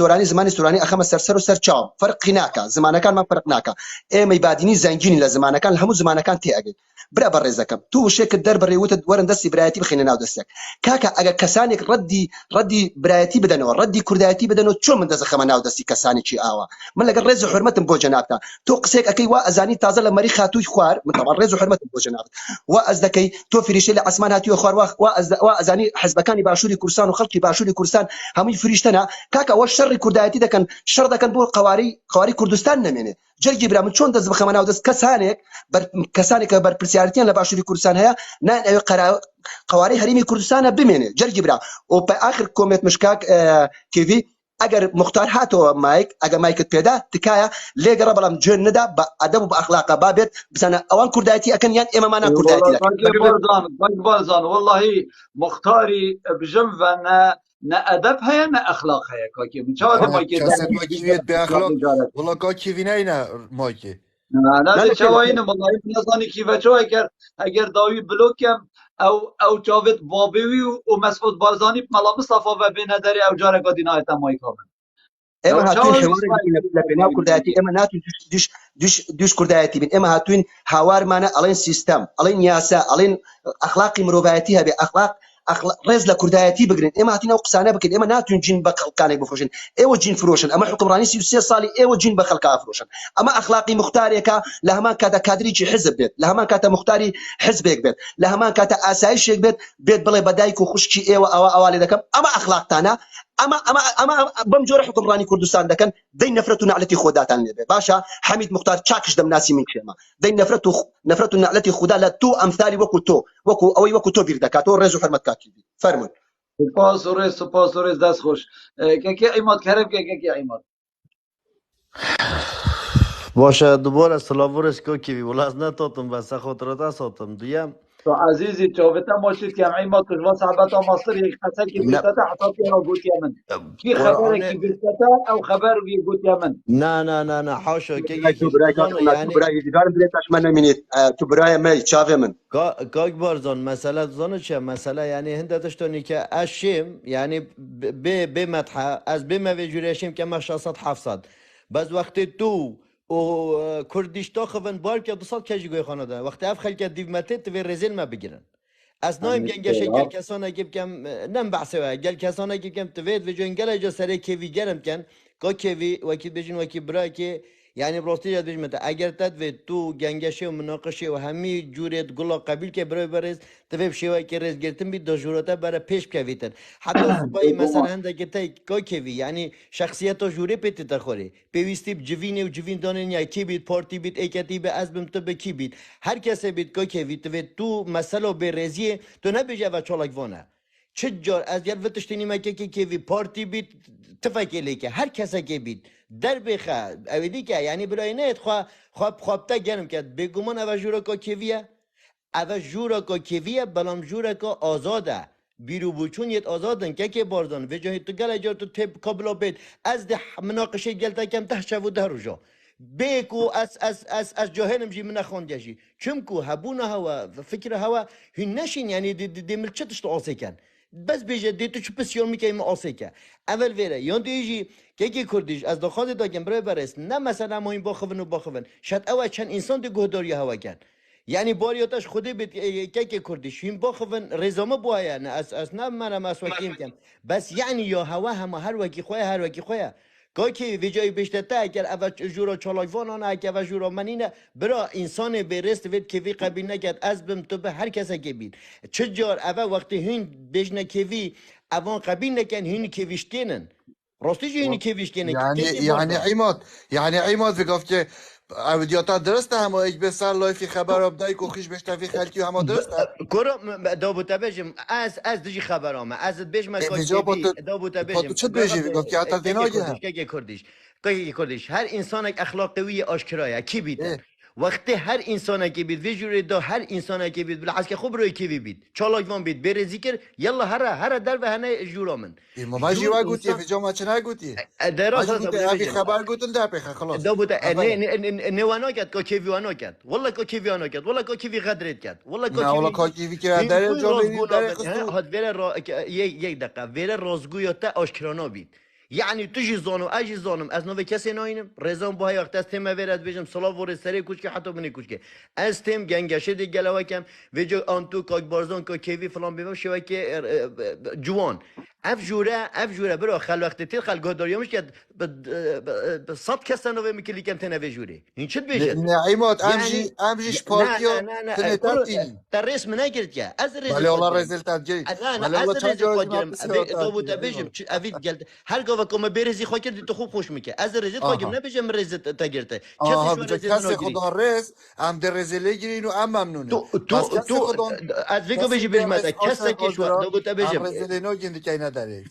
سۆرانی ئەخەمە سەر و سەر چاوم فەرقی ناکە زمانەکانمان فەرق ناکە ئێمەی بادینی زەنگینی لە زمانەکان لە هەموو زمانەکان تێئەگەین برا بەڕێزەکەم تو وشێکت دەربڕێ وتت وەرن دەستی برایەتی بخینە ناو دەستێک کاکە ئەگەر کەسانێک ڕەدی برایەتی بدەنەوە ڕەدی کوردایەتی بدەنەوە چۆن من دەزەخەمە ناو دەستی کەسانێکی ئاوا من لەگەڵ ڕێز و حرمەتم بۆ جەنابتە تۆ قسێک ئەەکەی وا ئەزانی تازە لە مەری خاتووی خوار من طبعا ڕێز و حرمەتم بۆ جەنابت وا ئەز دەکەی تۆ فریشتەی لە عەسمان هاتووە خوار وا ئەزانی حەزبەکانی باشووری کوردستان و خەڵکی باشووری کوردستان هەمووی فریشتەنە کاکە ئەوە شەڕی کوردایەتی دەکەن شەڕ دەکەن بۆ قەواری کوردستان نەمێنێ جەرگی برا من چۆن دەست بخەمە ناو دەست کەسانێک کە بەرپرسیارەتیان لە باشووری کوردستان هەیە نان ئەوێ قەوارەی هەرێمی کوردستانە بمێنێ جەرگی برا و پە ئاخر کۆمێت مشکاک کێوی ئەگەر مختار هاتەوە مایک ئەگە مایکت پێدا تکایە لێگەڕە بەڵام جوێن نەدا بە ئەدەب و بە ئەخلاقا بابێت بزانە ئەوان کوردایەتی ئەکەن یان ئێمەمانە کوردایەتی بارزان والله مختاری بژم و نه ادب هەیە نه ئەخلاق هەیە کاکی من چاوە کەسێت وەکیوێت بێ ئەخلاق وڵا کاکیوی ناینە مایکێ نادێ چاوایینە والله نەزانی کیڤەچۆ ئەگەر داوی بلۆکەم ئەو چاوێت بابێوی و مەسعود بارزانی مەڵا مستەفا بە بێنە دەرێ ئەو جارێکا دینایەتە مایکا من ئێمە هاتوین حوارێکی لە پێناو کوردایەتی ئێمە ناتوین دوش کوردایەتی بین ئێمە هاتوین هاوارمانە ئەڵێن سیستەم ئەڵێن یاسا ئەڵێن ئەخلاقی مرۆڤایەتی هەبێ ئەخلاق ڕێز لە کوردایەتی بگرن ئێمە هاتین ئەو قسانە بکەین ئێمە ناتوین جین بە خەڵکانێک بفرۆشن ئێوە جین فرۆشن ئەمە حکومڕانی 33 ساڵی ئێوە جین بە خەڵکا ئەفرۆشن ئەمە ئەخلاقی مختارێکە لە هەمان کاتە کادریی حزب بێت لە هەمان کاتە مختاری حزبێک بێت لە هەمان کاتە ئاسایشێک بێت بڵێ بەدایک و خوشکی ئێوە ئەوە لێ دەکەم ئەمە ئەخلاقتانە ئەمە بەم جۆرە حکومڕانی کوردستان دەکەن دەی نەفرەت و نەعلەتی خۆداتان لێ بێ باشە حەمید مختار چاکش دەمناسی من کێمە دەی نەفرەت و نەعلەتی خۆدا لە تو ئەمثالی وەکو تۆ ئەوەی وەکو تۆ بیر دەکاتەوە ڕێز و حرمەت کاکی فەرمون سپاس و ڕێز دەست خۆش کەکی عیماد کەرە بکە کەکی عیماد باشە دوبارە سلااوڕێز کۆکیوی وڵاز نەتاتم بەسە خۆترەتا ساتم دویم عزیزی چاوێتە ماشید کەم عیماد کوژوا سەحبەتا ماستر یەک قەسەکی برسەتە حەسابیەوە گوتیا من کی خەبەرێکی برسەتە ئەو خەبەر گوتیا من نا حاشا من نمینێت تو برایە مەی چاوێ من کاک بارزان مەسەلە زانە چیە مەسەلە یعنی هەندە تشتانی کە ئەس شێم یعنی بێ مەدحە ئەس بێمەوێ جوورێشیم کە مە 600 بەس وەختی تو و کوردیشتا خەڤن بارکە 200 کەژی گوێخانەدا وەختی ئەف خەلکە دیڤمەتێت تەوێ رێزێن مە بگرن ئەس نایم گەنگەشە گەل کەسانێکی بکەم نەم بەحسەوە گەل کەسانێکی بکەم تەوێت وێجۆین گەلەجە سەرێ کێوی گەرم کەن کا کێوی وەکی بێژین وەکی براکێ یعنی ڕاستیە دژمەتە ئەگەر تەدوێت تو گەنگەشێ و مناقەشێ و هەمی جوورێت گوڵا قەبیل کە برای بەڕێز تەوێ شێوەیەکی ڕێزگرتن بیت دەژورەتە بەرە پێش بکەویتن حتا سوپایی مەسەر هەندێکی تای کا کێوی یعنی شخصیەتە ژوورێ پێتی دەخۆری پێویستی جوینێ و جوین دانێن یا کی بیت پارتی بیت ئەیکەتی بە ئەس بم تە بە کی بیت هەر کەسێ بیت کا کێوی تەوێت تو مەسەلە بێڕێزیە تو نەبێژە بە چۆڵەکوانە چ جار ئەس گەر وتشتنی مەکێکی کێوی پارتی بیت تفەکێ لێکە هەر کەسەکێ بیت دەربێخە ئەوێ دیکە یعنی برای نێت خوابتە گەرم کرد بێگومان ئەوە ژوورەکە کێویە ئەوە ژوورەکە کێویە بەڵام ژوورەکە ئازادە بیرو بوچونیت ئازادن کەکێ بارزان وێجاهی تو گەلە جار تو تێب کابلا بێت ئەس دە مناقشەی گەلتەکەم تەحشەڤ و دەڕژە بێکو ئەس جاهێنم ژی منە خۆندێژی چونکو هەبوونە هەوە فکرە هەوە هین نەشین یعنی دێمل چ تشت ئاسێکەن بەس بێژە دێت تو چ پسیۆن میکەیمە ئاسێکە ئەڤەل وێرە یان دێژی کێکی کوردیش ئەس دەخوازی داگەم برای بەڕێز نە مەسەلا مۆین باخەون و باخەون شاید ئەوە چەند ئینسان دی گۆداری هەوەکەن یعنی باریاتەش خودی بێت کێکی کوردیش هین باخەون ڕێزامە بواە نە ئەس نامەرە مەسوەکیم کەم بەس یعنی یا هەوە هەمە هەروەکی خۆیە هەروەکی خۆیە کاکی ویجای بیشترتا اگر اول جورا چالاکوانانه اگر و جورا منینه برا انسان برست وید کیوی قبیل نکرد از بم تو به هر کسی که بید چجار اول وقتی هین بجنه کیوی اوان قبیل نکن هین کیویشتینن راستی جو هین کیویشتینن یعنی عیماد وگفت که اودیاتا درسته همه ایک به سر لایفی خبر آبدای کوخیش بشتفی خلکی همه درسته کرو دابوتا بجم از دیجی خبرامه از بجم دابوتا بجم چه بیجی وگفت که حتی دینا که کردیش هر انسان یک اخلاق قوی آشکارایه کی بیده وقتی هر انسان که بید ویجوری دا هر انسان که بید بالعکس که خوب روی کیوی بید چالاک وان بید بره ذکر یلا هر در به هنه جورا من ما جیوا گوتی فيجا ما چنا گوتی دراز ما گوتی ابي خبر گوتن ده بخ خلاص دا بود نه وانا کرد که کیوی وانا کرد والله که کیوی وانا کرد والله که کیوی قدرت کرد والله که نه والله که کیوی که در جا ببین در خستو هات یک دقیقه وره رازگویا تا آشکرانا بید یعنی تو جی زانم اجی زانم از نوع کسی ناینم رزان با های وقت از تیم ورد بجم سلا ور سری کوچ که حتی بنی کوچ که از تیم گنگشه دی گلوا کم وجو آنتو کاک بارزان کا کیوی فلان بیام شوی که جوان اف جوره برو خل وقت تل خل گهداریامش که صد کس نوع میکلی کم تنوی جوره این چت بیشه نعیمات امجیش پارتیو نه در رسم نگرد که از رزل ولی الله رزلتات جی نه از رزل خواجرم دو بود بجم اوید گلد هر گاوا کم برزی خواهی کردی تو خوب خوش میکه از رزل خواهیم نبیشم رزل تگرته کسی خدا رز ام در رزله گیرین و ام ممنونه تو از ویگو بیشی بجمده کسی که شو دو بود بجم رزله نو گندی که نداره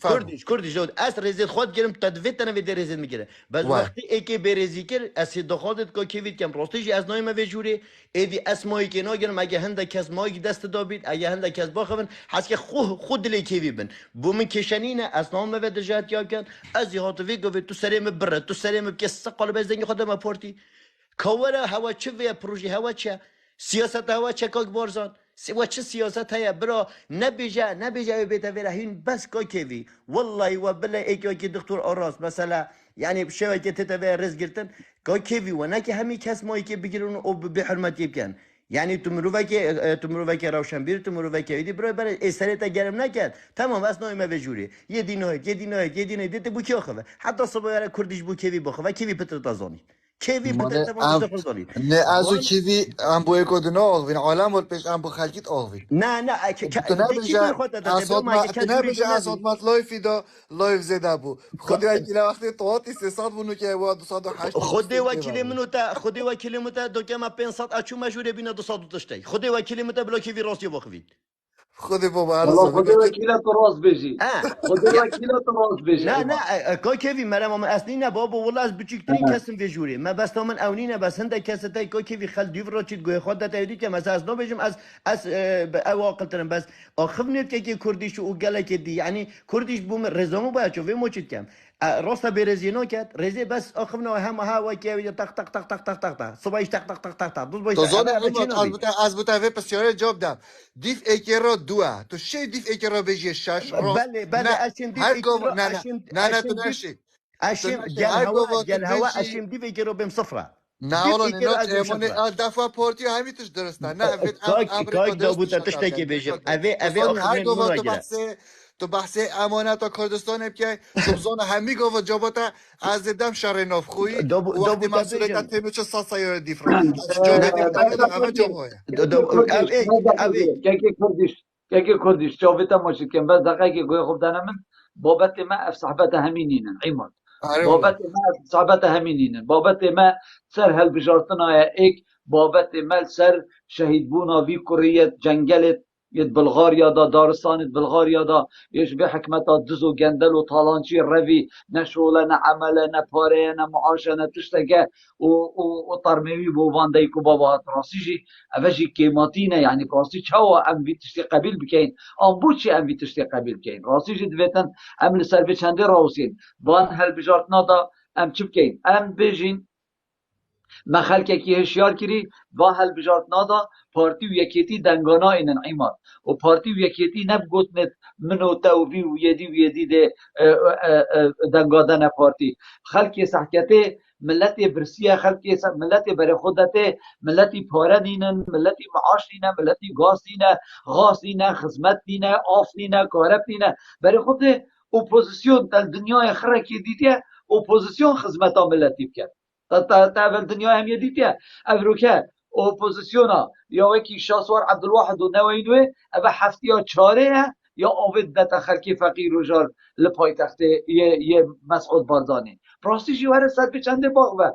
کردیش جود از رزل خود گرم تدویت تنوی در رزل میگیره بس وقتی ایکی برزی کرد از دخالت که کیوید کم راستیجی از نایم وجوری ایدی اسمایی که ناگرم اگه هنده کس مایی دست دابید اگه هنده کس باخون حس که خود دلی کیوی بن بو من کشنینه از نام و دجات یا کن از یهات ویگو تو سریم بره تو سریم که سقال بزنگ خودم پارتی کوره هوا چه و پروژه هوا چه سیاست هوا چه کاک بارزان و چه سیاست هیا برا نبیجه بیت ویرهین بس کا کیوی والله و بلا ایکی که دکتر آراس مثلا یعنی شوی که تتوی رز گرتن کا کیوی و نه که همین کس مایی که بگیرن او به حرمتی بکن یعنی تو مروه که روشن بیر تو مروه که ایدی برای استریت گرم نکرد تمام از نوع مجوری یه دینه دیت بو کی آخه حتی صبح کردیش بو کیوی باخه و کیوی پتر تازانی کیوی پتر تازانی نه ازو کیوی ام بو کدنا آوین عالم ول پیش ام بو خلقیت آوین نه تو نبیشه اسات مات لایفی دا لایف زده بو خودی وکیل وقتی طواتی 300 بونو که و 208 خودی وکیل منو تا خودی وکیل متا دو که ما 500 اچو مجوری بینا 200 تشتی خودی وکیل متا بلا کیوی راستی بخوید خودی بابا والله خودی وکیل تو راست بجی خودی وکیل تو راست بجی نه کا کیوی مرام اصلی نه بابا والله از بچکترین کسم وجوری ما بس من اونی نه بس هنده کسته کا کیوی خل دیو را چیت گوی خود دادی که مثلا از نو بجم از اواقل ترم بس آخر نیت که کردیش او گله که دی یعنی کردیش بوم رزامو باید چو و چیت کم راست برزینو کرد رزی بس آخر نو هم هوا که تق تق تق تق تق تق صبحش تق تق تق تق تق دوز باید از بوده پسیاره جواب دم دیف ایکرا دوه تو شی دیف ایکرا بجی شش راست بله اشم دیف ایکرا نه تو نشی اشم گل هوا اشم دیف ایکرا بهم صفره نه والله نه ایمون دفعه پارتی همیتش درسته نه کاک دابوتا تشتکی بجم اوه آخر نمون نگیره تو بحث امانت و کردستان که سبزان همی گفت جاباتا از دم شر نافخوی وقتی مسئولیت تیمه چه سا سیاره دیفران جابه دیفتن همه جابه که کردیش جاویتا ماشید کن بس دقیقه که گوی خوب دانمن بابت ما اف صحبت همینینن عیمان بابت ما اف صحبت همینینن بابت ما سر هل بجارتنا ایک بابت ما سر شهید بونا وی کوریت جنگلت يد بلغاريا دا دارستان بلغاريا دا يش بحكمتا دزو جندل و طالانشي رفي نشوله نا عمله نا پاره نا معاشه نا تشتكه و طرميوي بو وانديكو بابا راسيجي افجي كيماتينه يعني راسي چاوا ام بي تشتي قبيل بكين ام بوچي ام بي تشتي قبيل بكين راسيجي دويتن ام لسر بچنده راوسين وان هل بجارتنا دا ام چي بكين ام بيجين ما خلقه کی هشیار کری و هل بجارت نادا پارتی و یکیتی دنگانا اینن عیمار و پارتی و یکیتی نب گوتنت منو تاوی و یدی ده دنگادن پارتی خلقی سحکته ملتی برسیه خلقی ملتی بر خودته ملتی پاره دینن ملتی معاش دینن ملتی غاز دینن خدمت دینن آف دینن کارب دینن بر خود اپوزیسیون در دنیای خرکی دیده اپوزیسیون خدمت ملتی بکرد تا دنیا هم یدیتیه افروکه اپوزیسیونا یا وکی شاسوار عبدالواحد و نوینوه او هفتی یا چاره یا آوید دتا خلکی فقیر و جار لپای تخت یه مسعود بارزانی پراستیشی وره سر بچنده باغ و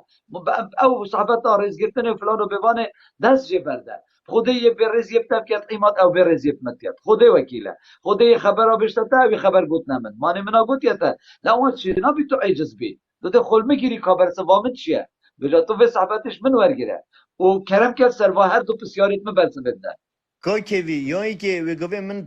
او صحبت ها رز گرتن و فلان و بوانه دست جه برده خوده یه برز یبتب کت قیمت او برز یبتمت کت خوده وکیله خوده یه خبر ها بشتتا او خبر گوت نمن مانه منا گوت یتا لا اون چی نبی تو عجز بی داده خلمه گیری کابر سوامت چیه بجا تو في صحبتش من ورگره و کرم کرد سروا هر دو پسیاریت من برسه بده كوكيفي يويكي ويقوفي من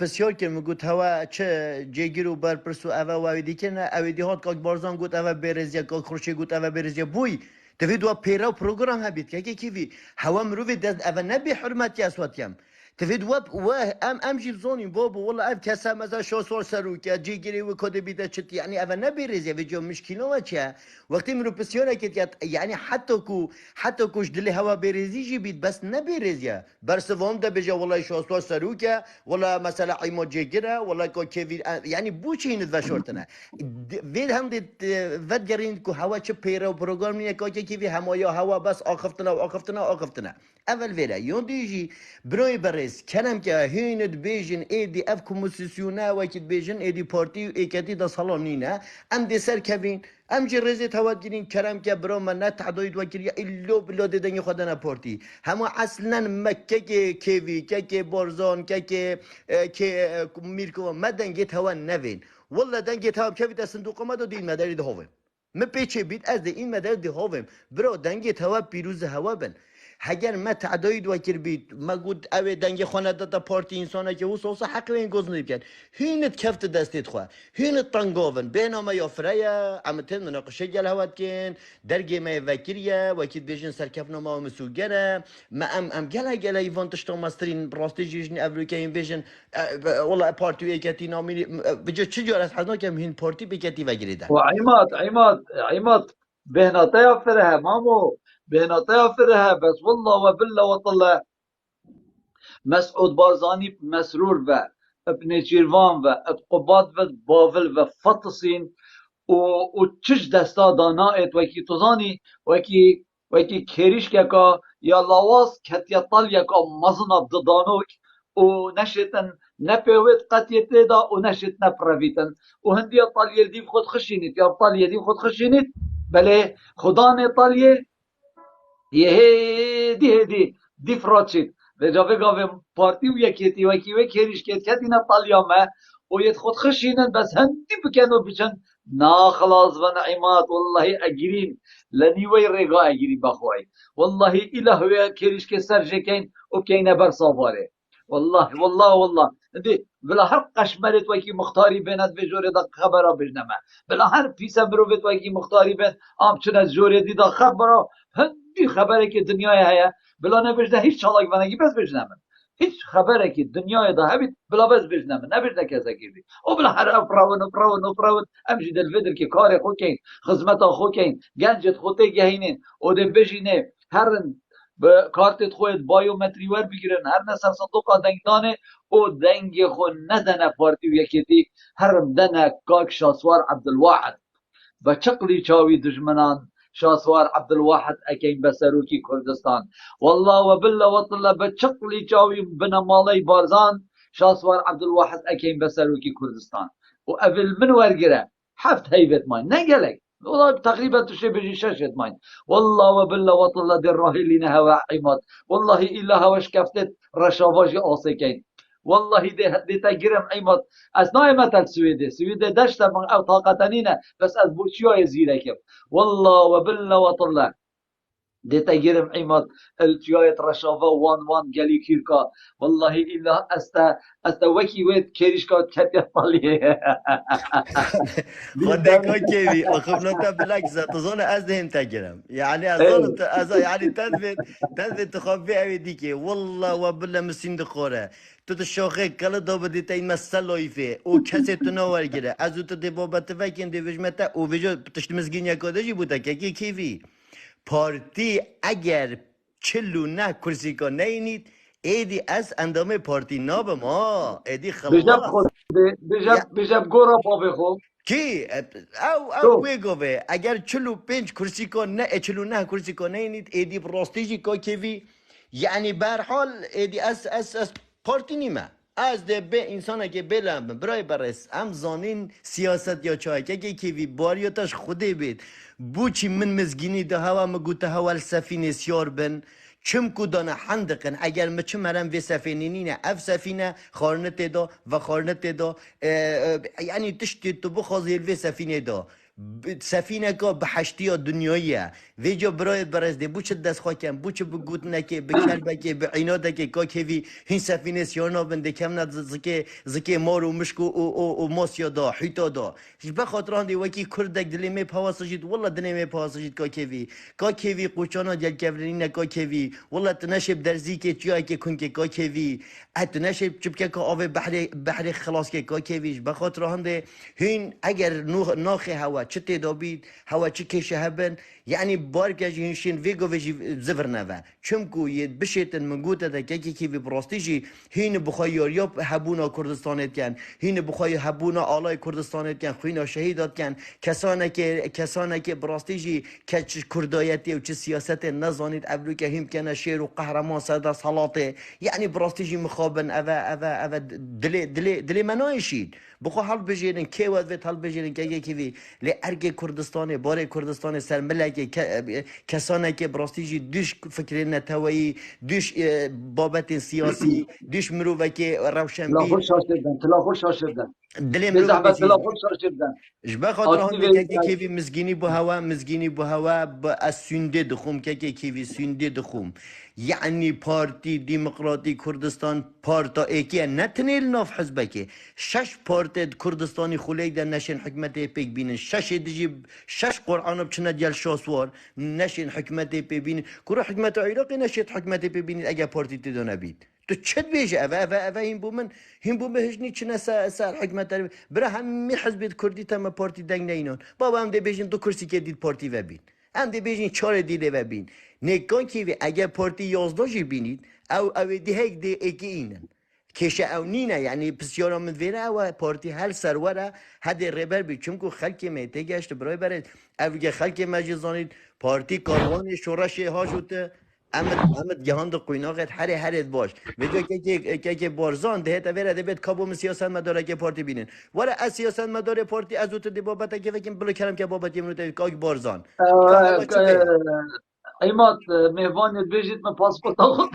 بسيور كن مقول هوا چه جيجيرو بر برسو اوا وايدي كنا اويدي هات كاك بارزان قلت اوا بيرزيا كاك خرشي قلت اوا بيرزيا بوي تفيد وا بيرا بروجرام هبيت كي كيفي هوا مروفي دز اوا نبي حرمتي اسواتيام تفيد و ام جي زوني بابو والله اف كسا مثلا شو صور سروكيا جيجيري وكود بيدا چت يعني اوا نبي رزيا فيجو مشكله وچا وقتی مرو بسیاره که یعنی حتی کوش دلی هوا بریزی جی بید بس نبریزیا برسوام ده بجا والله شاسوا سروکه ولا مثلا عیمو جگره ولا کو کیوی یعنی بو چی ند وشورتنه وید هم دید ود گرین کو هوا چه پیرو پروگرام نیه که کیوی همایا هوا بس آخفتنه اول ویرا یون دیجی برای برز کنم که هیند بیجن ایدی اف کمیسیونه وکید بیجن ایدی پارتی ایکتی دا سالام نینه ام دی سر کوین ام جی رزی تواد گیرین کرم که برا من نتعداید وکیل ایلو بلا دیدن خودنا پارتی همه اصلا مکه که کیوی که بارزان که میرکو مدن گیت هوا نوین والله دنگیت هوا کیوی دا صندوق ما دو دین مداری ده هاویم مپیچه بید از ده این مداری ده هاویم برا دنگیت هوا پیروز هوا بن هگر ما تعداید وکیل بید ما گود اوه دنگ خانه دادا پارتی انسانه که او سوسه حق این گوز نبکن هینت کفت دستید خواه هینت تنگاون بینامه یا فریا عمتین مناقشه گل هواد کن درگی ما وکیلیه وکیل بیجن سرکفنا ما مسوگره ما ام گل ایوان تشتا مسترین راستی جیجن افریقا این بیجن والله پارتی ایکتی نامی بجا چی جار از حضنا کم هین پارتی بکتی وگیریدن و عماد بهناته افره مامو بهناته افره بس والله وبالله وطلع مسعود بارزاني مسرور و ابن جيروان و قباد و باول و فطسين و چش دستا دانائت وكي توزاني وكي كيريش كاكا يا لاواز كتيا طاليا كا مزنا بدانوك و نشتن نپیوت قطیت دا و نشت نپرویتن و هندی طاليا دي خود خشينيت يا طاليا دي خود خشينيت بله خدان طاليا دی فراتشید و جا بگاوه پارتی و یکیتی و یکی و کریش کت اینا طالیا ما و یت خود خشینن بس هندی بکن و بچن نا خلاص و نعیمات والله اگرین لنیوی رگا اگرین بخوای والله الهوی کریش که سر جکین و کین بر صافاره والله دی بلا هر قشمرت و کی مختاری بینت به جوره دا خبره بجنمه بلا هر پیسه بروت و کی مختاری بین آمچن از جوره دی دا خبره هندی خبره که دنیای هیا بلا نبجده هیچ چالاک ونگی بس بجنمه هیچ خبره که دنیای دا هبید بلا بس بجنمه نبجده کسی گیری و بلا هر افراون امجی دل فدر که کار خود کن خدمت خود کن گنجت خود گهینین و ده بجینه هر به کارتت خود بایومتری ور بگیرن هر نسر صندوق دنگدانه او دنگ خود ندنه پارتی و یکیتی هرم دنه کاک شاسوار عبدالواحد و چقلی چاوی دجمنان شاسوار عبدالواحد اکین بسروکی کردستان والله و بالله و طلا بچقلی چاوی بنمالی بارزان شاسوار عبدالواحد اکین بسروکی کردستان و اول من ورگره هفت هیبت ماین نگلک والله تقريبا تشبه شاشة ماين والله وبالله وطلع دي الراهي هوا عماد والله إلا هواش كفتت رشافاجي آسيكين والله دي تجرم عماد أثناء مثل سويدي دشت من أو طاقتنينة بس از بوشيو يزيلكم والله وبالله وطلع دي تجرم عماد الجاية رشافا وان قالي كيركا والله إلا استا وكي ويت كيريشكا كتير طالية خدك كيفي اخبرنا بالعكس تظن ازهم تجرم يعني اظن يعني تثبت تخبي اوي ديكي والله وبالله مسين دخوره تو الشوخه كلا دو بدي تاين مسلوي في او كسي تنور جرا ازو تدي بابت فاكين دي وجمتا او وجو تشتمزگين يا كودجي بودا كي كيفي پارتی اگر 49 کرسی کا نینید ایدی از اندام پارتی نابم ایدی خلاص بجب گورا پا بخو کی او بگوه اگر 45 کرسی کا نه 49 کرسی کا نینید ایدی براستیجی کا کیوی یعنی برحال ایدی از پارتی نیمه از ده به انسان که بلم برای برس ام زانین سیاست یا چای که کیوی باریاتش خوده بید بوچی من مزگینی ده هوا مگوته هوا السفینه سیار بن چم کدانه حندقن اگر مچ مرم و سفینه نینه اف سفینه خارنت دا و خارنت دا یعنی تشتی تو بخوازی و سفینه دا سفینه که به حشتی دنیاییه ویجا برای برزده بو چه دست خواکم بو چه بگوت نکه به کلبکه به عیناده که کاکوی هین سفینه سیانا بنده کم ند زکه مار و مشک و ماسیا دا حیتا دا به خاطر هنده وکی کردک دلی می پواسجید والله دلی می پواسجید کاکوی قوچانا جل کفرینه کاکوی والله تنشب درزی که چیای که کن که کاکوی ات نشب چبکه که آوه بحر خلاص که کاکویش به خاطر هنده هین اگر ناخ هوا چه تعدابید هوا چه کشه هبن یعنی بارکش هنشین ویگو ویجی زفر نوه چمکو ید بشیتن من گوته ده که کی براستیجی هین بخوای یاریاب هبونا کردستانت کن هین بخوای هبونا آلای کردستانت کن خوینا شهیدات کن کسانه که براستیجی که چه کردایتی و چه سیاست نزانید ابرو که هم کنه شیر و قهرمان صدا صلاته یعنی براستیجی مخابن اوه دل منایشید بخو حال بجیرن کی ود حال بجیرن که کی لی ارگ کردستان باره کردستان سر ملک کسانه که براستیجی دوش فکر نتوایی دوش بابت سیاسی دوش مروه که روشن تلافر شاشدن دل به مروه زحمت بجی تلافر شاشدن جبه خاطر هم که کیوی مزگینی بو هوا با سنده دخوم که کیوی سنده دخوم یعنی پارتی دموکراتی کردستان پارتا ایکیه نتنیل ناف حزبه که 6 پارت کردستانی خولی در نشین حکمت پیک بینن 6 قرآن بچنه دیال شاسوار نشین حکمت پی بینن کرو حکمت عراقی نشید حکمت پی بینید اگر پارتی تدو نبید تو چت بیجه اوه این بو من هجنی چنه سال حکمت داره برای همی حزب کردی تما پارتی دنگ نینان بابا هم ده بیجن 2 کرسی که دید پارتی و بین هم ده بیجن 4 دیده و بین نکان که اگر پارتی 11 جی بینید او ده هک ده اکی اینن کشه او نینه یعنی بسیارا من ویره او پارتی هل سروره هده ربر بید چونکو خلک میته گشت برای برای اوگه خلک مجزانید پارتی کاروان شورش ها شده امد جهان دو قویناقت هر باش وجا که بارزان دهت وره دبیت کابوم سیاست مداره که پارتی بینن وره از سیاست مداره پارتی از اوت دی بابت که فکر بلو کلم که بابت یمنوت کاک بارزان ایمات مهوان بیجید من پاسپورت خود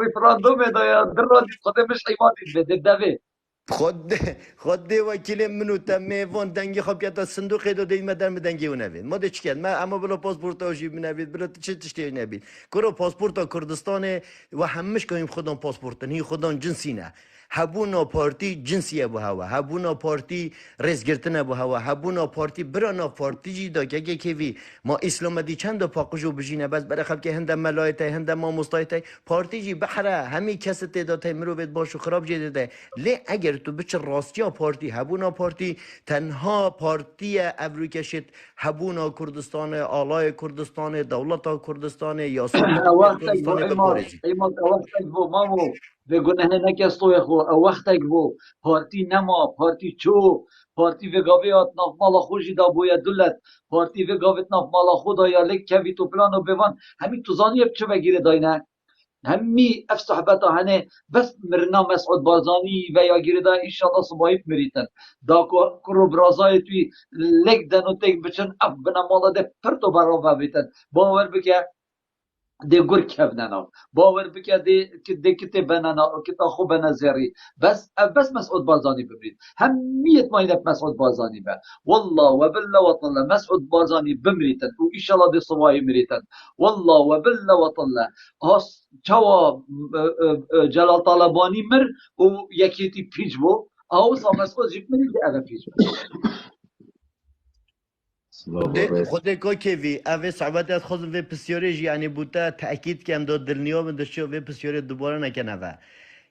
ریفراندوم دایا درادی خودمش ایماتی بده دوه خود دی وکیل منو تا میوان دنگی خواب تا صندوق دو دی مدرم دنگی و نبید ما ده چکن ما اما بلا پاسپورت آجی نبید بلا چه تشتی نبید کرو پاسپورت کردستان و همش کنیم خودان پاسپورتن هی خودان جنسی نه هبونا پارتی جنسیه بو هوا هبونا پارتی رئیس گرتنه بو هوا هبونا پارتی برانا پارتی جی دا که کیوی ما اسلام دی چند پاکجو بجینه بس برای خلک هند ملایته هند ما مستایته پارتی جی بحره همین کس تعداد مرو بید باشو خراب جیده ده لی اگر تو بچ راستیا پارتی هبونا پارتی تنها پارتی افریکشت هبونا کردستان آلای کردستان دولت کردستان یا وقتك بو ایمات وقتك بو مامو به گناه نکستوی خو وقتك بو پارتی نما پارتی چو پارتی وگاویات ناف مالا خوشی دا بویا دولت پارتی وگاویت ناف مالا خدا یا لک کوی تو پلانو بوان همین تو زانی بچه بگیره داینه همی اف صحبتا هنه بس مرنا مسعود بارزانی و یا گیره دا انشاءالله صباحی مریتن دا کرو برازای توی لک دنو تک بچن اف بنا مالا ده پرتو برا بیتن باور بکه ده گر کفننا باور بکه ده کتی بنانا کتا خوب بنظری بس مسعود بارزانی ببرید همیت ماینه مسعود بارزانی به والله و بالله و طالله مسعود بارزانی بمریتن و ایشالله ده صباحی مریتن والله و بالله و طالله هاس چوا جلال طالبانی مر و یکیتی پیچ بو او سا مسعود جیب منید ده اغا پیچ بو خود کوکیوی اوه صحبت از خود و پسیارش یعنی بوده تأکید کم داد دلنیا من داشته و پسیار دوباره نکنه و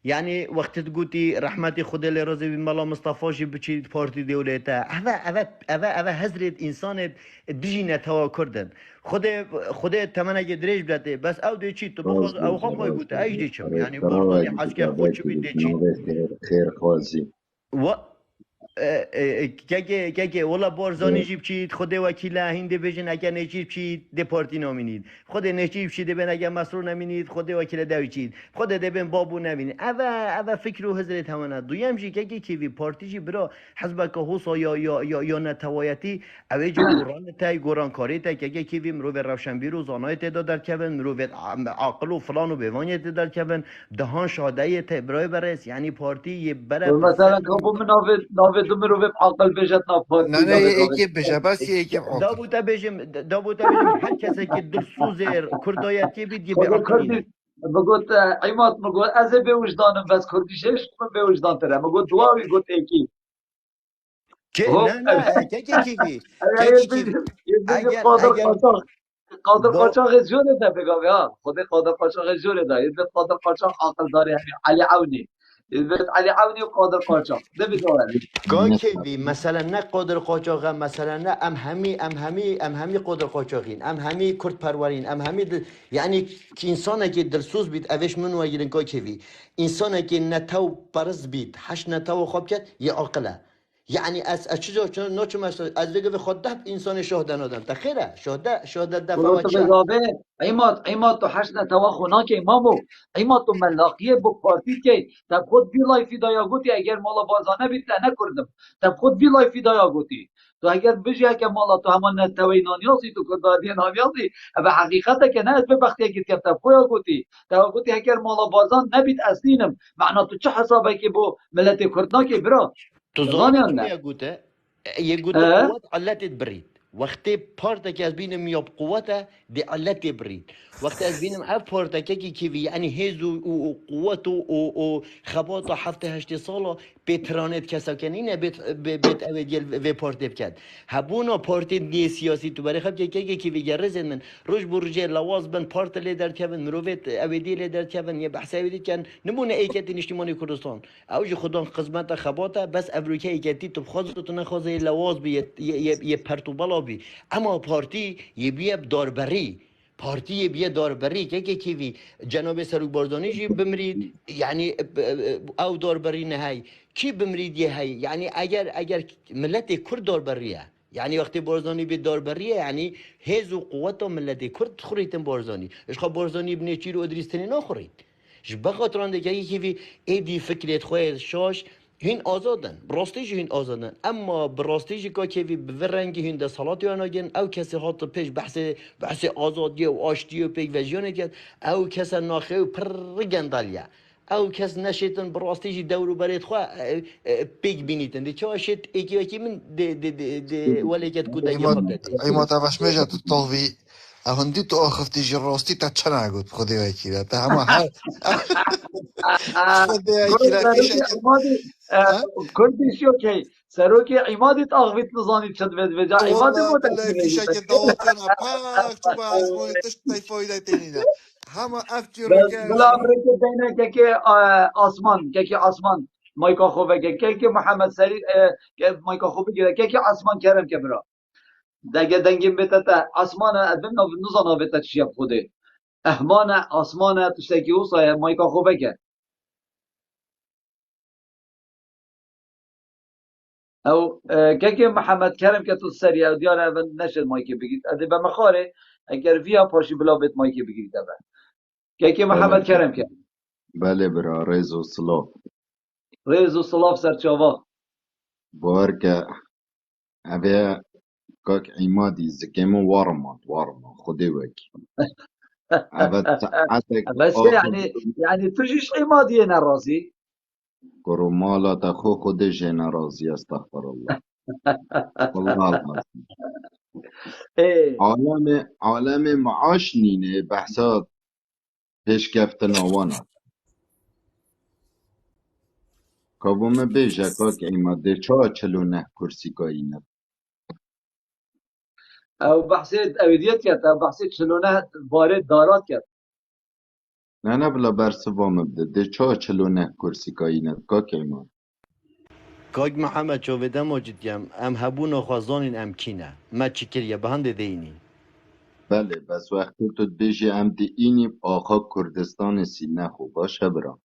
یعنی وقتی گویی رحمت خود لرزی و ملا مصطفی بچید پارتی دولیته اوه حضرت انسان دیجی نتوا کردن خود تمنه دریج بلده بس او دی چی تو بخواد او خواب مای بوده ایش دی چم یعنی بردانی حسکه خود چی بید دی چی خیر خوازی که والا بارزانی جیب چید خود وکیل هنده بجن اگر نجیب چید ده پارتی نامینید خود نجیب چید بین اگر مسرور نمینید خود وکیل دوی چید خود ده بین بابو نمینید اوه فکر و حضرت همانه دویم جی که کیوی پارتی جی برا حزب که حوصا یا نتوایتی اوه جی گوران تای گوران کاری تای که کیوی مرو به روشنبیر و زانای تعداد در کبن مرو به عقل و فلان و بیوانیت در کبن دهان شاده تای برای برس یعنی پارتی یه برای مثلا کابو من ناوه به دمرو به عقل بجت نا پارتی نه دا به یکی بشه بس یکی عاقل دابوتا بيجم هر کسی که درسوزر کردایتی بید یه به خدا عقلی کردی نه بگوت ایمات مگو از به وجدانم بس کردیشش من به وجدان تره مگو دعاوی گوت ایکی که هو نه که کیفی یه کیفی بیدیم اگر قادر اگر قاچاق قادر با قاچاق جوره ده بگم یا خود قادر قاچاق جوره ده یه قادر قاچاق عقل داره همین علی عونی یه علی عونی و قادر قاچاق ده بداره گاي كيفي مثلا نه قادر قاچاقه مثلا نه ام همي قادر قاچاقين ام همي كرد پرورين ام همي يعني که انسانه که دلسوز بید اوش من وگیرن گاي كيفي انسانه که نتو پرز بید حش نتو خواب کرد یه عاقله يعني از چیزا چون نوچه مثلا از دیگه به خود ده انسان شهده نادم تخیره شهده دفعه و قلت چه بزابه عماد تو حشن توا خونا که امامو عماد تو ملاقیه بو پارتی که تب خود بی لایفی دایا گوتی اگر مالا بازانه بیت نکردم تب خود بی لایفی دایا گوتی تو اگر بجی که مالا تو همان نتوی نانیاسی تو کردادی نانیاسی به حقیقت که نه از به بختی که تب خویا گوتی تب گوتی اگر مالا بازان نبیت اصلینم معنا تو چه حسابه که بو ملت کردنا که برا تو زانی زانیان چون نه یه گوته قوت علتت برید وقتی پارتك از بینم یا قوته دی علت برید وقتی از بینم اف پارتك کی کیوی یعنی هز و قوت و خبات و هفته هشت سالا بترانت کسا کنینه بیت اویدیل و پارتی بکد هبونا پارتی دی سیاسی تو برای خب که کیوی گرزن من روش برجه لواز بن پارت لیدر کبن مروفت اویدی لیدر کبن یه بحث اویدی کن نمونه ایکتی نشتیمانی کردستان اوج خودان قسمت خباته بس امریکا ایکتی تو خواست نخوازه لواز بی یه پرتو بالا بی اما پارتی یه بیه داربری پارتی یه بیه داربری که کیوی جناب سروک بارزانی جی بمرید یعنی او داربری نهی کی بمرید یه هی یعنی اگر ملت کرد داربریه یعنی وقتی بارزانی به داربریه یعنی هز و قوت و ملت کرد خوریتن بارزانی اش خب بارزانی ابن چیر و ادریستنی نخورید اش بخاطر که کیوی ایدی فکرت خواه شاش هین آزادن براستیش هین آزادن اما براستیش که به رنگی هین ده صلاتی آناگن او کسی هات پیش بحث آزادی و آشتی و پیک وجیانه کرد او کسی ناخه و پر گندالیا او کس نشیتن براستیش دورو برید خواه پیک بینیتن دی چه آشید ایکی من دی ولی کت کودکی ایمات خودتی ایمات اوش میجا تو طاوی هندی تو آخفتی جی راستی تا چه نگود خدای وکیله تا همه هر خدای گل وکیله پیش سروکی اگر عمادی کردیشیو که سروکی عمادی تاغویت نزانی چد وجا عمادی والله مو بالله تکمیلی پیش اگر دعوت کنه پاک چوب از بونی تش تای فایده تینینه همه افتی رو بلا گشت امریکا بینه که آسمان که آسمان مایکا خوبه که محمد سری که مایکا خوبه گیره که آسمان کرم که برا دگه دنگیم بیتا تا آسمان ادبیم نزانا بیتا چیه خوده احمان آسمان تشتکی او سایه مایکا خوبه که او که محمد کرم که تو سری او دیار اول نشد مایک بگید ادی به مخاره اگر ویا پاشی بلا بیت مایک بگیرید اول که بله محمد کرم که بله برا ريز وصلاة ریز و صلاف سرچاوا باركة أبي كاك عمادي زكيمو وارما خدي وكي أبا ساعتك بس آخر يعني تجيش عمادية نرازي كرومالا تخو خدي جينا رازي استغفر الله والله العظيم ايه عالم معاش نينه بحثات پیش کفتنا وانا کابوم بیجا کاک ایماده چا چلو نه کرسی کاینه او بحثي اوديت كات او بحثي چلونه وارد دارات كات نه نه بلا برسوام بده ده چا چلو نه کرسی کاینه کاک ایمان کاگ محمد چاوده ماجد گم ام هبون خوازانین ام کینه ما چکریه به هنده دینی بله بس وقتی تو بیجی ام دی اینی آخا کردستان سینه خوب باشه برام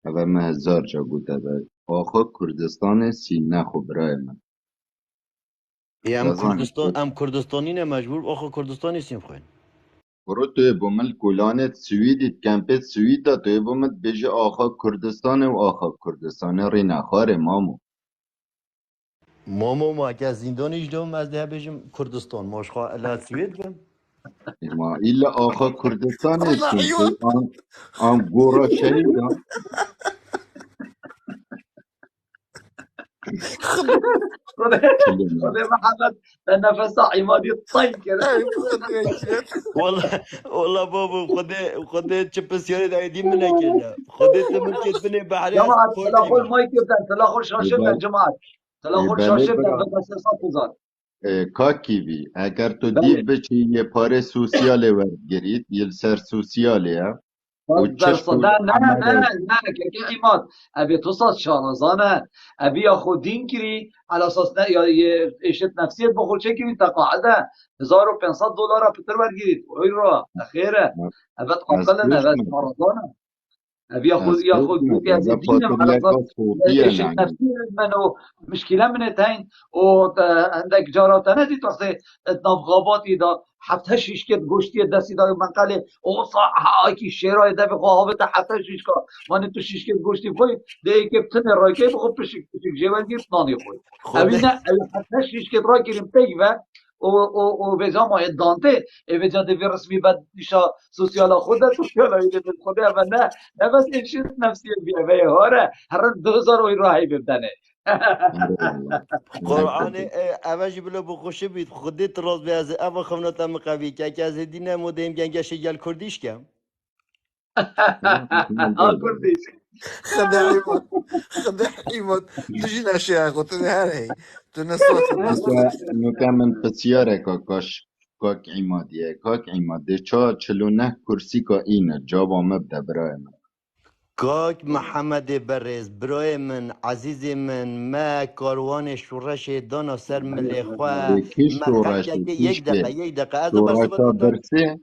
اول من هزار جا گوته به آخا کردستان سینه خوب برای من زازانی ام کردستانی مجبور آخه کردستانی سیم خوین برو توی بومل کلانت سویدیت کمپت سویدا توی بومت بیجی آخا کردستان و آخا کردستان ری نخواره مامو ماما که از زندان اجدام از ده بجم کردستان ماشخوا الات سوید بم ما إلا آخا كردستان والله يتكن في عيون آن قورا شهيدا خذ محمد نفس عمادي الطين كده. والله بابا خذ تشبسيوني دا يدي منك كده خذ من كتبني بحري جماعة اسبورت تلاخوا ايمان المايك يبدأ تلاخوا شاشة ایبال جماعة تلاخوا ایباله شاشة برا بسیار گذار. کاکیوی اگر تو دیر بله بچی یه پاره سوسیاله ورگرید یه سر سوسیاله و در چشم و صدا نه عمله که عماد ابي تصاد شارزانه ابي ياخذ دين كري على اساس يا اشت نفسيه بخور شكل تقاعده $1500 بتر برگیرید ويرا اخيرا ابد از قلنا ابد قسمت مرضانه ابي از ياخذ قسمت يا اگه دينم پاتر على اساس لکا صوتیه اشت نعنی نفسيه منو مشكله من تاين وعندك جاراتنا دي تحصي نفغاباتي دا حتى شيشكت گوشتی دستی دا منقله او صح هاکی شیرای ده بخواه ها بتا حتی شیشکا من تو شیشکت گوشتی خوی ده که بتن رایکه بخواه پشک جیوان گیرت نانی خوی خذ اوی نه اوی حتی شیشکت رای گیریم پیگ و او ویزا ما دانته ویزا ده وی رسمی بد دیشا سوسیالا خود سوسیالا ایده بد خوده اما نه بس این شیط نفسی بیه وی هاره هر 2000 اوی راهی ببدنه آره والله قرآن نکردی اوجی بلا بخوشه بید خودت راز به از اما خوناتم قوی که از دین مدیم گنگش گل کردیش کم خدا حکمت ها داده کردیش خدای عماد خدای عماد دژی نشه خود تو هره تو نسوات نوکا من پسیاره که کاک عمادیه کاک عمادی 49 کرسی که اینه جابا مبده برای من کاک محمد برز برای من عزیز من ما کاروان شورش دانا سر ملخوا کی ما شورشه خلق کیش که یک دقیقه از برسه شورشا برسه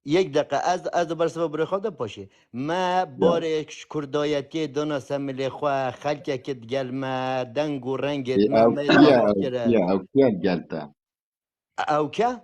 یک دقیقه از برسه برای خود باشه ما یا بار کردایتی دانا سر ملخوا خلق که گل ما دنگ و رنگت ما او ما کیه تمام او کرد کیه او کیه الگلته او که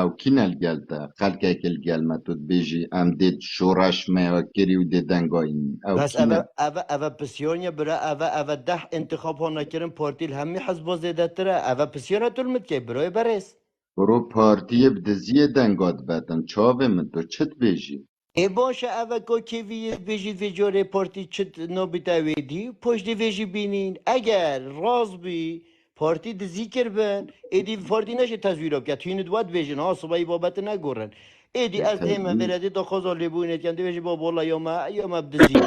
او کین الگلته خلکه که الگلمه تو بیجی ام دید شورش ما کری و دید دنگاین او بس کینه اوا پسیونیا برا اوا ده انتخاب ها نکردن پارتی همی حزب زیده تره اوا پسیونا تلمت که برای برس برو پارتی بدزیه دنگات بدن چاوه من تو چت بیجی ای باشه اوا کو کیوی ویجی ویجوره پارتی چت نوبیتا ویدی پشت ویجی بینین اگر راز بی پارتی ذکر بن ایدی پارتی نشه تزویراب که توی ندوات ویژن ها صبحی بابت نگورن ایدی از دیمه تزویر ورده تا خوزا لبوینت کنده ویجی با بالا یا ما بدزیه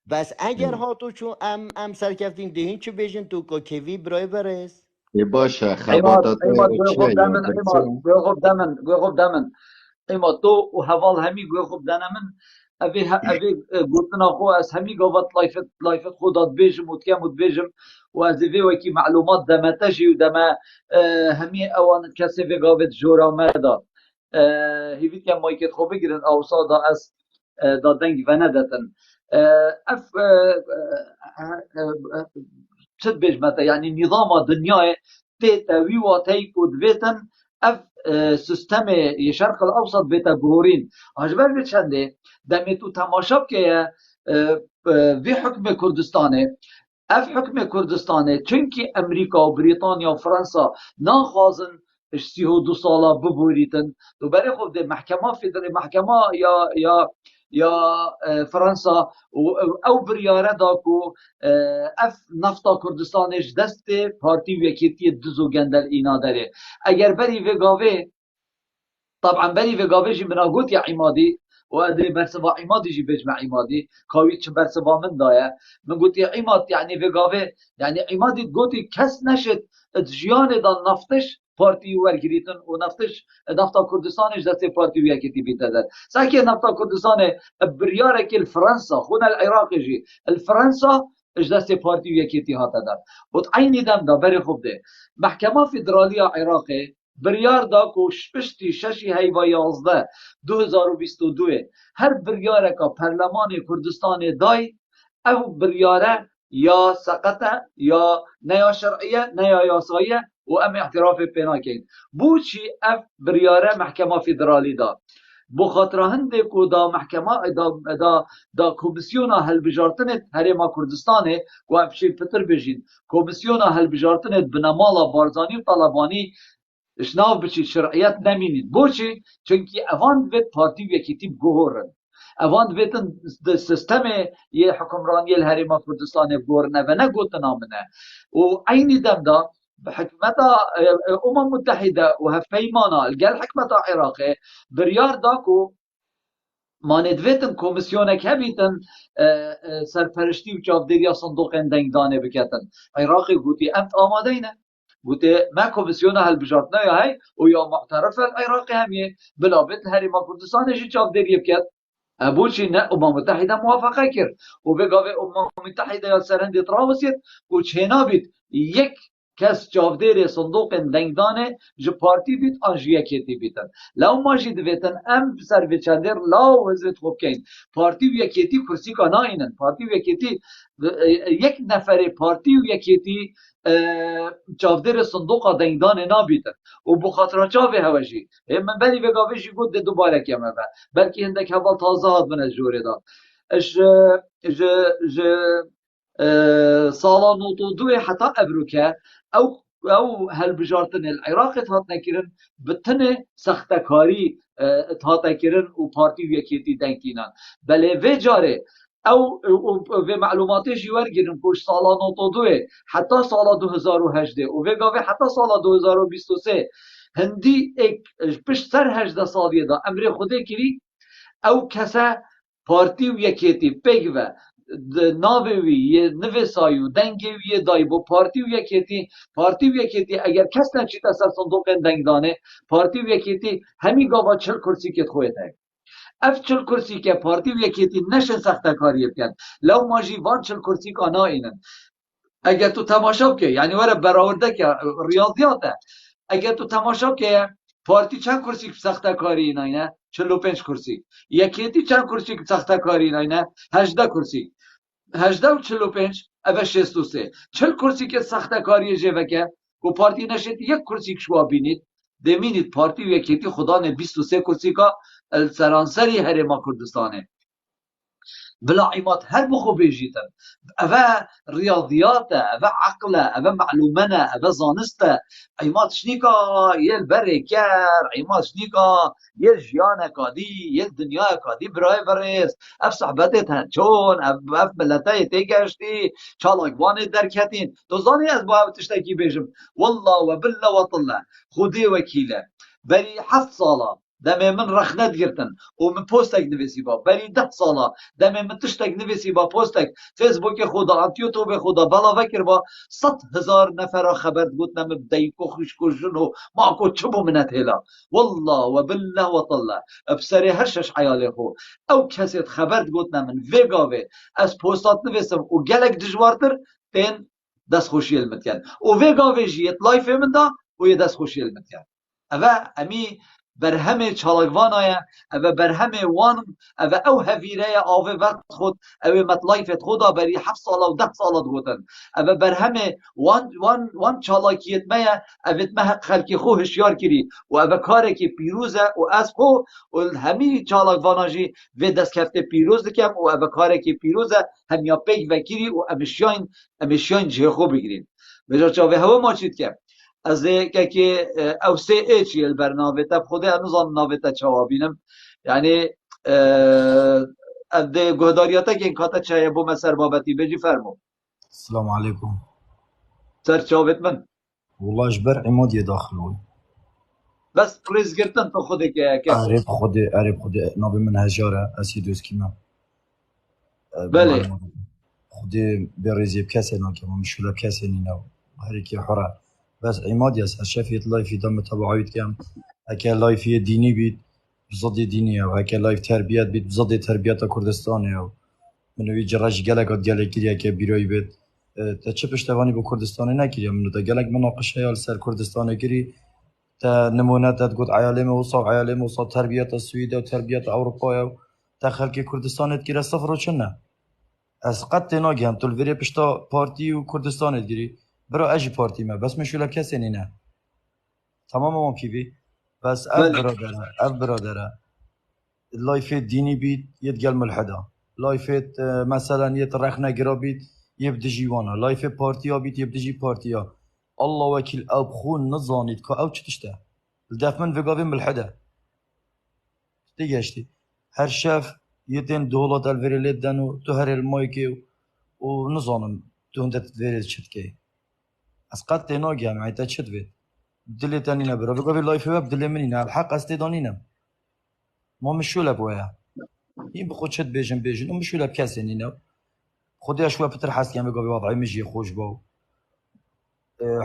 بس اگر ها تو چون ام سرکفتین دهین چه بیجن تو که کیوی برای برس ای باشه عماد خباتات او گوی چیه خوب یا دمن عماد برسه گوی خوب دمن اما تو و هوال همی گوی خوب دنه من اوی گوتنا خو از همی گوت لایفت خودات بیجم و تیم و بیجم و از اوی وکی معلومات دمه تجی و دمه همی اوان کسی وی گاوت جورا مدا هیویت که مایکت خوب بگیرن اوسا دا از دا دنگ و ندتن اف چت بيجمتا يعني نظام دنيا تيتا ويوا تيكو دبيتن اف سيستم الشرق الاوسط بيتا جورين عجبال بيتشنده دميتو تماشا بكيه في حكم كردستاني اف حكم كردستاني چونكي امريكا وبريطانيا وفرنسا ناخازن 32 ساله ببوريتن تو بري خب ده محكمه فيدراليه محكمه یا فرانسا او بریاره دا کو اف نفتا کردستانش دست پارتی وکیتی دزو گندل اینا داره اگر بری وگاوه طبعا بری وگاوه جی مناگوت یا عمادی و ادري برسبا عمادي جي بجمع عمادي كاويتش برسبا من دايا من قلت يا عماد يعني فيغافي يعني عمادي قلت كس نشت جيان دا نفتش بارتي ورگریتن و نفتا کردستانش دست پارتی ویاکتی بیتدر ساكي نفتا کردستان برياره که الفرنسا خونا العراق جي الفرنسا اش دست پارتی ویاکتی هاتا در بود عيني دم دا بري خوب ده محكمة فدرالية عراقي بریار دا کوش پشتی ششی هیوا 11 2022 هر بریاره که پرلمان کردستان دای او بریاره یا سقطه یا نیا شرعیه نیا یاساییه و ام اعتراف پینا کن بو چی اف بریاره محکمه فدرالی دا بو خاطر هنده کو دا محکمه دا کمیسیونا هل بجارتنت هرما کردستانه و افشی پتر بجین کمیسیونا هل بجارتنت بنمالا بارزانی و طالبانی شناف بچی شرعیت نمینید بوچی چونکی اوان وید پارتی وکیتی بگوهرن اوان بيتن سيستم يه حكمرانية الهرم كردستان بورنا بنا قوتنا منه وعيني دم دا بحكمتا متحدة وهفيمانا الجال حكمتا عراقي بريار داكو ما ندویتن کمیسیونک هبیتن سرپرشتی و چاودێری صندوق دنگدانه بکتن عراقی گوتی امت آماده اینه گوتی ما کمیسیون هلبجارتنا یا هی و یا معترف العراقی همیه بلا بیت الهریما کردستانشی چاودێری بکت ابوشي نه متحده موافقه کرد و بگاوه متحده یا سرند تراوسید و چهنا بید یک کس چاودێری صندوق دنگدانه جو پارتی بید آنجو یکیتی بیتن لو ماجی دویتن ام سر وچندر لاو وزید خوب کن پارتی و یکیتی کرسی که ناینن پارتی و یکیتی یک نفر پارتی و یکیتی چاودێری صندوق دنگدانه نابیتن و بخاطر چاوه هوشی من بلی بگاوشی گود دوباره کمه بلکه هندک هوا تازه هات من از جوره دا اش سالا نوتو دوی حتی ابروکه او هلبجارتن العراق هات نکرن بتنه سختکاری هات نکرن و پارتی و یکیتی دنگینن بله و جاره او و معلوماتش ورگیرن پوش سالا نوتو دوی حتی سالا 2018 و گاوه حتی سالا 2023 هندی ایک پشت سر 18 سالیه دا امر خوده کری او کسا پارتی و یکیتی پیگ و ناوی یه نویسایو دنگی دای بو پارتی و یکیتی اگر کس نچیت اصلا صندوق دنگدانه پارتی و یکیتی همی گاوا 40 کرسی که خویت ہے اف 40 کرسی که پارتی و یکیتی نشن سخته کاری بکن لو ماجی وان 40 کرسی که آنا اینن اگر تو تماشا که یعنی وره براورده که ریاضیاته اگر تو تماشا که پارتی چند کرسی سخته کاری اینه 45 کرسی یکیتی چند کرسی سخته کاری اینه 18 کرسی 18 و 45 اوه 63 40 کرسی که سخته کاری جوه که و پارتی نشید یک کرسی شما بینید دمینید پارتی و یکیتی خدا نه 23 کرسی که سرانسری هرما کردستانه بلا عیمات هر بخو بیجیتن اوه ریاضیاته اوه عقله اوه معلومنه اوه زانسته عیمات شنیکا یه بره کر عیمات شنیکا یه جیانه کادی یه دنیا کادی برای برس اف صحبتت هنچون اف ملته تیگشتی چالاکوانه درکتین تو زانی از با تشتکی بیجم والله و بالله و طله خودی وکیله بری 7 ساله دمه من رخنت گرتن و من پوستک نویسی با بری 10 ساله دمه من تشتک نویسی با پوستک فیسبوک خدا یوتیوب خدا بلا وکر با 100,000 نفر خبر گوت نم دیکو خوش کشون و ما کو چبو منت هلا والله و بالله و طله بسری هر شش عیال خو او کسی خبر گوت نم وگاوه از پوستات نویسم و گلک دجوارتر تن دست خوشی المتکن و وگاوه جیت لایف من دا و یه دست خوشی المتکن اوه امی بر همه چالگوانای او بر همه وان او هفیره آوه وقت خود او مطلایفت خدا بری 7 ساله و 10 ساله گوتن او بر همه وان چالاکیت میا اوت مه خلکی خو هشیار کری و او کاره که پیروزه و از خو و همی چالگواناجی و دست کفته پیروز دکم و او کاره که پیروزه هم یا پیگ وکری و امشیان جه خو بگیرین بجا چاوه هوا ما چید که از که او سه ایچی البرنامه تب خود نظام نامه تا چوابینم یعنی از گهداریاتا که این کاتا چایه بو مسر بابتی بجی فرمو السلام عليكم سر چاوت من والله جبر عمودي داخلوي بس پریز گرتن تو خود که عرب خود نابي من هجارة اسيدوس كيما بله خودي بريزي بكاسي ناكي ومشولا بكاسي نيناو هريكي حرة بس عماد يس شافيت لايف دم تبعويت كام هكا لايف ديني بيت بزدي دينية وهكا لايف تربيات بيت بزدي تربيات كردستانية منو يجرج قالك قد قالك كده هكا بيروي بيت تشبش اشتغاني بكردستاني نكري منو تا قالك مناقشة يال سر كردستاني كري تا نمونات تقول عيالي وصل تربيات السويد وتربيات أوروبا تا خلقي كردستان تكري صفر وشنا اسقط ناگم تو الوری پشتا پارتی و کردستان دیری برا اجی پارتی ما بس مشولا کسی نه تمام ما کیوی بس اف برادره لایف دینی بید یت قل ملحدا لایف مثلا یت رخنه گرا بید یبدی جیوانا لایف پارتی ها بید یبدی جی پارتی ها الله وکیل او بخون نزانید که او چتشته الدفمن وقابی ملحدا دیگشتی هر شف یتن دولت الوریلت دنو تو هر المایکی و نظانم تو هندت وریل چت کی از قد تناگی هم عیتا چت بید دلی تانینا برا بگو لایف وب دلی منینا الحق استدانینم ما مشوله بویا این بخود چت بیجن و مشوله بکسی نینا خودی اشوا پتر حس کم بگو وضعی مجی خوش باو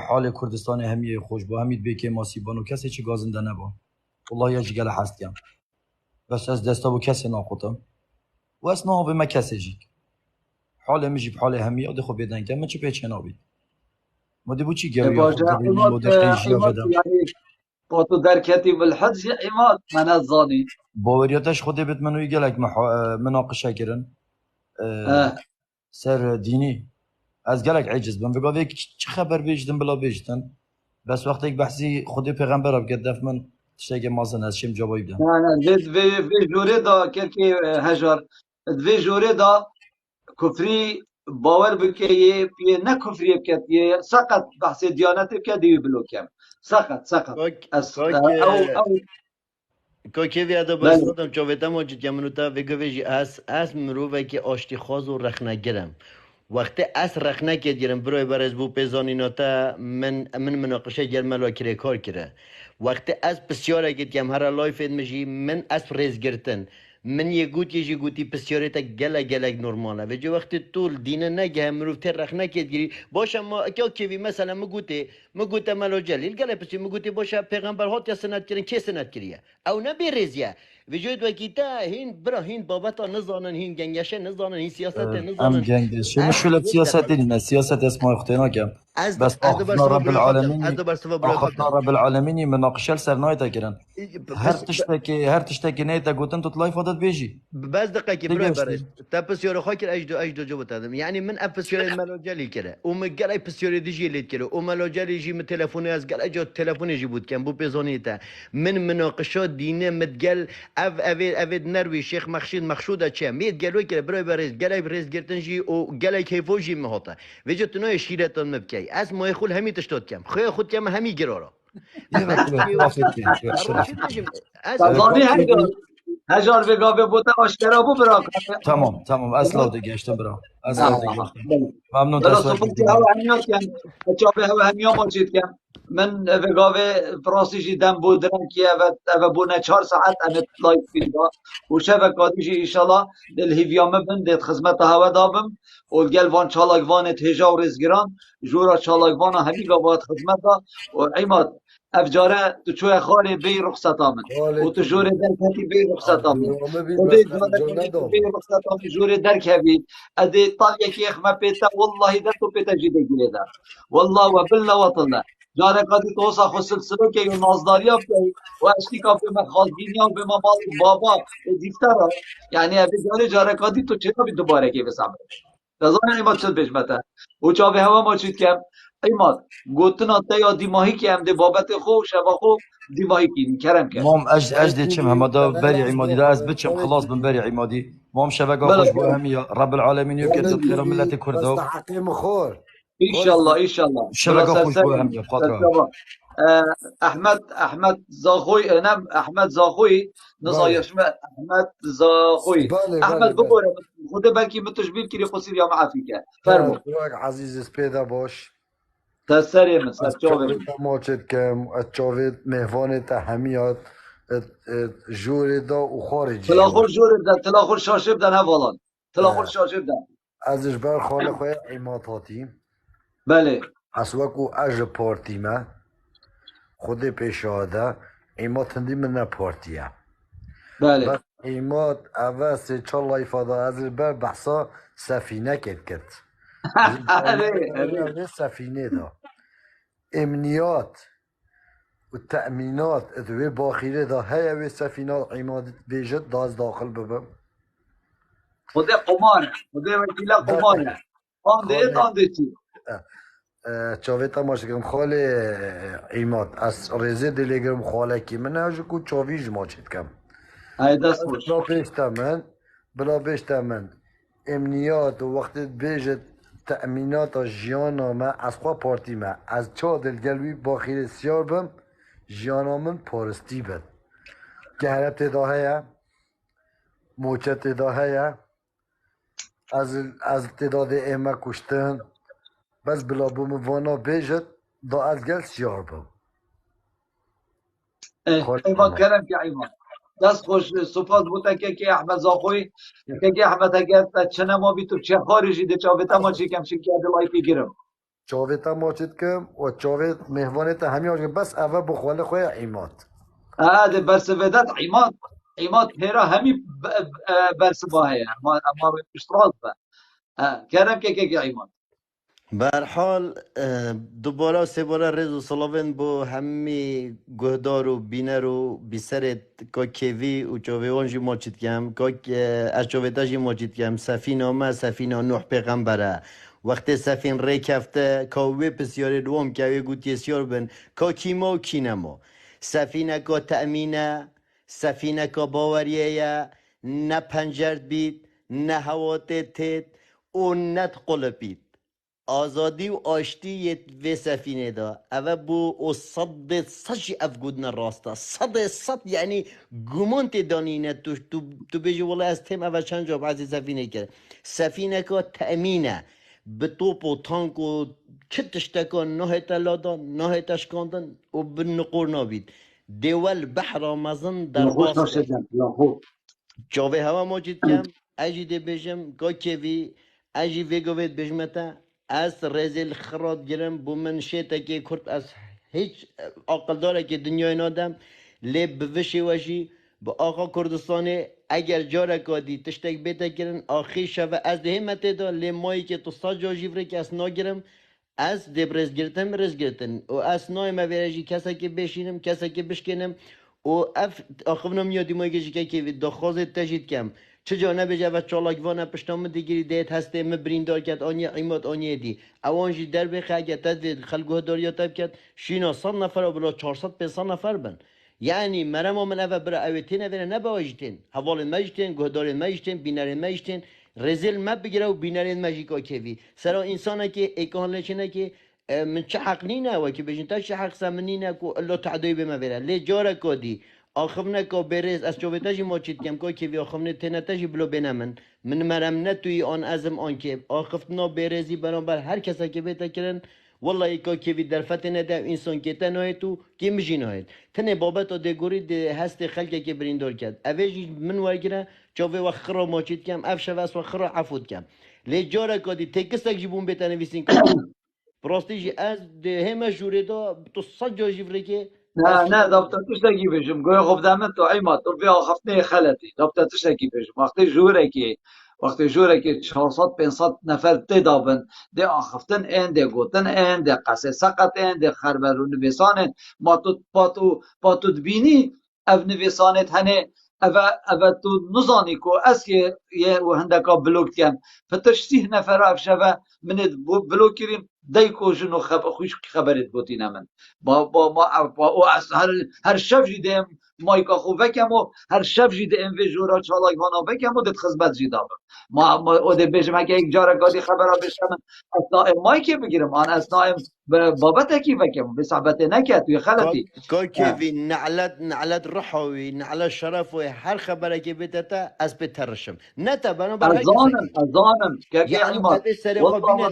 حال کردستان همیه خوش با همید بیکی ماسیبان و کسی چی گازنده نبا والله یه جگل حست کم بس از دستا بو کسی ناقوتم و از ناوه ما کسی جیک حال مجی بحال همیه و دخو بیدن کم من چه پیچه نابید ما دی بو چی گوی یا خود باجا دبیلی عماد و دقیجی عماد بدم يعني قوتو دركتي بالحج يا عماد من الظاني باوریاتش خودی بیت منوی گلک مناقشه کرن اه سر دینی از گلک عجز بم بگو یک چه خبر بیجدن بلا بیجدن بس وقتی یک بحثی خودی پیغمبر اب گدف من تشتاق مازن از شم جوابی بدم انا زيد في جوري دا كركي هجر في جوري دا كفري باور بكي بي نه كفري بكتي سقط بحث ديانتي بكدي بلوكم سقط اس او که ویادا بله برسادم چاویتا ماجد یمنوتا وگو ویجی اس مروه که آشتی خواز و رخ نگرم وقتی اس رخ نگرم برای برز بو پیزانیناتا من مناقشه گرملا کره کار کره وقتی از بسیار گم هر لایف مجی من اس ریز گرتن من یه گوتی بسیاری تا گلگ نرماله و جو وقتی طول دینه نگه هم مروف تر رخ نگیری باشه ما کیوی مثلا مگوته ملو جلیل گله پسی مگوتی باشه پیغمبر هات یا سنت کرن کی سنت کریه او نبی ریزیه و جوی دو کیتا هین برا هین بابتا نزانن هین گنگشه نزانن هین سیاست ام نزانن جنگ شو از مشكلة یک بسياسة دفعه ديننا سياسة اسمها اختنا كم بس از دو اخذنا برسوا رب برای خودتم از العالمين دو برسوا برای اخذنا خودتم رب العالمين مناقشة لسرنايتا كرن بس هر تشتكي نيتا قلت تطلعي فضل بيجي بس دقيقة برای برش دقيقة تا پسیار خاکر اجدو جو بتادم یعنی من اپ پسیار ملاجلی کرده و مگل ای پسیار دیجی لید کرده و ملاجلی جی من تلفنی از گل اجا تلفنی جی بود کم بو پیزانی تا من مناقشات دینه متگل اوید نروی شیخ مخشوده چه مید گلوی کرده برای برز گل ای برز گرتن جی و گل ای کیفو جی مهاتا ویجا تنای شیرتان مبکی از مای خول همی تشتاد کم خوی خود کم همی گرارا ايوه من كده چی توافق كده روشید شرف نجم از تظاني كاكيبي هجر بقى بوتا اشكرا بو براك تمام اسلو دي قشتم برا اسلو دي آه قشتم بله ممنون بلا تسويق صفوتی هوا ديني همیات کن چاپی هوا همیا ماجید کن من وگاوه فراسی جی دم بودرن که و بونه 4 ساعت امت لایف بیدا و شبه کادی جی ایشالا دل هیویامه بن دید خدمت هوا دابم و الگل وان چالاک وان تهجا و رزگران جورا چالاک وان همی گاوات خدمت دا و عیماد افجاره تو چوی خالی بی رخصت آمن حال و تو تو جور بی درکتی بی رخصت آمن عبدالرحمن بی خودی مسخره جاره جا کنی تو بی ندامه رخصت آمن جور درکوی ادي طالع كيخ ما بيتا والله ده تو بيتا جيدا جيدا والله وبالله وطلع جاري قد توصى خو سلسلة كي ونازداريا بكي واشتكى بما خالدينيا وبما مال بابا وديفترا يعني ابي جاري قد تو چرا دوباره كي بسامر رضا عماد شد بشمته و چاوه هوا ما چید کم عماد گوتنا تا یا دیماهی که هم ده بابت خو شبا خو دیماهی کی کرم کرد مام حال اجدي تو تشم بی همدا بري تنه عمادي با لا از خواهر بتشم حال خلاص تو بن بی بري عمادي مام شبكة بلا خوش بو كرم همية رب العالمين حال يبكي تو خير بی ملة كردو مستحقی مخور ان شاء الله ان شاء الله بلا شبكة خوش بو سرسري همية بخاطرها سرسري احمد زاخوي نعم احمد زاخوي بله نصايح احمد زاخوي بله احمد بله بله بقول خود بلكي متشبيل كي قصير يا معافيك نه فرمو تو یک عزیز سپیده باش تسري من سر از چاویت ماچت کم از چاویت مهوانت همیاد جوری دا و خارجی تلاخور جوار جور بدن تلاخور شاشه بدن هوالان تلاخور شاشه بدن ازش بر خاله خواه ایماتاتی بله از وکو اج پارتیمه خود پیشاده ایمات هندی من نه پارتیه بس بله ایمات اول سه چال ifade ازش بر بحثا سفینه کد اره اره جامعه سفینه دا امنیات و تأمینات ادوی باخیره دا هیا وی سفینات ایمادت بیجت داز داخل ببم خود قماره خود وکیل قماره آن دیت خاله آن دیتی چاوی تماش کردم خاله ایماد از رزه دلیگرم خاله کی من هجو کو چاوی جما چید کم های دست از خوش بلا بیشتر من امنیات و وقتی بیجت تأمینات جیانا من از خواه پارتی من از چا دلگلوی با خیر سیار بم جیانا من پارستی بد گهرت داهه موچه تدا هیا از تعداد ایمه کشتن بس بلا بوم وانا بیجت دا از گل سیار بم خالی ایمان تمام کرم که ایمان دست خوش سپاس بوده که احمد زاخوی که احمد اگر چنه ما بی تو چه خارجی ده چاوه ما چی کم شکل لایفی گیرم چاوه تا ماچید کم و چاوه مهوانه تا همی آجه بس اوه بخواله خواه ایمات ده برس ودت عماد هیرا همی برس باهی ما اشتراط با کرم که عماد به هر حال دوباره سه باره رز و سلاون بو همی گهدار و بینر و بیسر که کیوی و چاویوان جی ماچید کم که از چاویتا جی ماچید کم سفینه ما سفینه نوح پیغمبره وقتی سفین ری کفته که وی پسیاری دوام که وی گوتی سیار بن که کیما و کی نما سفینه که تأمینه سفینه که باوریه نه پنجرد بید نه هواتت تید و نه تقلب بید آزادی و آشتی یه و سفینه دا اوه بو او صد جی اف گودن راستا صد یعنی گمان تی دانینه تو بیجی والله از تیم اوه چند جا بعضی سفینه کرد سفینه که تأمینه به توپ و تانک و چه تشتکان نه تلادا نه تشکاندن و به نقور نابید دول بحر آمازن در خوش باسته نشدم خوب جاوه هوا موجود کم اجی ده بجم گا کیوی اجی ویگوید بجمتا از رزل خراد گرم بو من شیطه که کرد از هیچ عقل داره که دنیای نادم لی بوشی وشی با آقا کردستانی اگر جاره کادی تشتک بیتا کرن آخی شوه از ده همت دا لی مایی که تو سا جا جیوره که از ناگرم از دبرز گرتن برز گرتن و از نای مویرجی کسا که بشینم کسا که بشکنم و آخونم یادی مایی که دخواست تجید کم چجا نبیجه و چالاکوانه پشتام دیگری دیت هسته مبریندار کرد آنیا قیمت آنیه دی اوانجی در بخه اگه تدوید خلقوه داریا تب کرد شینا 100 نفر و بلا 400 500 نفر بن یعنی مرم من اوه برا اویتین اوه نباویجتین حوالین مجتین گهدارین مجتین بینارین مجتین رزل ما بگیره و بینارین مجیکا کهوی سرا انسانه که ایکان لچنه که من چه حق نینه و که بجن تا چه حق سمنینه که الله تعدوی به ما بره لی جاره کادی آخفنه که برز از چوبتاجی ماچید کم که وی آخفنه تنتاجی بلو بینمن من مرم نتوی آن ازم آن که آخفتنا برزی برابر هر کسا که بیتا کرن والله که وی در فتنه ده انسان که تنهایت تو که مجینهایت تنه بابت ده گوری ده هست خلقه که بریندار کرد اویجی من ورگره چاوه و خرا ماچید کم افشه و خرا عفود کم لی جاره کادی تکستک جیبون بیتا نویسین که براستیجی از ده همه جوره دا تو صد جا جیوره که نه دابتاتش نگی بشم گویا خب دامن تو عماد تو بیا خفتنه خلطی دابتاتش نگی بشم وقتی جوره که 400 500 نفر تدابن ده آخفتن این ده گوتن این ده قصه سقط این ده خربرو نویسانه ما تو پاتو دبینی او نویسانت هنه او تو نزانی کو از که یه و هندکا بلوک کم فتش 30 نفر افشوه منت بلوک کریم دایکو جنو خوش خبرت بودین من با از هر شب جیدم مایکا خو وکم و هر شب جیدم و جورا چالاک وانا وکم و دت خدمت جیدم ما اود بجم اگه یک جاره گادی خبر بشم اثناء مایک بگیرم آن اثناء بابت کی وکم به صحبت نکرد توی خلطی كيفي نعلت رحوي نعلت شرفوي هر خبره که بتتا از بترشم نتا بنا بر هر ازانم که يعني ایمان هذه سري خو بينا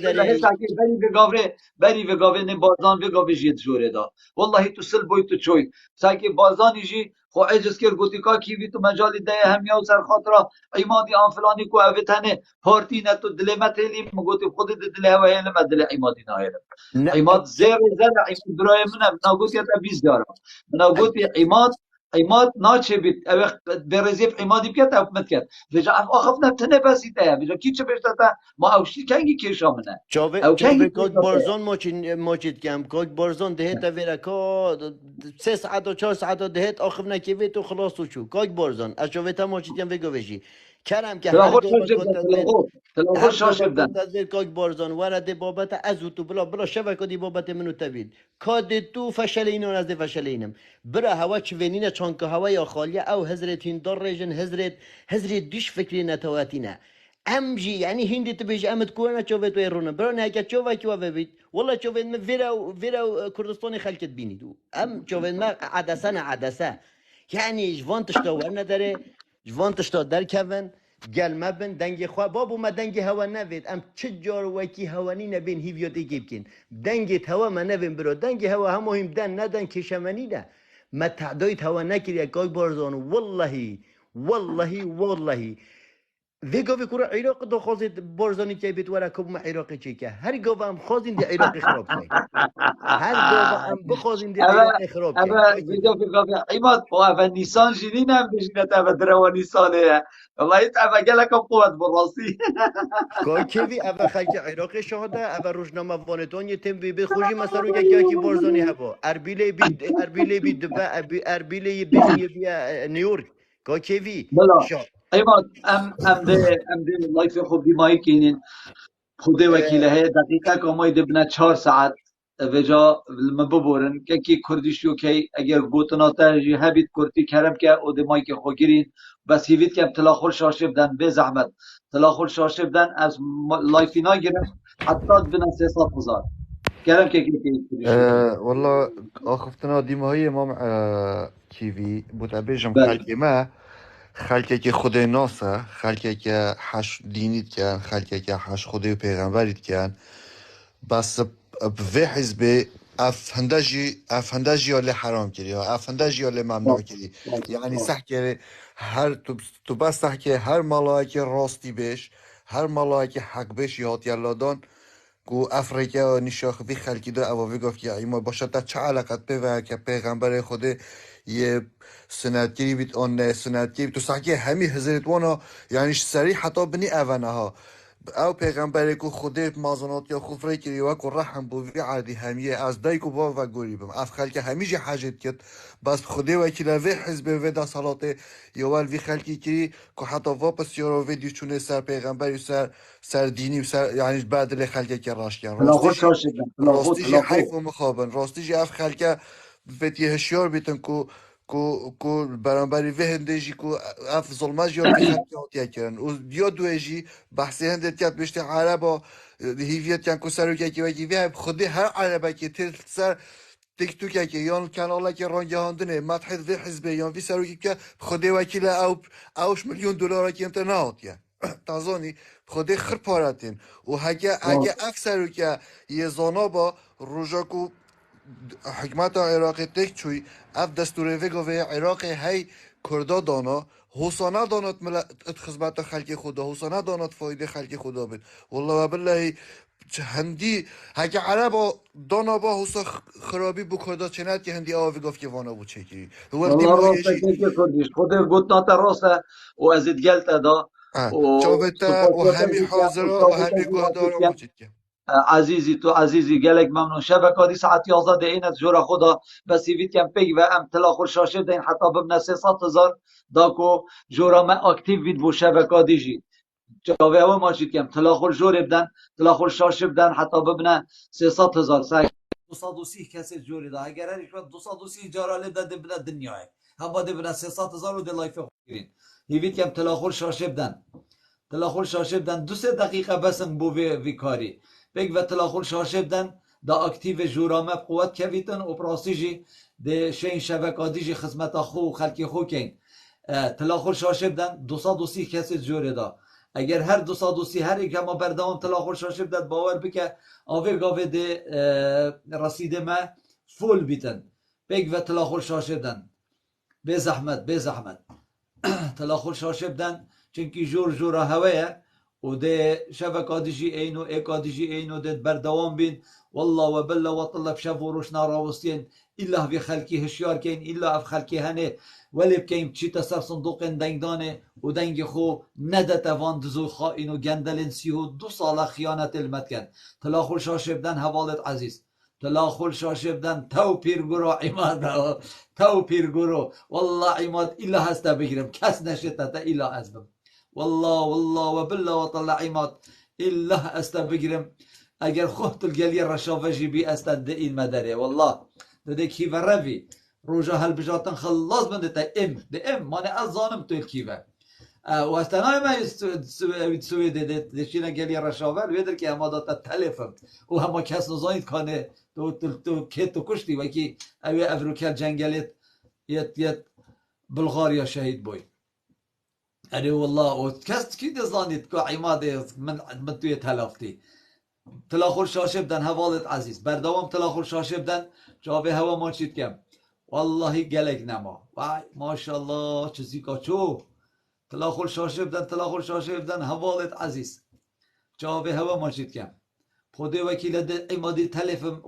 والله داري بری به گاوه نه بازان به گاوه جیت جوره دا والله تو سل بوی تو چوی ساکی بازانی جی خو عجز کر گوتی کا کی وی تو مجالی ده همیا سر خاطر ایمادی آن فلانی کو اوتنه پارتی نه تو دل متلی مگوتی خود دل هوا هل مدل ایمادی نه ایماد زیر زن ایماد برای منم نگوتی تا 20 دارم نگوتی ایماد ناچه بیت او برزیف ایمادی بیت او مت کرد وجا آخف نتنه بسیته وجا کی چه بشتا ما اوشی کنگی کشامنه او چاوه کوک بارزان ماچید کم کوک بارزان دهت ویرا کا 3 ساعت و 4 ساعت دهت آخف نکیوی تو خلاص تو چو کوک بارزان از چاوه تا ماچید کم وگو ویجی کرم که هر دو منتظر کوک بارزان ورده بابت از تو بلا شبکه دی بابت منو تبید کاد تو فشلین و نزد فشلینم برا هوا چوینین چانک هوا یا خالیه او حضرتین دار رجن حضرت دیش فکری نتواتینه امجی یعنی هندی تبیج امد کونا چوبت و ایرونه برا نه که چوبا کی و ببید والله چوبت ما ویرا کردستان خلکت بینید ام چوبت ما عدسه یعنی جوان تشتاور نداره جوان تشتا در کون گل مبن دنگ خواه بابو ما دنگ هوا نوید ام چه جار وکی هوانی نبین هیویات ایگی بکن دنگت هوا ما نبین برو دنگ هوا هم مهم دن ندن کشمنی نه ما تعدایت هوا نکری اکای بارزان والله ویگا وی کورا عراق دو خوازید بارزانی که بیت ورا کب ما عراقی چی که هر گاو هم خوازین دی عراقی خراب کنی هر گاو هم بخوازین دی عراقی خراب کنی اما بجا في قافي عماد وافا نيسان جديد هم بجنة افا دروا نيسان والله يتعب قالك قوة بالراسي که کیوی اول خلک عراق شهاده اول روزنامه وانتون یه تیم بی خوشی مثلا رو که بارزانی هوا اربیله بی دبا اربیله بی نیویورک که کیوی بلا شا عماد ام ده لايف خوب دي مايكين خود وکیله های دقیقه که ما دبنا 4 ساعت وجا مببورن که کی کردیشو که اگر گوتنا تاجی هبید کردی کرم که او دمای که خوگیرین بس هیوید که تلاخل شاشه بدن به زحمت تلاخل شاشه بدن از لایفینا گرم حتی بنا 300,000 کرم که کردیشو والله آخفتنا دیمایی مام کیوی بوده بله خلکی ما خلکی که خود ناسه خلکی که حش دینیت کن خلکی که حش خود پیغمبریت کن بس به حزب افندجی یا حرام کردی یا افندجی یا ممنوع کردی یعنی صح که هر تو بس صح که هر ملائکه راستی بش هر ملائکه حق بش یاد یلادان کو افریقا و نشاخ وی خلکی دو اوه گفت که ایما باشه تا چه علاقت به و که پیغمبر خود یه سنتگیری بیت آن سنتگیری تو صح که همی حضرت وانا یعنی سریع حتی بنی اوانه ها او پیغمبری که خودت مازنات یا خفره کری و که رحم بوی عادی همیه از دای که با و گوری بم اف خلک همیجی حاجت کرد بس خودی و کلا وی حزب و دا صلات یوال وی خلکی کری که حتی واپس یارو ویدیو چونه سر پیغمبری سر دینی و سر یعنی بعد لی خلکی که راش کن تلاخل شاشه بدن راستیجی حیف تلاخل و مخابن راستیجی اف خلک ویدی هشیار بیتن کو برانبری و هندجی کو اف ظلمه جیار وی خلکی آتیا کرن و یا دویجی بحثی هندت کرد بشتی عربا هیویت کن کو سر که وی وی خودی هر عربه که تل سر تیک تو که یان کانالا که ران جهاندنه متحد و حزب یان وی سر که خودی وکیل اوش $1,000,000 که انترنات یا تازانی خودی خر پارتین و اگه اکثر که یه زانا با روزاکو حکمت عراق تک چوی اف دستور ویگو و عراق هی کردا دانا حسانه دانات خدمت خلق خدا حسانه دانات فایده خلق خدا بید والله و بالله هندی هگه عرب دانا با حسا خرابی بو کردا چنت که هندی آوی گفت که وانا بو چکی وقتی والله ما راسته که کردیش خود گوتنا راسته و ازت گلت دا و چاوتا و سپاسیاتم همی دیگه و حاضره و ثابتم همی دیگه گهدارا که بوجید که عزیزی تو عزیزی گلک ممنون شبکه دی ساعت 11 دقیقه جورا خدا بس وید کم پیگ و ام تلاخل شاشه دین حتی ببنا 300,000 داکو جورا ما اکتیو وید بو شبکه دیجی جاوه او ماجید کم تلاخل جور بدن تلاخل شاشه بدن حتی ببنا 300,000 سعی 230 کسی جوری ده اگر هر شد 230 جاراله ده بنا دنیای هم باید بنا 300,000 و ده لایف خوگیرین هیوید کم تلاخل شاشه بدن تلاخل شاشه بدن 2-3 دقیقه بسن بو وی کاری بگ و تلاخل شاشه بدن دا اکتیو جورامه قوت کویتن اپراسیجی ده شین شبکه دیجی خدمت خو خلکی خو کین تلاخل شاشه بدن 230 کسی جوری دا اگر هر 230 هر یک ما بردام تلاخل شاشه بدن باور بکه آور گاوه ده رسیده ما فول بیتن بگ و تلاخل شاشه بدن به زحمت تلاخل شاشه بدن چونکی جورا هوایه و ده شبکه دیجی اینو اکا دیجی اینو ده بردوام بین والله و بالله و طلب شب و روش ناراوستین الا في خلقي هشيار كاين الا في خلقي هني ولی بكاين چی تسر صندوق دنگدانه و دنگ خو ندت وان دزو خائن و گندلن 32 سال خیانت المتکن تلاخل شاشه بدن حوالت عزیز تلاخل شاشه بدن تو پیرگرو عماد تو پیرگرو والله عماد الا هستا بگیرم کس نشته تا الا ازبم والله و بالله و طلع عماد الا هستا بگیرم اگر خود الگلی رشاوجی بی استند این مدره والله ده کیوه روی روژا هل بجاتن خلاص بنده تا ام مانه از زانم تو کیوه و استنای ما سوی ده شینا گلی رشاول ویدر که اما داتا تلفم و همه کس نزانید کانه تو کت و کشتی و که اوی افروکر جنگلیت یت بلغاریا شهید بوی اری والله و کس کی دزانید که عماد من توی تلافتی تلاخور شاشه بدن حوالت عزیز بردوام تلاخور شاشه بدن جاوه هوا ما چید کم والله گلک نما وای ماشاءالله چیزی کاچو تلاخور شاشه بدن حوالت عزیز جاوه هوا ما چید کم خود وکیل عمادی تلفم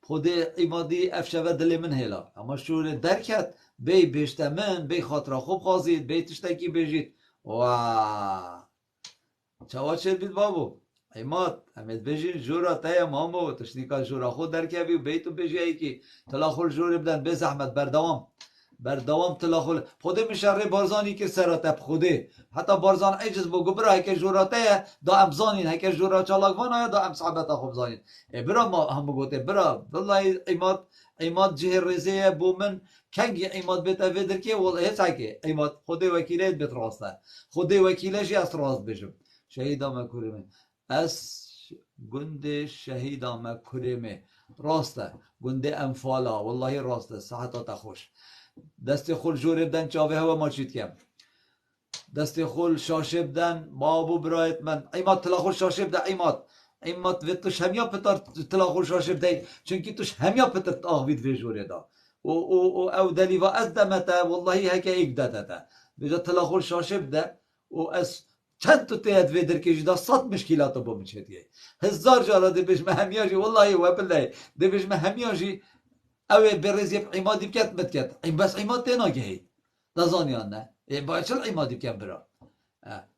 خود عمادی افشوه دل من هلا اما شور درکت بی بیشتر من بی خاطر خوب خوازید بی تشتکی بجید واaa چاوات شد بید بابو عماد همت بجین جورا تایا مامو تشتیکا جورا خود درکبی و بیتو بجی ای که تلاخول جور بدن به زحمت بردوام تلاخول خوده میشره بارزانی که سراتب خوده حتی بارزان عجز بگو برا هکه جورا تایا دا امزانین هکه جورا چالاگوان آیا دا ام صحبتا خوب زانین برا ما هم بگوته برا والله عماد جه رزه بو من کنگی عماد بیتا ویدر که والله هیچ هکه عماد خوده وکیله بیت راسته خوده وکیله جی از راست بجم شهیدا مکورمه از گنده شهیدا مکورمه راسته گنده انفالا والله راسته صحتا خوش دست خول جوره بدن چاوه هوا ما چید کم دست خول شاشه بدن بابو برایت من عماد تلاخول شاشه بده عماد و توش همیا پتر تلاخول شاشه بده چونکی توش همیا پتر آهوید وی جوره دا او دلی و از دمتا والله هکا ایک داده بجا تلاخول شاشه بده و از چند تو تیاد ویدر کشی دا 100 مشکلات با مچهدیه 1000 جارا دی بش مهمیاجی والله و بالله دی بش مهمیاجی اوه برزی عمادی بکت بتکت بس عماد تینا گهی دازانیان نه باید چل عمادی بکن برا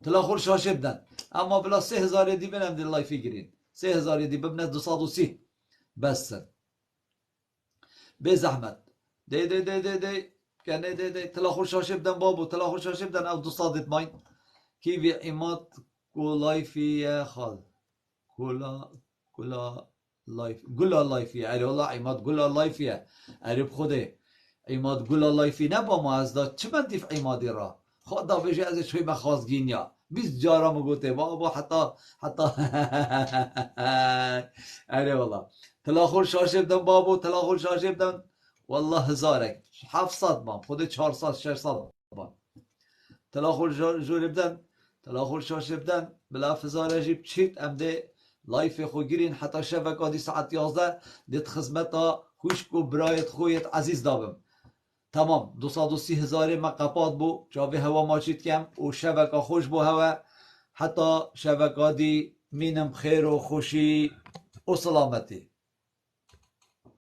تلاخور شاشه بدن اما بلا 3000 دی بنم دی لایفی گرین 3000 دی ببنه 230 بس به زحمت دی کنه دی تلاخور شاشه بدن بابو تلاخور شاشه بدن او 200 ماین كيف عماد كولايفية خال كولا لايفية اري والله عماد كولا لايفية اري بخده عماد كولا لايفي نبا ما از دا چه من دیف عمادی را خدا بجي از شوي مخوازگین یا 20 جارا مگوته بابا حتى اري والله تلاخور شاشه بدن بابو تلاخور شاشه بدن والله هزارك 700 بام خود 400 600 بام تلاخور جور بدن تلاخور شاشه بدن بلا فزاره جیب چیت ام ده لایف خو گیرین حتی شبکه دی ساعت 11 دیت خدمتا خوش کو برایت خویت عزیز دابم تمام 230,000 مقاپات بو جاوی هوا ماچید کم و شبکه خوش بو هوا حتی شبکه دی مینم خیر و خوشی و سلامتی